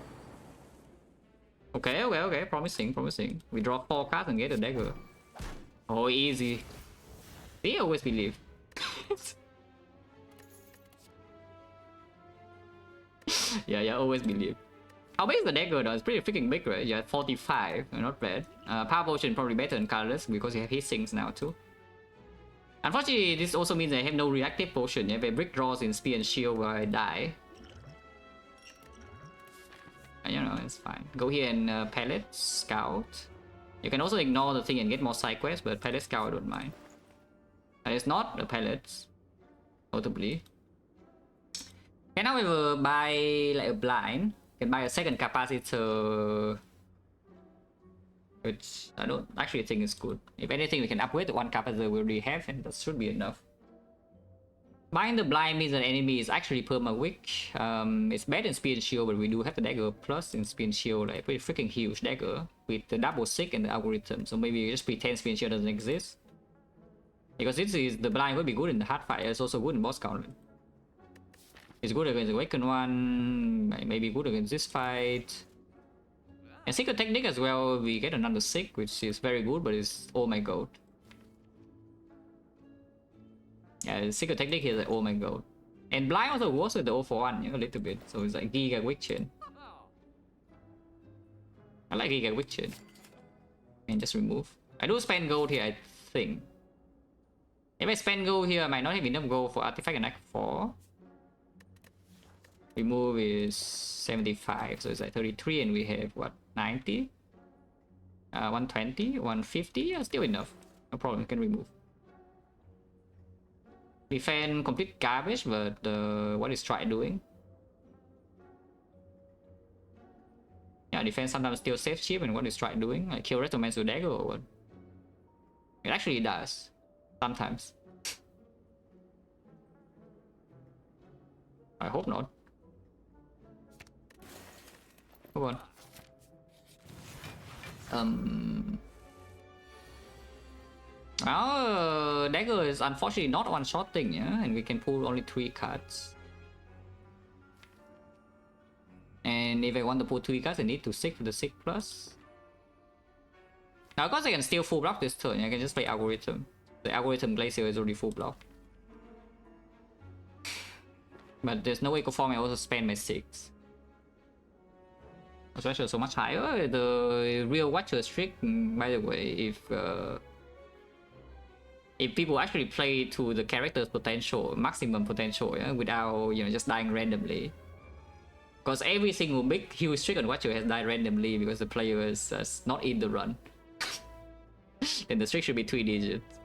Okay, okay, okay, promising. We draw 4 cards and get a dagger. Oh, easy. They always believe. yeah, always believe. How big is the dagger though? It's pretty freaking big, right? Yeah, 45, not bad. Power potion probably better than colorless because you have hit sinks now too. Unfortunately, this also means I have no reactive potion. Yeah, but brick draws in spear and shield where I die. You know, it's fine. Go here and pallet scout. You can also ignore the thing and get more side quests, but pallet scout I don't mind. And it's not the pallets, notably. Can however buy like a blind. Can buy a second capacitor, which I don't actually think is good. If anything, we can upgrade the one capacitor we already have, and that should be enough. Buying the blind means an enemy is actually perma-weak. It's bad in spear and shield, but we do have the dagger plus in spear and shield, like a pretty freaking huge dagger with the double sick and the algorithm. So maybe just pretend spear and shield doesn't exist. Because this is the blind will be good in the hard fight. It's also good in boss counter. It's good against the awakened one. Maybe good against this fight. And secret technique as well. We get another sick, which is very good, but it's oh my god. Yeah, the secret technique here is like, oh my god. And blind also works with the 041, you know, a little bit. So it's like Giga Quick Chain. I like Giga Quick Chain. And just remove. I do spend gold here, I think. If I spend gold here, I might not have enough gold for Artifact and Act 4. Remove is 75, so it's like 33, and we have what, 90? 120, 150, yeah, still enough. No problem, you can remove. Defend complete garbage, but what is Strike doing? Yeah, defense sometimes still safe cheap, and what is Strike doing? Like kill Retromancer with dagger or what? It actually does. Sometimes. I hope not. Come on. Our dagger is unfortunately not one shot thing, yeah, and we can pull only 3 cards. And if I want to pull 3 cards, I need to 6 for the 6 plus. Now, of course, I can still full block this turn. I can just play algorithm. The algorithm glacier is already full block. But there's no way to form. I also spend my 6. Especially so much higher. The real Watcher trick, by the way, if people actually play to the character's potential, maximum potential, yeah, without, you know, just dying randomly. Because every single big huge trick on Watcher has died randomly because the player is not in the run. Then the trick should be 3 digits.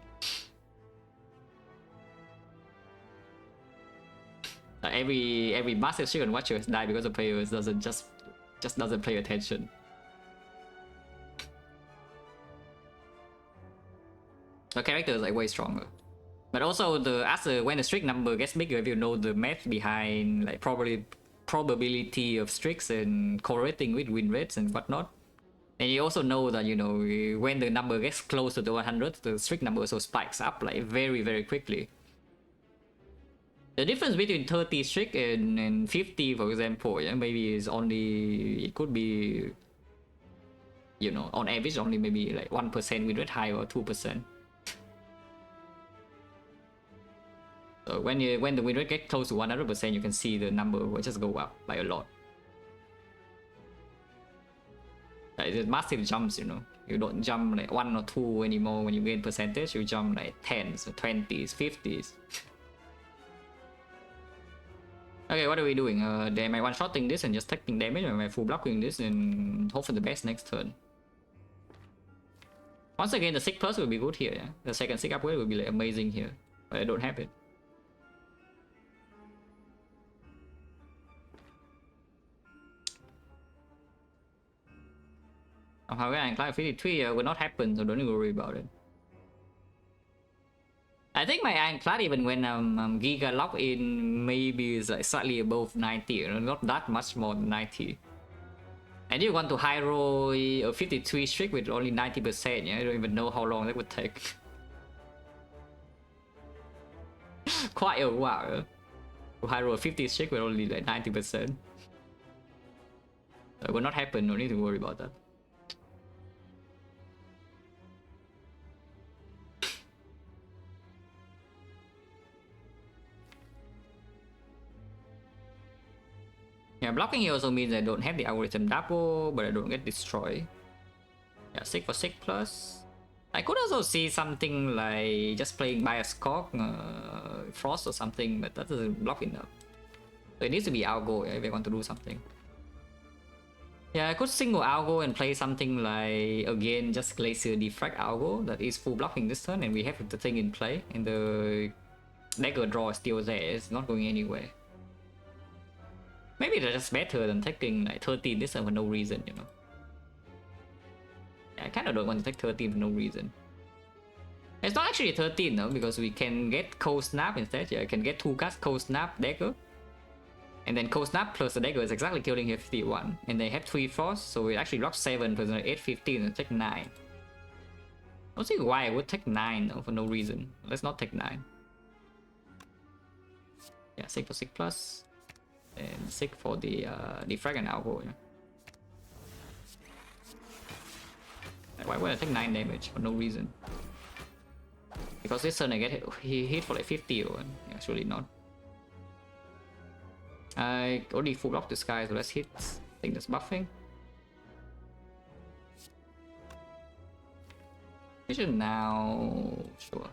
Every massive trick on Watcher has died because the player doesn't just doesn't pay attention. The character is like way stronger. But also when the streak number gets bigger, if you know the math behind like probability of streaks and correlating with win rates and whatnot. And you also know that, you know, when the number gets closer to 100, the streak number also spikes up like very, very quickly. The difference between 30 streak and 50, for example, yeah, maybe is only, it could be, you know, on average only maybe like 1% win rate high or 2%. So when the win rate gets close to 100%, you can see the number will just go up by a lot. Like the massive jumps, you know. You don't jump like 1 or 2 anymore when you gain percentage. You jump like 10s, 20s, 50s. Okay, what are we doing? They might one-shotting this and just taking damage, or am I full blocking this and hope for the best next turn? Once again, the 6+ will be good here, yeah? The second 6 upgrade will be like amazing here, but I don't have it. However, Ironclad 53 will not happen, so don't even worry about it. I think my Ironclad, even when I'm Giga locked in, maybe is like slightly above 90, you know, not that much more than 90. And you want to high roll a 53 streak with only 90%, yeah? I don't even know how long that would take. Quite a while. To high roll a 50 streak with only like 90%. It will not happen, no need to worry about that. Yeah, blocking here also means I don't have the algorithm double, but I don't get destroyed. Yeah, 6 for 6+. I could also see something like just playing Bias Cock, Frost or something, but that doesn't block enough. So it needs to be Algo, yeah, if I want to do something. Yeah, I could single Algo and play something like, again, just Glacier Defect Algo that is full blocking this turn, and we have the thing in play, and the dagger draw is still there, it's not going anywhere. Maybe that's just better than taking like 13 this time for no reason, you know. Yeah, I kind of don't want to take 13 for no reason. It's not actually 13 though, because we can get Cold Snap instead. Yeah, I can get 2 cards, Cold Snap, Dagger. And then Cold Snap plus the Dagger is exactly killing here 51. And they have 3 Frost, so it actually blocks 7 plus 8, 15 and take 9. I don't see why I would take 9 though, for no reason. Let's not take 9. Yeah, 6 for 6+. And 6 for the Defect and Algo, yeah. Why would I take 9 damage for no reason? Because this turn I get hit for like 50 or actually not. I already full block this guy, so let's hit. I think that's buffing. Vision now, sure.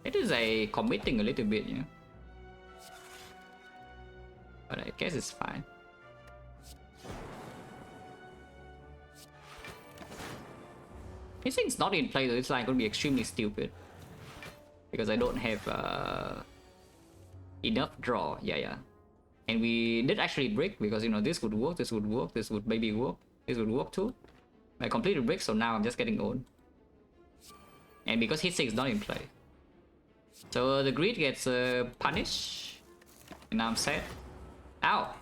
It is a committing a little bit, yeah. But I guess it's fine. This thing's not in play though, it's like gonna be extremely stupid. Because I don't have enough draw, yeah. And we did actually break because, you know, this would work, this would work, this would maybe work, this would work too. I completed break, so now I'm just getting old. And because hit 6 is not in play. So the greed gets punished, and now I'm sad. Ow!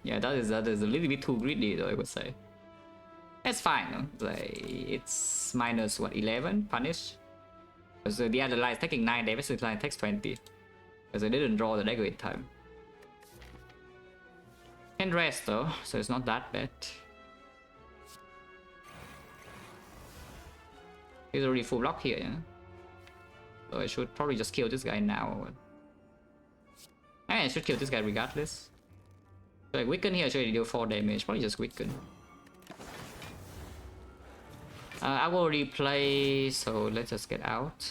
Yeah, that is a little bit too greedy though, I would say. That's fine, no? Like, it's minus what, 11 punish? Because the other line is taking 9 damage, this line takes 20. Because I didn't draw the dagger in time. Can rest though, so it's not that bad. He's already full block here, yeah? So I should probably just kill this guy now or what? I should kill this guy regardless. So like weaken here should deal 4 damage, probably just weaken. I will replay, so let's just get out.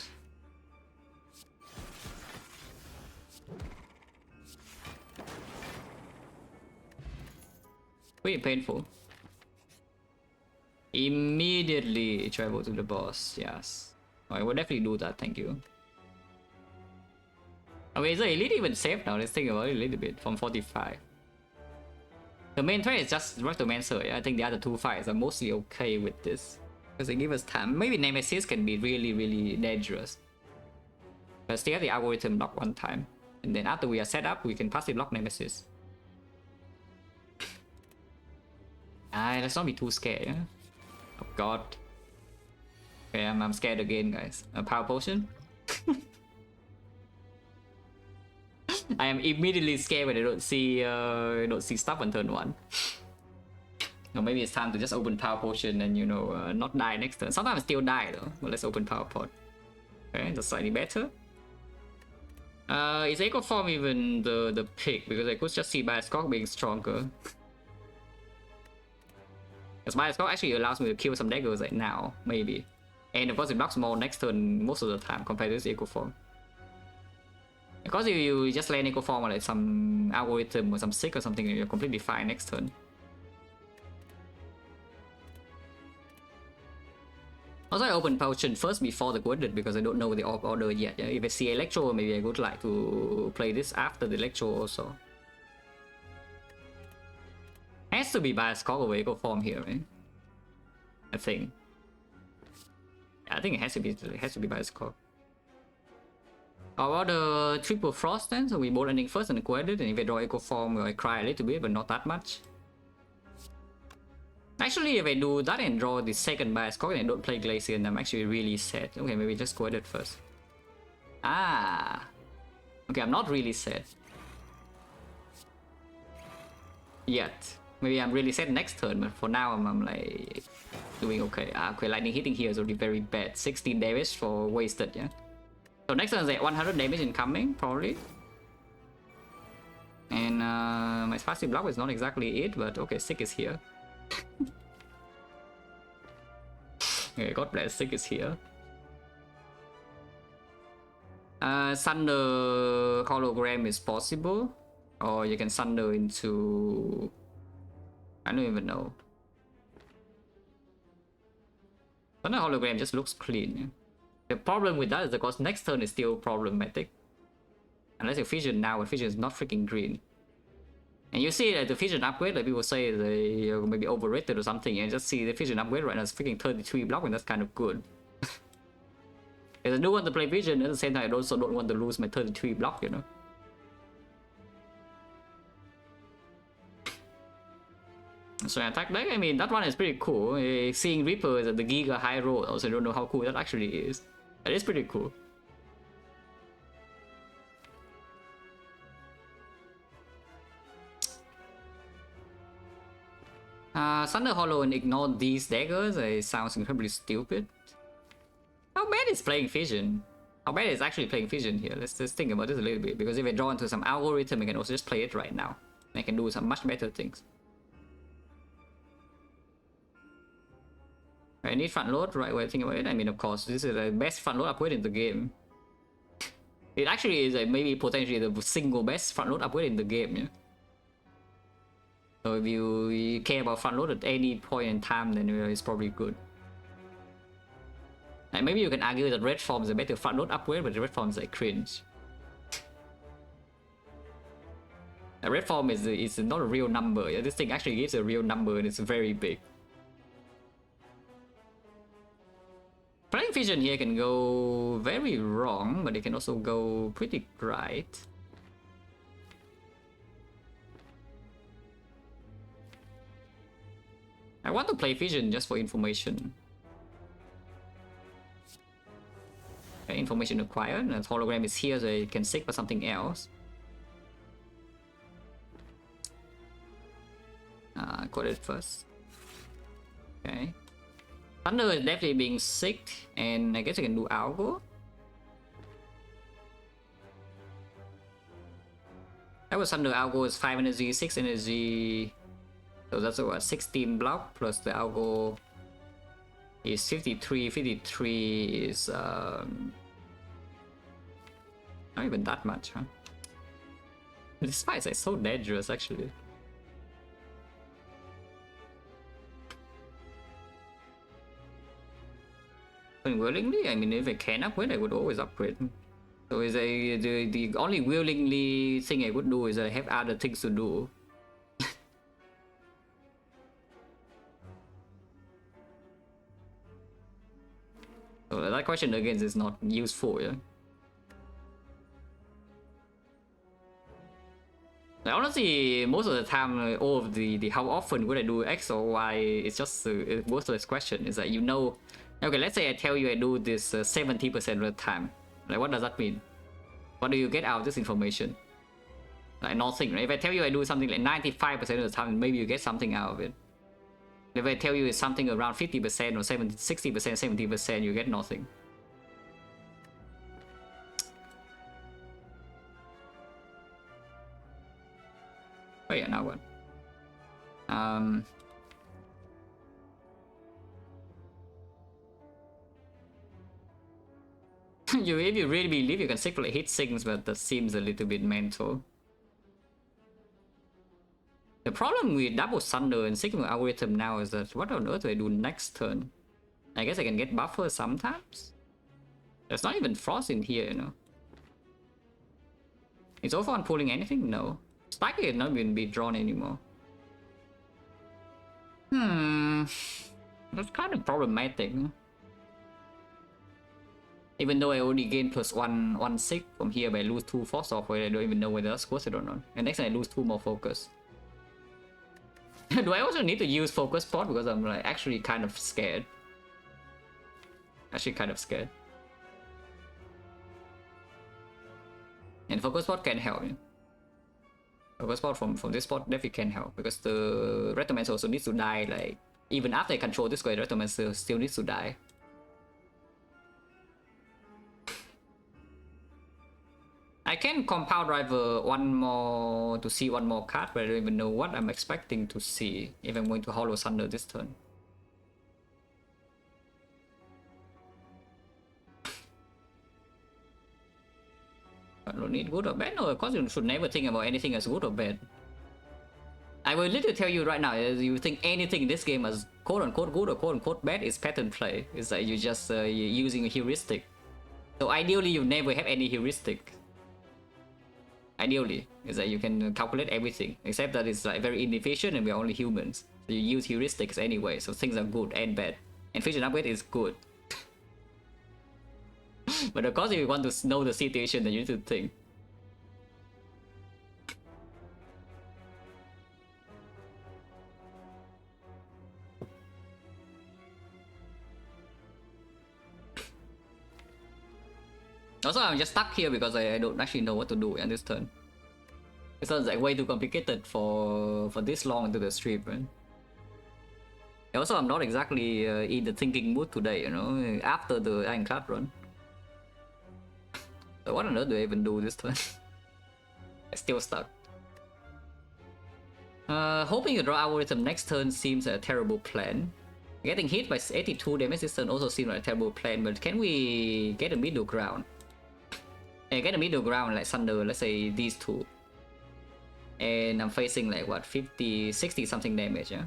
Pretty painful. Immediately travel to the boss, yes. I will definitely do that, thank you. Okay, is the elite even safe now? Let's think about it a little bit. From 45. The main threat is just Rectomancer. Yeah? I think the other two fights are mostly okay with this. Because they give us time. Maybe Nemesis can be really, really dangerous. But still the algorithm block one time. And then after we are set up, we can passive block Nemesis. Let's not be too scared. Yeah? Oh god. Okay, I'm scared again, guys. A power potion? I am immediately scared when I don't see stuff on turn 1. Or maybe it's time to just open power potion and not die next turn. Sometimes I still die though, but let's open power pot. Okay, that's slightly better. Is Echo Form even the pick? Because I could just see Bioscock being stronger. Because Bioscock actually allows me to kill some daggers right now, maybe. And of course it blocks more next turn most of the time compared to this Echo Form. Because if you just land Echo Form or like some algorithm or some sick or something, you're completely fine next turn. Also, I open potion first before the Quadrant because I don't know the order yet. Yeah? If I see Electro, maybe I would like to play this after the Electro also. Has to be Bioscock or Echo Form here, right? I think. Yeah, I think it has to be Bioscock. How about the triple frost then? So we both ending first and the Quadrant, and if I draw Echo Form, I cry a little bit, but not that much. Actually, if I do that and draw the second Bioscock and I don't play Glacier, then I'm actually really sad. Okay, maybe just Quadrant first. Ah. Okay, I'm not really sad. Yet. Maybe I'm really sad next turn, but for now I'm like doing okay. Okay, lightning hitting here is already very bad. 16 damage for wasted, yeah. So next turn is like 100 damage incoming, probably. And my passive block is not exactly it, but okay, Sick is here. Okay, God bless, Sick is here. Sunder hologram is possible. Or you can sunder into... I don't even know. Sunder hologram just looks clean. Yeah? The problem with that is because next turn is still problematic. Unless you Fission now, but Fission is not freaking green. And you see that the Fission upgrade, like people say they maybe overrated or something, and just see the Fission upgrade right now is freaking 33 block, and that's kind of good. Because I do want to play Fission, at the same time I also don't want to lose my 33 block, you know. So attack deck, I mean, that one is pretty cool. Seeing Reapers at the Giga High Road, also don't know how cool that actually is. That is pretty cool. Thunder Hollow and ignore these daggers, it sounds incredibly stupid. How bad is playing Fission? How bad is actually playing Fission here? Let's just think about this a little bit, because if I draw into some algorithm, I can also just play it right now. I can do some much better things. I need front load, right way to think about it. I mean, of course, this is the best front load upgrade in the game. It actually is maybe potentially the single best front load upgrade in the game, yeah? So if you care about front load at any point in time, then it's probably good. Like maybe you can argue that red form is a better front load upgrade, but the red form is like cringe. The red form is not a real number. Yeah? This thing actually gives a real number and it's very big. Playing Fission here can go very wrong, but it can also go pretty right. I want to play Fission just for information. Okay, information acquired. The hologram is here, so you can seek for something else. Code it first. Okay. Thunder is definitely being sick, and I guess I can do Algo. That was Thunder. Algo is 5 energy, 6 energy. So that's what, 16 block plus the Algo is 53. 53 is not even that much, huh? This fight is so dangerous actually. Willingly, I mean, if I can upgrade, I would always upgrade. So is the only willingly thing I would do is I have other things to do. So that question again is not useful, yeah. Like, honestly, most of the time, all of the how often would I do X or Y, it's just a worthless question. It's like, you know, okay, let's say I tell you I do this 70% of the time. Like, what does that mean? What do you get out of this information? Like, nothing, right? If I tell you I do something like 95% of the time, maybe you get something out of it. If I tell you it's something around 50% or 60%, 70%, you get nothing. Oh yeah, now what? If you really believe you can secretly hit things, but that seems a little bit mental. The problem with double thunder and Sigma algorithm now is that what on earth do I do next turn? I guess I can get buffer sometimes. There's not even frost in here, you know. Is over on pulling anything? No. Spike is not even be drawn anymore. That's kind of problematic. Even though I only gain plus 1/6 from here, but I lose 2 force off, where I don't even know whether that's worth it or not. And next time I lose 2 more focus. Do I also need to use focus pot because I'm like actually kind of scared? Actually kind of scared. And focus pot can help me. Focus pot from this spot definitely can help because the Retromancer also needs to die. Like even after I control this guy, Retromancer still needs to die. I can compound driver one more to see one more card, but I don't even know what I'm expecting to see if I'm going to Hollow Thunder this turn. I don't need good or bad. No, of course you should never think about anything as good or bad. I will literally tell you right now, if you think anything in this game as quote-unquote good or quote-unquote bad, is pattern play. It's like you're just using a heuristic. So ideally you never have any heuristic. Ideally, is that you can calculate everything, except that it's like very inefficient and we're only humans. So you use heuristics anyway, so things are good and bad. And Fission Upgrade is good. But of course if you want to know the situation, then you need to think. Also, I'm just stuck here because I don't actually know what to do in this turn. It sounds like way too complicated for this long into the stream, right? Also, I'm not exactly in the thinking mood today, you know, after the Ironclad run. So what on earth do I even do this turn? I'm still stuck. Hoping to draw algorithm next turn seems a terrible plan. Getting hit by 82 damage this turn also seems like a terrible plan, but can we get a middle ground? Get a middle ground like Thunder, let's say these two. And I'm facing like what, 50, 60 something damage, yeah?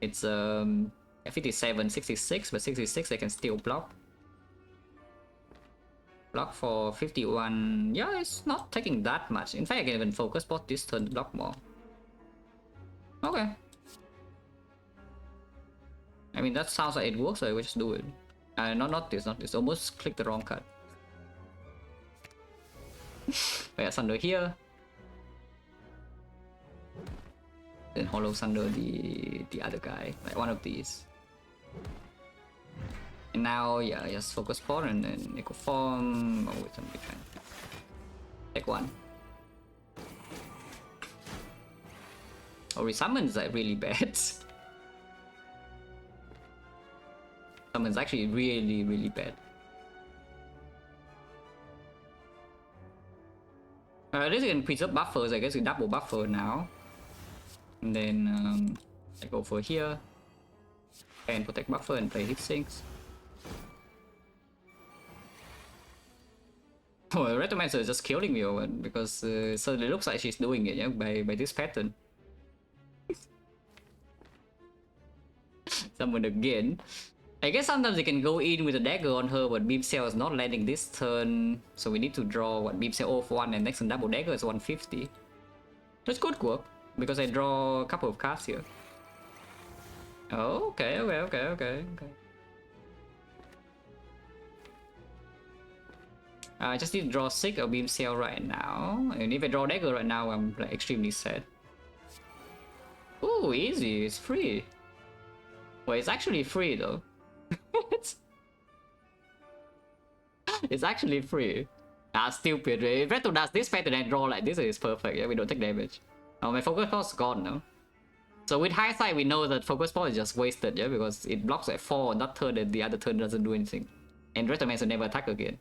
It's 57, 66, but 66 I can still block. Block for 51, yeah, it's not taking that much. In fact, I can even focus bot this turn to block more. Okay. I mean, that sounds like it works, so I will just do it. Not this. Almost clicked the wrong card. But yeah, Thunder here. Then Hollow Thunder the other guy, like one of these. And now, yeah, just focus pot and then Echo Form. Oh, wait, something kind. Take one. Oh, Resummon is like really bad. Summon's actually really, really bad. This can preserve buffers, I guess we double buffer now. And then I go for here. And protect buffer and play hit sinks. Oh, Retromancer is just killing me over because so it looks like she's doing it, yeah, by this pattern. Summon again. I guess sometimes you can go in with a dagger on her, but beam cell is not landing this turn, so we need to draw what beam cell off 1 and next turn double dagger is 150. That's good work because I draw a couple of cards here. Oh, okay. I just need to draw 6 or beam cell right now, and if I draw dagger right now, I'm like extremely sad. Ooh, easy, it's free. Well, it's actually free though. It's actually free. Ah, stupid. If Reto does this pattern and draw like this, is perfect. Yeah, we don't take damage. Oh, my focus force is gone now. So with hindsight, we know that focus force is just wasted, yeah, because it blocks at 4 on that turn and the other turn doesn't do anything. And Reto will never attack again.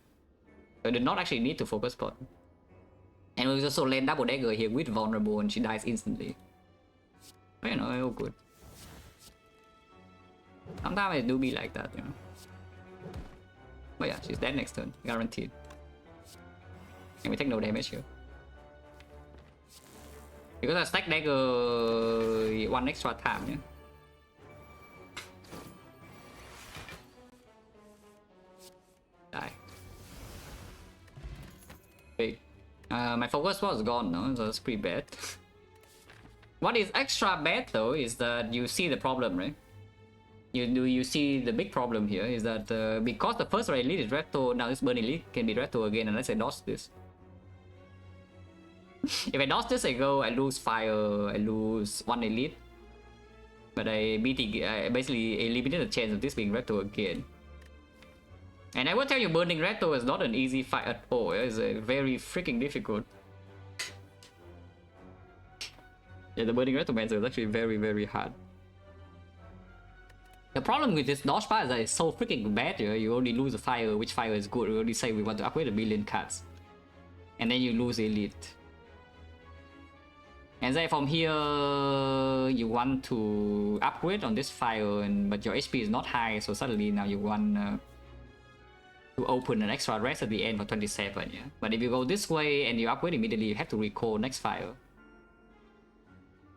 So I did not actually need to focus spot. And we also land double dagger here with vulnerable and she dies instantly. But, you know, all good. Sometimes it do be like that, you know. But yeah, she's dead next turn, guaranteed. And we take no damage here. Because I stack dagger 1 extra time, yeah. Die. Wait. My focus was gone, no? So that's pretty bad. What is extra bad though is that you see the problem, right? You see the big problem here is that because the first elite is Reto, now this burn elite can be Reto again unless I dodge this. If I dodge this, I lose fire, I lose 1 elite. But I basically eliminated the chance of this being Reto again. And I will tell you, burning Reto is not an easy fight at all. It's very freaking difficult. Yeah, the burning Reto Mancer is actually very hard. The problem with this dodge part is that it's so freaking bad. You only lose a fire, which fire is good. We already say we want to upgrade 1,000,000 cards. And then you lose elite. And then from here, you want to upgrade on this fire, but your HP is not high, so suddenly now you want to open an extra rest at the end for 27, yeah? But if you go this way and you upgrade immediately, you have to recall next fire.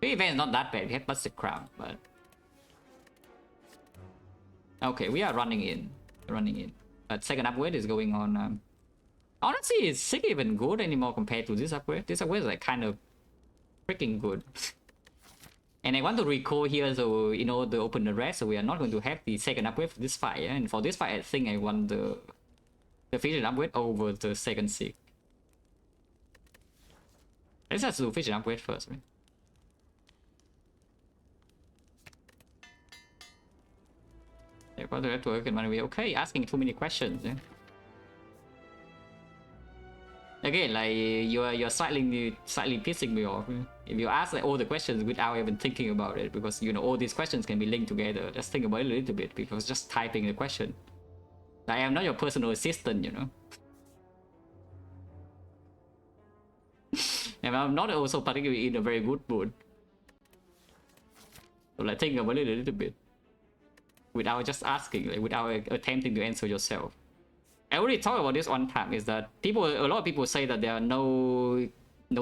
The event is not that bad, we have Busted Crown, but... Okay, we are running in. But second upgrade is going on. Honestly, is Sig even good anymore compared to this upgrade? This upgrade is like kind of freaking good. And I want to recall here, so in order to open the rest, so we are not going to have the second upgrade for this fight. Yeah? And for this fight, I think I want the Fission upgrade over the second Sig. Let's just do Fission upgrade first, right? Yeah, what do I have to work in money? Okay, asking too many questions. Yeah? Again, like you're slightly pissing me off. If you ask like all the questions without even thinking about it, because you know all these questions can be linked together. Just think about it a little bit, because just typing the question. Like, I am not your personal assistant, you know. And I'm not also particularly in a very good mood. So like think about it a little bit. Without just asking, like, without attempting to answer yourself. I already talked about this one time, is that a lot of people say that there are no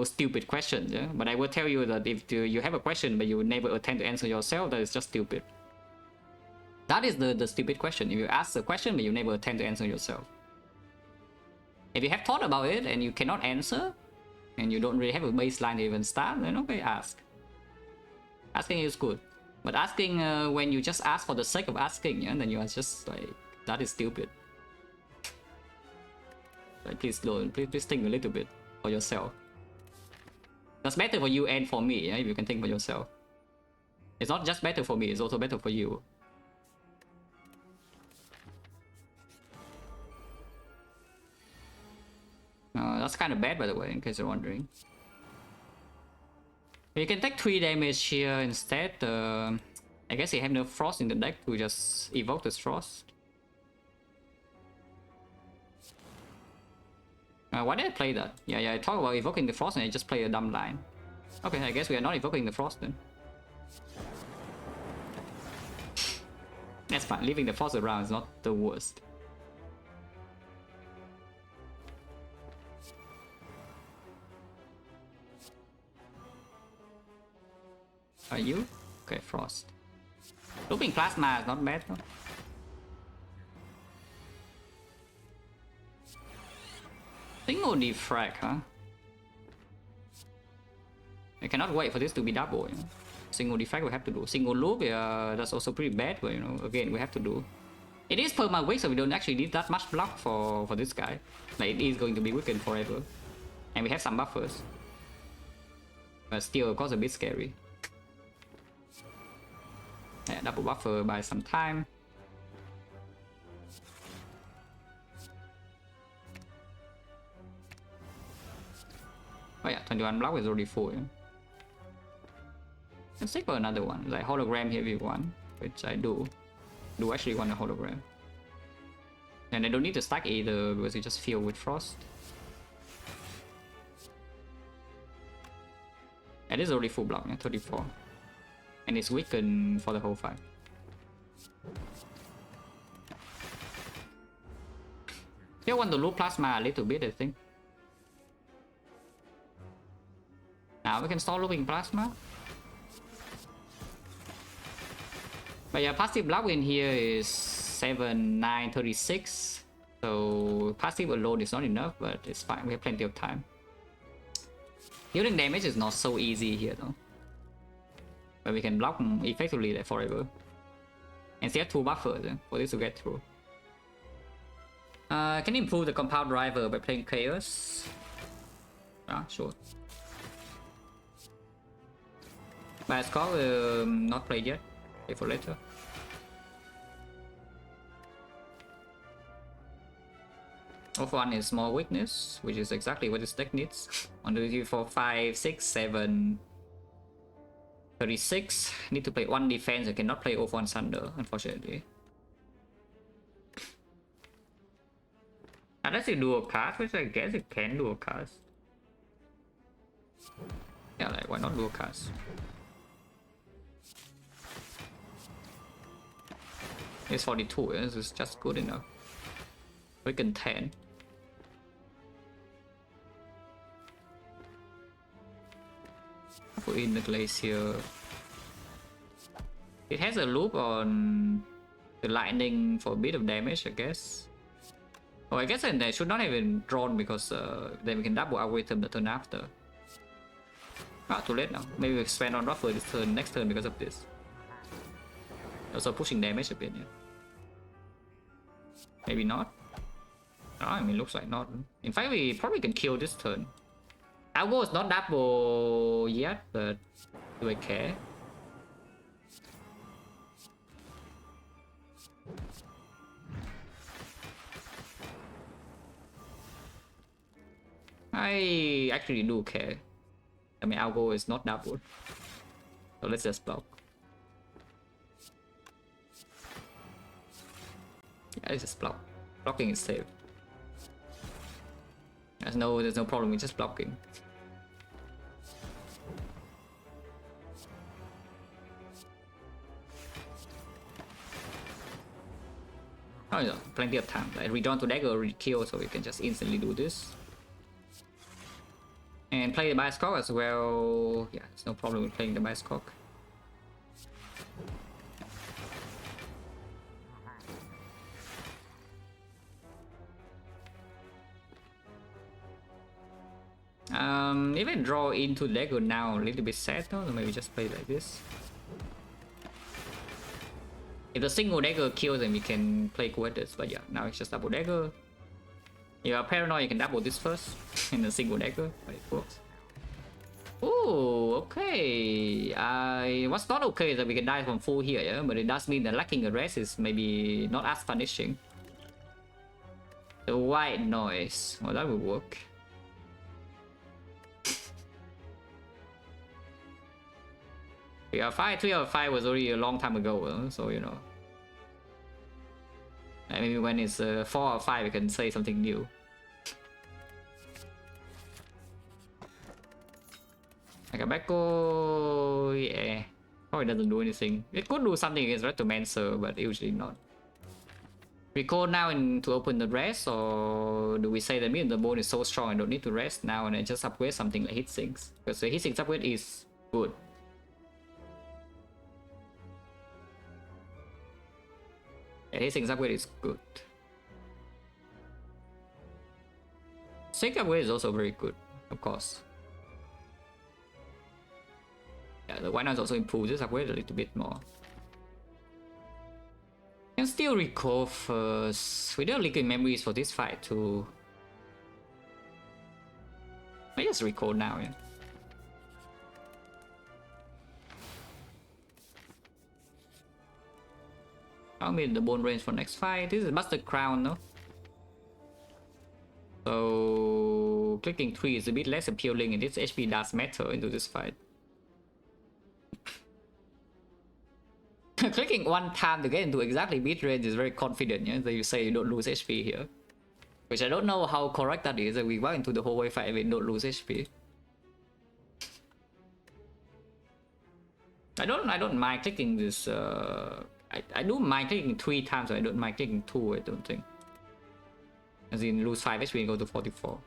stupid questions, yeah? But I will tell you that if you have a question but you never attempt to answer yourself, that is just stupid. That is the stupid question. If you ask the question but you never attempt to answer yourself. If you have thought about it and you cannot answer, and you don't really have a baseline to even start, then okay, ask. Asking is good. But asking when you just ask for the sake of asking, yeah, then you are just like, that is stupid. Like, please think a little bit for yourself. That's better for you and for me, yeah, if you can think for yourself. It's not just better for me, it's also better for you. That's kind of bad, by the way, in case you're wondering. You can take 3 damage here instead. I guess you have no frost in the deck to just evoke this frost. Why did I play that? Yeah, I talked about evoking the frost and I just play a dumb line. Okay, I guess we are not evoking the frost then. That's fine, leaving the frost around is not the worst. Are you? Okay, frost. Looping plasma is not bad though. Single defect, huh? I cannot wait for this to be double. You know? Single defect we have to do. Single loop, that's also pretty bad, but you know, again, we have to do. It is per my weak, so we don't actually need that much block for this guy. Like, it is going to be weakened forever. And we have some buffers. But still, of course, a bit scary. Yeah, double buffer by some time. Oh yeah, 21 block is already full. Yeah. Let's take for another one, like hologram here if you want, which I do actually want a hologram. And I don't need to stack either because you just fill with frost. And this is already full block, yeah, 34. And it's weakened for the whole fight. Still want to loop plasma a little bit, I think. Now we can start looping plasma. But yeah, passive block in here is 7, 9, 36. So passive alone is not enough, but it's fine. We have plenty of time. Dealing damage is not so easy here though. But we can block effectively like forever. And still have 2 buffers for this to get through. Can improve the compound driver by playing chaos. Ah, sure. But Scott not played yet. Wait for later. Of one is small weakness, which is exactly what this deck needs. 1, 2, 3, 4, 5, 6, 7, 36. Need to play 1 defense. I cannot play off 1 Thunder, unfortunately. Unless you do a cast, which I guess it can do a cast. Yeah, like why not do a cast? It's 42, this is just good enough. We can 10. Put in the glacier. It has a loop on the lightning for a bit of damage, I guess. Oh, I guess then they should not have been drawn because then we can double algorithm the turn after. Ah, too late now. Maybe we spend on Ruffle this turn, next turn because of this. Also pushing damage a bit, yeah. Maybe not. Oh, I mean, looks like not. In fact, we probably can kill this turn. Algo is not double yet, but do I care? I actually do care. I mean, Algo is not double. So let's just block. Yeah, let's just block. Blocking is safe. There's no problem with just blocking. Oh yeah, plenty of time. Like redrawn to dagger or kill, so we can just instantly do this. And play the Bioscock as well. Yeah, there's no problem with playing the Bioscock. If I draw into the dagger now, a little bit sad though, so maybe just play like this. If the single dagger kills, then we can play Quetters, but yeah, now it's just double dagger. If you are paranoid, you can double this first in a single dagger, but it works. Ooh, okay. What's not okay is that we can die from full here, yeah? But it does mean that lacking a rest is maybe not as punishing. The white noise, well, that will work. Yeah, 3 out of 5 was already a long time ago, so you know. Maybe when it's 4 out of 5, we can say something new. Akabeko, yeah, probably doesn't do anything. It could do something against Retomancer, but usually not. We call now to open the rest, or do we say that me and the bone is so strong I don't need to rest now and I just upgrade something like Hitsinks? Because the Hitsinks upgrade is good. Yeah, Hitsinks upgrade is good. Sink upgrade is also very good, of course. Yeah, the white noise also improves this upgrade a little bit more. Can still recall first. We don't liquid memories for this fight too. I just recall now, yeah. I'm in the bone range for next fight. This is Buster Crown, no? So clicking 3 is a bit less appealing, and this HP does matter into this fight. Clicking 1 time to get into exactly mid range is very confident, yeah? So you say you don't lose HP here. Which I don't know how correct that is, that we walk into the whole way fight and we don't lose HP. I don't mind clicking this, I do mind clicking 3 times, so I don't mind clicking 2, I don't think. As in lose 5 HP and go to 44.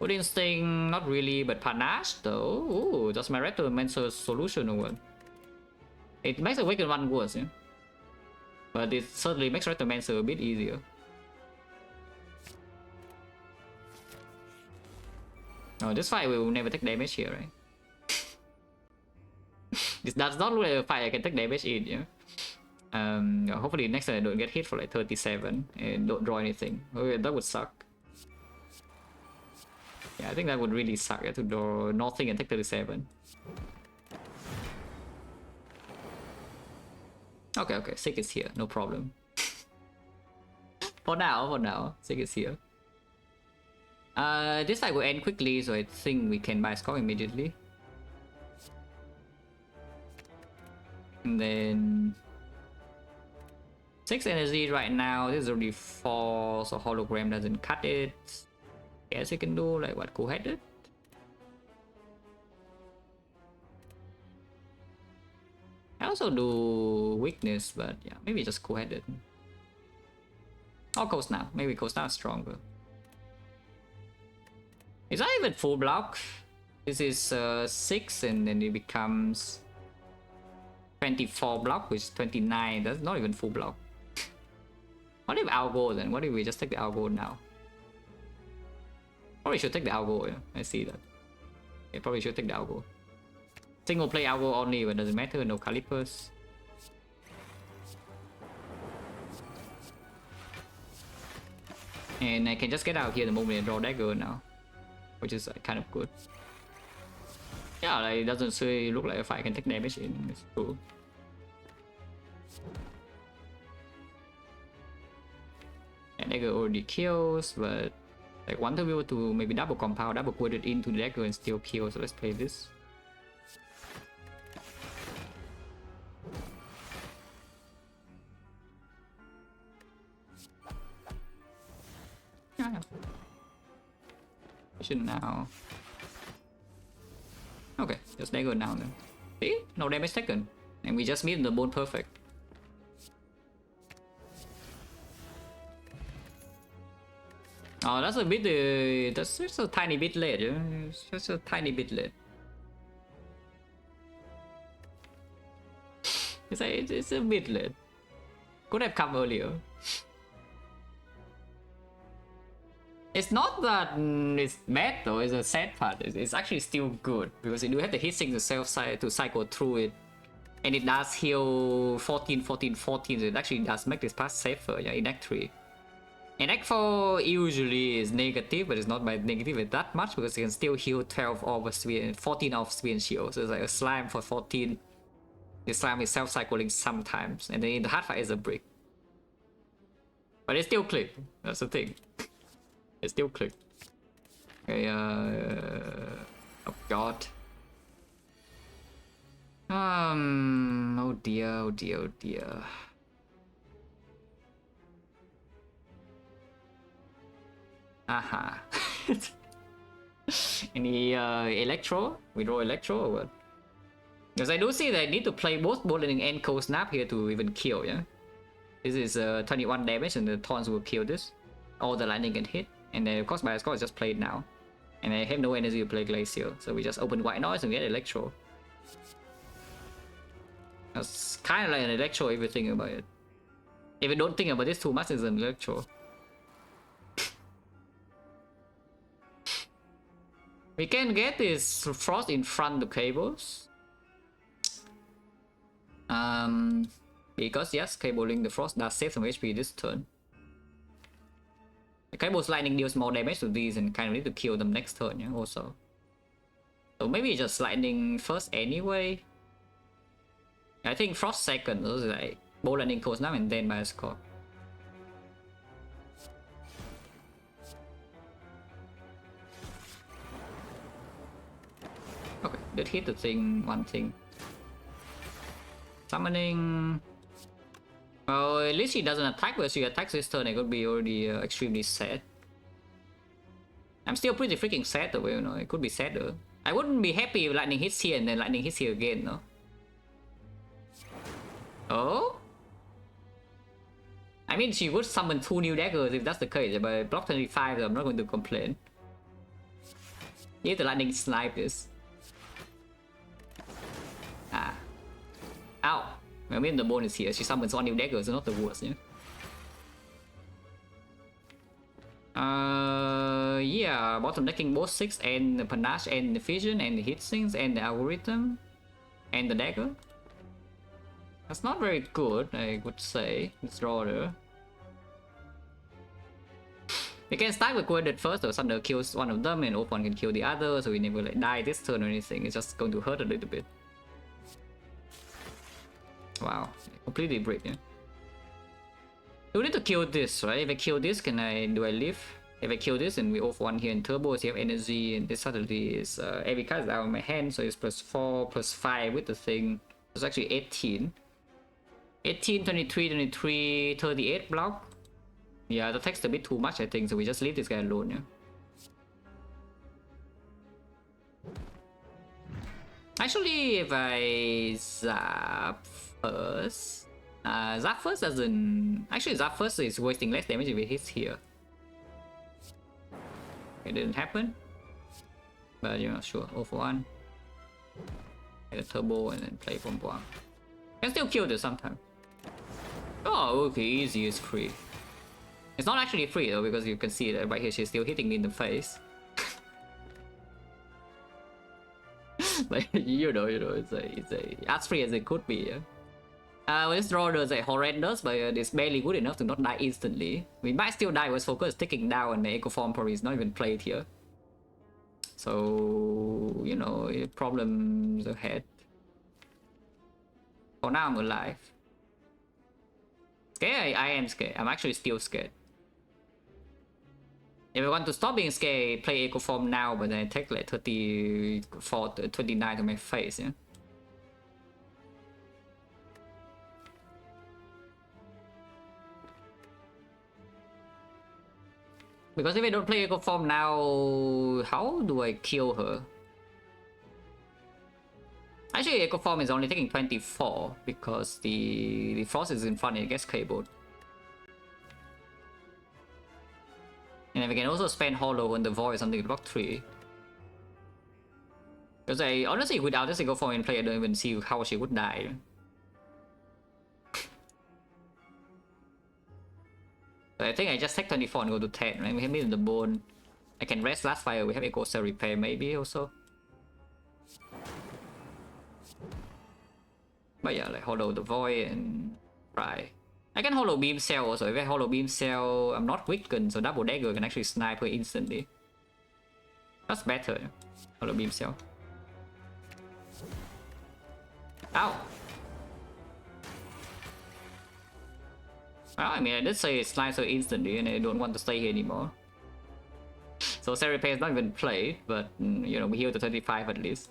Wood Instinct, not really, but Panache though. Ooh, that's my Retromancer solution or what? It makes Awaken 1 worse, yeah? But it certainly makes Retromancer a bit easier. Oh, this fight will never take damage here, right? This does not look like a fight I can take damage in, yeah? Hopefully next time I don't get hit for like 37 and don't draw anything. Okay, that would suck. Yeah, I think that would really suck, yeah, to draw nothing and take 37. Okay, okay, Sig is here, no problem. for now, Sig is here. This fight will end quickly, so I think we can buy score immediately. And then 6 energy right now. This is already 4, so hologram doesn't cut it. Guess you can do like what, cool-headed? I also do weakness, but yeah, maybe just cool-headed. Or Coast now. Maybe Coast now is stronger. It's not even full block. This is 6 and then it becomes 24 block, which is 29. That's not even full block. What if Algo then? What if we just take the Algo now? Probably should take the Algo, yeah. I see that. Yeah, probably should take the Algo. Single play Algo only, but doesn't matter, no calipers. And I can just get out here the moment I draw dagger now, which is kind of good. Yeah, like, it doesn't really look like a fight I can take damage in. It's cool. And dagger already kills, but like want to be able to maybe double compound, double put it into the dagger and still kill. So let's play this. Yeah. Should now. Okay, just dagger now then. See? No damage taken. And we just made the bone perfect. Oh, that's a bit, that's just a tiny bit late, yeah? It's just a tiny bit late. It's a bit late. Could have come earlier. It's not that it's bad though, it's a sad part. It's actually still good because you do have the heat sink to cycle through it. And it does heal 14, 14, 14, so it actually does make this pass safer, yeah, in Act 3. And Act 4 usually is negative, but it's not by negative that much because you can still heal 12 off Sphere and 14 off Sphere and Shield. So it's like a slime for 14. The slime is self-cycling sometimes, and then in the hard fight is a brick. But it still click, that's the thing. It still click. Okay, oh god. Oh dear, oh dear, oh dear. Aha. Any Electro? We draw Electro or what? Because I do see that I need to play both Bowling and Cold Snap here to even kill, yeah? This is 21 damage and the taunts will kill this. All the lightning can hit. And then of course my score is just played now. And I have no energy to play Glacial. So we just open White Noise and get Electro. That's kind of like an Electro if you think about it. If you don't think about this too much, it's an Electro. We can get this frost in front of cables. Because yes, cabling the frost does save some HP this turn. The cable's lightning deals more damage to these and kind of need to kill them next turn, yeah, also. So maybe just lightning first anyway. I think frost second, so like bolt lightning course now and then my score. Okay, did hit the thing, one thing. Summoning. Oh, at least she doesn't attack, but she attacks this turn, it could be already extremely sad. I'm still pretty freaking sad though, you know, it could be sadder. I wouldn't be happy if lightning hits here and then lightning hits here again, no? Oh? I mean, she would summon 2 new daggers if that's the case, but block 25, so I'm not going to complain. If the lightning snipe this. Ah. Ow. I mean, the bonus here, she summons 1 new daggers, so not the worst, yeah? Yeah, bottom decking both 6 and the panache and the vision and the hit sinks and the algorithm and the dagger. That's not very good, I would say. Let's draw there. We can start with Quadrant first, or Thunder kills one of them and Open can kill the other, so we never like die this turn or anything. It's just going to hurt a little bit. Wow, completely break, yeah. We need to kill this, right? If I kill this, do I live? If I kill this and we off 1 here in turbo, so you have energy, and this suddenly is every card is out of my hand, so it's +4, +5 with the thing. It's actually 18. 18, 23, 23, 38 block. Yeah, the text a bit too much, I think, so we just leave this guy alone, yeah. Actually, if I zap first... zap first doesn't... Actually, zap first is wasting less damage if it hits here. It didn't happen. But, you know, sure, off 1. Get a turbo and then play from 1. Can still kill this sometime. Oh, okay, easy is free. It's not actually free though, because you can see that right here she's still hitting me in the face. But you know, it's as free as it could be. Yeah? This draw is horrendous, but it's barely good enough to not die instantly. We might still die with focus ticking down, and the Echo Form probably is not even played here. So, you know, problems ahead. For now, I'm alive. Scared? I am scared. I'm actually still scared. If I want to stop being scared, play Echo Form now, but then I take like 34, 29 to my face, yeah? Because if I don't play Echo Form now, how do I kill her? Actually, Echo Form is only taking 24 because the Frost is in front and it gets cabled. And we can also spend Hollow on the Void or something to block 3. Because I honestly, without this Echo Form in play, I don't even see how she would die. So I think I just take 24 and go to 10, right? We have me in the bone. I can rest last fire, we have Echo Cell Repair maybe also. But yeah, like Hollow the Void and try. I can Hollow Beam Cell also. If I Hollow Beam Cell, I'm not weakened, so Double Dagger can actually snipe her instantly. That's better. Hollow Beam Cell. Ow! Well, I mean, I did say it snipes her instantly, and I don't want to stay here anymore. So Cell Repair is not even played, but you know, we heal to 35 at least.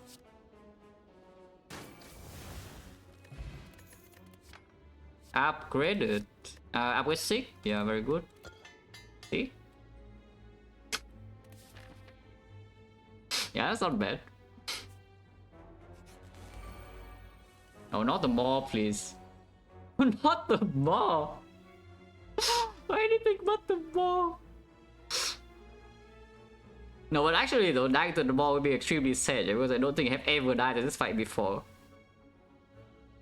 Upgraded. Upgrade 6. Yeah, very good. See? Yeah, that's not bad. Oh, not the maw, please. Not the maw! Anything but the maw! No, but actually though, dying to the maw would be extremely sad because I don't think I have ever died in this fight before.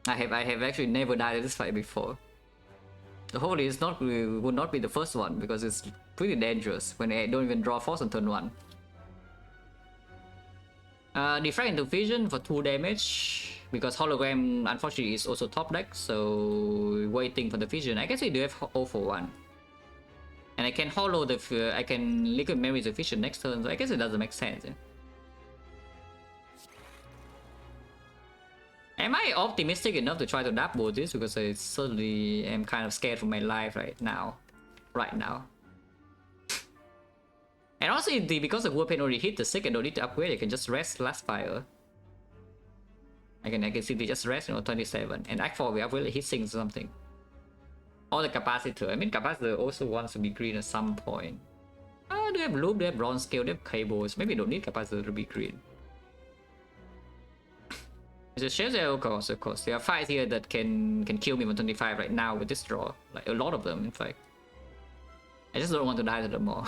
I have actually never died in this fight before. Hopefully it's not would not be the first one because it's pretty dangerous when I don't even draw force on turn 1. Defect into Vision for 2 damage. Because Hologram unfortunately is also top deck, so waiting for the Vision. I guess we do have 0 for 1. And I can hollow the... I can Liquid Memory the Vision next turn, so I guess it doesn't make sense. Yeah? Am I optimistic enough to try to double this? Because I certainly am kind of scared for my life right now. And also, because the Warpaint already hit the sick, I don't need to upgrade. I can just rest last fire. I can simply just rest, 27. And Act 4, we have really hit things or something. Or the Capacitor. I mean, Capacitor also wants to be green at some point. Do they have Loop, they have Bronze Scale, they have Cables. Maybe don't need Capacitor to be green. It's a share of course. There are 5 here that can kill me on 25 right now with this draw. Like, a lot of them, in fact. I just don't want to die to them all.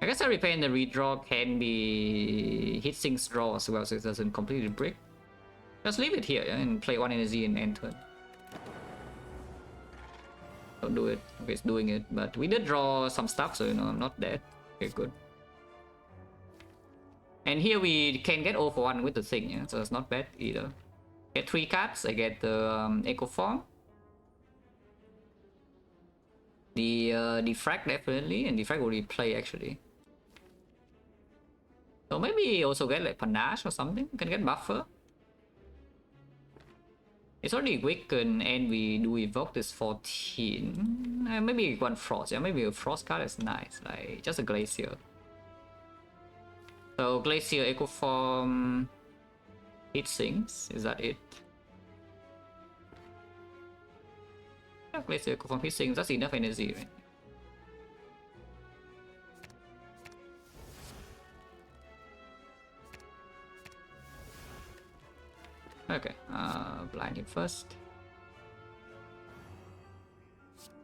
I guess a repair and the redraw can be hit sinks draw as well, so it doesn't completely break. Just leave it here and play 1 energy and end turn. Don't do it. Okay, it's doing it, but we did draw some stuff, so I'm not dead. Okay, good. And here we can get 0 for 1 with the thing, yeah, so it's not bad either. Get 3 cards. I get the Echo Form, the Defect definitely, and Defect already play actually. So maybe also get like Panache or something. Can get Buffer. It's already weakened and we do evoke this 14. Maybe 1 Frost. Yeah, maybe a Frost card is nice. Like just a Glacier. So Glacier, Echo Form, Hit Sinks. Is that it? Yeah, Glacier, Echo Form, Hit Sinks. That's enough energy, right? Okay, blind him first.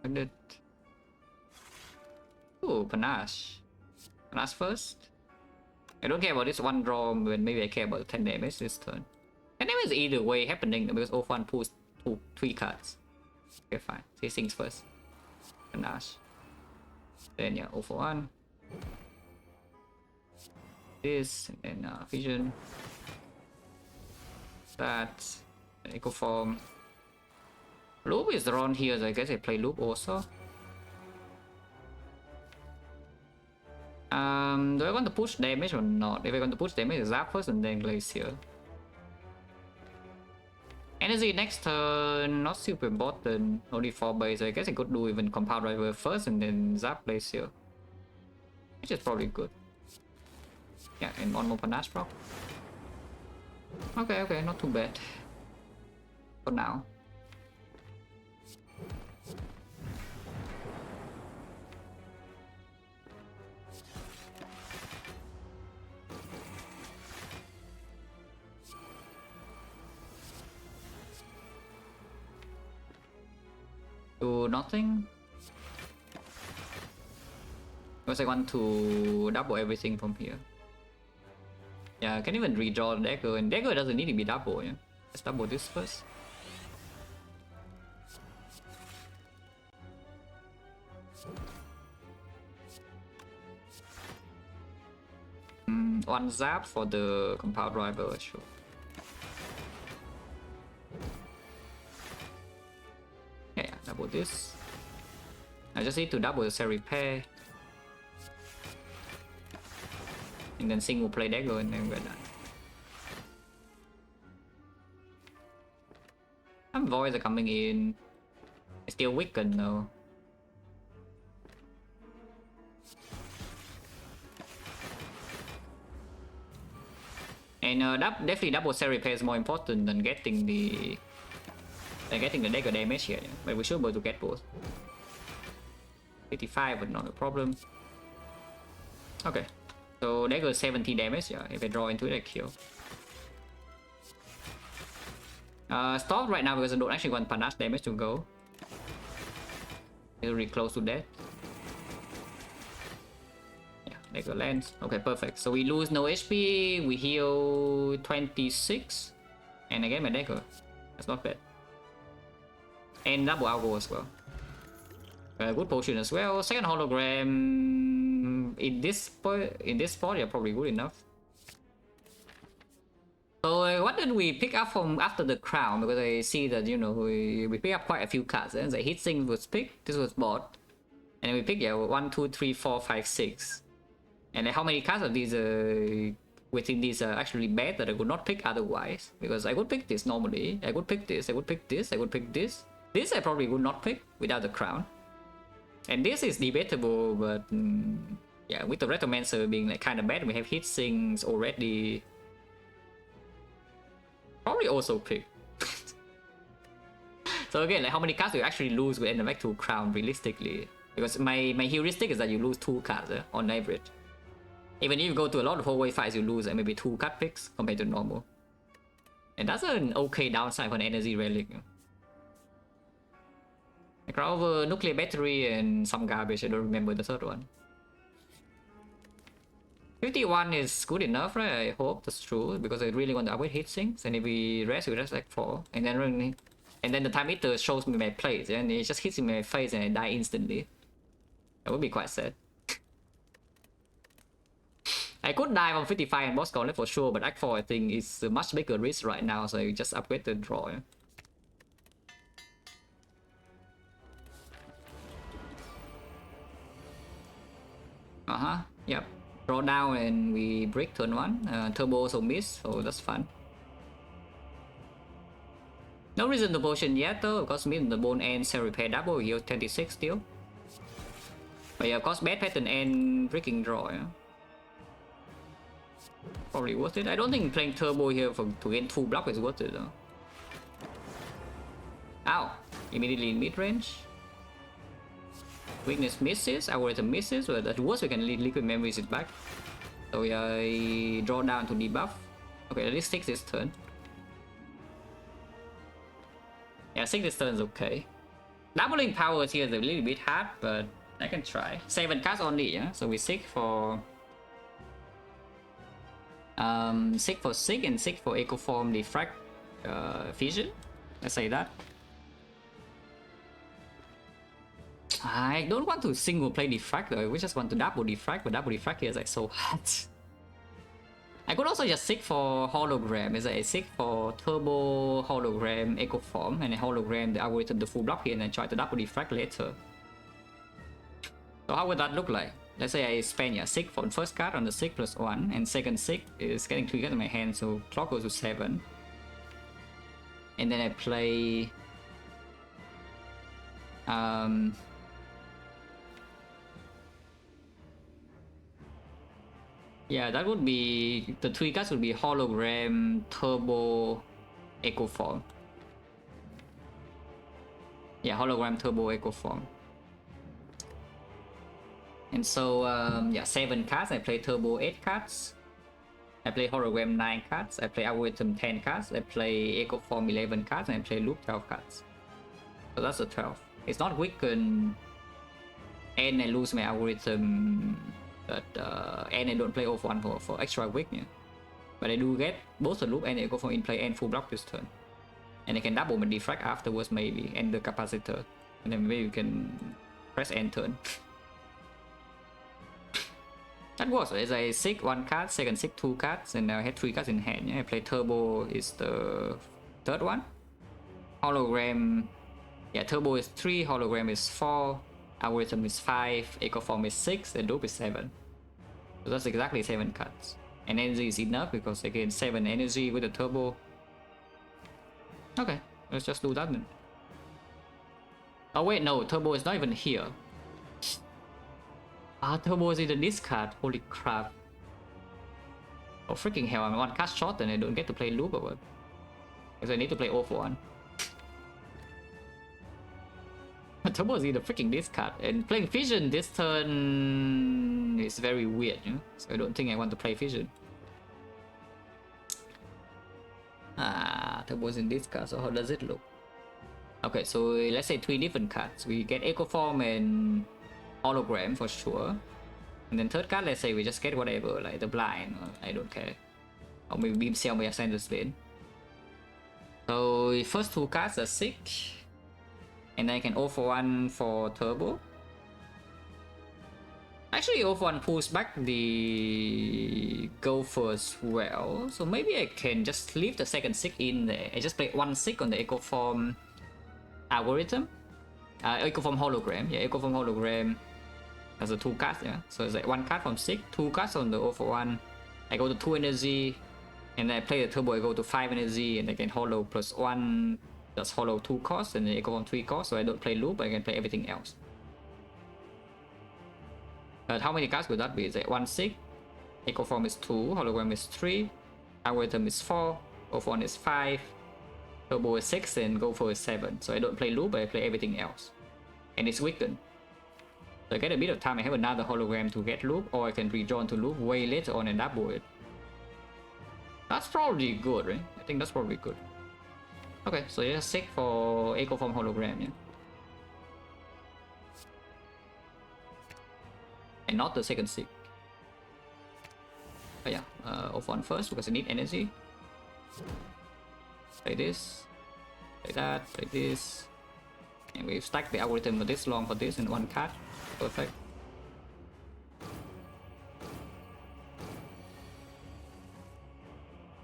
Like that. Ooh, Panache. Panache first. I don't care about this 1 draw, but maybe I care about 10 damage this turn. 10 damage is either way happening because 0-1 pulls 3 cards. Okay, fine. Say things first. Panache. Then yeah, 0 for 1. This, and then Vision. That. Echo Form. Loop is drawn here, so I guess I play Loop also. Do I want to push damage or not? If I want to push damage, Zap first and then Glacier. Energy next turn, not super important. Only 4 base, so I guess I could do even Compound Driver first and then Zap Glacier. Which is probably good. Yeah, and 1 more Panache proc. Okay, not too bad. For now. Do nothing. Because I want to double everything from here. Yeah, I can even redraw the dagger, and dagger doesn't need to be double, yeah. Let's double this first. One zap for the Compound Driver, sure. Yeah, double this. I just need to double the cell repair. And then single play dagger and then we're done. Some voids are coming in. It's still weakened though. And definitely double cell repair is more important than getting the dagger damage here, yeah. But we should be able to get both. 55 but not a problem. Okay. So dagger 70 damage, yeah. If I draw into it, I kill. Stop right now because I don't actually want Panache damage to go. It's really close to death. Yeah, dagger lands. Okay, perfect. So we lose no HP, we heal 26. And I get my dagger. That's not bad. And double algo as well. Good potion as well. Second hologram in this spot, yeah, probably good enough. So what did we pick up from after the crown? Because I see that, you know, we pick up quite a few cards. The heatsink was picked, this was bought. And then we picked, yeah, 1, 2, 3, 4, 5, 6. And then how many cards of these within these are actually bad that I would not pick otherwise? Because I would pick this normally. I would pick this, I would pick this, I would pick this. This I probably would not pick without the crown. And this is debatable, but yeah, with the Retromancer being like kind of bad, we have heatsinks already. Probably also pick. So again, like how many cards do you actually lose with the back to crown realistically? Because my heuristic is that you lose 2 cards on average. Even if you go to a lot of hallway fights, you lose maybe 2 card picks compared to normal. And that's an okay downside for an energy relic. Like over nuclear battery and some garbage, I don't remember the third one. 51 is good enough, right? I hope that's true, because I really want to upgrade heatsinks. And if we rest like 4. And then the time meter shows me my plates, and it just hits in my face and I die instantly. That would be quite sad. I could die on 55 and boss gauntlet for sure, but Act 4 I think is a much bigger risk right now, so I just upgrade the draw. Yep. Draw down and we break turn 1. Turbo also miss, so that's fun. No reason to potion yet though, because mid the bone and cell repair double heal 26 still. But yeah, of course bad pattern and freaking draw. Yeah. Probably worth it. I don't think playing turbo here to gain 2 block is worth it though. Ow! Immediately in mid range. Weakness misses, algorithm misses, but at worst we can liquid memories it back. So we draw down to debuff. Okay, at least 6 this turn. Yeah, 6 this turn is okay. Doubling powers here is a little bit hard, but I can try. 7 cards only, yeah. So we seek for 6 for 6 and 6 for Echo Form Defect Fission. Let's say that. I don't want to single play Defect though, we just want to double Defect, but double Defect here is like so hard. I could also just seek for hologram, is I seek for turbo hologram echo form and a hologram the algorithm the full block here and then try to double Defect later. So how would that look like? Let's say I spend 6 for the first card on the 6 plus 1 and second 6 is getting 3 cards in my hand, so clock goes to 7. And then I play yeah, that would be the 3 cards would be hologram, turbo, echo form. Yeah, hologram, turbo, echo form. And so yeah, 7 cards. I play turbo 8 cards. I play hologram 9 cards. I play algorithm 10 cards. I play echo form 11 cards, and I play loop 12 cards. So that's a 12. It's not weakened, and I lose my algorithm. But and I don't play off 1 for extra weakness. But I do get both the loop and the echo form in play and full block this turn. And I can double my defect afterwards maybe, and the capacitor. And then maybe you can press end turn. That works. As I seek 1 card, second seek 2 cards, and now I have 3 cards in hand. Yeah, I play turbo is the third one. Hologram, yeah, turbo is 3, hologram is 4. Algorithm is 5, echo form is 6, and loop is 7. So that's exactly 7 cards. And energy is enough because again 7 energy with the turbo. Okay, let's just do that then. Oh wait, no, turbo is not even here. Turbo is in the discard. Holy crap. Oh freaking hell, I'm 1 card short and I don't get to play loop or what? Because I need to play 0 for 1. Turbo is in the freaking discard, and playing Fission this turn is very weird, you know? So I don't think I want to play Fission. Turbo is in discard, so how does it look? Okay, so let's say 3 different cards. We get Echo Form and Hologram for sure. And then third card, let's say we just get whatever, like the Blind, or I don't care. Or maybe Beam Cell by Ascender Slane. So first 2 cards are sick. And then I can 0 for 1 for turbo. Actually, Actually, Off1 pulls back the Gopher as well, so maybe I can just leave the second Sig in there. I just play 1 Sig on the Echo Form algorithm. Echo Form hologram, yeah, Echo Form hologram has a 2 cards, yeah. So it's like 1 card from Sig, 2 cards on the Off1. I go to 2 energy, and then I play the turbo, I go to 5 energy, and I can holo plus 1, just holo 2 costs, and then Echo Form 3 costs, so I don't play loop, I can play everything else. But how many cards would that be? It's like 1 Sig, Echo Form is 2, hologram is 3, algorithm is 4, Off1 is 5, turbo is 6, and Gopher is 7. So I don't play loop, but I play everything else. And it's weakened. So I get a bit of time, I have another hologram to get loop, or I can rejoin to loop way later on and double it. That's probably good, right? I think that's probably good. Okay, so just Sig for Echo Form hologram, yeah. And not the second Sig. Oh yeah, Off1 first because I need energy. Like this, like that, like this. And we've stacked the algorithm for this long for this in 1 card. Perfect.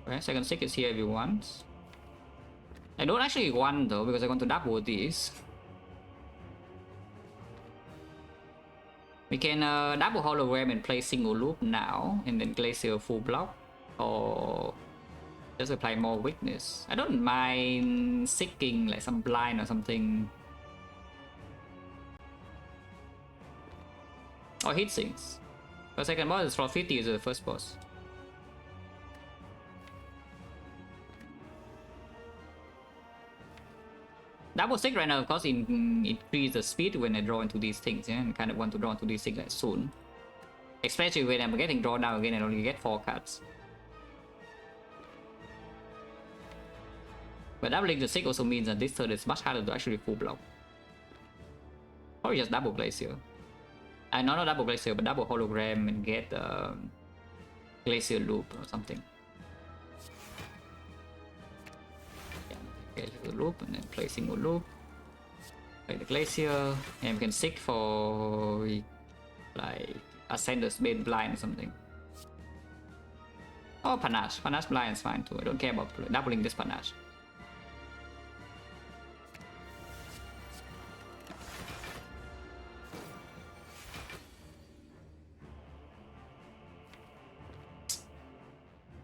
Okay, second Sig is here if you want. I don't actually want though because I want to double these. We can double hologram and play single loop now, and then Glacier full block, or just apply more weakness. I don't mind seeking like some blind or something. Or hit sinks. The second boss is for 50 is the first boss. Double Sig right now, of course, increase the speed when I draw into these things, yeah, and kind of want to draw into these things like soon. Especially when I'm getting drawn down again and only get 4 cards. But doubling the Sig also means that this turn is much harder to actually full block. Or just double Glacier. No, not double Glacier, but double hologram and get Glacier loop or something. The loop and then play single loop, play the Glacier, and we can Sig for like Ascender's Bane blind or something. Oh, Panache blind is fine too. I don't care about doubling this Panache.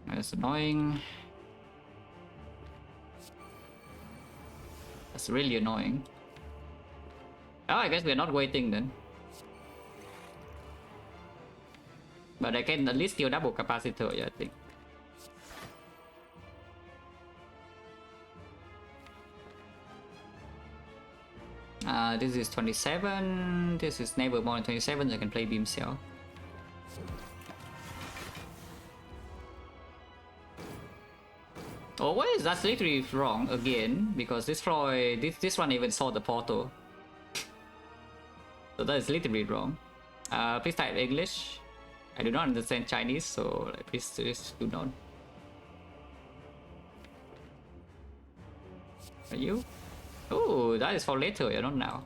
That's annoying. That's really annoying. Oh, I guess we're not waiting then. But I can at least still double capacitor, yeah, I think. This is 27. This is never more than 27, so I can play Beam Cell. Oh, what is that? Literally wrong again, because this Floyd, this one even saw the portal. So that is literally wrong. Please type English. I do not understand Chinese, so please do not. Are you? Oh, that is for later, yeah, not now.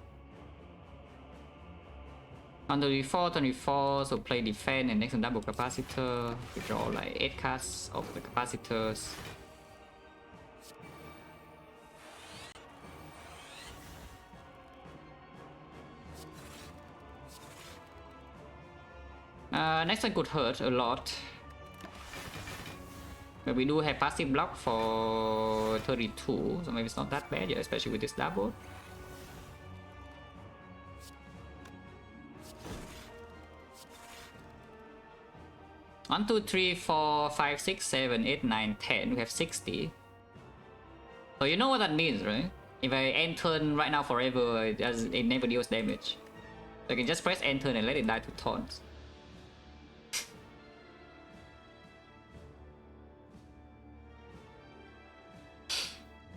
On 24, so play defend and next one double capacitor. We draw like 8 cards of the capacitors. Next one could hurt a lot. But we do have passive block for 32, so maybe it's not that bad, yeah, especially with this double. One, two, three, 4, 5, 6, 7, 8, 9, 10. We have 60. So you know what that means, right? If I end turn right now forever, it never deals damage. So I can just press end turn and let it die to taunts.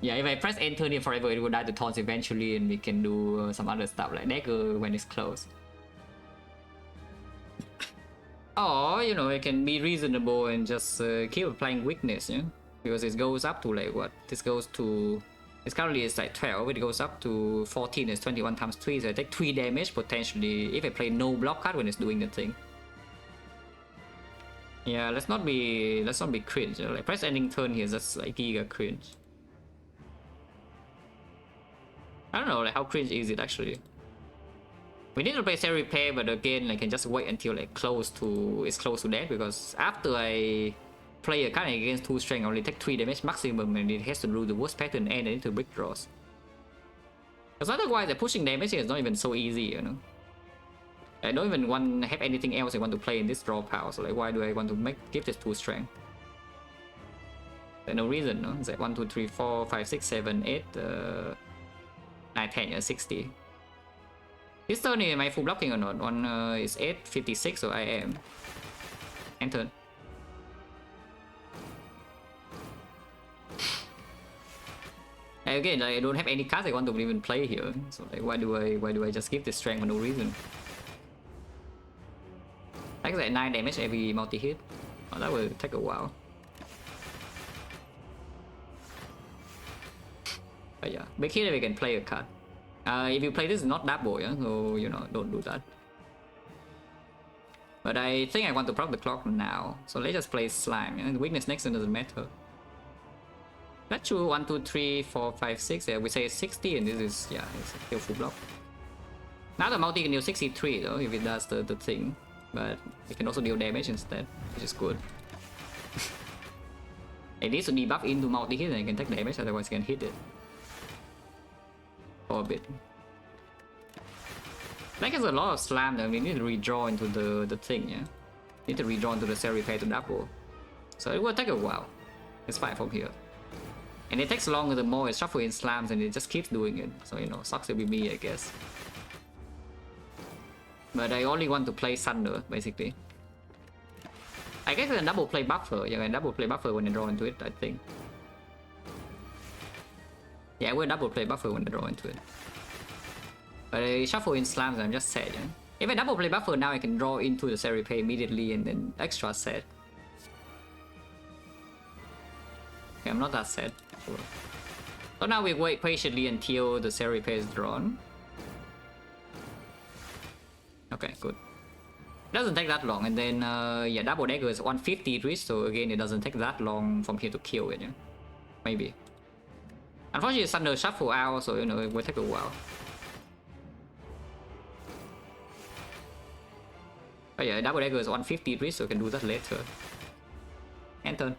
Yeah, if I press end turn it forever, it will die to taunts eventually, and we can do some other stuff like dagger when it's close. Or, you know, it can be reasonable and just keep applying weakness, yeah? Because it goes up to like what? This goes to... This currently is like 12, it goes up to 14, it's 21 times 3, so I take 3 damage potentially if I play no block card when it's doing the thing. Yeah, let's not be cringe. Like press ending turn here, that's like giga cringe. I don't know like how cringe is it actually. We need to play Seri Repair, but again I can just wait until like close to that, because after I play a card against 2 strength I only take 3 damage maximum, and it has to do the worst pattern and I need to brick draws. Because otherwise the pushing damage here is not even so easy, you know. I don't even want have anything else I want to play in this draw pile, so like why do I want to give this 2 strength? There's no reason, no? It's like 1, 2, 3, 4, 5, 6, 7, 8, 9, 10, 60. This turn am I full blocking or not? One is 8, 56, so I am. End turn. And again, like, I don't have any cards I want to even play here, so like why do I just give this strength for no reason? Like that 9 damage every multi-hit. Oh, that will take a while. But yeah, make here we can play a card. If you play this, not double, yeah? So you know, don't do that. But I think I want to proc the clock now, so let's just play slime. Yeah? Weakness next turn doesn't matter. Let's choose 1, 2, 3, 4, 5, 6. Yeah, we say 60, and this is, yeah, it's still full block. Now the multi can deal 63 though, if it does the thing. But it can also deal damage instead, which is good. It needs to debuff into multi-hit and it can take damage, otherwise it can hit it. For a bit. Like there's a lot of slam that we need to redraw into the thing, yeah? Need to redraw into the Seri Repair to double. So it will take a while. It's fine from here. And it takes longer the more it shuffle in slams, and it just keeps doing it. So you know, sucks to be me, I guess. But I only want to play Thunder, basically. I guess I can double play buffer. Yeah, I can double play buffer when I draw into it, I think. Yeah, I will double play buffer when I draw into it. But I shuffle in slams, I'm just sad, yeah? If I double play buffer now, I can draw into the Seri Repair immediately and then extra sad. Okay, I'm not that sad. Sure. So now we wait patiently until the Seri Repair is drawn. Okay, good. It doesn't take that long, and then yeah, double dagger is 150 reach, so again it doesn't take that long from here to kill it, yeah? Maybe. Unfortunately, Thunder shuffle out, so you know, it will take a while. But yeah, double dagger is 150 reach, so we can do that later. End turn.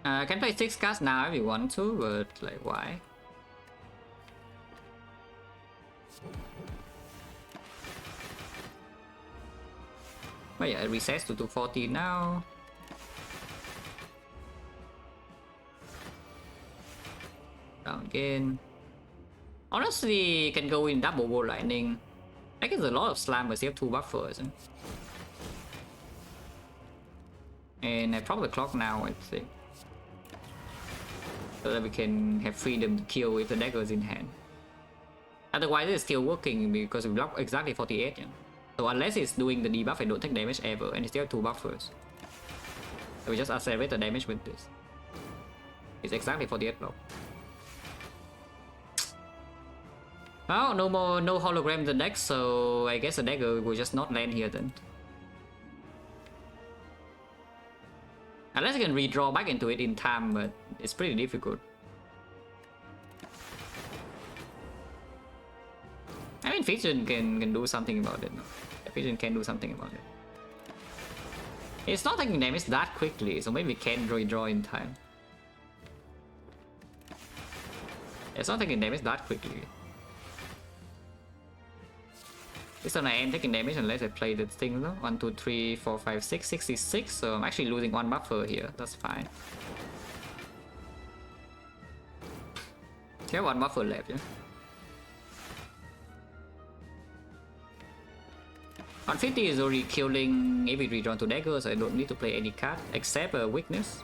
I can play 6 cards now if you want to, but like why? But yeah, it resets to 240 now. Down again. Honestly, can go in double wall lightning. I guess a lot of slam, but still have 2 buffers. And I prop the clock now, I think. So that we can have freedom to kill if the dagger is in hand. Otherwise it's still working because we block exactly 48, yeah? So unless it's doing the debuff, I don't take damage ever, and it's still have 2 buffers. So we just accelerate the damage with this. It's exactly 48 block. Well, no hologram in the deck, so I guess the dagger will just not land here then. Unless you can redraw back into it in time, but it's pretty difficult. I mean, Vision can do something about it. Vision can do something about it. It's not taking damage that quickly, so maybe we can redraw in time. It's not taking damage that quickly. This time I am taking damage unless I play the thing though. 1, 2, 3, 4, 5, 6, 66. So I'm actually losing 1 buffer here. That's fine. Still 1 buffer left, yeah. 150 is already killing if we redraw to daggers, so I don't need to play any card except a weakness.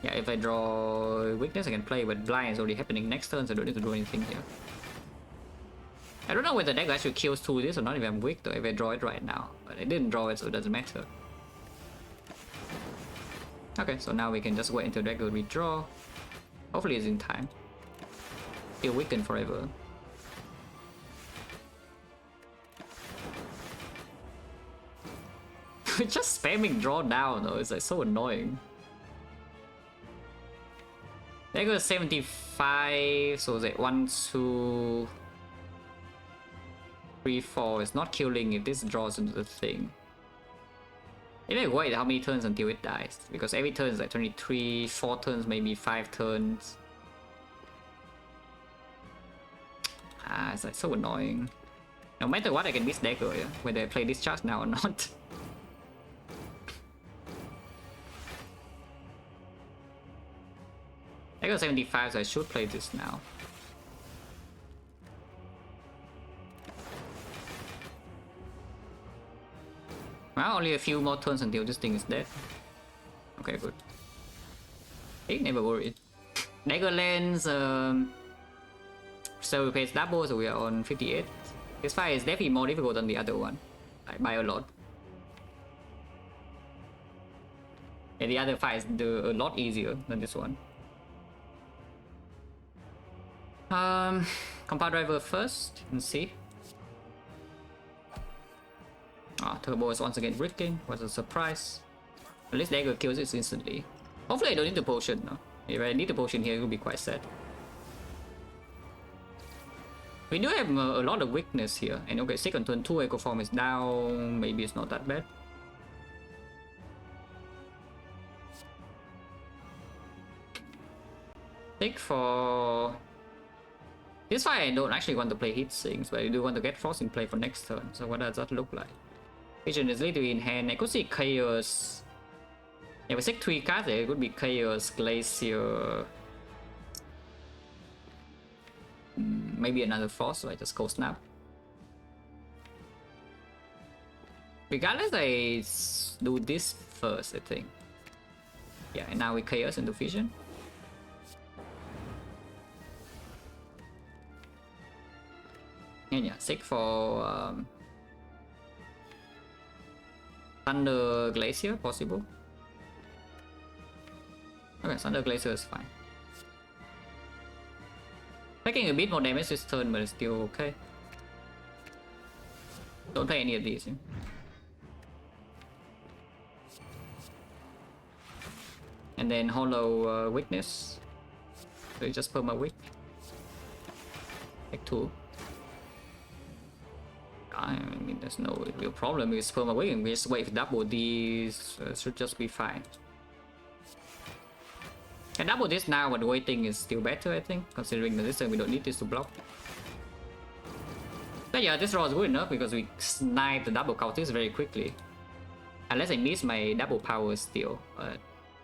Yeah, if I draw weakness I can play, but blind is already happening next turn, so I don't need to do anything here. I don't know whether the dagger actually kills 2 this or not if I'm weak though, if I draw it right now. But I didn't draw it, so it doesn't matter. Okay, so now we can just wait until Dagger redraw. Hopefully it's in time. Still weaken forever. Just spamming draw down though, it's like so annoying. Dagger 75, so it's like 1, 2, 3, 4. It's not killing if this draws into the thing. Maybe wait how many turns until it dies, because every turn is like 23, 4 turns, maybe 5 turns. Ah, it's like so annoying. No matter what, I can miss Dagger, yeah? Whether I play this charge now or not. Dagger 75, so I should play this now. Well, only a few more turns until this thing is dead. Okay, good. Hey, never worried. Dagger lands, so we play double, so we are on 58. This fight is definitely more difficult than the other one, like by a lot. And the other fight is a lot easier than this one. Compound driver first, and see. Ah, Turbo is once again bricking. Was a surprise. At least Dagger kills it instantly. Hopefully I don't need the potion now. If I need the potion here, it will be quite sad. We do have a lot of weakness here. And okay, second turn 2 Echo Form is down. Maybe it's not that bad. Take for... This fight I don't actually want to play Heat Sinks, but I do want to get Frost in play for next turn. So what does that look like? Vision is literally in hand. I could see Chaos. Yeah, with 3 cards there, it could be Chaos, Glacier. Maybe another Frost, so I just go Snap. Regardless, I do this first, I think. Yeah, and now we Chaos into Vision. And yeah, seek for Thunder Glacier, possible. Okay, Thunder Glacier is fine. Taking a bit more damage this turn, but it's still okay. Don't play any of these. Yeah? And then Hollow Weakness. So you just perma weak. Take 2. I mean, there's no real problem with perma weak. We just wait for double these. Should just be fine. And double this now, but waiting is still better, I think, considering that this time we don't need this to block. But yeah, this draw is good enough because we snipe the double counters very quickly. Unless I miss my double power still, but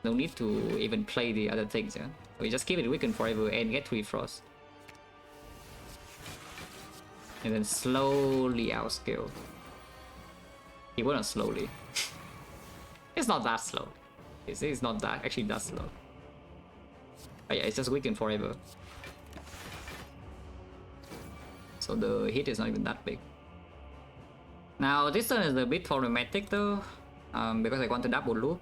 no need to even play the other things. Yeah, we just keep it weakened forever and get 3 frost, and then slowly outscale. Even not slowly. It's not that slow. It's not that actually that slow. But yeah, it's just weakened forever. So the hit is not even that big. Now this turn is a bit problematic though, because I want to double loop.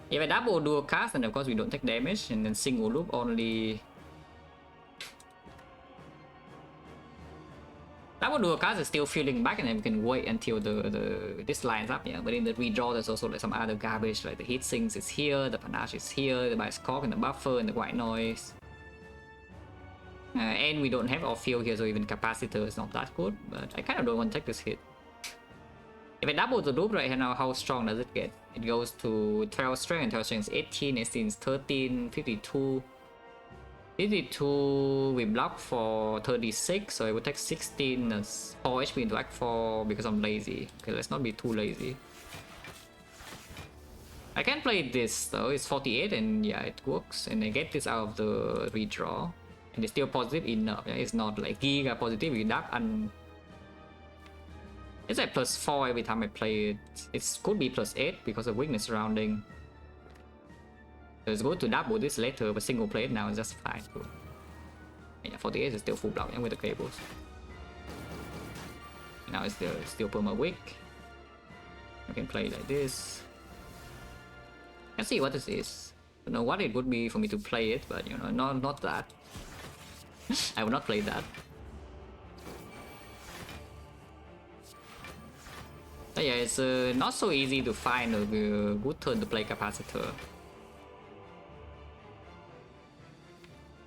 If I double dual cast, then of course we don't take damage, and then single loop only. Double dual cast is still filling back, and then we can wait until this lines up, yeah. But in the redraw, there's also like some other garbage, like the heat sinks is here, the panache is here, the bias cork and the buffer and the white noise. And we don't have off field here, so even capacitor is not that good. But I kind of don't want to take this hit. If I double the loop right now, how strong does it get? It goes to 12 strength, and 12 strength is 18, 18 is 13, 52. 52, we block for 36, so I would take 16 as 4 HP into Act 4 because I'm lazy. Okay, let's not be too lazy. I can play this though, it's 48 and yeah, it works. And I get this out of the redraw. And it's still positive enough, yeah? It's not like giga positive with that, and it's like +4 every time I play it. It could be +8 because of weakness surrounding. So it's good to double this later, but single play it now is just fine. Yeah, 48 is still full block with the cables. Now it's still perma weak. I can play like this. Let's see what this is. I don't know what it would be for me to play it, but you know, not that. I will not play that. But yeah, it's not so easy to find a good turn to play capacitor.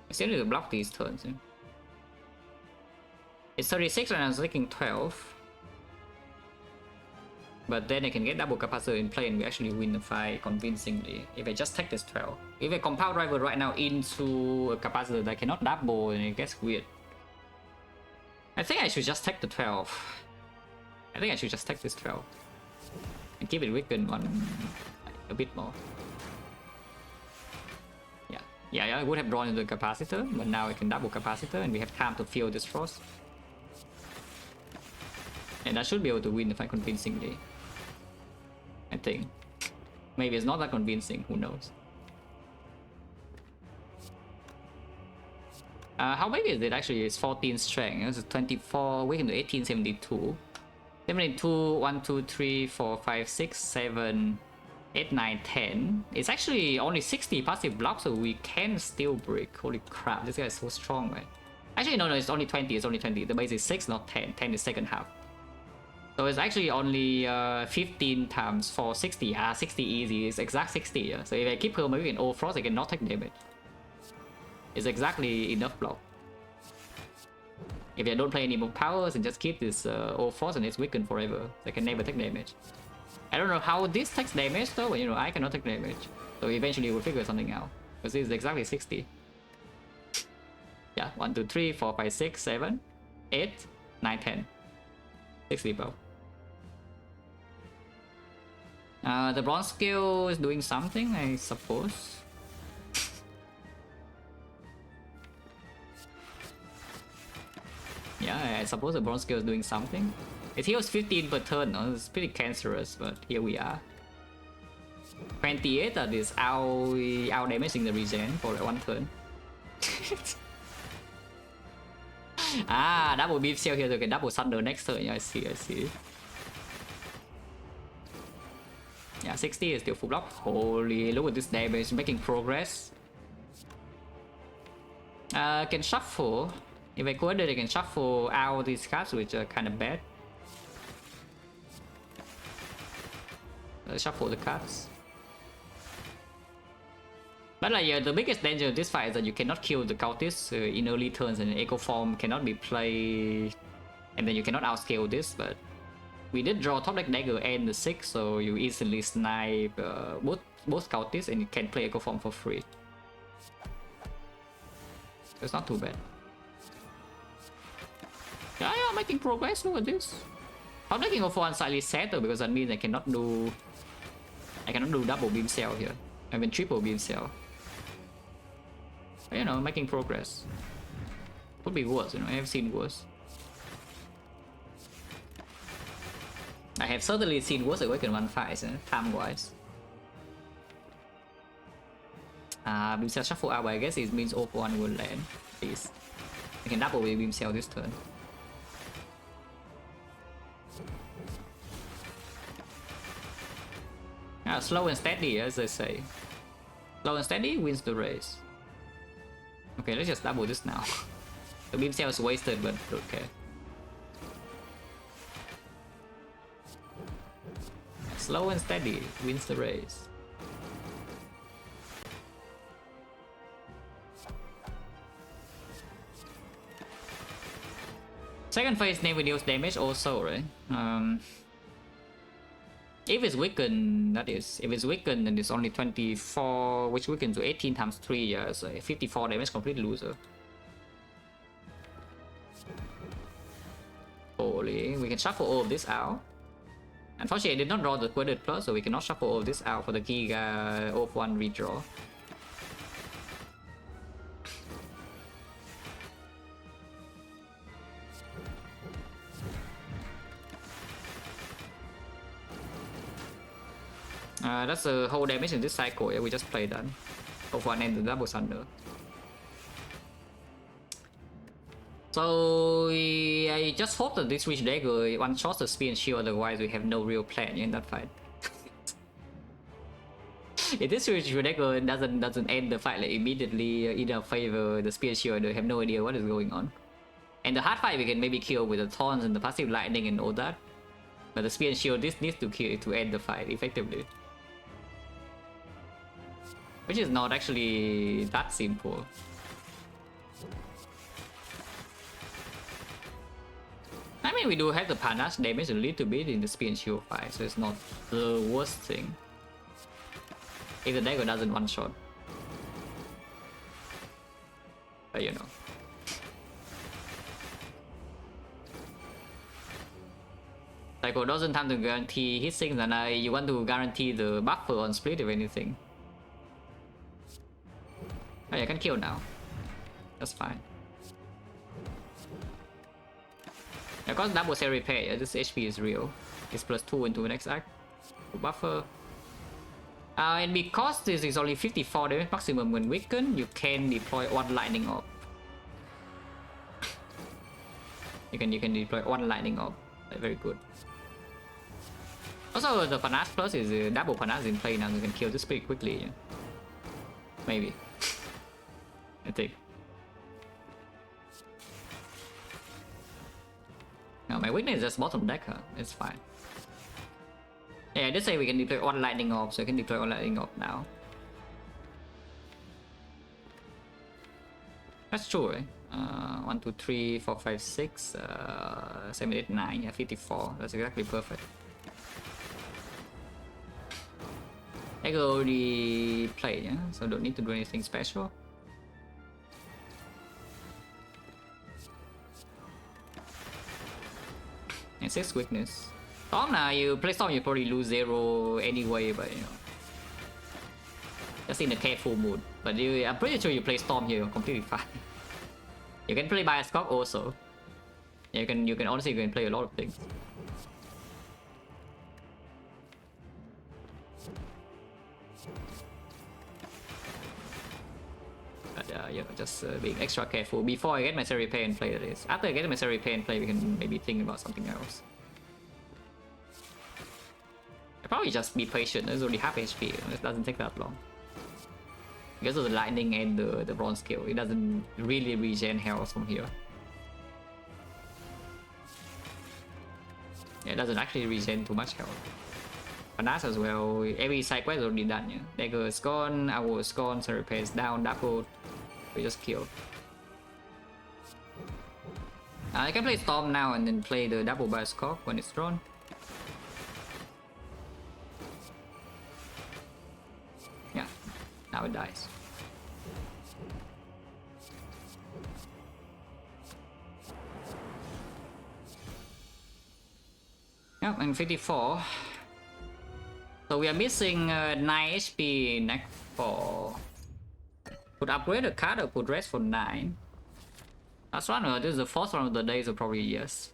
I still need to block these turns. Yeah. It's 36 and I'm taking 12. But then I can get double capacitor in play and we actually win the fight convincingly. If I just take this 12. If I compound rival right now into a capacitor that cannot double, and it gets weird. I think I should just take the 12. I think I should just take this 12. And keep it weakened one a bit more. Yeah, I would have drawn into the capacitor, but now I can double capacitor and we have time to fill this frost. And I should be able to win the fight convincingly. I think. Maybe it's not that convincing, who knows. How big is it actually? It's 14 strength. It's 24, we can do 1872. 72, 1, 2, 3, 4, 5, 6, 7, 8, 9, 10. It's actually only 60 passive block, so we can still break. Holy crap, this guy is so strong, right? Actually, no, it's only 20, it's only 20. The base is 6, not 10. 10 is second half. So it's actually only 15 times for 60. 60 easy. It's exact 60. Yeah. So if I keep her maybe in all frost, I can not take damage. It's exactly enough block. If I don't play any more powers and just keep this all frost and it's weakened forever, so I can never take damage. I don't know how this takes damage though, but you know, I cannot take damage. So eventually we'll figure something out. Because this is exactly 60. Yeah, 1, 2, 3, 4, 5, 6, 7, 8, 9, 10. 60 bow. The bronze skill is doing something, I suppose. Yeah, I suppose the bronze skill is doing something. It heals 15 per turn, no? It's pretty cancerous, but here we are. 28 that is out damaging the regen for like 1 turn. Double beam cell here, so can double thunder next turn. Yeah, I see. Yeah, 60 is still full block. Holy, look at this damage, making progress. Can shuffle. If I could, I can shuffle out these cards, which are kind of bad. Shuffle the cards. But like, the biggest danger of this fight is that you cannot kill the cultists in early turns, and Echo Form cannot be played, and then you cannot outscale this. But we did draw top deck dagger and the 6, so you easily snipe both cultists, and you can play Echo Form for free. So it's not too bad. Yeah, making progress. Look at this. I'm making off one slightly sadder because that means I cannot do double beam cell here. I mean triple beam cell. But, you know, making progress. Could be worse, you know, I have seen worse. I have certainly seen worse Awaken 1 fights, time wise. Beam cell shuffle out, but I guess it means off one will land. Please. I can double beam cell this turn. Slow and steady, as they say. Slow and steady wins the race. Okay, let's just double this now. The beam cell is wasted, but okay. Slow and steady wins the race. Second phase never deals damage also, right? If it's weakened, that is. If it's weakened, then it's only 24, which weakens to 18 times 3, yeah, so 54 damage, complete loser. Holy, we can shuffle all of this out. Unfortunately, I did not draw the Quaded Plus, so we cannot shuffle all of this out for the Giga of 1 redraw. That's the whole damage in this cycle. Yeah, we just played that. Of one and the double thunder. So I just hope that this Witch Dagger one shots the spear and shield, otherwise we have no real plan in that fight. If this spiritual deck doesn't end the fight like immediately in our favor, the spear shield, they have no idea what is going on. And the hard fight we can maybe kill with the taunts and the passive lightning and all that. But the spear and shield this needs to kill to end the fight effectively. Which is not actually that simple. I mean, we do have the panache damage a little bit in the spear and shield fight, so it's not the worst thing. If the dagger doesn't one shot. But you know. Psycho doesn't have to guarantee hit things, and you want to guarantee the buffer on split if anything. Oh, yeah, I can kill now. That's fine. I got double cell repair. Yeah, this HP is real. It's +2 into the next act. Buffer. And because this is only 54 damage maximum when weakened, you can deploy one lightning orb. you can deploy one lightning orb. Like, very good. Also, the panache plus is double panache in play now. You can kill this pretty quickly. Yeah. Maybe. I think. No, my weakness is just bottom deck, huh? It's fine. Yeah, I did say we can deploy one lightning orb, so I can deploy one lightning orb now. That's true, right? 1, 2, 3, 4, 5, 6, 7, 8, 9, yeah, 54. That's exactly perfect. I can already play, yeah, so don't need to do anything special. And 6 weakness. Storm now, you play Storm, you probably lose 0 anyway, but you know. Just in a careful mood. But I'm pretty sure you play Storm here, completely fine. You can play Bioscope also. You can honestly play a lot of things. But yeah, just being extra careful before I get my Cell Repair and play this. After I get my Cell Repair and play, we can maybe think about something else. I'll probably just be patient. There's only half HP. It doesn't take that long. Because of the lightning and the bronze skill, it doesn't really regen health from here. Yeah, it doesn't actually regen too much health. Panache as well, every side quest is already done. Yeah? Dagger is gone, Owl is gone, Cell Repair is down, double. We just kill. I can play Storm now and then play the double Bioscope when it's drawn. Yeah, now it dies. Yep, and 54. So we are missing 9 HP next for. Could upgrade a card or could rest for 9. That's right, this is the first one of the day, so probably yes.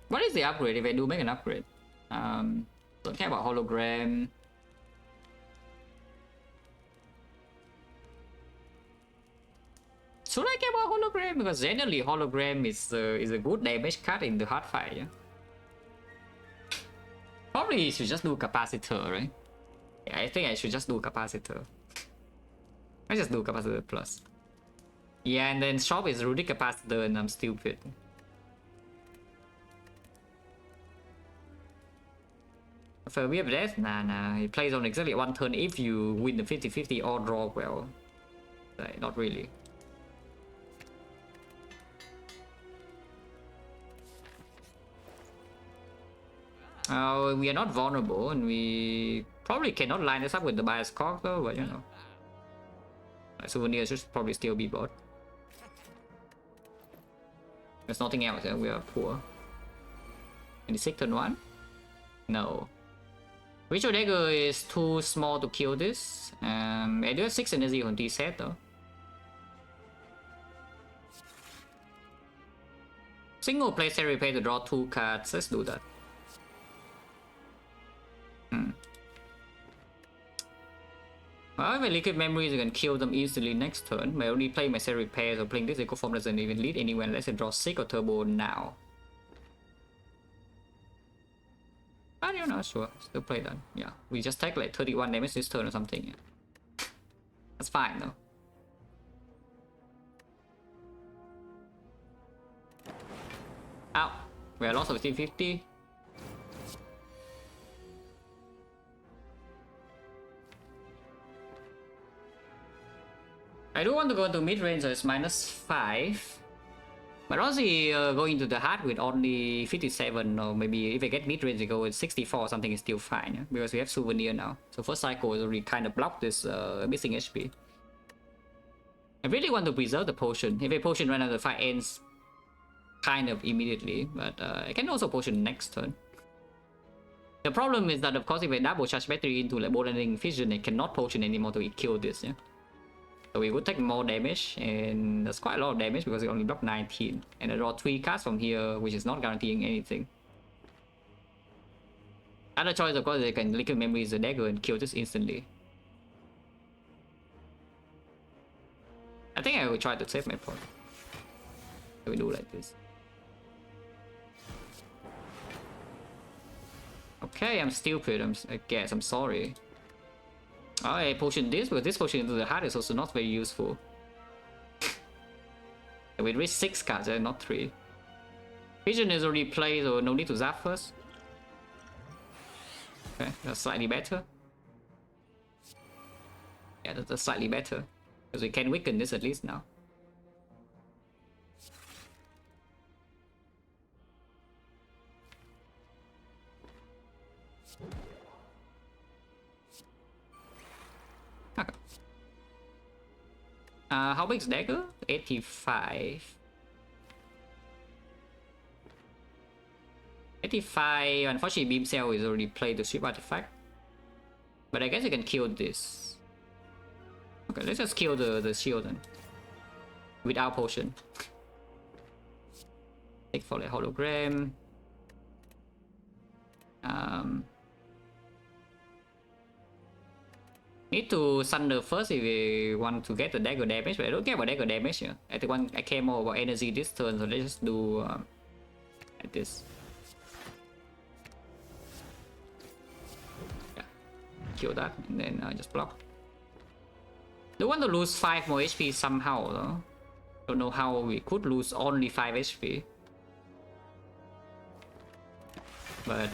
What is the upgrade if I do make an upgrade? Don't care about hologram. Should I care about hologram? Because generally hologram is a good damage card in the hard fight. Yeah? Probably you should just do capacitor, right? Yeah, I think I should just do capacitor. I just do capacitor plus. Yeah, and then shop is Rudy capacitor and I'm stupid. For we have death? Nah, he plays on exactly 1 turn if you win the 50-50 or draw well. Like, not really. We are not vulnerable and we probably cannot line this up with the Bioscope though, but you know. Souvenir should probably still be bought. There's nothing else, we are poor. Any sick turn 1? No. Ritual Dagger is too small to kill this. I do have 6 energy on this set though. Single play Cell Repair to draw 2 cards, let's do that. Well, if I liquid memories, I can kill them easily next turn. I only play my Cell Repair, so playing this Echo Form doesn't even lead anywhere unless I draw 6 or Turbo now. But you're not sure. Still play that. Yeah. We just take like 31 damage this turn or something. Yeah. That's fine though. Ow. We are lost of 1550. I do want to go into mid range, so it's -5. But honestly, going to the hard with only 57, or maybe if I get mid range, I go with 64 or something is still fine, yeah? Because we have souvenir now. So first cycle is already kind of blocked this missing HP. I really want to preserve the potion. If a potion right now, the fight ends kind of immediately, but I can also potion next turn. The problem is that, of course, if I double charge battery into like ball landing vision, I cannot potion anymore to kill this, yeah? So we would take more damage, and that's quite a lot of damage because we only block 19. And I draw 3 cards from here, which is not guaranteeing anything. Other choice, of course, they can liquid memory the dagger and kill this instantly. I think I will try to save my point. So we do like this. Okay, I'm stupid. I guess I'm sorry. Oh, I potion this, but this potion into the heart is also not very useful. We reach 6 cards, not 3. Vision is already played, so no need to zap first. Okay, that's slightly better. Yeah, that's slightly better. Because we can weaken this at least now. Okay. How big is dagger? 85. 85. Unfortunately, beam cell is already played to ship artifact. But I guess I can kill this. Okay, let's just kill the shield then. Without potion. Take for the hologram. Need to Sunder first if we want to get the dagger damage, but I don't care about dagger damage here. I care more about energy this turn, so let's just do like this. Yeah, kill that, and then just block. Don't want to lose 5 more HP somehow, though. Don't know how we could lose only 5 HP. But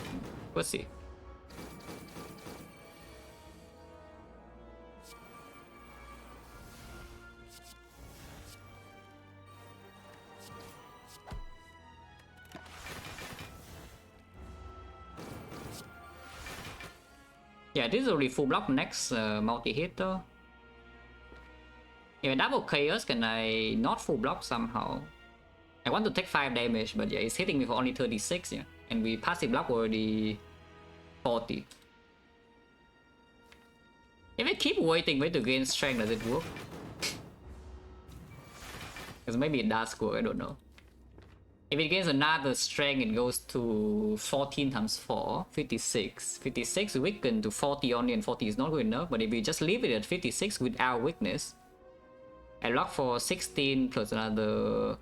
we'll see. Yeah, this is already full block next multi-hit though. If I double chaos, can I not full block somehow? I want to take 5 damage, but yeah, it's hitting me for only 36, yeah. And we passive block already 40. If I keep waiting to gain strength, does it work? Because maybe it does work, I don't know. If it gains another strength, it goes to 14 times 4, 56. 56 weakened to 40 only, and 40 is not good enough. But if we just leave it at 56 without weakness, I lock for 16 plus another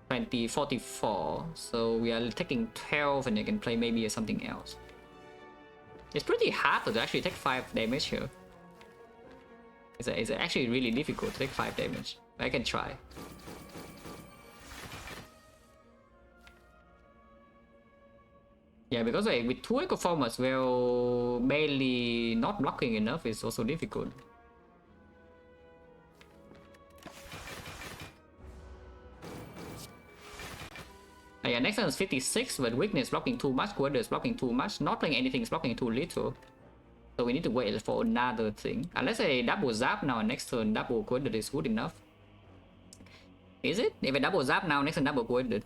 20, 44. So we are taking 12, and I can play maybe something else. It's pretty hard to actually take 5 damage here. It's actually really difficult to take 5 damage. I can try. Yeah, because with 2 Echo Formers, well, barely not blocking enough is also difficult. Yeah, next one is 56, but weakness blocking too much, quarter is blocking too much, not playing anything is blocking too little. So we need to wait for another thing. Unless I double zap now and next turn double quarter is good enough. Is it? If I double zap now, next turn double quarter.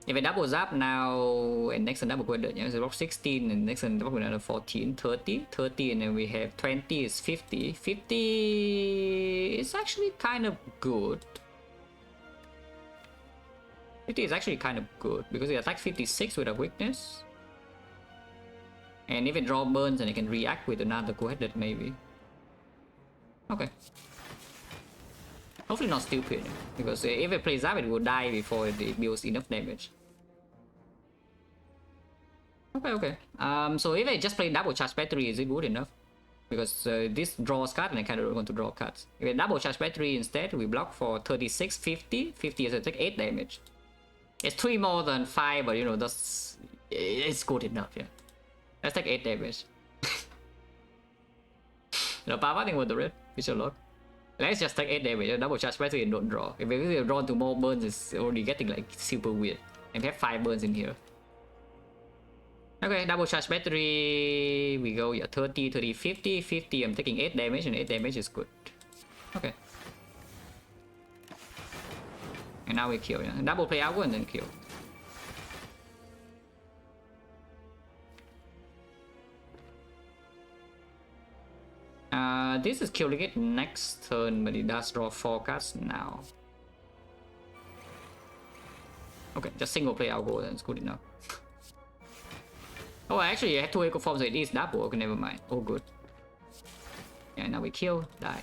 If I double zap now and next turn double quarter, yeah, so block 16 and next turn double another 14, 30, 30, and then we have 20 is 50. 50 is actually kind of good. 50 is actually kind of good because it attacks 56 with a weakness. And if it draw burns, and it can react with another co-headed maybe. Okay. Hopefully not stupid, because if it plays up, it will die before it deals enough damage. Okay. So if I just play double charge battery, is it good enough? Because this draws card and I kind of don't want to draw cards. If I double charge battery instead, we block for 36, 50. 50 is I take 8 damage. It's 3 more than 5, but you know, it's good enough, yeah. Let's take 8 damage. No, power thing with the red, visual lock. Let's just take 8 damage, double charge battery and don't draw. If we draw to more burns, it's already getting like super weird. And we have 5 burns in here. Okay, double charge battery, we go, yeah, 30, 30, 50, 50, I'm taking 8 damage and 8 damage is good. Okay. And now we kill, yeah. Double play out and then kill. This is killing it next turn, but it does draw 4 cards now. Okay, just single play algo, that's good enough. Oh, actually, I have 2 echo forms, so it is double. Okay, never mind. Oh, good. Yeah, now we kill, die.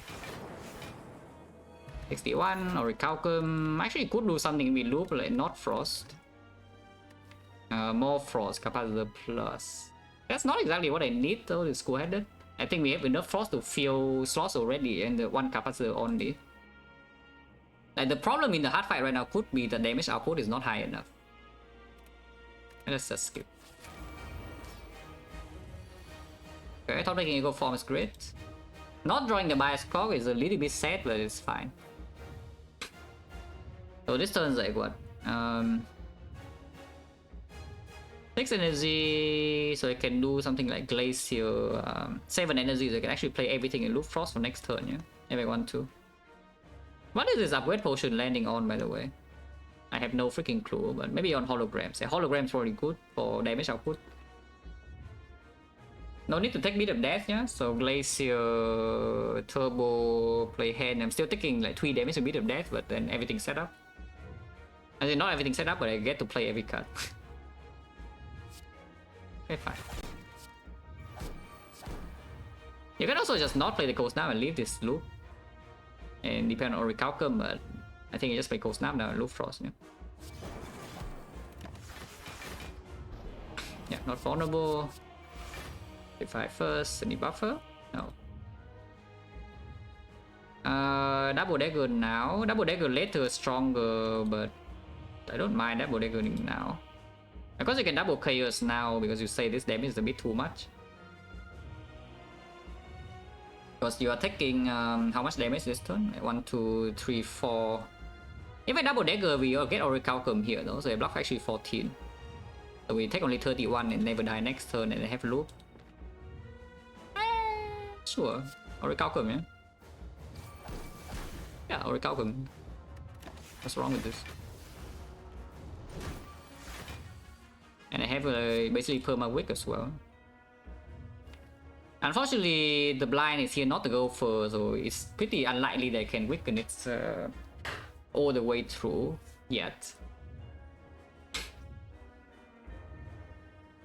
61, or Recalcum. Actually, could do something with loop, like not Frost. More Frost, Capacitor Plus. That's not exactly what I need, though, it's cool-headed. I think we have enough Frost to fill slots already, and the 1 Capacitor only. Like, the problem in the hard fight right now could be the damage output is not high enough. Let's just skip. Okay, top taking echo form is great. Not drawing the bias clock is a little bit sad, but it's fine. So this turn is like what? 6 energy, so I can do something like Glacier. 7 energy, so I can actually play everything in Loop Frost for next turn, yeah? If I want to. What is this upgrade potion landing on, by the way? I have no freaking clue, but maybe on holograms. Yeah, holograms probably good for damage output. No need to take Beat of Death, yeah? So Glacier, Turbo, play hand. I'm still taking like 3 damage to Beat of Death, but then everything's set up. I mean, not everything set up, but I get to play every card. Okay, fine. You can also just not play the Cold Snap and leave this loop. And depend on Recalcum, but I think I just play Cold Snap now and Loop Frost, yeah. Yeah, not vulnerable. If I first, any buffer? No. Double dagger now. Double dagger later is stronger, but I don't mind double daggering now. Because you can double chaos now because you say this damage is a bit too much. Because you are taking how much damage this turn? 1, 2, 3, 4. If I double dagger, we will get Orichalcum here though, so I block actually 14. So we take only 31 and never die next turn and I have loop. Sure, Orichalcum, yeah? Yeah, Orichalcum. What's wrong with this? And I have basically perma-wick as well. Unfortunately, the blind is here not to go for, so it's pretty unlikely they can weaken it all the way through yet.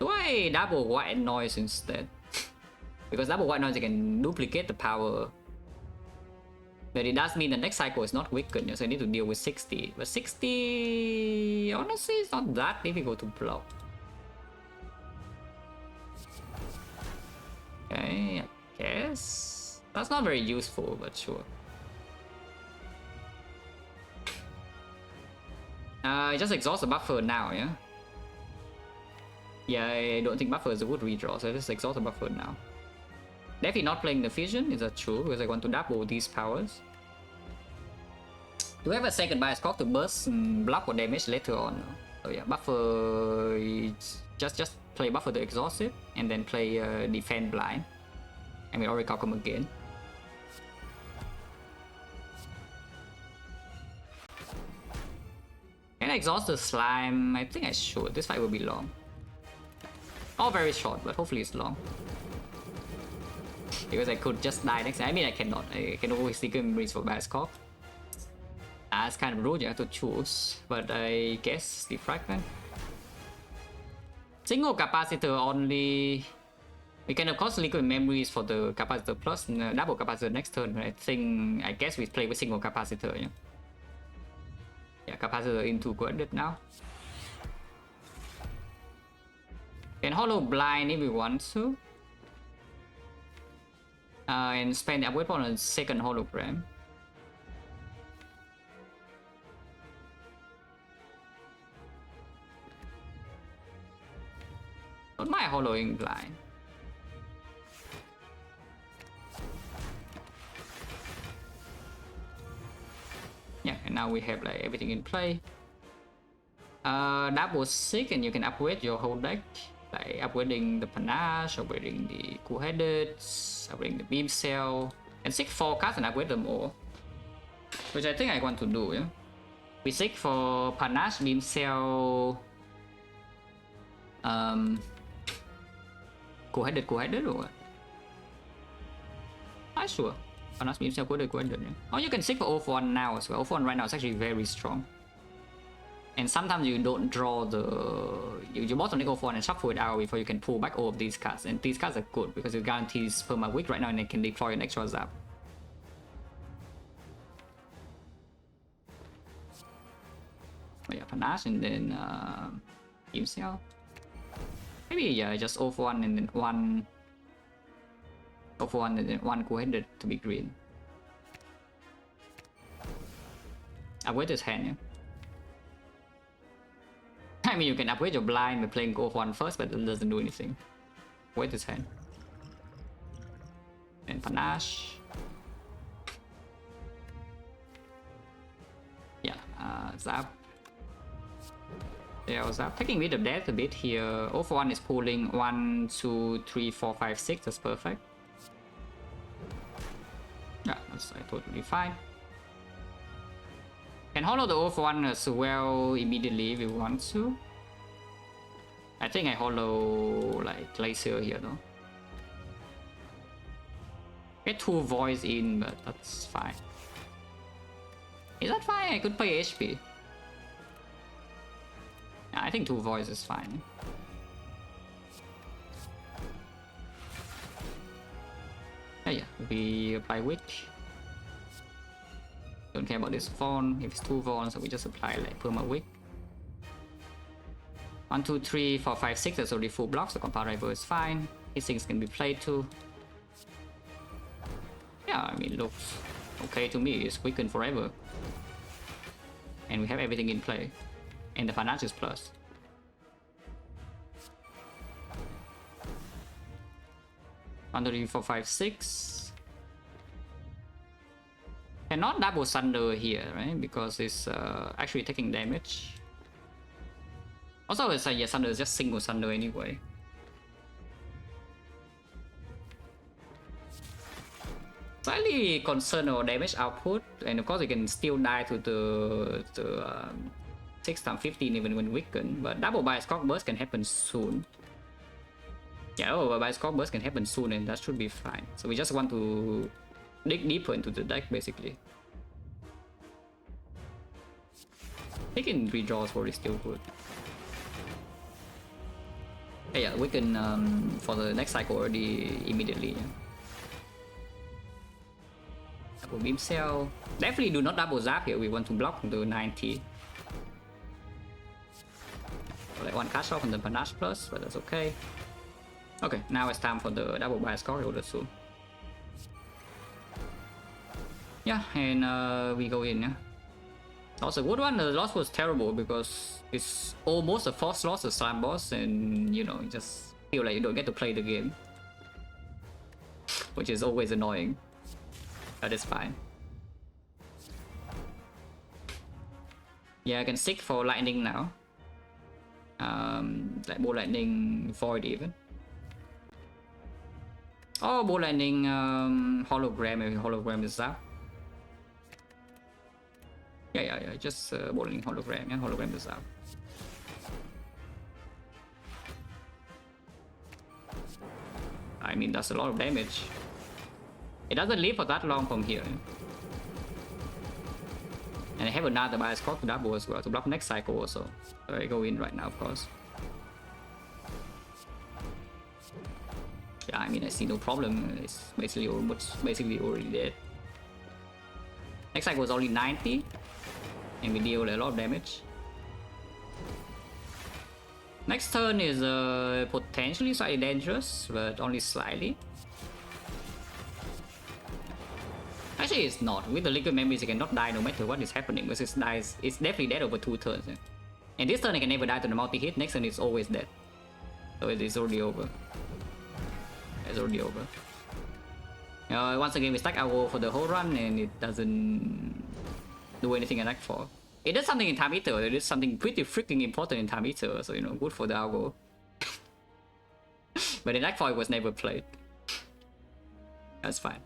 Do I double white noise instead? Because double white noise I can duplicate the power. But it does mean the next cycle is not weakened, so I need to deal with 60. But 60 honestly it's not that difficult to block. Okay, I guess. That's not very useful, but sure. I just exhaust the buffer now, yeah? Yeah, I don't think buffer is a good redraw, so I just exhaust the buffer now. Definitely not playing the fusion, is that true? Because I want to double these powers. Do I have a second bias clock to burst and block or damage later on? So yeah, buffer... Just play buffer to exhaust it, and then play defend blind. And we already come again. Can I exhaust the slime? I think I should. This fight will be long. Or very short, but hopefully it's long. Because I could just die next time. I mean, I cannot. I can always seek memories for bias clock. It's kind of rude, you have to choose. But I guess the fragment. Single capacitor only. We can of course liquid memories for the capacitor plus and double capacitor next turn. But I guess we play with single capacitor. Yeah, yeah, capacitor into grounded now. Can hollow blind if we want to. And spend the upgrade on a second hologram. Not my hollowing blind. Yeah, and now we have like everything in play. Double 6 and you can upgrade your whole deck. Like upgrading the panache, upgrading the cool-headed, upgrading the beam cell, and seek 4 cards and upgrade them all. Which I think I want to do, yeah. We seek for panache, beam cell, cool-headed or what? Not sure. Panache, beam cell, cool-headed, yeah. Oh, you can seek for O1 now as well. O1 right now is actually very strong. And sometimes you don't draw the... You bottom deck O1 and shuffle it out before you can pull back all of these cards. And these cards are good because it guarantees perma weak right now and they can deploy an extra zap. Oh yeah, panache and then beam cell. Maybe yeah, just O1 and then one O1 and then one cool-headed to be green. Upgrade his hand, yeah. I mean, you can upgrade your blind by playing O1 first, but it doesn't do anything. Wait his hand. And panache. Yeah, zap. Yeah, zap. Taking rid of death a bit here. O1 is pulling 1, 2, 3, 4, 5, 6. That's perfect. Yeah, that's totally fine. Can hollow the O1 as well immediately if you want to. I think I hollow like Glacier here though. Get 2 voids in, but that's fine. Is that fine? I could pay HP. Yeah, I think 2 voids is fine. Yeah, we apply wick. Don't care about this font. If it's 2 fonts, so we just apply like perma wick. 1, 2, 3, 4, 5, 6. That's already full block, so compound rival is fine. These things can be played too. Yeah, I mean, looks okay to me. It's quicken forever. And we have everything in play. And the panache is plus. One, two, three, four, five, six. Cannot double Thunder here, right? Because it's actually taking damage. Also, it's yeah, Thunder is just single Thunder anyway. Slightly concerned about damage output, and of course you can still die to the 6 times 15 even when weakened, but double bias cock burst can happen soon. Yeah, double bias cock burst can happen soon and that should be fine. So we just want to dig deeper into the deck basically. Taking redraws for is still good. Yeah, we can for the next cycle already immediately. Yeah. Double beam cell. Definitely do not double zap here. We want to block the 90. So like one cast off and then panache plus, but that's okay. Okay, now it's time for the double bias core order soon. Yeah, and we go in. Yeah. That was a good one. The loss was terrible because it's almost a forced loss of Slam Boss, and you know, you just feel like you don't get to play the game, which is always annoying. That is fine. Yeah, I can seek for lightning now. Like ball lightning void even. Oh, ball lightning hologram. Maybe hologram is up. Yeah. Just ball lightning hologram. Yeah, hologram is up. I mean, that's a lot of damage. It doesn't live for that long from here. And I have another bias cock to double as well to block next cycle also. So I go in right now, of course. Yeah, I mean, I see no problem. It's basically already dead. Next cycle was only 90, and we deal a lot of damage. Next turn is potentially slightly dangerous, but only slightly. Actually, it's not. With the liquid memories, it cannot die no matter what is happening, because it's definitely dead over 2 turns. And this turn it can never die to the multi-hit, next turn it's always dead. So it's already over. It's already over. Once again, we stack our for the whole run, and it doesn't do anything in Act 4. It does something in Time Eater, it is something pretty freaking important in Time Eater, so good for the algo. But in Act 4 it was never played. That's fine.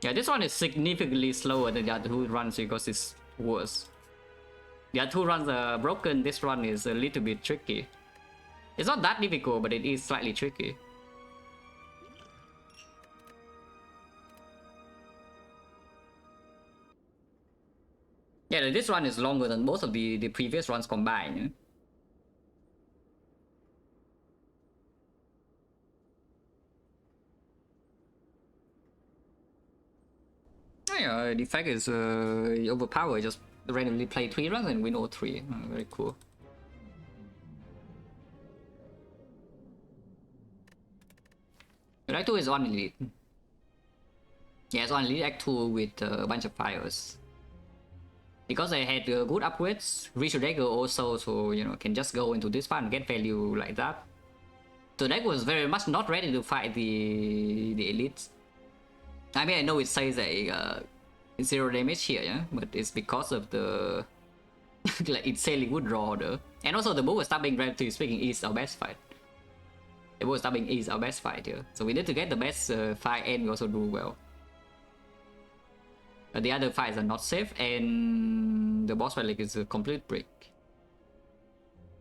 Yeah, this one is significantly slower than the other 2 runs because it's worse. The other 2 runs are broken, this run is a little bit tricky. It's not that difficult, but it is slightly tricky. Yeah, this run is longer than most of the previous runs combined. Yeah, Defect is overpowered, just randomly play 3 runs and win all 3. Very cool. Act 2 is on elite. Yeah, it's on elite Act 2 with a bunch of fires. Because I had good upgrades, Ritual Dagger also, so can just go into this fight and get value like that. So deck was very much not ready to fight the elites. I mean, I know it says a 0 damage here, yeah, but it's because of the like insanely good draw order, and also the bow stabbing, relatively speaking, is our best fight. The bow stabbing is our best fight here, so we need to get the best fight, and we also do well. The other fights are not safe, and the boss relic is a complete break.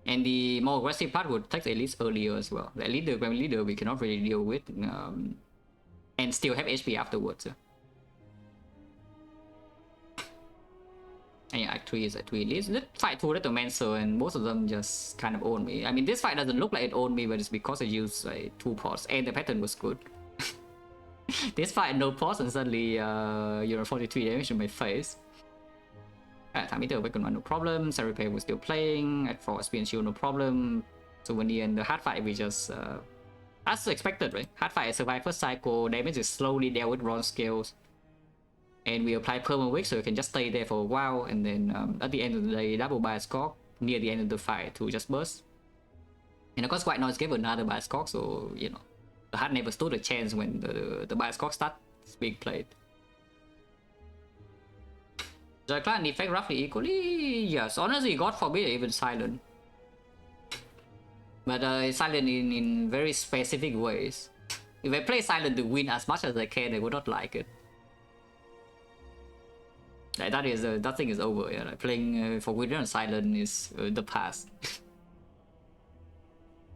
And the more aggressive part would take the elites earlier as well. The elite, the Grand Leader, we cannot really deal with, and still have HP afterwards. And yeah, Act 3 is Act 3 elites. Let's fight 2 Retromancer, and most of them just kind of own me. I mean, this fight doesn't look like it owned me, but it's because I used 2 pots, and the pattern was good. This fight, no pots, and suddenly 43 damage to my face. Time Eater Awakened one, no problem. Set Repair was still playing. At 4 Spear and Shield, no problem. So when in the hard fight, we just as expected, right? Hard fight, I survive first cycle. Damage is slowly dealt with bronze scales, and we apply permanent wig, so you can just stay there for a while. And then at the end of the day, double bias cock near the end of the fight to just burst. And of course, White Noise gave another bias cock, so the hard never stood a chance when the bias cock starts being played. The clan Defect roughly equally, yes. Honestly, God forbid, even silent. But silent in very specific ways. If I play silent to win as much as I can, I would not like it. That thing is over. Yeah, like playing for winner and silent is the past.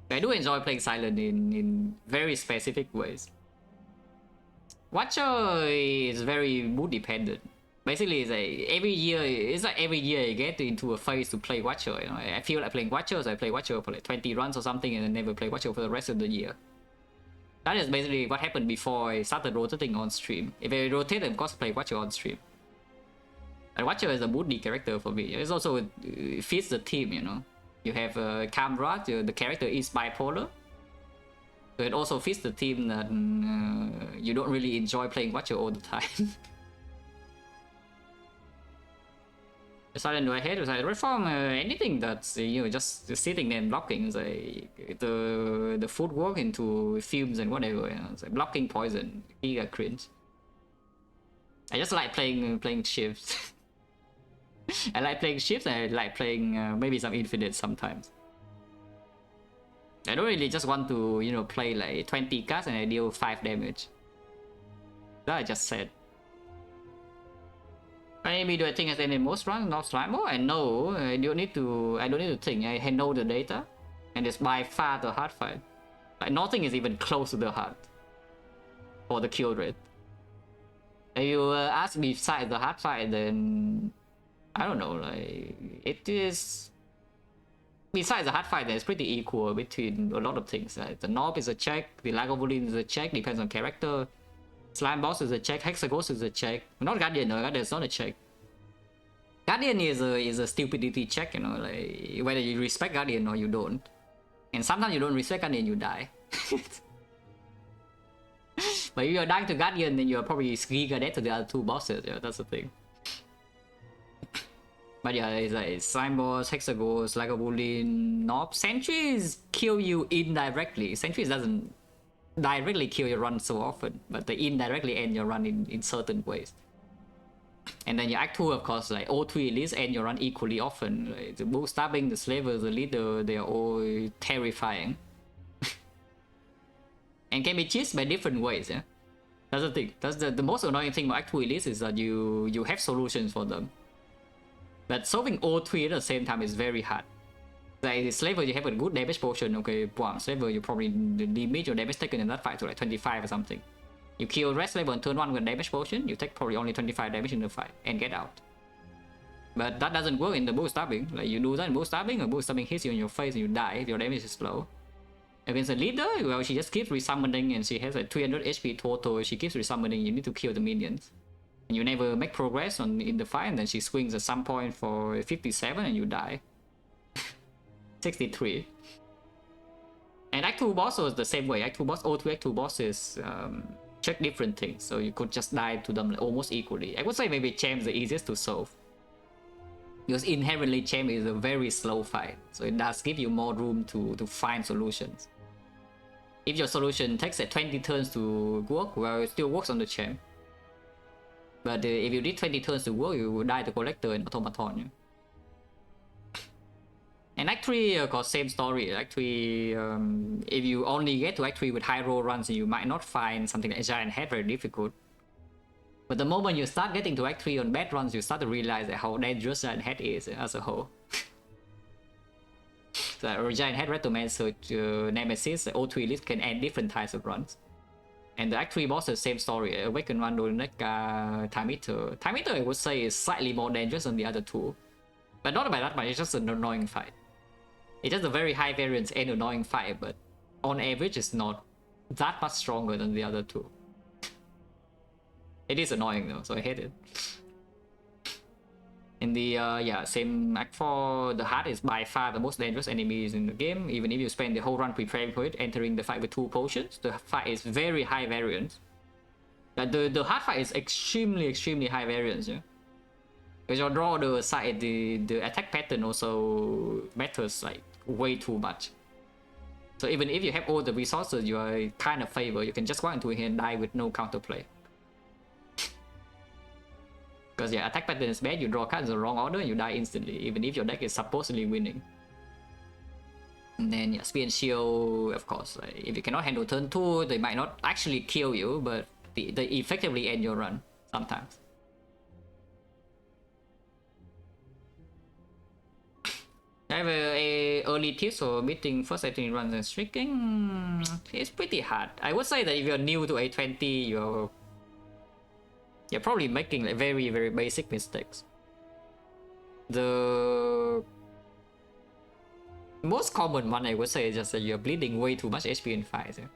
I do enjoy playing silent in very specific ways. Watcher is very mood dependent. Basically, it's like every year I get into a phase to play Watcher. I feel like playing Watcher, so I play Watcher for like 20 runs or something, and then never play Watcher for the rest of the year. That is basically what happened before I started rotating on stream. If I rotate, of course, play Watcher on stream. And Watcher is a moody character for me. It's also it fits the theme, You have Kamrat, the character is bipolar. So it also fits the theme that you don't really enjoy playing Watcher all the time. Silent, do I hate reform anything that's just sitting there and blocking the footwork into fumes and whatever. It's like blocking poison, giga cringe. I just like playing shifts. I like playing shifts, and I like playing maybe some infinite sometimes. I don't really just want to play like 20 cards and I deal 5 damage. That I just said. Maybe do I think as any most runs, not slime? Oh, I know. I don't need to think. I know the data, and it's by far the hard fight. Like nothing is even close to the hard for the kill rate. If you ask me besides the hard fight, then I don't know. Like it is. Besides the hard fight, it's pretty equal between a lot of things. The Knob is a check. The Lagavulin is a check. Depends on character. Slime Boss is a check, Hexaghost is a check. Not Guardian, no, Guardian is not a check. Guardian is a stupidity check, you know, like whether you respect Guardian or you don't. And sometimes you don't respect Guardian, you die. But if you're dying to Guardian, then you're probably Giga dead to the other two bosses, yeah, that's the thing. But yeah, it's like Slime Boss, Hexagons, Lagavulin, Nob. Sentries kill you indirectly. Sentries doesn't directly kill your run so often, but they indirectly end your run in certain ways. And then your Act 2, of course, like all three elites end your run equally often. Like the Bull Stabbing, the Slaver, the Leader, they are all terrifying. And can be cheesed by different ways, yeah? That's the thing. That's the most annoying thing about Act 2 elites is that you have solutions for them. But solving all three at the same time is very hard. Like the Slaver, you have a good damage potion, okay, bam, Slaver, you probably limit your damage taken in that fight to like 25 or something. You kill Red Slaver on turn 1 with a damage potion, you take probably only 25 damage in the fight and get out. But that doesn't work in the Bull Stabbing. Like you do that in Bull Stabbing, a Bull Stabbing hits you in your face and you die if your damage is low. Against the Leader, well, she just keeps resummoning and she has like 300 HP total. She keeps resummoning, you need to kill the minions. And you never make progress in the fight, and then she swings at some point for 57 and you die. 63. And Act 2 boss was the same way. Act 2 boss, all 3 Act 2 bosses check different things, so you could just die to them like almost equally. I would say maybe Champ is the easiest to solve. Because inherently Champ is a very slow fight, so it does give you more room to find solutions. If your solution takes 20 turns to work, well, it still works on the Champ. But if you did 20 turns to work, you will die to Collector and Automaton. Yeah? And Act 3, of course, same story. Act 3, if you only get to Act 3 with high roll runs, you might not find something like Giant Head very difficult. But the moment you start getting to Act 3 on bad runs, you start to realize how dangerous Giant Head is as a whole. So Giant Head, Retomancer, Nemesis, all 3 lists can end different types of runs. And the Act 3 boss is the same story. Awaken Run, Dolineka, Time Eater. Time Eater, I would say, is slightly more dangerous than the other two. But not by that much, it's just an annoying fight. It's just a very high variance and annoying fight, but on average, it's not that much stronger than the other two. It is annoying though, so I hate it. In the, yeah, same Act 4, the Heart is by far the most dangerous enemies in the game. Even if you spend the whole run preparing for it, entering the fight with 2 potions, the fight is very high variance. The Heart fight is extremely high variance, yeah? Because your draw the side, the attack pattern also matters like way too much. So even if you have all the resources you are kind of favor, you can just walk into here and die with no counterplay. Because yeah, attack pattern is bad, you draw cards in the wrong order and you die instantly, even if your deck is supposedly winning. And then yeah, Spear and Shield, of course, like, if you cannot handle turn 2, they might not actually kill you, but they effectively end your run sometimes. I have a early tips for beating first 18 runs and streaking. It's pretty hard. I would say that if you're new to A20, you're probably making like very basic mistakes. The most common one I would say is just that you're bleeding way too much HP in fights. Yeah?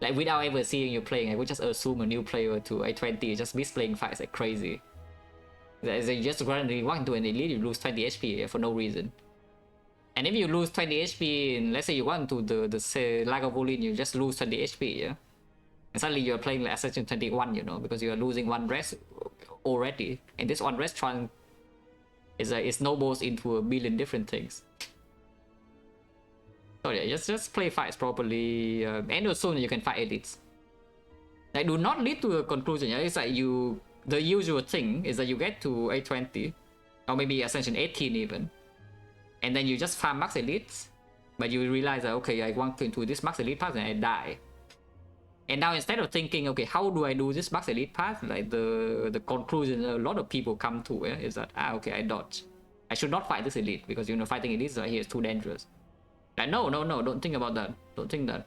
Like without ever seeing you playing, I would just assume a new player to A20 just misplaying fights like crazy. You just randomly walk into an elite, you lose 20 HP for no reason. And if you lose 20 HP, and let's say you want to the Lagavulin, you just lose 20 HP, yeah? And suddenly you're playing like Assassin 21, you know, because you are losing 1 rest already. And this 1 rest trunk it snowballs into a billion different things. So yeah, just play fights properly, and soon you can fight elites. Like, do not lead to a conclusion, yeah? It's like the usual thing is that you get to A20, or maybe Ascension 18 even, and then you just farm max elites, but you realize that, okay, I want to into this max elite path and I die. And now instead of thinking, okay, how do I do this max elite path, like the conclusion a lot of people come to is that, okay, I dodge. I should not fight this elite, because, you know, fighting elites right here is too dangerous. Like, no, don't think about that. Don't think that.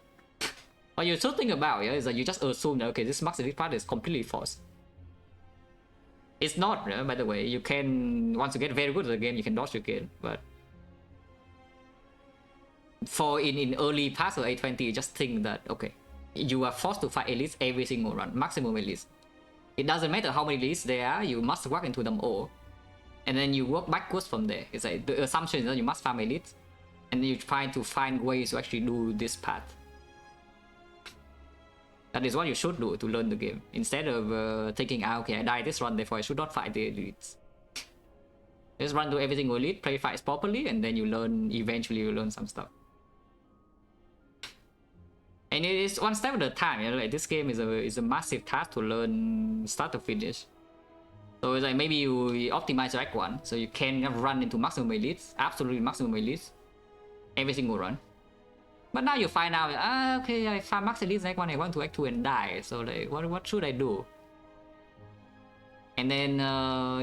What you should think about, yeah, is that you just assume that, okay, this max elite path is completely forced. It's not, by the way. You can, once you get very good at the game, you can dodge again, but for in early parts of A20, you just think that, okay, you are forced to fight elites every single run, maximum elites. It doesn't matter how many elites there are, you must walk into them all. and then you work backwards from there. It's like the assumption is that you must farm elites, and then you try to find ways to actually do this path. That is what you should do to learn the game, instead of thinking, okay, I died this run, therefore I should not fight the elites. Just run to everything elite, play fights properly, and then you learn, eventually you learn some stuff. And it is one step at a time, you know, like this game is a massive task to learn start to finish. So it's like maybe you optimize your Act 1, so you can run into maximum elites, absolutely maximum elites, every single run. But now you find out, okay, I farm max elites in Act 1, I want to Act 2 and die, so like, what should I do? And then,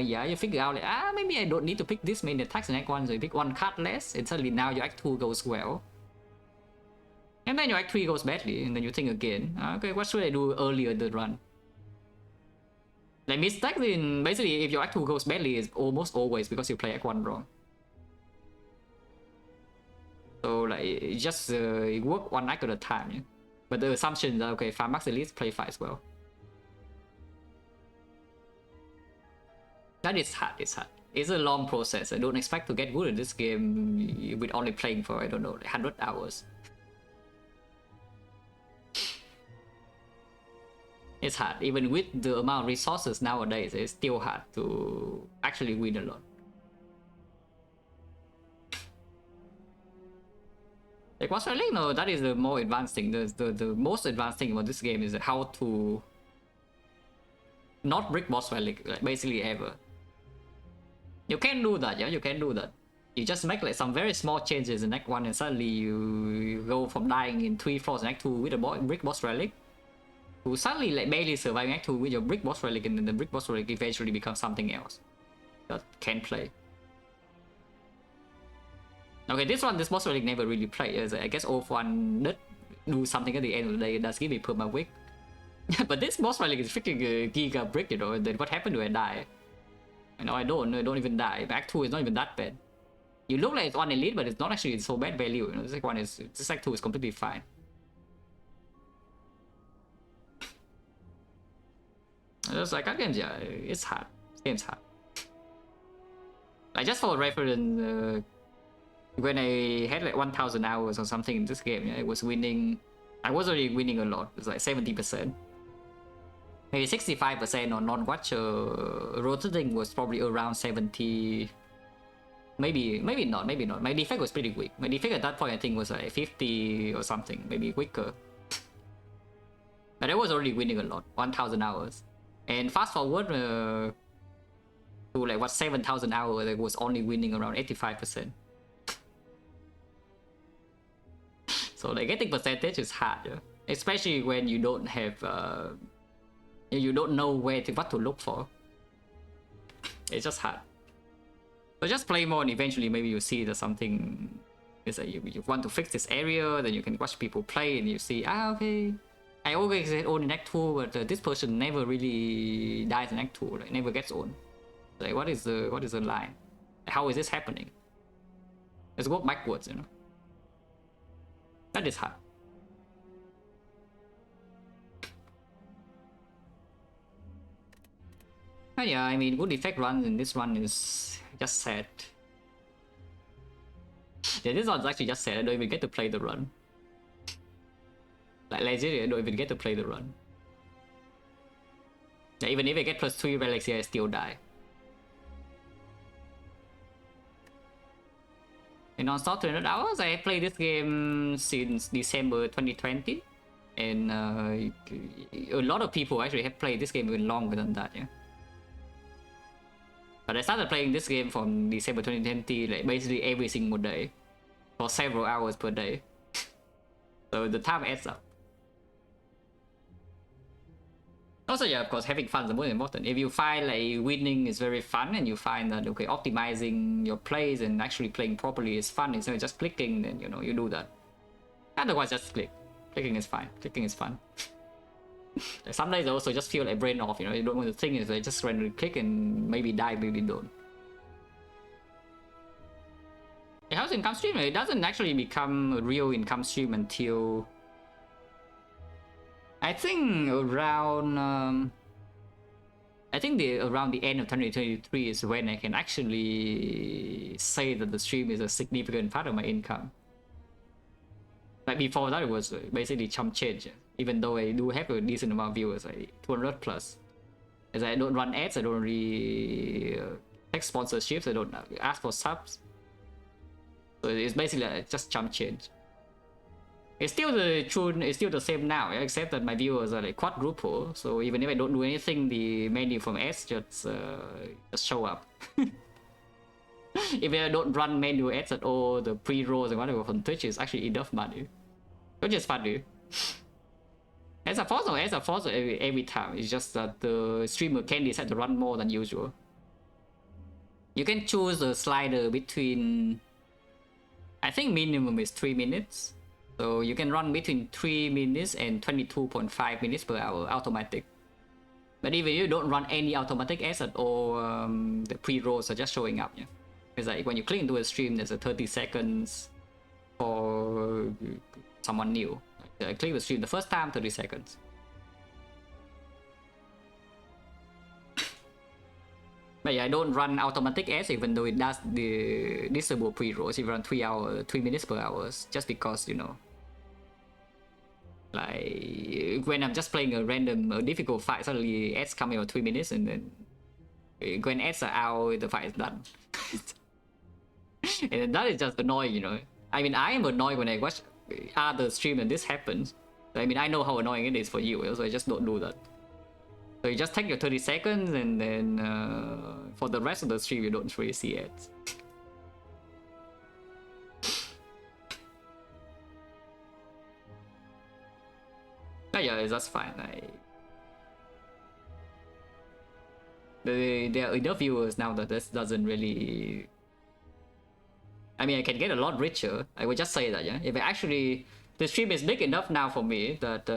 yeah, you figure out, like, maybe I don't need to pick this many attacks in Act 1, so you pick one card less, and suddenly now your Act 2 goes well. And then your Act 3 goes badly, and then you think again, okay, what should I do earlier in the run? Like, mistakes in, basically, if your Act 2 goes badly, is almost always because you play Act 1 wrong. So, like, just work one act at a time, yeah? But the assumption is that, okay, farm max elites, play fights well. That is hard, it's hard. It's a long process. I don't expect to get good at this game with only playing for, I don't know, like 100 hours. It's hard. Even with the amount of resources nowadays, it's still hard to actually win a lot. Like, what's relic? No, that is the more advanced thing. The most advanced thing about this game is how to not brick boss relic, like, basically ever. You can do that, yeah, you can do that. You just make like some very small changes in Act 1 and suddenly you go from dying in 3 floors in Act 2 with a brick boss relic to suddenly like barely surviving Act 2 with your brick boss relic, and then the brick boss relic eventually becomes something else that can play. Okay, this boss relic never really played. I guess Off1 did do something at the end of the day. It does give me perma wick. But this boss relic is freaking giga brick, you know, and then what happened to I die? You know, I don't even die. Act 2 is not even that bad. You look like it's on elite, but it's not actually so bad value. You know, this Act 2 is completely fine. Just like that games, yeah, it's hard. This game's hard. Like, just for reference, when I had like 1,000 hours or something in this game, yeah, I was winning. I was already winning a lot. It was like 70%. Maybe 65% on non-watcher. Rotating was probably around 70. Maybe not. My defect was pretty quick. My defect at that point I think was like 50 or something, maybe quicker. But I was already winning a lot, 1,000 hours. And fast forward to like what 7,000 hours, I was only winning around 85%. So like getting percentage is hard, yeah? Especially when you don't have you don't know what to look for. It's just hard. So just play more and eventually maybe you see that something is that you want to fix this area, then you can watch people play and you see, okay, I always get owned in Act 2, but this person never really dies in Act 2, like never gets owned. Like, what is the line? How is this happening? Let's go backwards, you know. That is hard. But yeah, I mean, good Defect runs in this run is just sad. Yeah, this one's actually just sad. I don't even get to play the run. Like, legit, I don't even get to play the run. Yeah, even if I get +3 relics here, I still die. In non-stop 300 hours, I have played this game since December 2020. And a lot of people actually have played this game even longer than that, yeah. But I started playing this game from December 2020, like basically every single day. For several hours per day. So the time adds up. Also, yeah, of course, having fun is the most important. If you find like winning is very fun and you find that, okay, optimizing your plays and actually playing properly is fun instead of just clicking, then, you know, you do that. Otherwise, just click. Clicking is fine. Clicking is fun. Some days I also just feel like brain off, you know, you don't want to think, is like just randomly click and maybe die, maybe don't. How's income stream? It doesn't actually become a real income stream until I think around I think around the end of 2023 is when I can actually say that the stream is a significant part of my income. Like before that, it was basically chump change. Even though I do have a decent amount of viewers, like 200 plus. As I don't run ads, I don't really take sponsorships, I don't ask for subs. So it's basically just chump change. It's still the tune, it's still the same now, except that my viewers are like quadruple. So even if I don't do anything, the menu from ads just show up. If I don't run menu ads at all, the pre-rolls and whatever from Twitch is actually enough money. Which is funny. As a force every time. It's just that the streamer can decide to run more than usual. You can choose a slider between, I think minimum is 3 minutes. So you can run between 3 minutes and 22.5 minutes per hour automatic. But even if you don't run any automatic ads at all, the pre-rolls are just showing up. Yeah? It's like when you click into a stream, there's a 30 seconds for someone new. Like, I click the stream the first time, 30 seconds. But yeah, I don't run automatic ads even though it does the disable pre-rolls. You run 3 minutes per hour, just because, you know, like when I'm just playing a random difficult fight, suddenly ads come in for 3 minutes, and then when ads are out, the fight is done. And that is just annoying, you know. I mean, I am annoyed when I watch other stream and this happens. I mean, I know how annoying it is for you, so I just don't do that. So you just take your 30 seconds, and then for the rest of the stream, you don't really see ads. But yeah, that's fine. There are enough viewers now that this doesn't really. I mean, I can get a lot richer. I would just say that, yeah. If I actually, the stream is big enough now for me that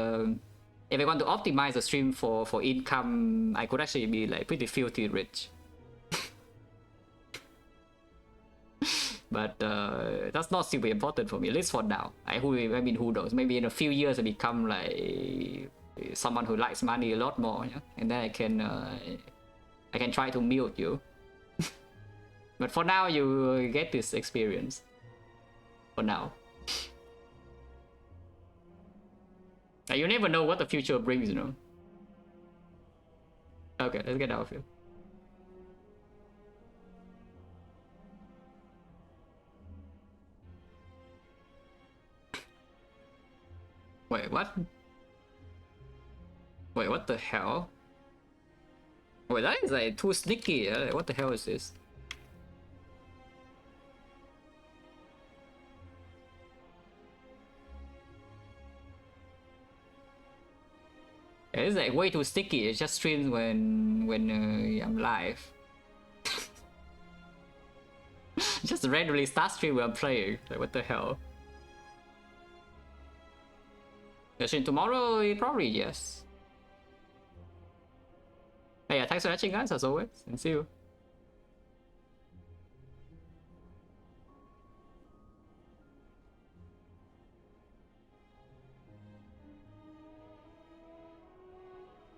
if I want to optimize the stream for income, I could actually be like pretty filthy rich. But that's not super important for me, at least for now. I mean, who knows? Maybe in a few years I become like someone who likes money a lot more, yeah? And then I can try to milk you. But for now, you get this experience. For now. You never know what the future brings, you know. Okay, let's get out of here. Wait, what? Wait, what the hell? Wait, that is like too sneaky. What the hell is this? It's like way too sticky. It just streams when I'm live. Just randomly start stream when I'm playing. Like, what the hell? Stream tomorrow? Probably yes. Hey, yeah, thanks for watching, guys, as always, and see you.